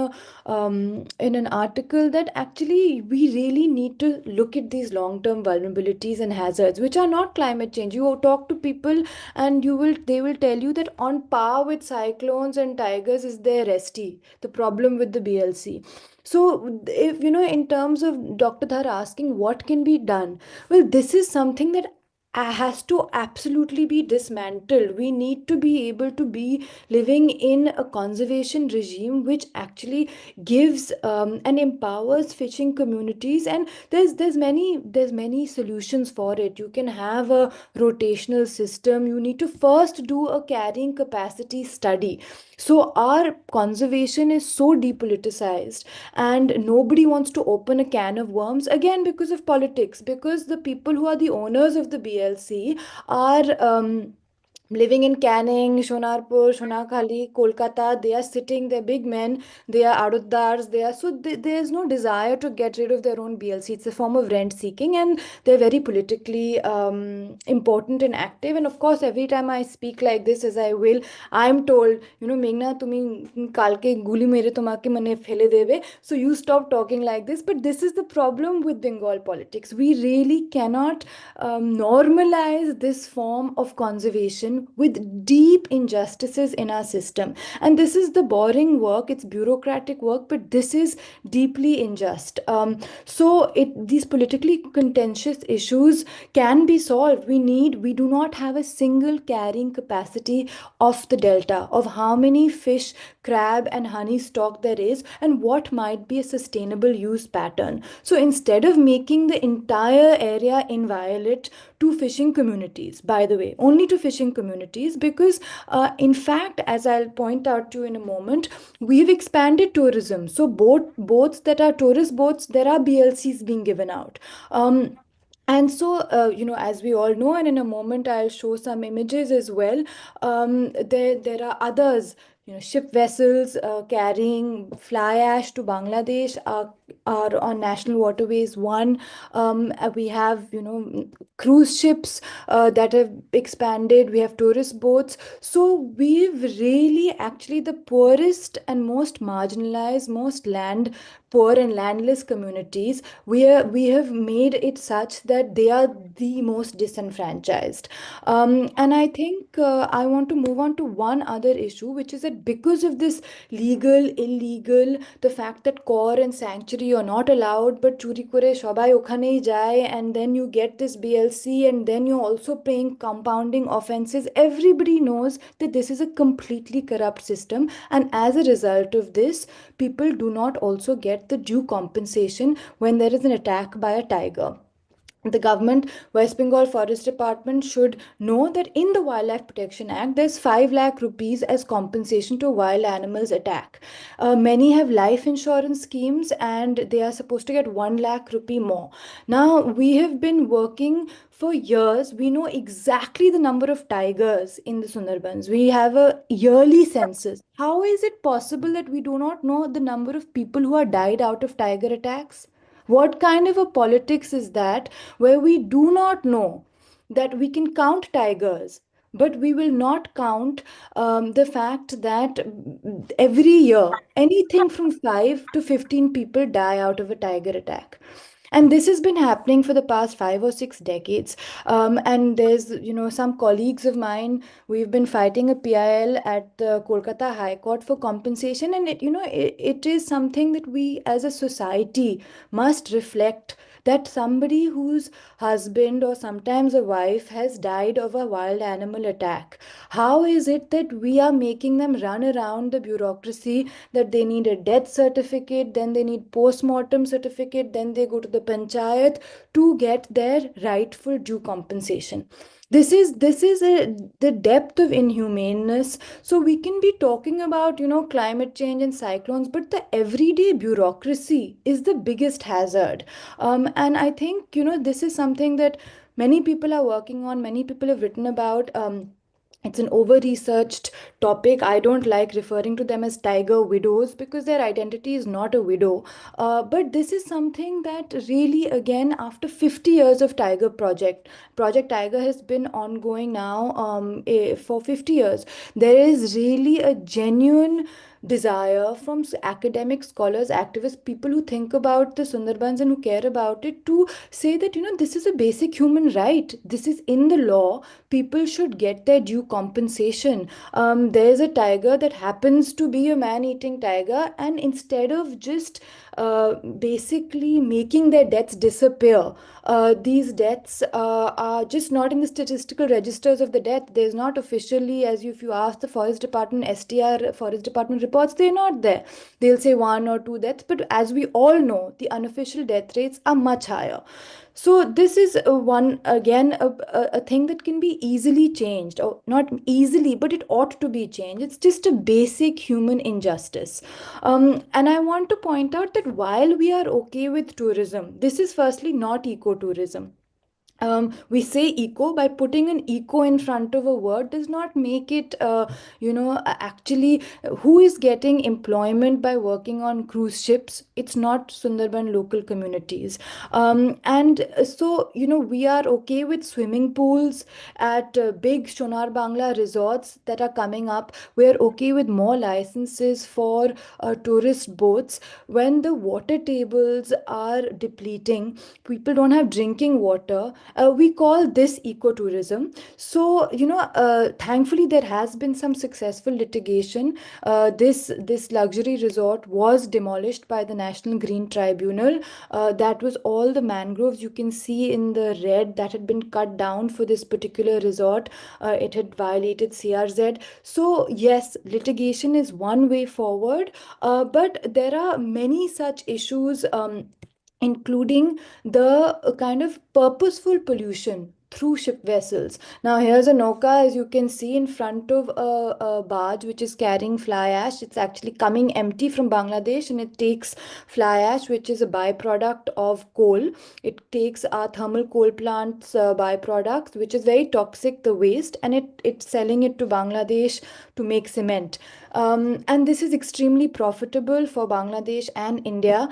an article that actually we really need to look at these long-term vulnerabilities and hazards, which are not climate change. You talk to people and they will tell you that on par with cyclones and tigers is their ST, the problem with the BLC. So if in terms of Dr. Dhar asking what can be done, well, this is something that has to absolutely be dismantled. We need to be able to be living in a conservation regime which actually gives and empowers fishing communities, and there's many solutions for it. You can have a rotational system. You need to first do a carrying capacity study. So our conservation is so depoliticized, and nobody wants to open a can of worms again because of politics, because the people who are the owners of the BLC are living in Canning, Shonarpur, Shonakhali, Kolkata. They are sitting, they're big men, they are aduddars, there's no desire to get rid of their own BLC. It's a form of rent seeking, and they're very politically important and active. And of course, every time I speak like this, as I will, I'm told, Meghna, tumi kalke guli mere tomake mane phele debe. So you stop talking like this. But this is the problem with Bengal politics. We really cannot normalize this form of conservation with deep injustices in our system. And this is the boring work, it's bureaucratic work, but this is deeply unjust. So these politically contentious issues can be solved. We do not have a single carrying capacity of the delta, of how many fish, crab and honey stock there is, and what might be a sustainable use pattern. So instead of making the entire area inviolate to fishing communities, by the way, only to fishing communities, because in fact, as I'll point out to you in a moment, we've expanded tourism. So boats that are tourist boats, there are BLCs being given out. And so, as we all know, and in a moment I'll show some images as well, there are others, ship vessels carrying fly ash to Bangladesh are on National Waterways 1. We have, cruise ships that have expanded. We have tourist boats. So we've really actually the poorest and most marginalized, most land poor and landless communities, we have made it such that they are the most disenfranchised. And I think I want to move on to one other issue, which is that because of this legal, illegal, the fact that core and sanctuary are not allowed, but churi kore shobai okhanei jai, and then you get this BLC, and then you're also paying compounding offenses. Everybody knows that this is a completely corrupt system, and as a result of this, people do not also get the due compensation when there is an attack by a tiger. The government, West Bengal Forest Department, should know that in the Wildlife Protection Act, there's 5 lakh rupees as compensation to wild animals attack. Many have life insurance schemes, and they are supposed to get 1 lakh rupee more. Now, we have been working for years. We know exactly the number of tigers in the Sundarbans. We have a yearly census. How is it possible that we do not know the number of people who are died out of tiger attacks? What kind of a politics is that, where we do not know that we can count tigers, but we will not count the fact that every year, anything from 5 to 15 people die out of a tiger attack? And this has been happening for the past 5 or 6 decades. And there's, some colleagues of mine, we've been fighting a PIL at the Kolkata High Court for compensation. And it is something that we as a society must reflect, that somebody whose husband or sometimes a wife has died of a wild animal attack, how is it that we are making them run around the bureaucracy, that they need a death certificate, then they need post-mortem certificate, then they go to the panchayat to get their rightful due compensation? this is the depth of inhumaneness. So we can be talking about, you know, climate change and cyclones, but the everyday bureaucracy is the biggest hazard. And I think, you know, this is something that many people are working on, many people have written about. It's an over researched topic. I don't like referring to them as tiger widows because their identity is not a widow. But this is something that really, again, after 50 years of Project Tiger has been ongoing now for 50 years. There is really a genuine desire from academic scholars, activists, people who think about the Sundarbans and who care about it, to say that, you know, this is a basic human right. This is in the law. People should get their due compensation. There's a tiger that happens to be a man-eating tiger, and instead of just basically making their deaths disappear, these deaths are just not in the statistical registers of the death. There's not officially, as if you ask the Forest Department, STR, Forest Department reports, they're not there. They'll say 1 or 2 deaths, but as we all know, the unofficial death rates are much higher. So this is a thing that can be easily changed, or not easily, but it ought to be changed. It's just a basic human injustice. And I want to point out that while we are okay with tourism, this is firstly not ecotourism. We say eco, by putting an eco in front of a word does not make it, actually, who is getting employment by working on cruise ships? It's not Sundarban local communities. And so, you know, we are okay with swimming pools at big Shonar Bangla resorts that are coming up. We're okay with more licenses for tourist boats. When the water tables are depleting, people don't have drinking water. We call this ecotourism. So, you know, thankfully there has been some successful litigation. This luxury resort was demolished by the National Green Tribunal. That was all the mangroves you can see in the red that had been cut down for this particular resort. It had violated CRZ. So yes, litigation is one way forward, but there are many such issues, including the kind of purposeful pollution through ship vessels. Now here's a Noka, as you can see, in front of a barge which is carrying fly ash. It's actually coming empty from Bangladesh, and it takes fly ash, which is a byproduct of coal. It takes our thermal coal plants byproducts, which is very toxic, the waste, and it's selling it to Bangladesh to make cement. And this is extremely profitable for Bangladesh and India.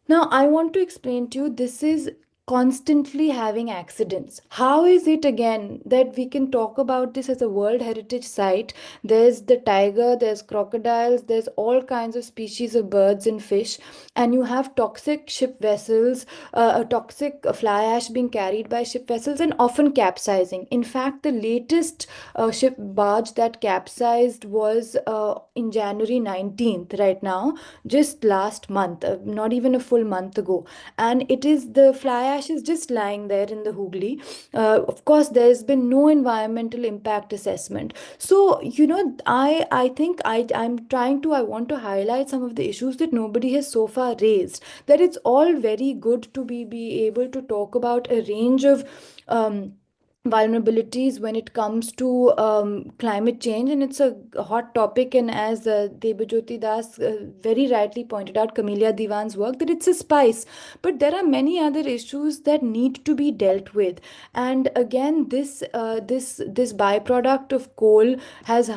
Now, I want to explain to you, this is constantly having accidents. How is it again that we can talk about this as a World Heritage Site? There's the tiger, there's crocodiles, there's all kinds of species of birds and fish, and you have toxic ship vessels, toxic fly ash being carried by ship vessels and often capsizing. In fact, the latest ship barge that capsized was in January 19th, right now, just last month, not even a full month ago. And it is, the fly ash is just lying there in the Hooghly. Of course, there's been no environmental impact assessment. So, you know, I think I want to highlight some of the issues that nobody has so far raised. That it's all very good to be able to talk about a range of vulnerabilities when it comes to climate change, and it's a hot topic. And as Debajyoti Das very rightly pointed out, Camellia Diwan's work, that it's a spice, but there are many other issues that need to be dealt with. And again, this byproduct of coal has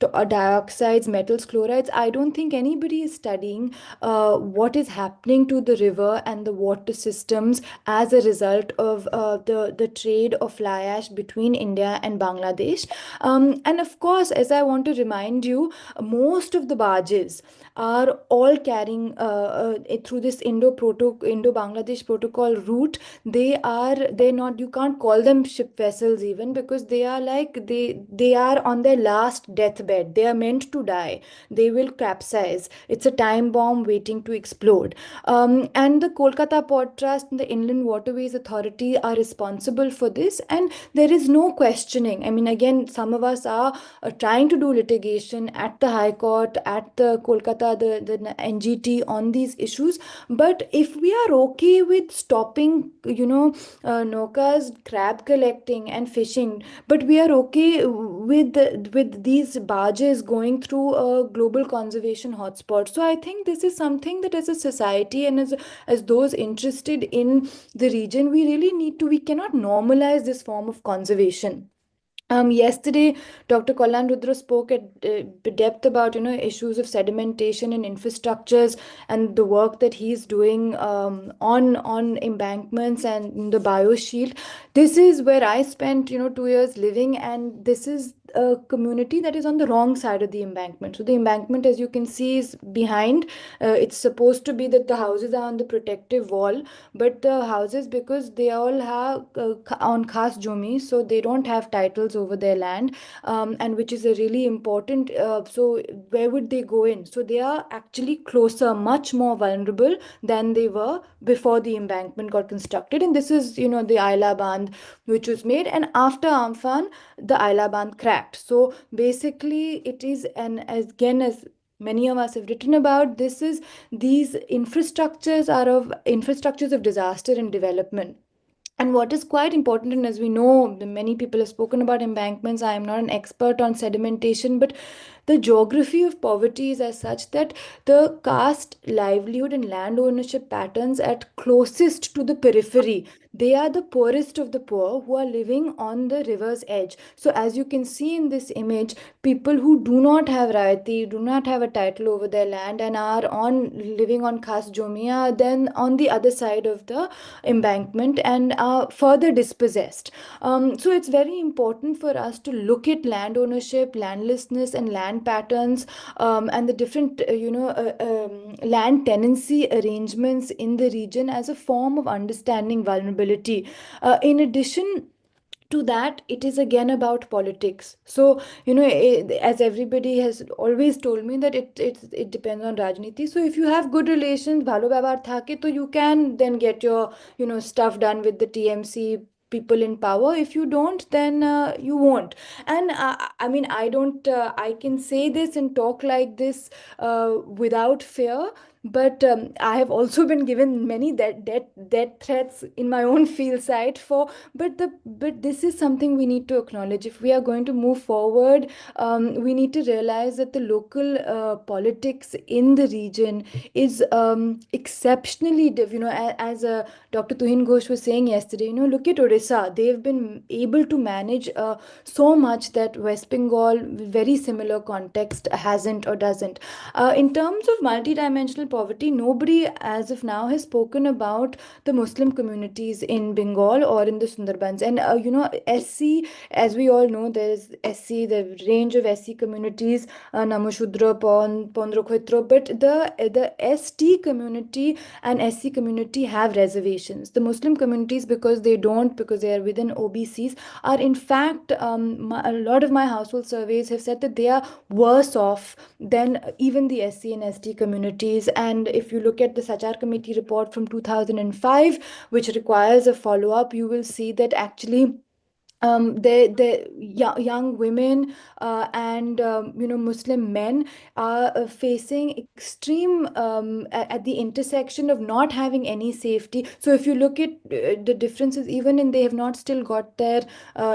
dioxides, metals, chlorides. I don't think anybody is studying what is happening to the river and the water systems as a result of the trade of fly ash between India and Bangladesh. And of course, as I want to remind you, most of the barges are all carrying through this Indo-Bangladesh protocol route. They're not, you can't call them ship vessels even, because they are like, they are on their last deathbed. They are meant to die. They will capsize. It's a time bomb waiting to explode. And the Kolkata Port Trust and the Inland Waterways Authority are responsible for this. this, and there is no questioning. I mean, again, some of us are trying to do litigation at the High Court, at the Kolkata, the NGT on these issues. But if we are okay with stopping, Noka's crab collecting and fishing, but we are okay with these barges going through a global conservation hotspot. So I think this is something that as a society and as those interested in the region, we cannot normalize this form of conservation. Yesterday, Dr. Kalyan Rudra spoke at depth about issues of sedimentation and infrastructures and the work that he's doing on embankments and the bioshield. This is where I spent 2 years living, and this is a community that is on the wrong side of the embankment. So the embankment, as you can see, is behind. It's supposed to be that the houses are on the protective wall, but the houses, because they all have on khas jomi, so they don't have titles over their land, and which is a really important. So where would they go in? So they are actually closer, much more vulnerable than they were before the embankment got constructed. And this is, the Aila Bandh, which was made, and after Amphan, the Aila Bandh cracked. So basically, it is, and as many of us have written about, these infrastructures are infrastructures of disaster and development. And what is quite important, and as we know, many people have spoken about embankments. I am not an expert on sedimentation, but the geography of poverty is as such that the caste, livelihood, and land ownership patterns at closest to the periphery, they are the poorest of the poor who are living on the river's edge. So as you can see in this image, people who do not have rayati, do not have a title over their land, and are living on khas jomia, then on the other side of the embankment and are further dispossessed. So it's very important for us to look at land ownership, landlessness, and land patterns, and the different land tenancy arrangements in the region as a form of understanding vulnerability. In addition to that, it is again about politics. So as everybody has always told me, that it depends on rajniti. So if you have good relations, bhalo byavar thake, to you can then get your stuff done with the TMC people in power. If you don't, then you won't. And I mean, I can say this and talk like this without fear, but I have also been given many death threats in my own field site but this is something we need to acknowledge. If we are going to move forward, we need to realize that the local politics in the region is exceptionally as Dr. Tuhin Ghosh was saying yesterday, look at Odisha. They've been able to manage so much that West Bengal, very similar context, hasn't or doesn't. In terms of multidimensional poverty, nobody as of now has spoken about the Muslim communities in Bengal or in the Sundarbans. And SC, as we all know, there is SC, the range of SC communities, Namushudra, Pondrokhotro, but the ST community and SC community have reservations. The Muslim communities, because they are within OBCs, are in fact, a lot of my household surveys have said that they are worse off than even the SC and ST communities. And if you look at the Sachar Committee report from 2005, which requires a follow-up, you will see that actually the young women and Muslim men are facing extreme at the intersection of not having any safety. So if you look at the differences, even in, they have not still got their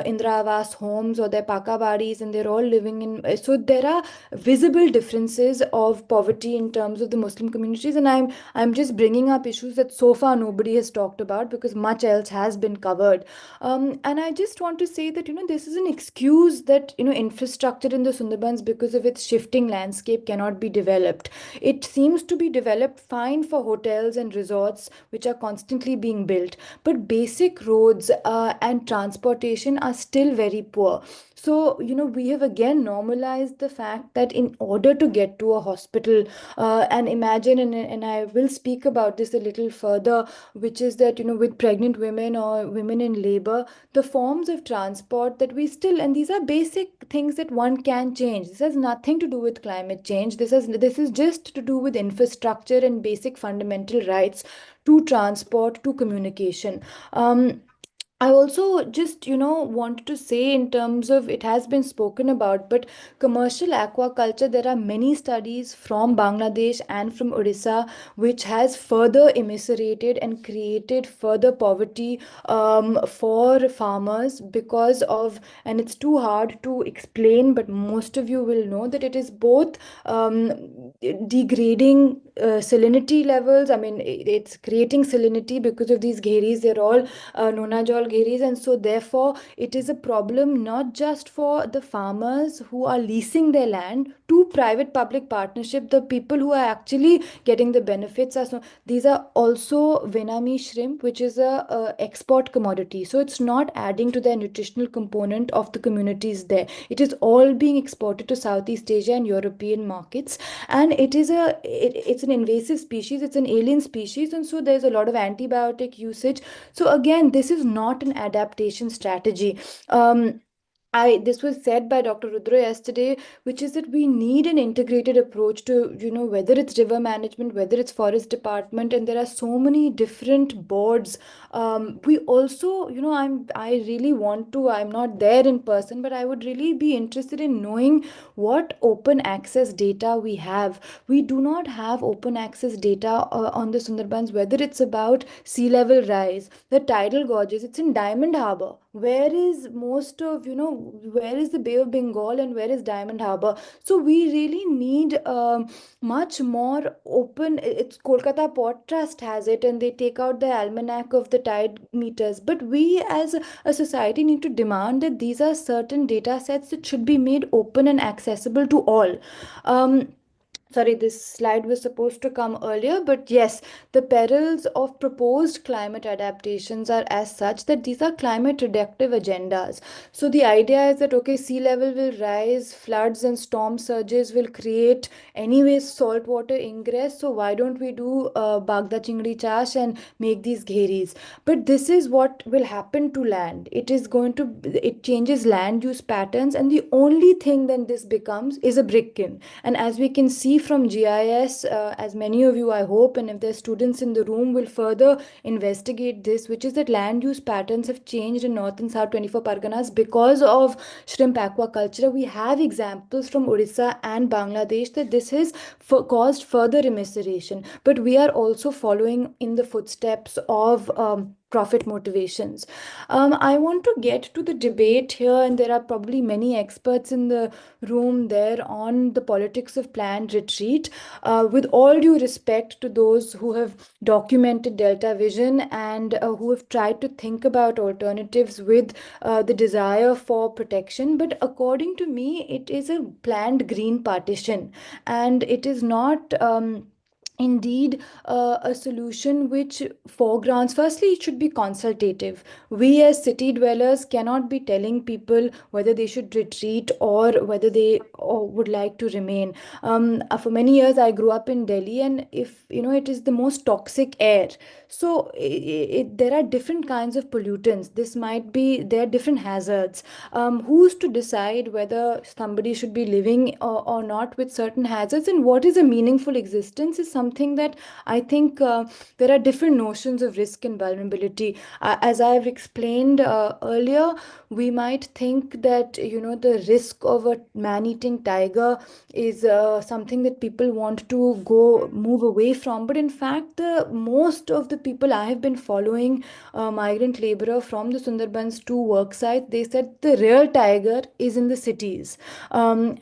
Indra Awas homes or their Paka Badis, and they're all living in. So there are visible differences of poverty in terms of the Muslim communities, and I'm just bringing up issues that so far nobody has talked about, because much else has been covered. And I just want to say that this is an excuse that infrastructure in the Sundarbans, because of its shifting landscape, cannot be developed. It seems to be developed fine for hotels and resorts which are constantly being built, but basic roads and transportation are still very poor. So we have again normalized the fact that in order to get to a hospital, and imagine, and I will speak about this a little further, which is that with pregnant women or women in labor, the forms of transport that we still, and these are basic things that one can change. This has nothing to do with climate change. This is just to do with infrastructure and basic fundamental rights to transport, to communication. I also just, wanted to say in terms of, it has been spoken about, but commercial aquaculture, there are many studies from Bangladesh and from Odisha which has further immiserated and created further poverty for farmers because of, and it's too hard to explain, but most of you will know that it is both degrading salinity levels. I mean, it's creating salinity because of these gheris. They're all Nona Jal gheris, and so therefore it is a problem not just for the farmers who are leasing their land to private public partnership. The people who are actually getting the benefits are, so these are also Vietnamese shrimp, which is a export commodity. So it's not adding to the nutritional component of the communities there. It is all being exported to Southeast Asia and European markets, and it's an invasive species. It's an alien species, and so there's a lot of antibiotic usage. So again, this is not an adaptation strategy. This was said by Dr. Rudra yesterday, which is that we need an integrated approach to, whether it's river management, whether it's forest department, and there are so many different boards. We also, I really want to, I'm not there in person, but I would really be interested in knowing what open access data we have. We do not have open access data on the Sundarbans, whether it's about sea level rise, the tidal gorges. It's in Diamond Harbour. Where is most of, where is the Bay of Bengal and where is Diamond Harbour? So we really need much more open. It's Kolkata Port Trust has it, and they take out the almanac of the tide meters. But we as a society need to demand that these are certain data sets that should be made open and accessible to all. Sorry, this slide was supposed to come earlier, but yes, the perils of proposed climate adaptations are as such that these are climate reductive agendas. So the idea is that, okay, sea level will rise, floods and storm surges will create anyways saltwater ingress. So why don't we do Bagda Chingdi Chash and make these gheris? But this is what will happen to land. It changes land use patterns, and the only thing then this becomes is a brick kiln. And as we can see from GIS, as many of you, I hope, and if there's students in the room, will further investigate this, which is that land use patterns have changed in North and South 24 Parganas because of shrimp aquaculture. We have examples from Odisha and Bangladesh that this has caused further immiseration. But we are also following in the footsteps of profit motivations. I want to get to the debate here, and there are probably many experts in the room there on the politics of planned retreat. With all due respect to those who have documented Delta Vision and who have tried to think about alternatives with the desire for protection, but according to me, it is a planned green partition, and it is not. Indeed, a solution which foregrounds. Firstly, it should be consultative. We as city dwellers cannot be telling people whether they should retreat or whether they would like to remain. For many years, I grew up in Delhi, and if it is the most toxic air. So there are different kinds of pollutants. There are different hazards. Who's to decide whether somebody should be living or not with certain hazards, and what is a meaningful existence is something that I think there are different notions of risk and vulnerability. As I've explained earlier, we might think that the risk of a man-eating tiger is something that people want to move away from, but in fact, most of the people I have been following, migrant laborer from the Sundarbans to work sites, they said the real tiger is in the cities, and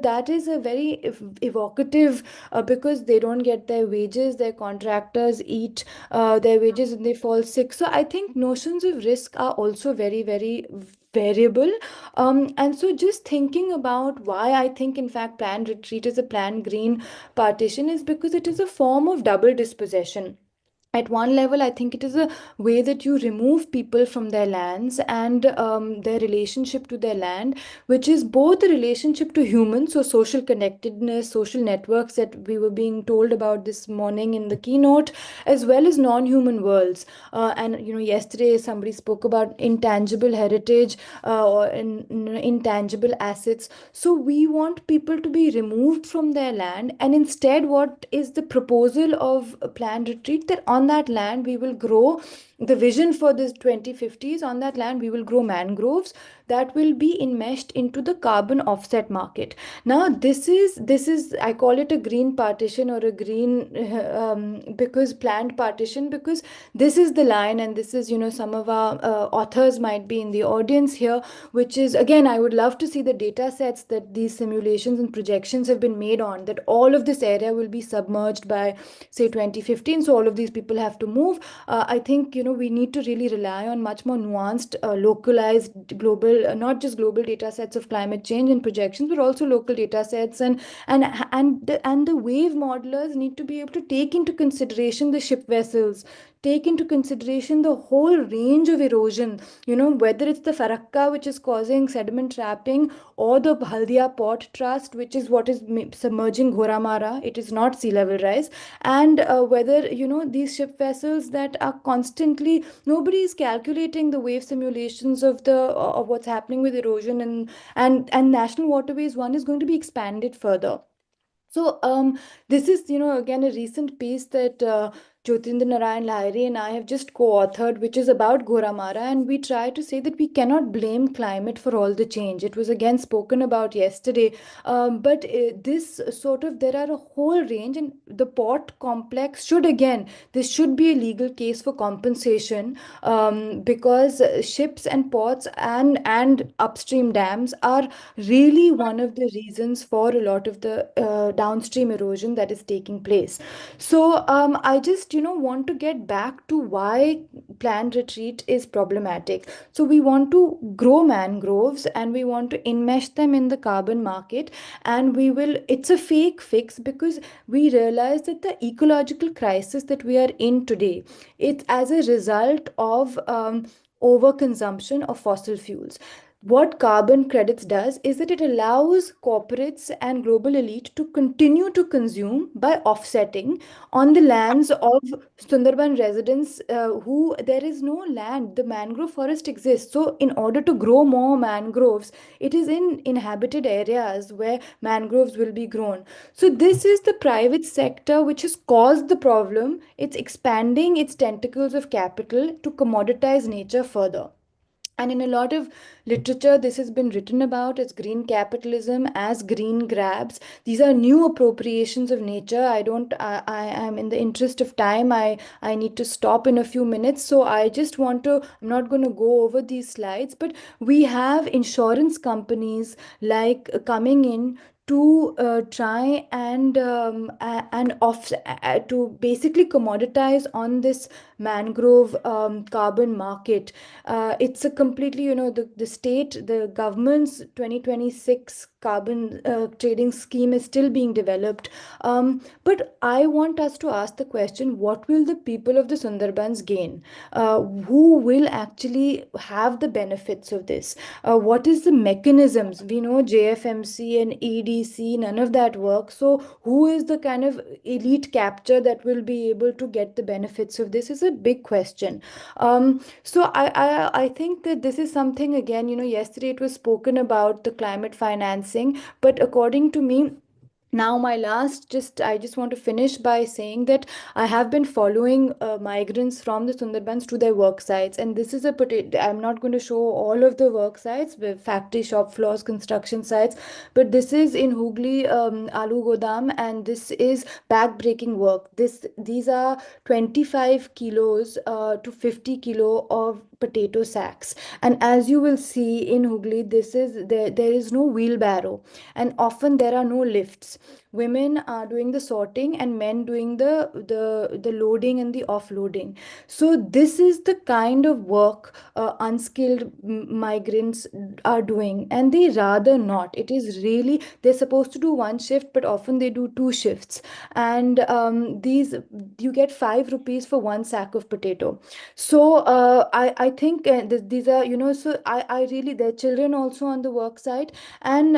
that is a very evocative because they don't get their wages, their contractors eat their wages and they fall sick. So I think notions of risk are also very, very variable. And so just thinking about why I think in fact planned retreat is a planned green partition is because it is a form of double dispossession. At one level, I think it is a way that you remove people from their lands and their relationship to their land, which is both a relationship to humans, so social connectedness, social networks that we were being told about this morning in the keynote, as well as non-human worlds. And yesterday somebody spoke about intangible heritage or intangible assets. So we want people to be removed from their land, and instead, what is the proposal of a planned retreat? That on that land we will grow the vision for this 2050 is on that land we will grow mangroves that will be enmeshed into the carbon offset market. Now this is I call it a green partition or a green because planned partition, because this is the line, and this is, you know, some of our authors might be in the audience here, which is, again, I would love to see the data sets that these simulations and projections have been made on, that all of this area will be submerged by say 2015, so all of these people have to move. I think, you know, we need to really rely on much more nuanced, localized global, not just global data sets of climate change and projections, but also local data sets, and the wave modelers need to be able to take into consideration the ship vessels, take into consideration the whole range of erosion, you know, whether it's the Farakka, which is causing sediment trapping, or the Haldia Port Trust, which is what is submerging Ghoramara. It is not sea level rise. And whether, you know, these ship vessels that are constantly, nobody is calculating the wave simulations of the of what's happening with erosion, and National Waterways 1 is going to be expanded further. So this is, you know, again, a recent piece that Jyotirendra Narayan Lahiri and I have just co-authored, which is about Ghoramara, and we try to say that we cannot blame climate for all the change. It was again spoken about yesterday, but this sort of, there are a whole range, and the port complex should, again, this should be a legal case for compensation, because ships and ports and upstream dams are really one of the reasons for a lot of the downstream erosion that is taking place. So I just, you know, want to get back to why planned retreat is problematic. So we want to grow mangroves and we want to enmesh them in the carbon market, and we will, it's a fake fix, because we realize that the ecological crisis that we are in today, it's as a result of overconsumption of fossil fuels. What carbon credits does is that it allows corporates and global elite to continue to consume by offsetting on the lands of Sundarban residents, who there is no land. The mangrove forest exists. So in order to grow more mangroves, it is in inhabited areas where mangroves will be grown. So this is the private sector which has caused the problem. It's expanding its tentacles of capital to commoditize nature further. And in a lot of literature, this has been written about as green capitalism, as green grabs. These are new appropriations of nature. I am, in the interest of time, I need to stop in a few minutes. So I just want to, I'm not going to go over these slides, but we have insurance companies like coming in to try and to basically commoditize on this mangrove carbon market. It's a completely, you know, the state, the government's 2026 carbon trading scheme is still being developed. But I want us to ask the question, what will the people of the Sundarbans gain? Who will actually have the benefits of this? What is the mechanisms? We know JFMC and EDC, none of that works. So who is the kind of elite capture that will be able to get the benefits of this is a big question. So I think that this is something, again, you know, yesterday it was spoken about the climate financing, but according to me, now my last, I just want to finish by saying that I have been following migrants from the Sundarbans to their work sites, and this is I'm not going to show all of the work sites with factory, shop floors, construction sites, but this is in Hooghly, Alu Godam, and this is back-breaking work. These are 25 kilos to 50 kilo of potato sacks, and as you will see in Hooghly, there is no wheelbarrow, and often there are no lifts. Women are doing the sorting and men doing the loading and the offloading. So this is the kind of work unskilled migrants are doing, and they rather not. It is really, they're supposed to do one shift, but often they do two shifts, and you get 5 rupees for one sack of potato. So I think these are, you know, so I really, there are children also on the work site, and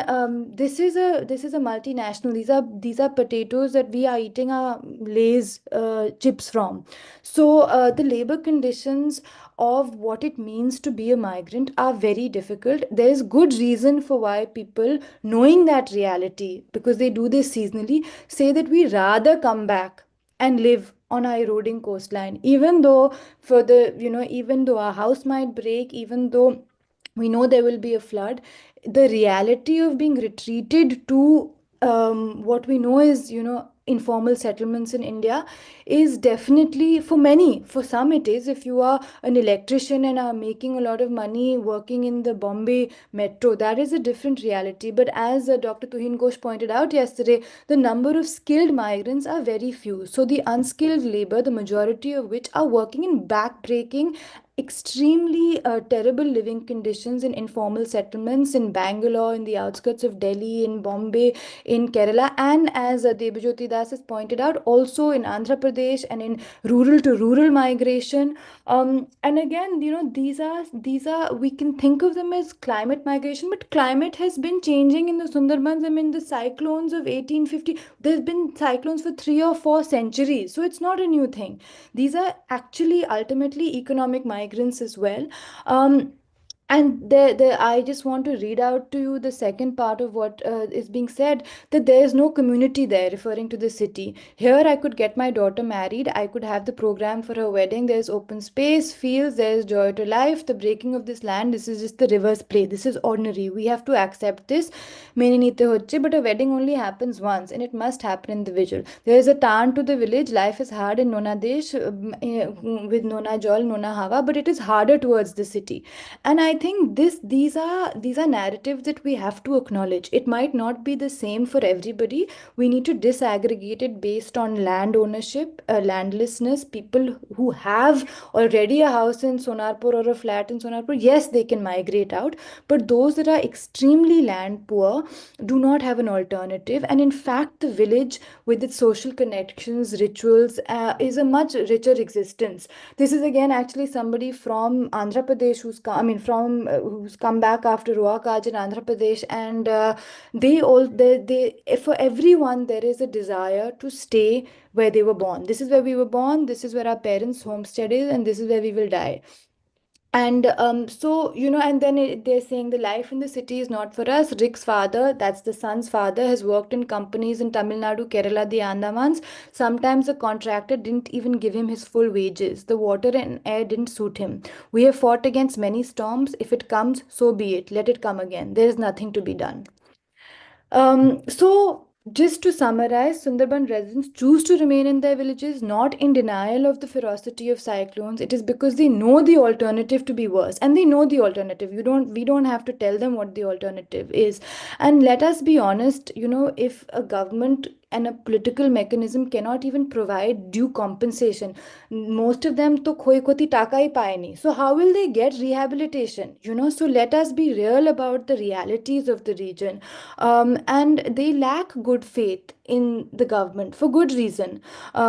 this is a multinational. These are potatoes that we are eating our Lay's chips from. So the labor conditions of what it means to be a migrant are very difficult. There is good reason for why people, knowing that reality, because they do this seasonally, say that we rather come back and live on our eroding coastline. Even though for the, even though our house might break, even though we know there will be a flood, the reality of being retreated to what we know is, informal settlements in India is definitely, for many, for some it is. If you are an electrician and are making a lot of money working in the Bombay metro, that is a different reality. But as Dr. Tuhin Ghosh pointed out yesterday, the number of skilled migrants are very few. So the unskilled labor, the majority of which are working in backbreaking, extremely terrible living conditions in informal settlements in Bangalore, in the outskirts of Delhi, in Bombay, in Kerala, and as Debajyoti Das has pointed out, also in Andhra Pradesh and in rural to rural migration. And again, these are we can think of them as climate migration, but climate has been changing in the Sundarbans. I mean, the cyclones of 1850, there's been cyclones for 3 or 4 centuries, so it's not a new thing. These are actually ultimately economic migrants as well. And I just want to read out to you the second part of what is being said, that there is no community there, referring to the city. Here, I could get my daughter married. I could have the program for her wedding. There's open space, fields, there's joy to life. The breaking of this land, this is just the river's play. This is ordinary. We have to accept this. But a wedding only happens once, and it must happen in the visual. There is a turn to the village. Life is hard in Nona Desh with Nona Jol, Nona Hava, but it is harder towards the city. And I think these are narratives that we have to acknowledge. It might not be the same for everybody. We need to disaggregate it based on land ownership, landlessness. People who have already a house in Sonarpur or a flat in Sonarpur, yes, they can migrate out. But those that are extremely land poor do not have an alternative. And in fact, the village with its social connections, rituals, is a much richer existence. This is again actually somebody from Andhra Pradesh who's come back after Ruakaj in Andhra Pradesh, and they for everyone there is a desire to stay where they were born. This is where we were born. This is where our parents' homestead is, and this is where we will die. And so, and then they're saying the life in the city is not for us. Rick's father, that's the son's father, has worked in companies in Tamil Nadu, Kerala, the Andamans. Sometimes the contractor didn't even give him his full wages. The water and air didn't suit him. We have fought against many storms. If it comes, so be it. Let it come again. There is nothing to be done. So, just to summarize, Sundarban residents choose to remain in their villages not in denial of the ferocity of cyclones. It is because they know the alternative to be worse, and they know the alternative. We don't have to tell them what the alternative is. And let us be honest, if a government and a political mechanism cannot even provide due compensation, most of them to khoi koti taka hi paye nahi. So how will they get rehabilitation? So let us be real about the realities of the region. And they lack good faith in the government for good reason,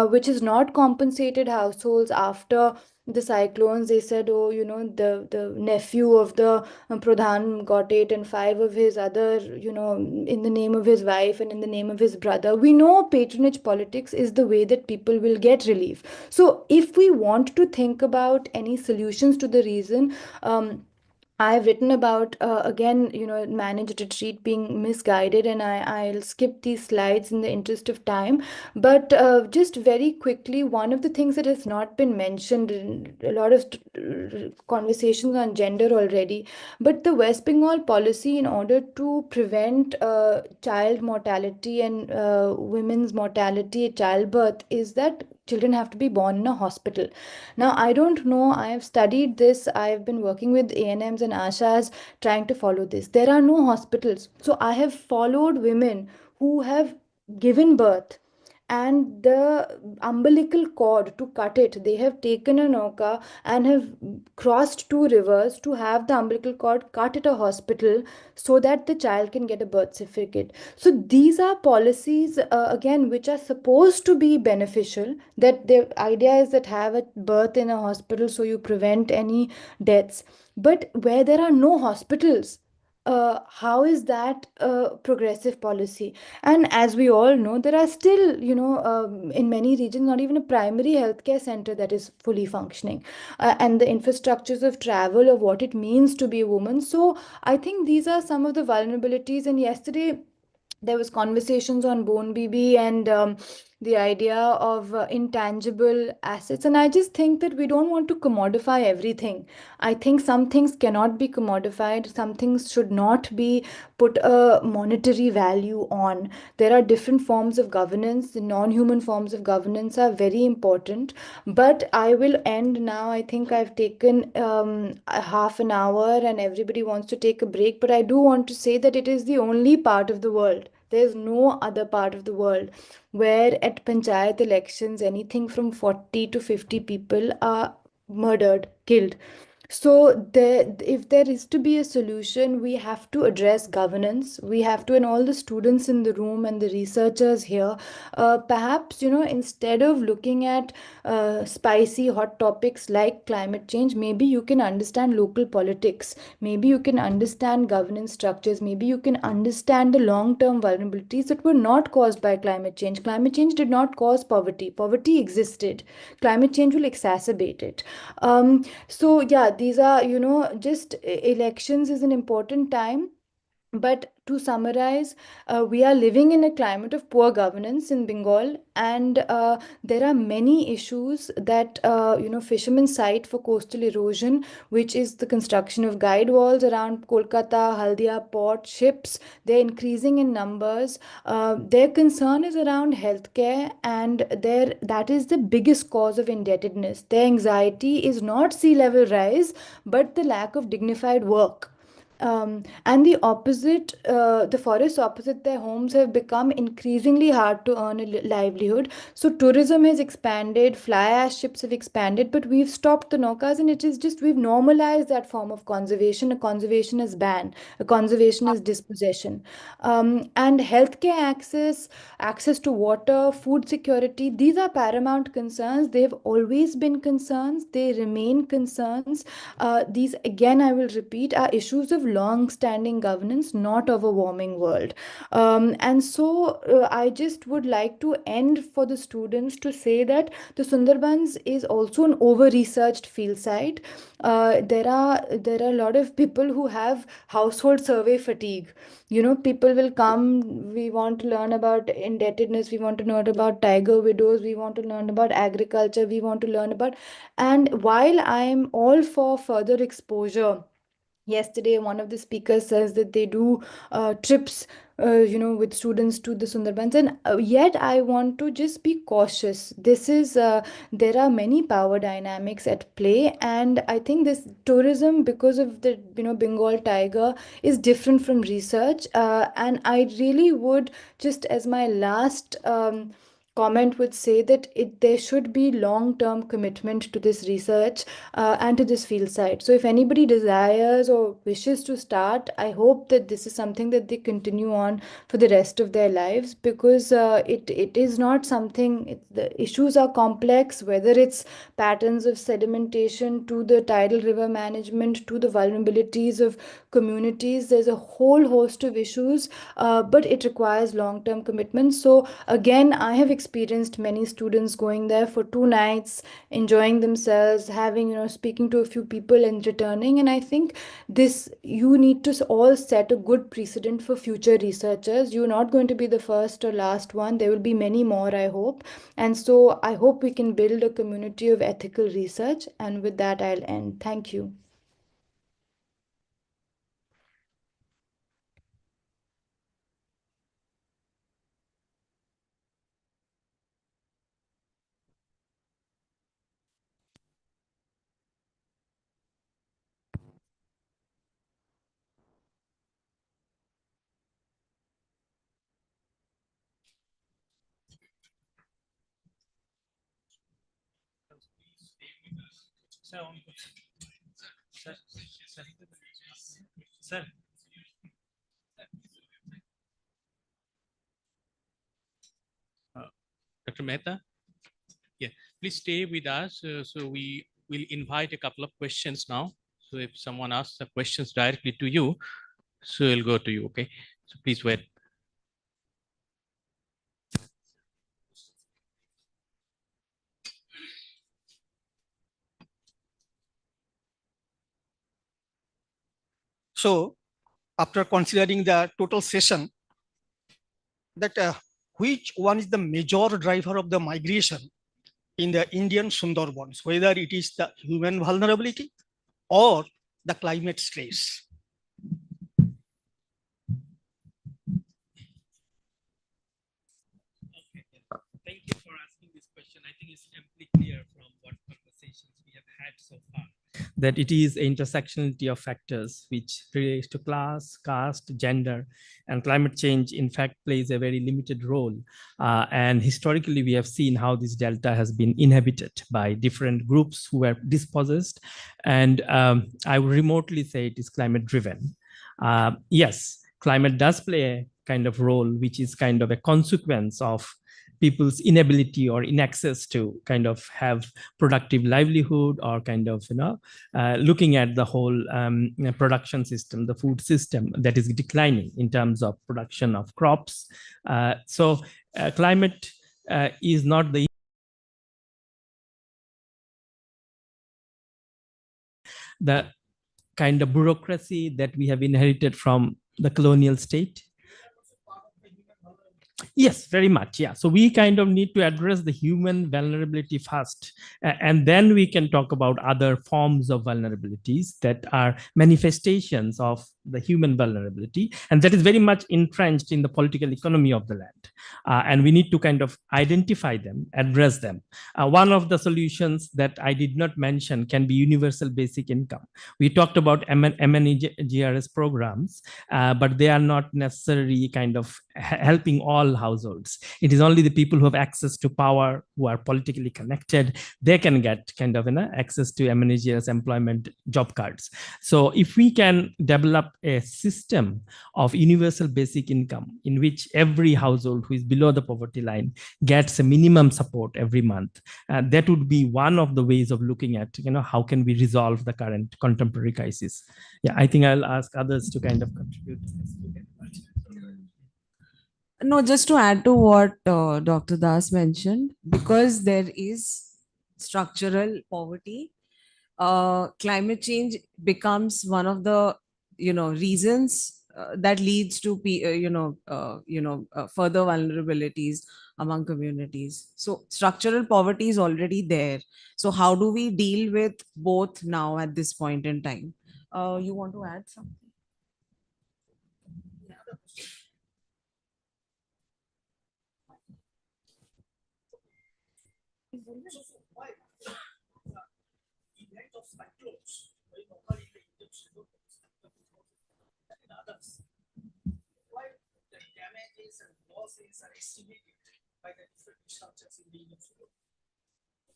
which is not compensated households after the cyclones. They said, oh, the nephew of the Pradhan got it, and 5 of his other, in the name of his wife and in the name of his brother. We know patronage politics is the way that people will get relief. So if we want to think about any solutions to the reason, I've written about, again, managed retreat being misguided, and I'll skip these slides in the interest of time. But just very quickly, one of the things that has not been mentioned in a lot of conversations on gender already, but the West Bengal policy, in order to prevent child mortality and women's mortality at childbirth, is that children have to be born in a hospital. Now, I don't know, I have studied this, I have been working with ANMs and ASHAs trying to follow this. There are no hospitals. So I have followed women who have given birth, and the umbilical cord, to cut it, they have taken a nauka and have crossed 2 rivers to have the umbilical cord cut at a hospital so that the child can get a birth certificate. So these are policies, again, which are supposed to be beneficial, that the idea is that have a birth in a hospital so you prevent any deaths. But where there are no hospitals, how is that a progressive policy? And as we all know, there are still, in many regions, not even a primary healthcare center that is fully functioning, and the infrastructures of travel, of what it means to be a woman. So I think these are some of the vulnerabilities. And yesterday, there was conversations on Bone BB, and the idea of intangible assets. And I just think that we don't want to commodify everything. I think some things cannot be commodified, some things should not be put a monetary value on. There are different forms of governance. The non-human forms of governance are very important. But I will end now. I think I've taken a half an hour and everybody wants to take a break. But I do want to say that it is the only part of the world. There's no other part of the world where at panchayat elections, anything from 40 to 50 people are murdered, killed. So if there is to be a solution, we have to address governance. We have to, and all the students in the room and the researchers here, perhaps, instead of looking at spicy hot topics like climate change, maybe you can understand local politics. Maybe you can understand governance structures. Maybe you can understand the long-term vulnerabilities that were not caused by climate change. Climate change did not cause poverty. Poverty existed. Climate change will exacerbate it. So yeah, these are, just elections is an important time. But to summarize, we are living in a climate of poor governance in Bengal, and there are many issues that fishermen cite for coastal erosion, which is the construction of guide walls around Kolkata, Haldia port, ships. They're increasing in numbers. Their concern is around healthcare, and that is the biggest cause of indebtedness. Their anxiety is not sea level rise, but the lack of dignified work. And the opposite, the forests opposite their homes have become increasingly hard to earn a livelihood. So tourism has expanded, fly ash ships have expanded, but we've stopped the nokas, and it is just we've normalized that form of conservation. A conservation is ban, a conservation is dispossession. And healthcare access to water, food security, these are paramount concerns. They've always been concerns. They remain concerns. These, again, I will repeat, are issues of long-standing governance, not of a warming world. And so I just would like to end for the students to say that the Sundarbans is also an over-researched field site. There are a lot of people who have household survey fatigue. People will come, we want to learn about indebtedness, we want to learn about tiger widows, we want to learn about agriculture, we want to learn about, and while I'm all for further exposure, yesterday one of the speakers says that they do trips with students to the Sundarbans, and yet I want to just be cautious. There are many power dynamics at play, and I think this tourism, because of the Bengal tiger, is different from research, and I really would, just as my last comment, would say that there should be long-term commitment to this research and to this field site. So if anybody desires or wishes to start, I hope that this is something that they continue on for the rest of their lives, because it is not something, the issues are complex, whether it's patterns of sedimentation to the tidal river management to the vulnerabilities of communities. There's a whole host of issues, but it requires long-term commitment. So again, I have experienced many students going there for 2 nights, enjoying themselves, having, speaking to a few people and returning. And I think you need to all set a good precedent for future researchers. You're not going to be the first or last one. There will be many more, I hope. And so I hope we can build a community of ethical research. And with that, I'll end. Thank you. Sir. Dr. Mehta, yeah, please stay with us. So we will invite a couple of questions now. So if someone asks the questions directly to you, so we'll go to you, okay? So please wait. So after considering the total session, that which one is the major driver of the migration in the Indian Sundarbans, whether it is the human vulnerability or the climate stress? Thank you for asking this question. I think it's amply clear from what conversations we have had so far that it is intersectionality of factors which relates to class, caste, gender, and climate change, in fact, plays a very limited role. And historically, we have seen how this delta has been inhabited by different groups who were dispossessed. And I would remotely say it is climate driven. Yes, climate does play a kind of role, which is kind of a consequence of people's inability or inaccess to kind of have productive livelihood, or kind of, looking at the whole production system, the food system that is declining in terms of production of crops. So climate is not the kind of bureaucracy that we have inherited from the colonial state. Yes, very much. Yeah. So we kind of need to address the human vulnerability first, and then we can talk about other forms of vulnerabilities that are manifestations of the human vulnerability. And that is very much entrenched in the political economy of the land. And we need to kind of identify them, address them. One of the solutions that I did not mention can be universal basic income. We talked about MNGRS programs, but they are not necessarily kind of helping all households. It is only the people who have access to power, who are politically connected, they can get kind of access to MNGRS employment job cards. So if we can develop a system of universal basic income in which every household who is below the poverty line gets a minimum support every month, that would be one of the ways of looking at, how can we resolve the current contemporary crisis. Yeah, I think I'll ask others to kind of contribute. No, just to add to what Dr. Das mentioned, because there is structural poverty, climate change becomes one of the reasons that leads to further vulnerabilities among communities. So structural poverty is already there. So how do we deal with both now at this point in time? You want to add something? So why event of cyclones very normally in the Indian Sundarbans and others, why the damages and losses are estimated by the different structures in the Indian Sundarbans?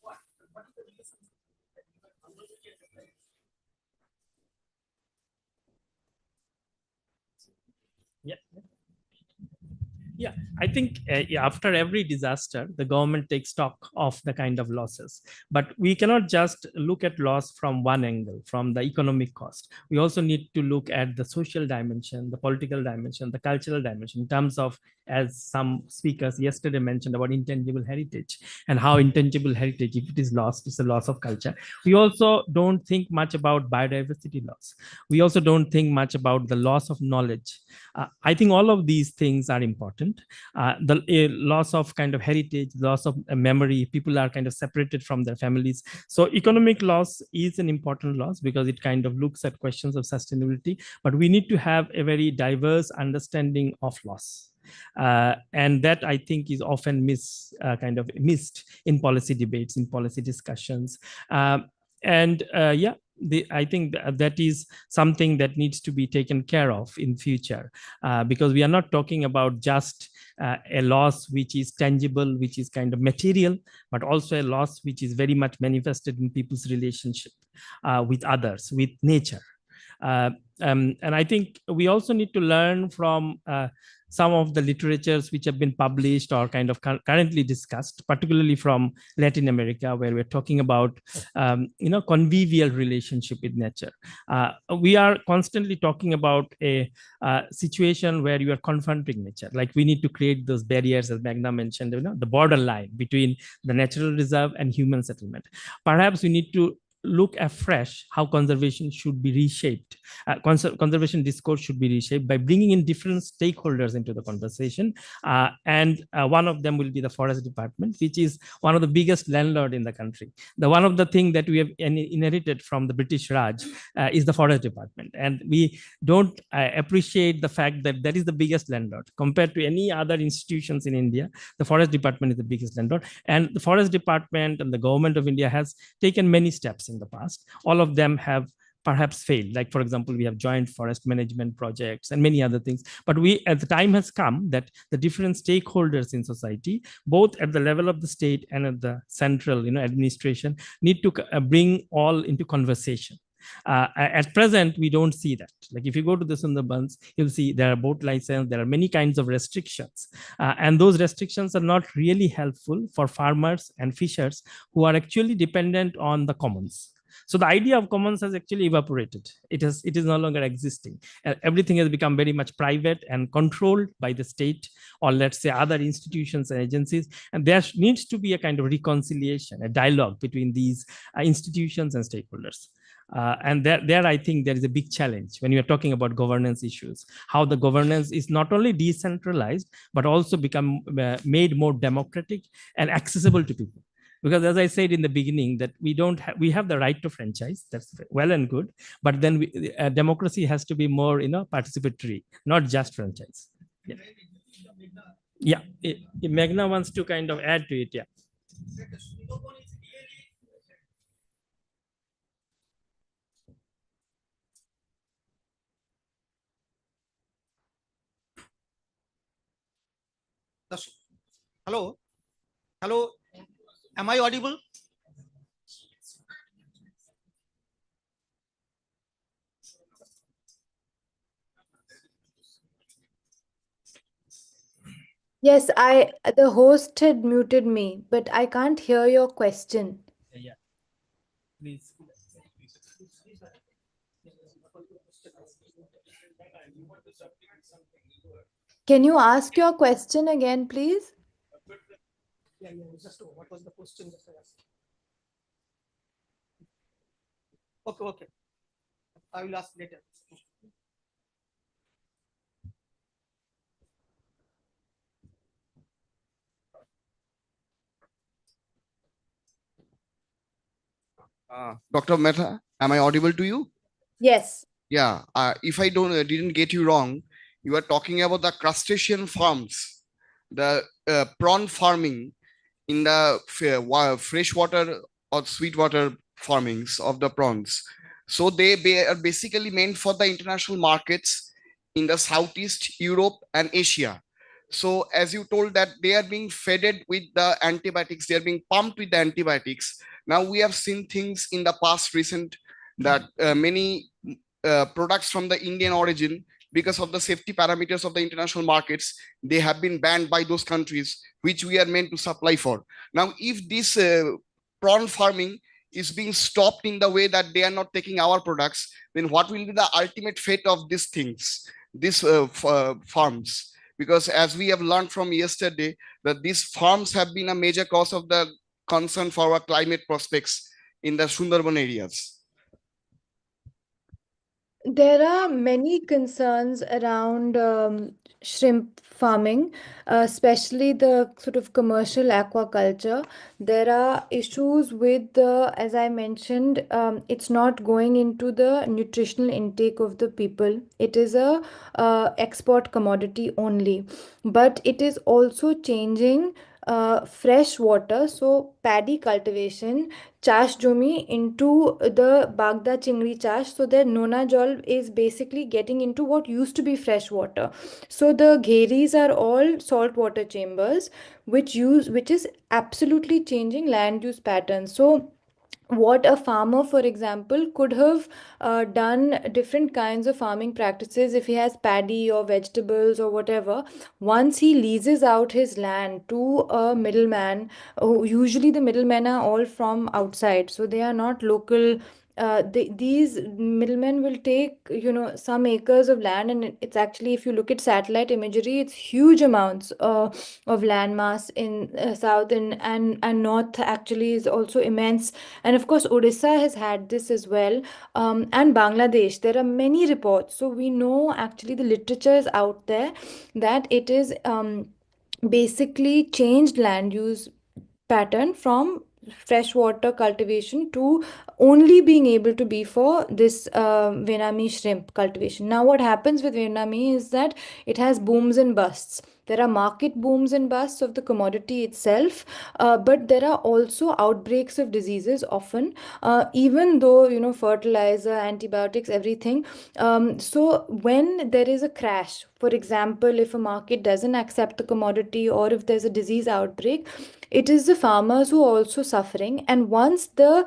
What is the reason that you are vulnerability at the place? Yeah, I think after every disaster, the government takes stock of the kind of losses. But we cannot just look at loss from one angle, from the economic cost. We also need to look at the social dimension, the political dimension, the cultural dimension, in terms of, as some speakers yesterday mentioned, about intangible heritage, and how intangible heritage, if it is lost, is a loss of culture. We also don't think much about biodiversity loss. We also don't think much about the loss of knowledge. I think all of these things are important. The loss of kind of heritage, loss of memory, people are kind of separated from their families. So economic loss is an important loss because it kind of looks at questions of sustainability, but we need to have a very diverse understanding of loss. And that, I think, is often missed in policy debates, in policy discussions. I think that is something that needs to be taken care of in future, because we are not talking about just a loss which is tangible, which is kind of material, but also a loss which is very much manifested in people's relationship with others, with nature. And I think we also need to learn from some of the literatures which have been published or kind of currently discussed, particularly from Latin America, where we're talking about, convivial relationship with nature. We are constantly talking about a situation where you are confronting nature. Like, we need to create those barriers, as Magna mentioned, the borderline between the natural reserve and human settlement. Perhaps we need to look afresh how conservation should be reshaped. Conservation discourse should be reshaped by bringing in different stakeholders into the conversation. And one of them will be the forest department, which is one of the biggest landlord in the country. One of the things that we have inherited from the British Raj is the forest department. And we don't appreciate the fact that that is the biggest landlord. Compared to any other institutions in India, the forest department is the biggest landlord. And the forest department and the government of India has taken many steps in the past. All of them have perhaps failed. Like, for example, we have joint forest management projects and many other things. But at the time has come that the different stakeholders in society, both at the level of the state and at the central administration, need to bring all into conversation. At present, we don't see that. Like, if you go to the Sundarbans, you'll see there are boat license, there are many kinds of restrictions. And those restrictions are not really helpful for farmers and fishers who are actually dependent on the commons. So the idea of commons has actually evaporated. It is no longer existing. Everything has become very much private and controlled by the state, or let's say other institutions and agencies. And there needs to be a kind of reconciliation, a dialogue between these institutions and stakeholders. And there, I think there is a big challenge when you're talking about governance issues, how the governance is not only decentralized, but also become made more democratic and accessible to people. Because as I said in the beginning, that we have the right to franchise, that's well and good, but then democracy has to be more, participatory, not just franchise. Yeah, Meghna wants to kind of add to it, yeah. Hello, hello, am I audible? Yes, the host had muted me, but I can't hear your question. Yeah, please. Can you ask your question again, please? Yeah, just what was the question that I asked? Okay. I will ask later. Dr. Mehta, am I audible to you? Yes. Yeah. If I didn't get you wrong, you are talking about the crustacean farms, the prawn farming in the freshwater or sweetwater farmings of the prawns. So they are basically meant for the international markets in the Southeast Europe and Asia. So as you told that they are being fed with the antibiotics, they are being pumped with the antibiotics. Now we have seen things in the past recent that many products from the Indian origin, because of the safety parameters of the international markets, they have been banned by those countries which we are meant to supply for. Now, if this prawn farming is being stopped in the way that they are not taking our products, then what will be the ultimate fate of these things, these farms? Because as we have learned from yesterday, that these farms have been a major cause of the concern for our climate prospects in the Sundarban areas. There are many concerns around shrimp farming, especially the sort of commercial aquaculture. There are issues with as I mentioned, it's not going into the nutritional intake of the people. It is a export commodity only, but it is also changing fresh water, so paddy cultivation, chash jumi into the Bagda Chingri chash. So their Nona Jol is basically getting into what used to be fresh water. So the gheris are all saltwater chambers, which is absolutely changing land use patterns. So what a farmer, for example, could have done different kinds of farming practices if he has paddy or vegetables or whatever. Once he leases out his land to a middleman, usually the middlemen are all from outside, so they are not local these middlemen will take, some acres of land, and it's actually, if you look at satellite imagery, it's huge amounts of land mass in south, and north actually is also immense. And of course, Odisha has had this as well, and Bangladesh. There are many reports, so we know actually the literature is out there that it is basically changed land use pattern from freshwater cultivation to only being able to be for this Vietnamese shrimp cultivation. Now, what happens with Vietnamese is that it has booms and busts. There are market booms and busts of the commodity itself, but there are also outbreaks of diseases often, even though, fertilizer, antibiotics, everything. So when there is a crash, for example, if a market doesn't accept the commodity, or if there's a disease outbreak, it is the farmers who are also suffering. And once the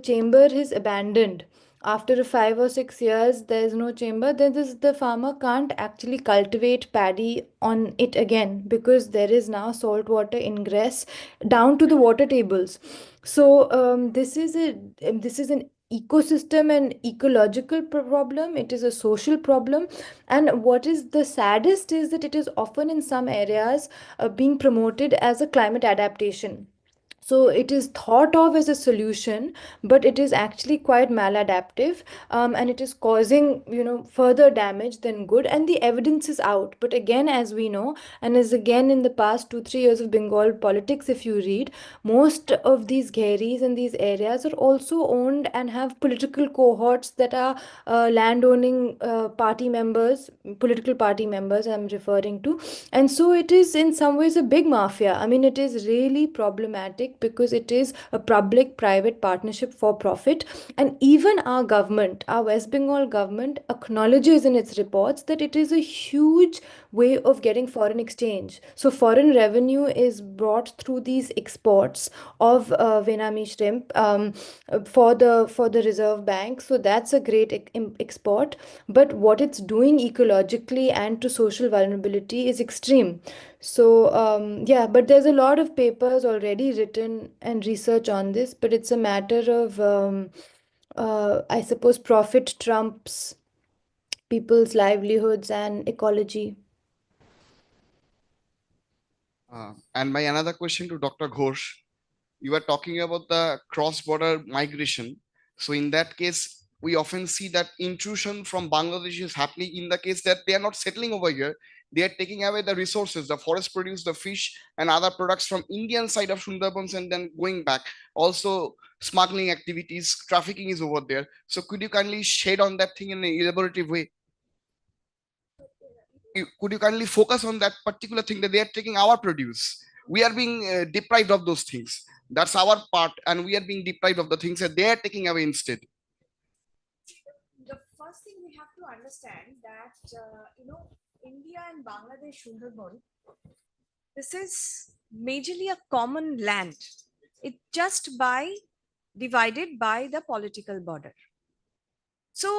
chamber is abandoned, after 5 or 6 years there's no chamber, then the farmer can't actually cultivate paddy on it again, because there is now saltwater ingress down to the water tables. So this is an ecosystem and ecological problem. It is a social problem, and what is the saddest is that it is often in some areas being promoted as a climate adaptation. So it is thought of as a solution, but it is actually quite maladaptive, and it is causing, further damage than good. And the evidence is out. But again, as we know, and as again in the past 2-3 years of Bengal politics, if you read, most of these gheris and these areas are also owned and have political cohorts that are landowning party members, political party members I'm referring to. And so it is in some ways a big mafia. I mean, it is really problematic because it is a public private partnership for profit. And even our government, our West Bengal government, acknowledges in its reports that it is a huge way of getting foreign exchange. So foreign revenue is brought through these exports of Vietnamese shrimp for the Reserve Bank. So that's a great export. But what it's doing ecologically and to social vulnerability is extreme. So yeah, but there's a lot of papers already written and research on this, but it's a matter of I suppose profit trumps people's livelihoods and ecology. And my another question to Dr. Ghosh, you are talking about the cross-border migration. So in that case, we often see that intrusion from Bangladesh is happening in the case that they are not settling over here. They are taking away the resources, the forest produce, the fish and other products from Indian side of Sundarbans and then going back. Also smuggling activities, trafficking is over there. So could you kindly shade on that thing in an elaborative way? Could you kindly focus on that particular thing that they are taking our produce? We are being deprived of those things. That's our part, and we are being deprived of the things that they are taking away instead. The first thing we have to understand that India and Bangladesh Sundarban, this is majorly a common land. It just divided by the political border. So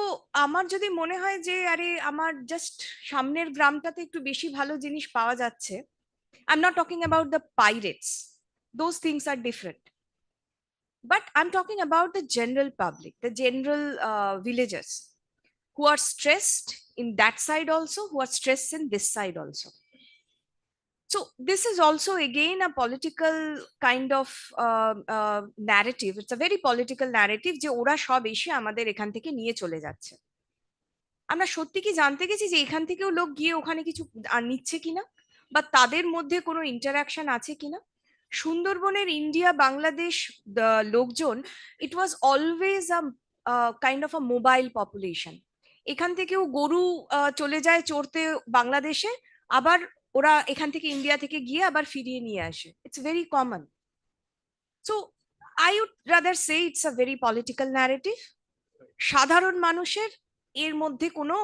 আমার যদি মনে হয় যে আরে আমার just সামনের গ্রামটাতে একটু বেশি ভালো জিনিস পাওয়া যাচ্ছে, I'm not talking about the pirates. Those things are different. But I'm talking about the general public, the general villagers who are stressed in that side also, who are stressed in this side also. So this is also again a political kind of narrative. It's a very political narrative যে ওরা সব এসে আমাদের এখান থেকে নিয়ে চলে যাচ্ছে। আমরা সত্যি কি জানতে গেছি যে এখান থেকেও লোক গিয়ে ওখানে কিছু নিচ্ছে কিনা, বা তাদের মধ্যে কোনো ইন্টারাকশন আছে কিনা। সুন্দরবনের ইন্ডিয়া বাংলাদেশ লোকজন, it was always kind of a mobile population. এখান থেকেও গরু চলে যায় চড়তে বাংলাদেশে, আবার ওরা এখান থেকে ইন্ডিয়া থেকে গিয়ে আবার ফিরিয়ে নিয়ে আসে। It's very common. So I would rather say it's a very political narrative. সাধারণ মানুষের এর মধ্যে কোনো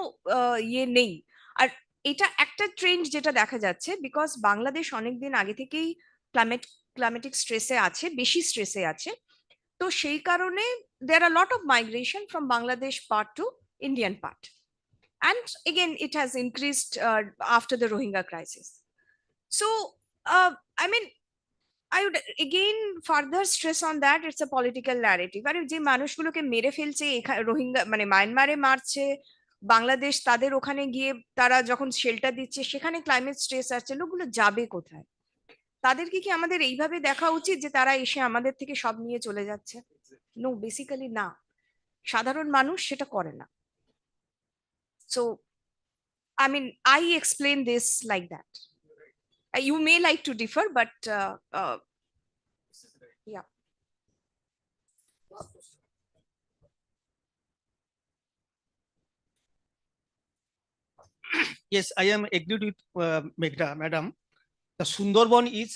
ইয়ে নেই। আর এটা একটা ট্রেন্ড যেটা দেখা যাচ্ছে, বিকজ বাংলাদেশ অনেকদিন আগে থেকেই ক্লাইমেটিক স্ট্রেসে আছে, বেশি স্ট্রেসে আছে। তো সেই কারণে there are a lot of migration from Bangladesh part to Indian part. And again, it has increased after the Rohingya crisis. So, I mean, I would again further stress on that it's a political narrative. আরে যে মানুষগুলোকে মেরে ফেলছে রোহিঙ্গা মানে মায়ানমারে মারছে, বাংলাদেশ তাদের ওখানে গিয়ে তারা যখন শেল্টার দিচ্ছে সেখানে ক্লাইমেট স্ট্রেস আসছে, লোকগুলো যাবে কোথায়? তাদেরকে কি আমাদের এইভাবে দেখা উচিত যে তারা এসে আমাদের থেকে সব নিয়ে চলে যাচ্ছে? নো, বেসিক্যালি না, সাধারণ মানুষ সেটা করে না। So I mean, I explain this like that. You may like to differ, but yeah. Yes, I am agreed with Madam. The Sundarban is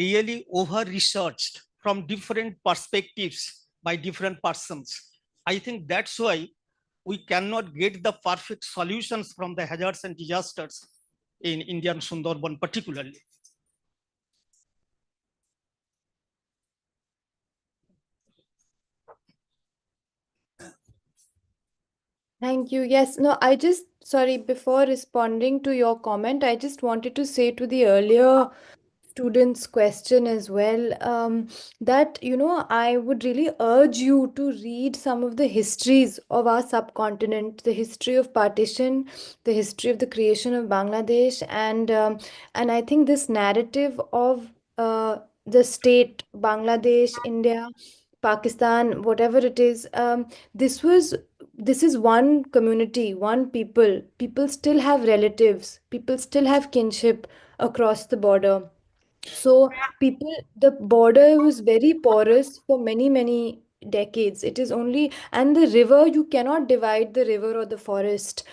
really over-researched from different perspectives by different persons. I think that's why we cannot get the perfect solutions from the hazards and disasters in Indian Sundarban particularly. Thank you. Yes, no, I just, sorry, before responding to your comment, I just wanted to say to the earlier student's question as well, that, I would really urge you to read some of the histories of our subcontinent, the history of partition, the history of the creation of Bangladesh, and I think this narrative of the state, Bangladesh, India, Pakistan, whatever it is, this is one community, one people. People still have relatives, people still have kinship across the border. So the border was very porous for many, many decades. It is only, and the river, you cannot divide the river or the forest.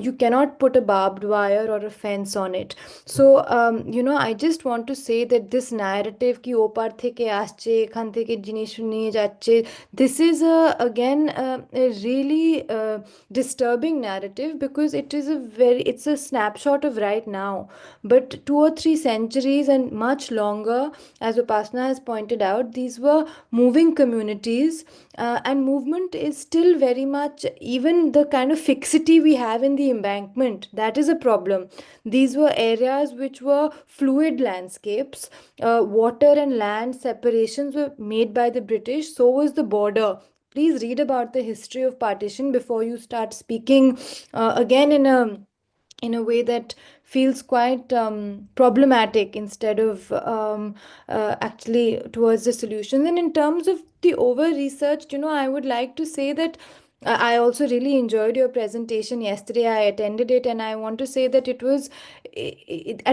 You cannot put a barbed wire or a fence on it. So, I just want to say that this narrative ki opar theke asche, ekhan theke জিনিস নিয়ে যাচ্ছে, this is again a really disturbing narrative, because it's a snapshot of right now. But 2 or 3 centuries and much longer, as Upasana has pointed out, these were moving communities, and movement is still very much, even the kind of fixity we have in the embankment, that is a problem. These were areas which were fluid landscapes. Water and land separations were made by the British, so was the border. Please read about the history of partition before you start speaking again in a way that feels quite problematic, instead of actually towards the solution. And in terms of the over researched, I would like to say that I also really enjoyed your presentation yesterday. I attended it, and I want to say that it was,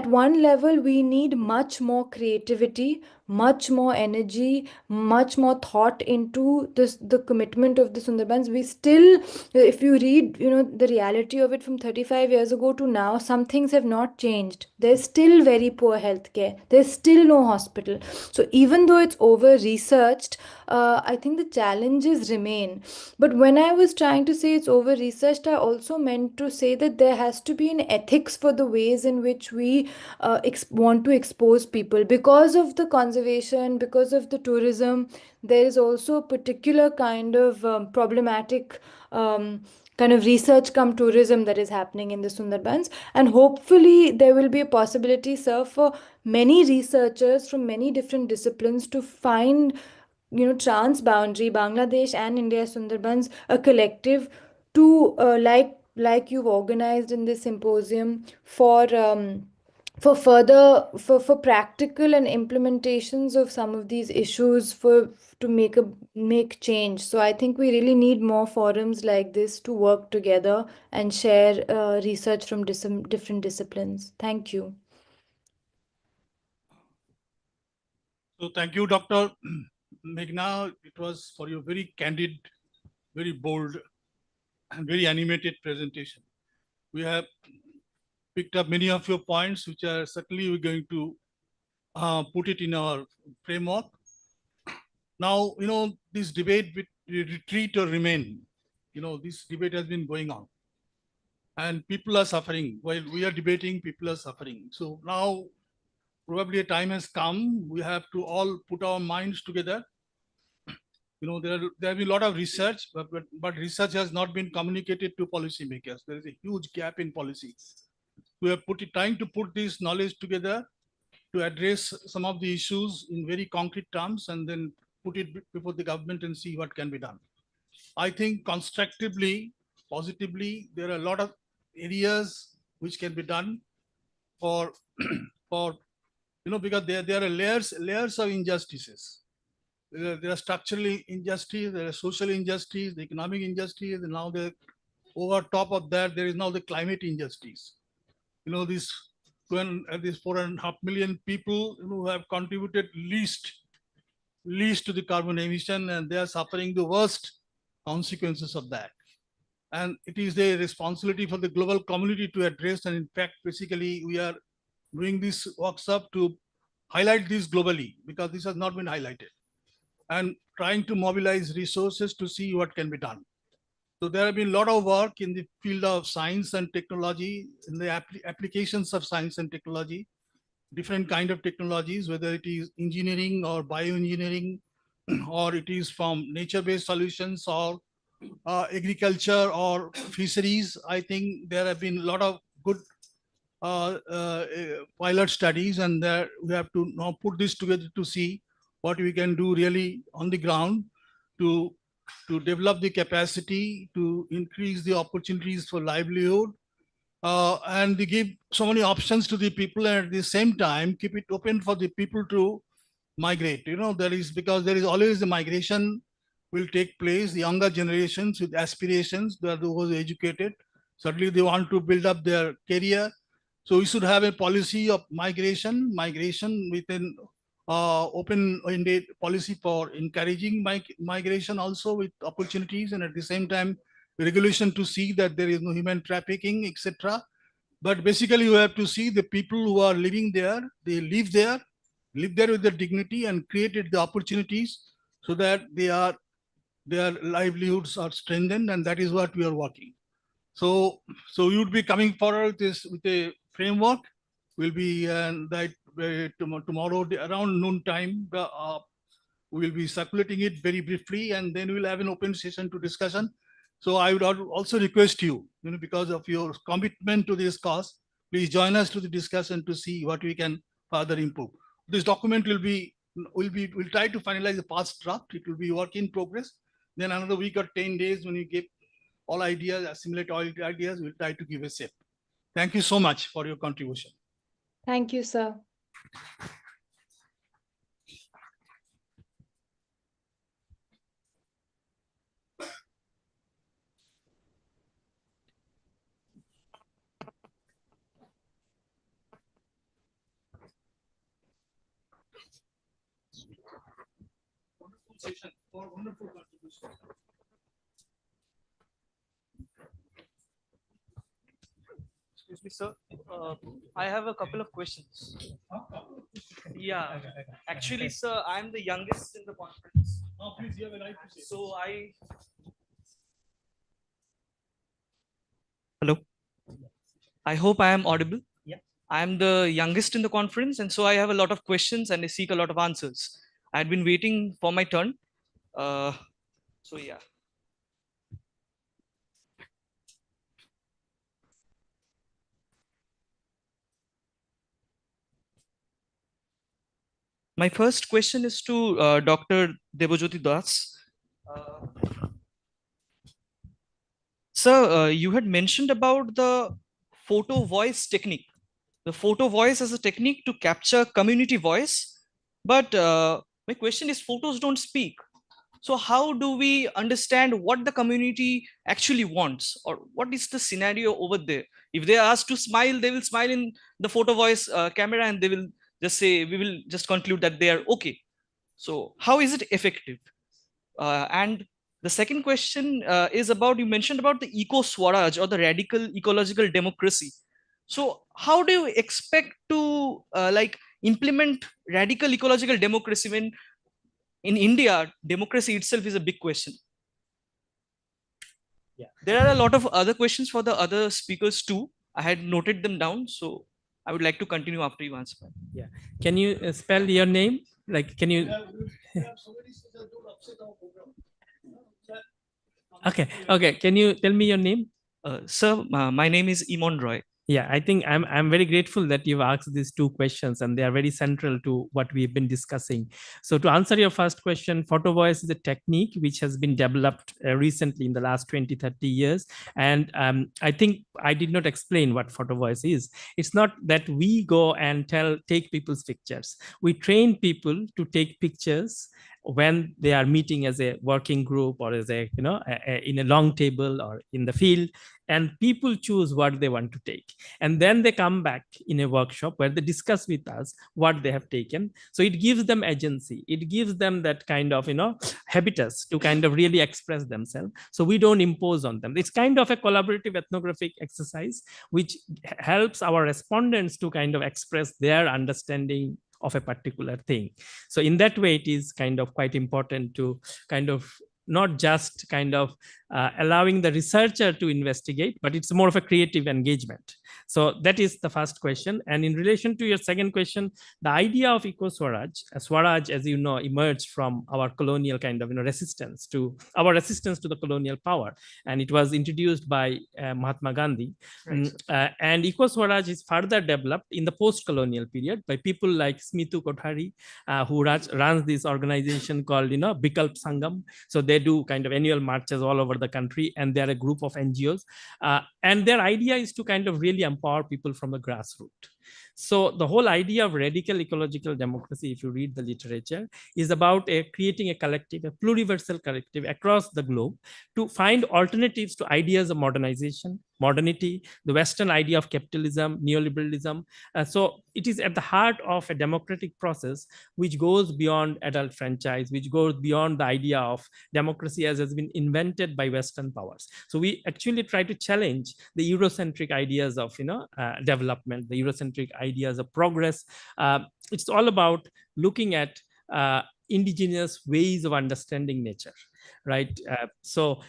at one level, we need much more creativity, much more energy, much more thought into the commitment of the Sundarbans. We still, if you read, the reality of it from 35 years ago to now, some things have not changed. There's still very poor healthcare. There's still no hospital. So even though it's over researched, I think the challenges remain. But when I was trying to say it's over researched, I also meant to say that there has to be an ethics for the ways in which we want to expose people. Because of the conservation, because of the tourism, there is also a particular kind of problematic kind of research come tourism that is happening in the Sundarbans. And hopefully there will be a possibility, sir, for many researchers from many different disciplines to find, trans-boundary Bangladesh and India Sundarbans, a collective to, like you've organized in this symposium, for further for practical and implementations of some of these issues, to make change. So I think we really need more forums like this to work together and share research from different disciplines. Thank you. So thank you, Dr. Meghna. It was for your very candid, very bold, and very animated presentation. We have picked up many of your points, which are certainly we're going to put it in our framework. Now, this debate with retreat or remain, this debate has been going on. And people are suffering. While we are debating, people are suffering. So now probably a time has come. We have to all put our minds together. There have been a lot of research, but research has not been communicated to policymakers. There is a huge gap in policy. We are trying to put this knowledge together to address some of the issues in very concrete terms and then put it before the government and see what can be done. I think constructively, positively, there are a lot of areas which can be done for, for because there are layers of injustices. There are structural injustices, there are social injustices, the economic injustices, and now over top of that, there is now the climate injustice. These 4.5 million people who have contributed least to the carbon emission, and they are suffering the worst consequences of that. And it is the responsibility for the global community to address. And in fact, basically, we are doing this workshop to highlight this globally because this has not been highlighted, and trying to mobilize resources to see what can be done. So there have been a lot of work in the field of science and technology, in the applications of science and technology, different kind of technologies, whether it is engineering or bioengineering, or it is from nature-based solutions or agriculture or fisheries. I think there have been a lot of good pilot studies, and there we have to now put this together to see what we can do really on the ground to develop the capacity, to increase the opportunities for livelihood, and to give so many options to the people, and at the same time keep it open for the people to migrate. Because there is always a migration will take place. The younger generations with aspirations, they are those educated. Certainly they want to build up their career. So we should have a policy of migration within open-ended policy for encouraging migration also with opportunities, and at the same time regulation to see that there is no human trafficking, etc. But basically you have to see the people who are living there, they live there with their dignity and created the opportunities so that their livelihoods are strengthened, and that is what we are working. So you would be coming forward with a framework. Will be tomorrow around noon time. We will be circulating it very briefly, and then we'll have an open session to discussion. So I would also request you, because of your commitment to this cause, please join us to the discussion to see what we can further improve. This document we'll try to finalize the past draft. It will be work in progress. Then another week or 10 days, when you give all ideas, assimilate all ideas, we'll try to give a shape. Thank you so much for your contribution. Thank you, sir. Wonderful session for wonderful contribution. Excuse me, sir. I have a couple of questions. Yeah, actually, sir, I'm the youngest in the conference. Oh, please, you have a right to say. So Hello. I hope I am audible. Yeah. I am the youngest in the conference, and so I have a lot of questions and I seek a lot of answers. I had been waiting for my turn. So yeah. My first question is to Dr. Debojyoti Das. Sir, you had mentioned about the photo voice technique. The photo voice as a technique to capture community voice. But my question is, photos don't speak. So how do we understand what the community actually wants, or what is the scenario over there? If they are asked to smile, they will smile in the photo voice camera, and they will just say, we will just conclude that they are okay. So how is it effective? And the second question is about, you mentioned about the eco-swaraj or the radical ecological democracy. So how do you expect to implement radical ecological democracy when in India, democracy itself is a big question? Yeah. There are a lot of other questions for the other speakers too. I had noted them down, so I would like to continue after you answer. Yeah. Can you spell your name? Like, can you? Okay. Okay. Can you tell me your name? Sir, my name is Imon Roy. Yeah, I think I'm very grateful that you've asked these two questions, and they are very central to what we've been discussing. So to answer your first question, photo voice is a technique which has been developed recently in the last 20, 30 years. And I think I did not explain what photo voice is. It's not that we go and take people's pictures. We train people to take pictures when they are meeting as a working group or as a, in a long table or in the field, and people choose what they want to take, and then they come back in a workshop where they discuss with us what they have taken. So it gives them agency, it gives them that kind of habitus to kind of really express themselves, so we don't impose on them. It's kind of a collaborative ethnographic exercise which helps our respondents to kind of express their understanding of a particular thing. So in that way, it is kind of quite important to kind of not just kind of allowing the researcher to investigate, but it's more of a creative engagement. So that is the first question. And in relation to your second question, the idea of eco-Swaraj, Swaraj, as you know, emerged from our colonial kind of resistance to the colonial power. And it was introduced by Mahatma Gandhi. Right. And eco-Swaraj is further developed in the post-colonial period by people like Smitu Kothari, who runs this organization called, Bikalp Sangam. So they do kind of annual marches all over the country, and they're a group of NGOs. And their idea is to kind of really empower people from the grassroots. So the whole idea of radical ecological democracy, if you read the literature, is about creating a collective, a pluriversal collective across the globe to find alternatives to ideas of modernization, modernity, the Western idea of capitalism, neoliberalism. So it is at the heart of a democratic process which goes beyond adult franchise, which goes beyond the idea of democracy as has been invented by Western powers. So we actually try to challenge the Eurocentric ideas of development, the Eurocentric ideas of progress. It's all about looking at indigenous ways of understanding nature, right? So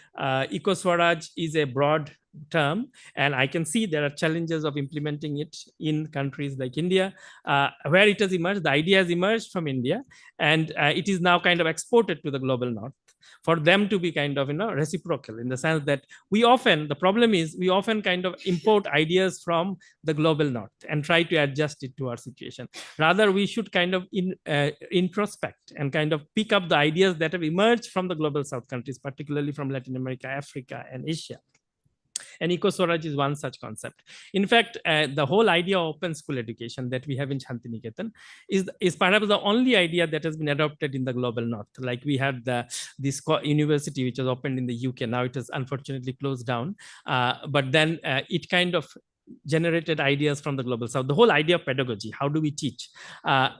eco-Swaraj is a broad term, and I can see there are challenges of implementing it in countries like India, where it has emerged. The idea has emerged from India, and it is now kind of exported to the global north for them to be kind of reciprocal, in the sense that the problem is we often kind of import ideas from the global north and try to adjust it to our situation. Rather, we should kind of introspect and kind of pick up the ideas that have emerged from the global south countries, particularly from Latin America, Africa, and Asia. And eco-Swaraj is one such concept. In fact, the whole idea of open school education that we have in Shantiniketan is perhaps the only idea that has been adopted in the global north. Like we had this university which was opened in the UK. Now it has unfortunately closed down. But then it kind of generated ideas from the global south. The whole idea of pedagogy, how do we teach?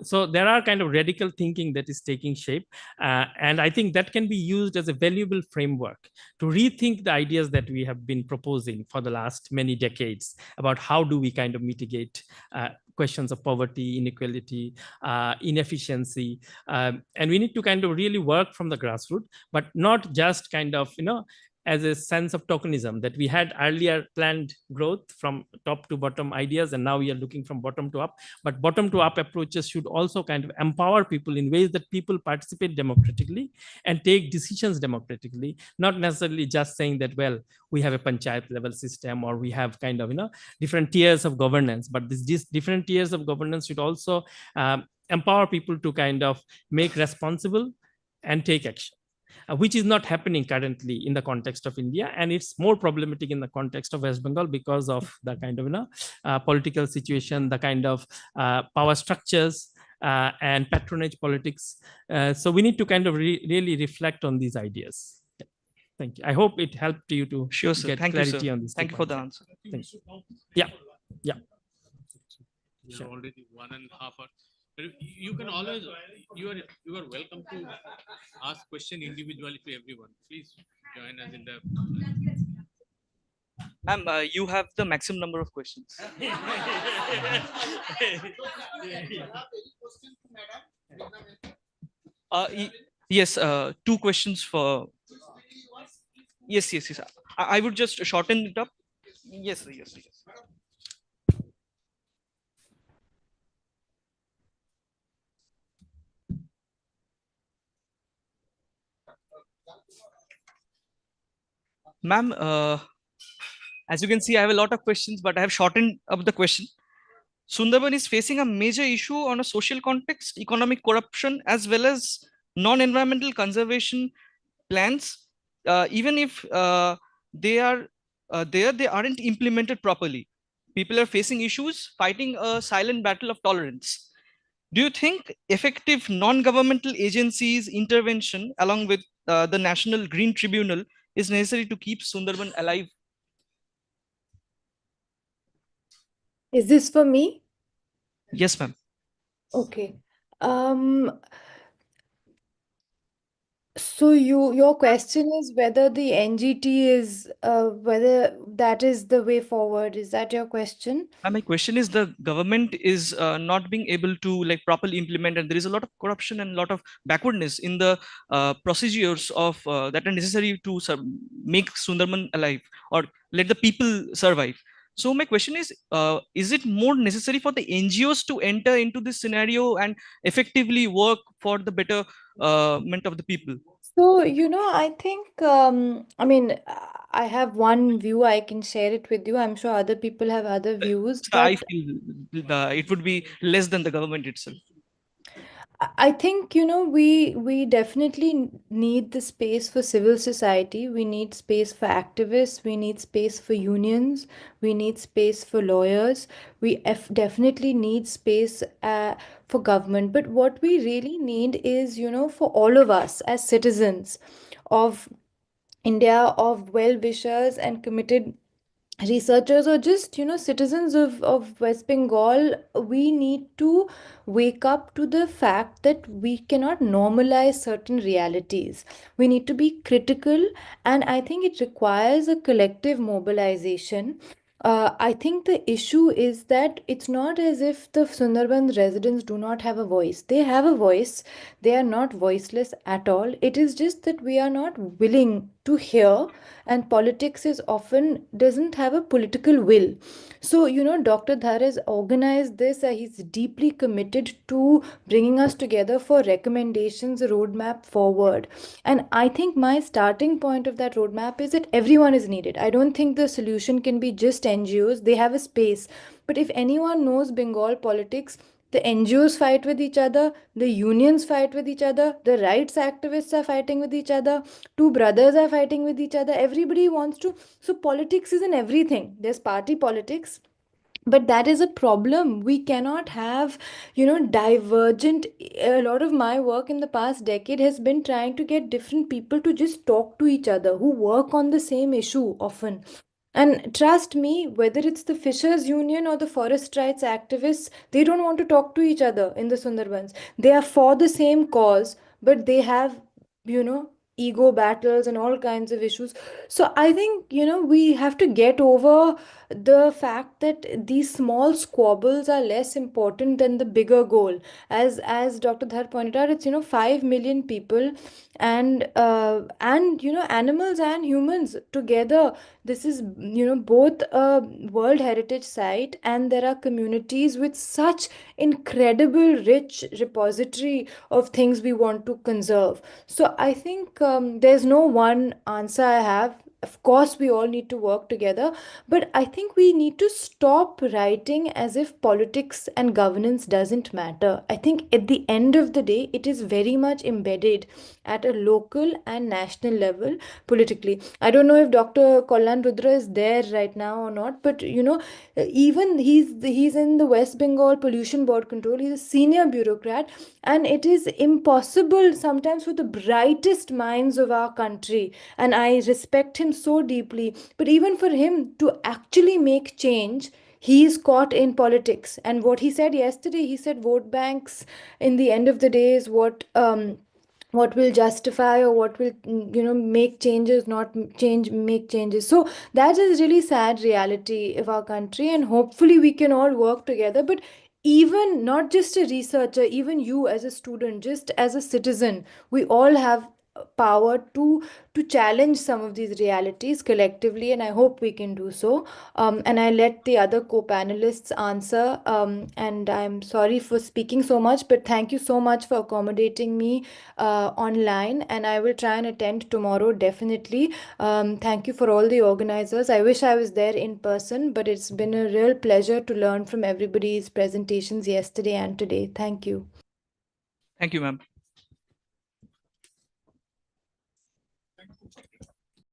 So there are kind of radical thinking that is taking shape. And I think that can be used as a valuable framework to rethink the ideas that we have been proposing for the last many decades about how do we kind of mitigate questions of poverty, inequality, inefficiency. And we need to kind of really work from the grassroots, but not just kind of, as a sense of tokenism, that we had earlier planned growth from top to bottom ideas, and now we are looking from bottom to up. But bottom to up approaches should also kind of empower people in ways that people participate democratically and take decisions democratically, not necessarily just saying that, well, we have a panchayat level system or we have kind of, different tiers of governance. But these different tiers of governance should also empower people to kind of make responsible and take action. Which is not happening currently in the context of India, and it's more problematic in the context of West Bengal because of the kind of political situation, the kind of power structures and patronage politics. So we need to kind of really reflect on these ideas. Thank you. I hope it helped you to get clarity on this. Thank you for the answer. Yeah. You're already 1.5 hours. You can always, you are welcome to ask question individually to everyone. Please join us in the. Ma'am, you have the maximum number of questions. Yes, 2 questions for. Yes. I would just shorten it up. Yes. Ma'am, As you can see, I have a lot of questions, but I have shortened up the question. Sundarban is facing a major issue on a social context, economic corruption, as well as non-environmental conservation plans. Even if they are there, they aren't implemented properly. People are facing issues, fighting a silent battle of tolerance. Do you think effective non-governmental agencies intervention along with the National Green Tribunal is necessary to keep Sundarban alive? Is this for me? Yes, ma'am. Okay. Um, so your question is whether the NGT is whether that is the way forward. Is that your question? My question is the government is not being able to like properly implement, and there is a lot of corruption and a lot of backwardness in the procedures of that are necessary to make Sundarban alive or let the people survive. So my question is it more necessary for the NGOs to enter into this scenario and effectively work for the betterment of the people? So, I think, I mean, I have one view, I can share it with you. I'm sure other people have other views, So I but feel it would be less than the government itself. I think, we definitely need the space for civil society. We need space for activists. We need space for unions. We need space for lawyers. We definitely need space for government. But what we really need is, for all of us as citizens of India, of well-wishers and committed researchers, or just citizens of West Bengal, we need to wake up to the fact that we cannot normalize certain realities. We need to be critical, and I think it requires a collective mobilization. I think the issue is that it's not as if the Sundarbans residents do not have a voice. They have a voice. They are not voiceless at all. It is just that we are not willing to hear, and politics is often doesn't have a political will. So, Dr. Dhar has organized this. He's deeply committed to bringing us together for recommendations, a roadmap forward. And I think my starting point of that roadmap is that everyone is needed. I don't think the solution can be just NGOs. They have a space. But if anyone knows Bengal politics, the NGOs fight with each other, the unions fight with each other, the rights activists are fighting with each other, two brothers are fighting with each other. Everybody wants to. So, politics is in everything. There's party politics, but that is a problem. We cannot have divergent. A lot of my work in the past decade has been trying to get different people to just talk to each other who work on the same issue often. And trust me, whether it's the Fishers Union or the forest rights activists, they don't want to talk to each other in the Sundarbans. They are for the same cause, but they have, ego battles and all kinds of issues. So I think, we have to get over the fact that these small squabbles are less important than the bigger goal. As Dr. Dhar pointed out, it's 5 million people, and animals and humans together. This is both a World Heritage Site, and there are communities with such incredible rich repository of things we want to conserve. So I think there's no one answer I have. Of course, we all need to work together, but I think we need to stop writing as if politics and governance doesn't matter. I think at the end of the day, it is very much embedded at a local and national level politically. I don't know if Dr. Kollan Rudra is there right now or not, but even he's in the West Bengal Pollution Board Control. He's a senior bureaucrat, and it is impossible sometimes for the brightest minds of our country, and I respect him so deeply, but even for him to actually make change, he is caught in politics. And what he said yesterday, he said vote banks in the end of the day is what will justify, or what will make changes, not make changes. So that is really sad reality of our country, and hopefully we can all work together. But even not just a researcher, even you as a student, just as a citizen, we all have power to challenge some of these realities collectively, and I hope we can do so. And I let the other co-panelists answer, and I'm sorry for speaking so much, but thank you so much for accommodating me online, and I will try and attend tomorrow definitely. Thank you for all the organizers. I wish I was there in person, but it's been a real pleasure to learn from everybody's presentations yesterday and today. Thank you. Thank you, ma'am.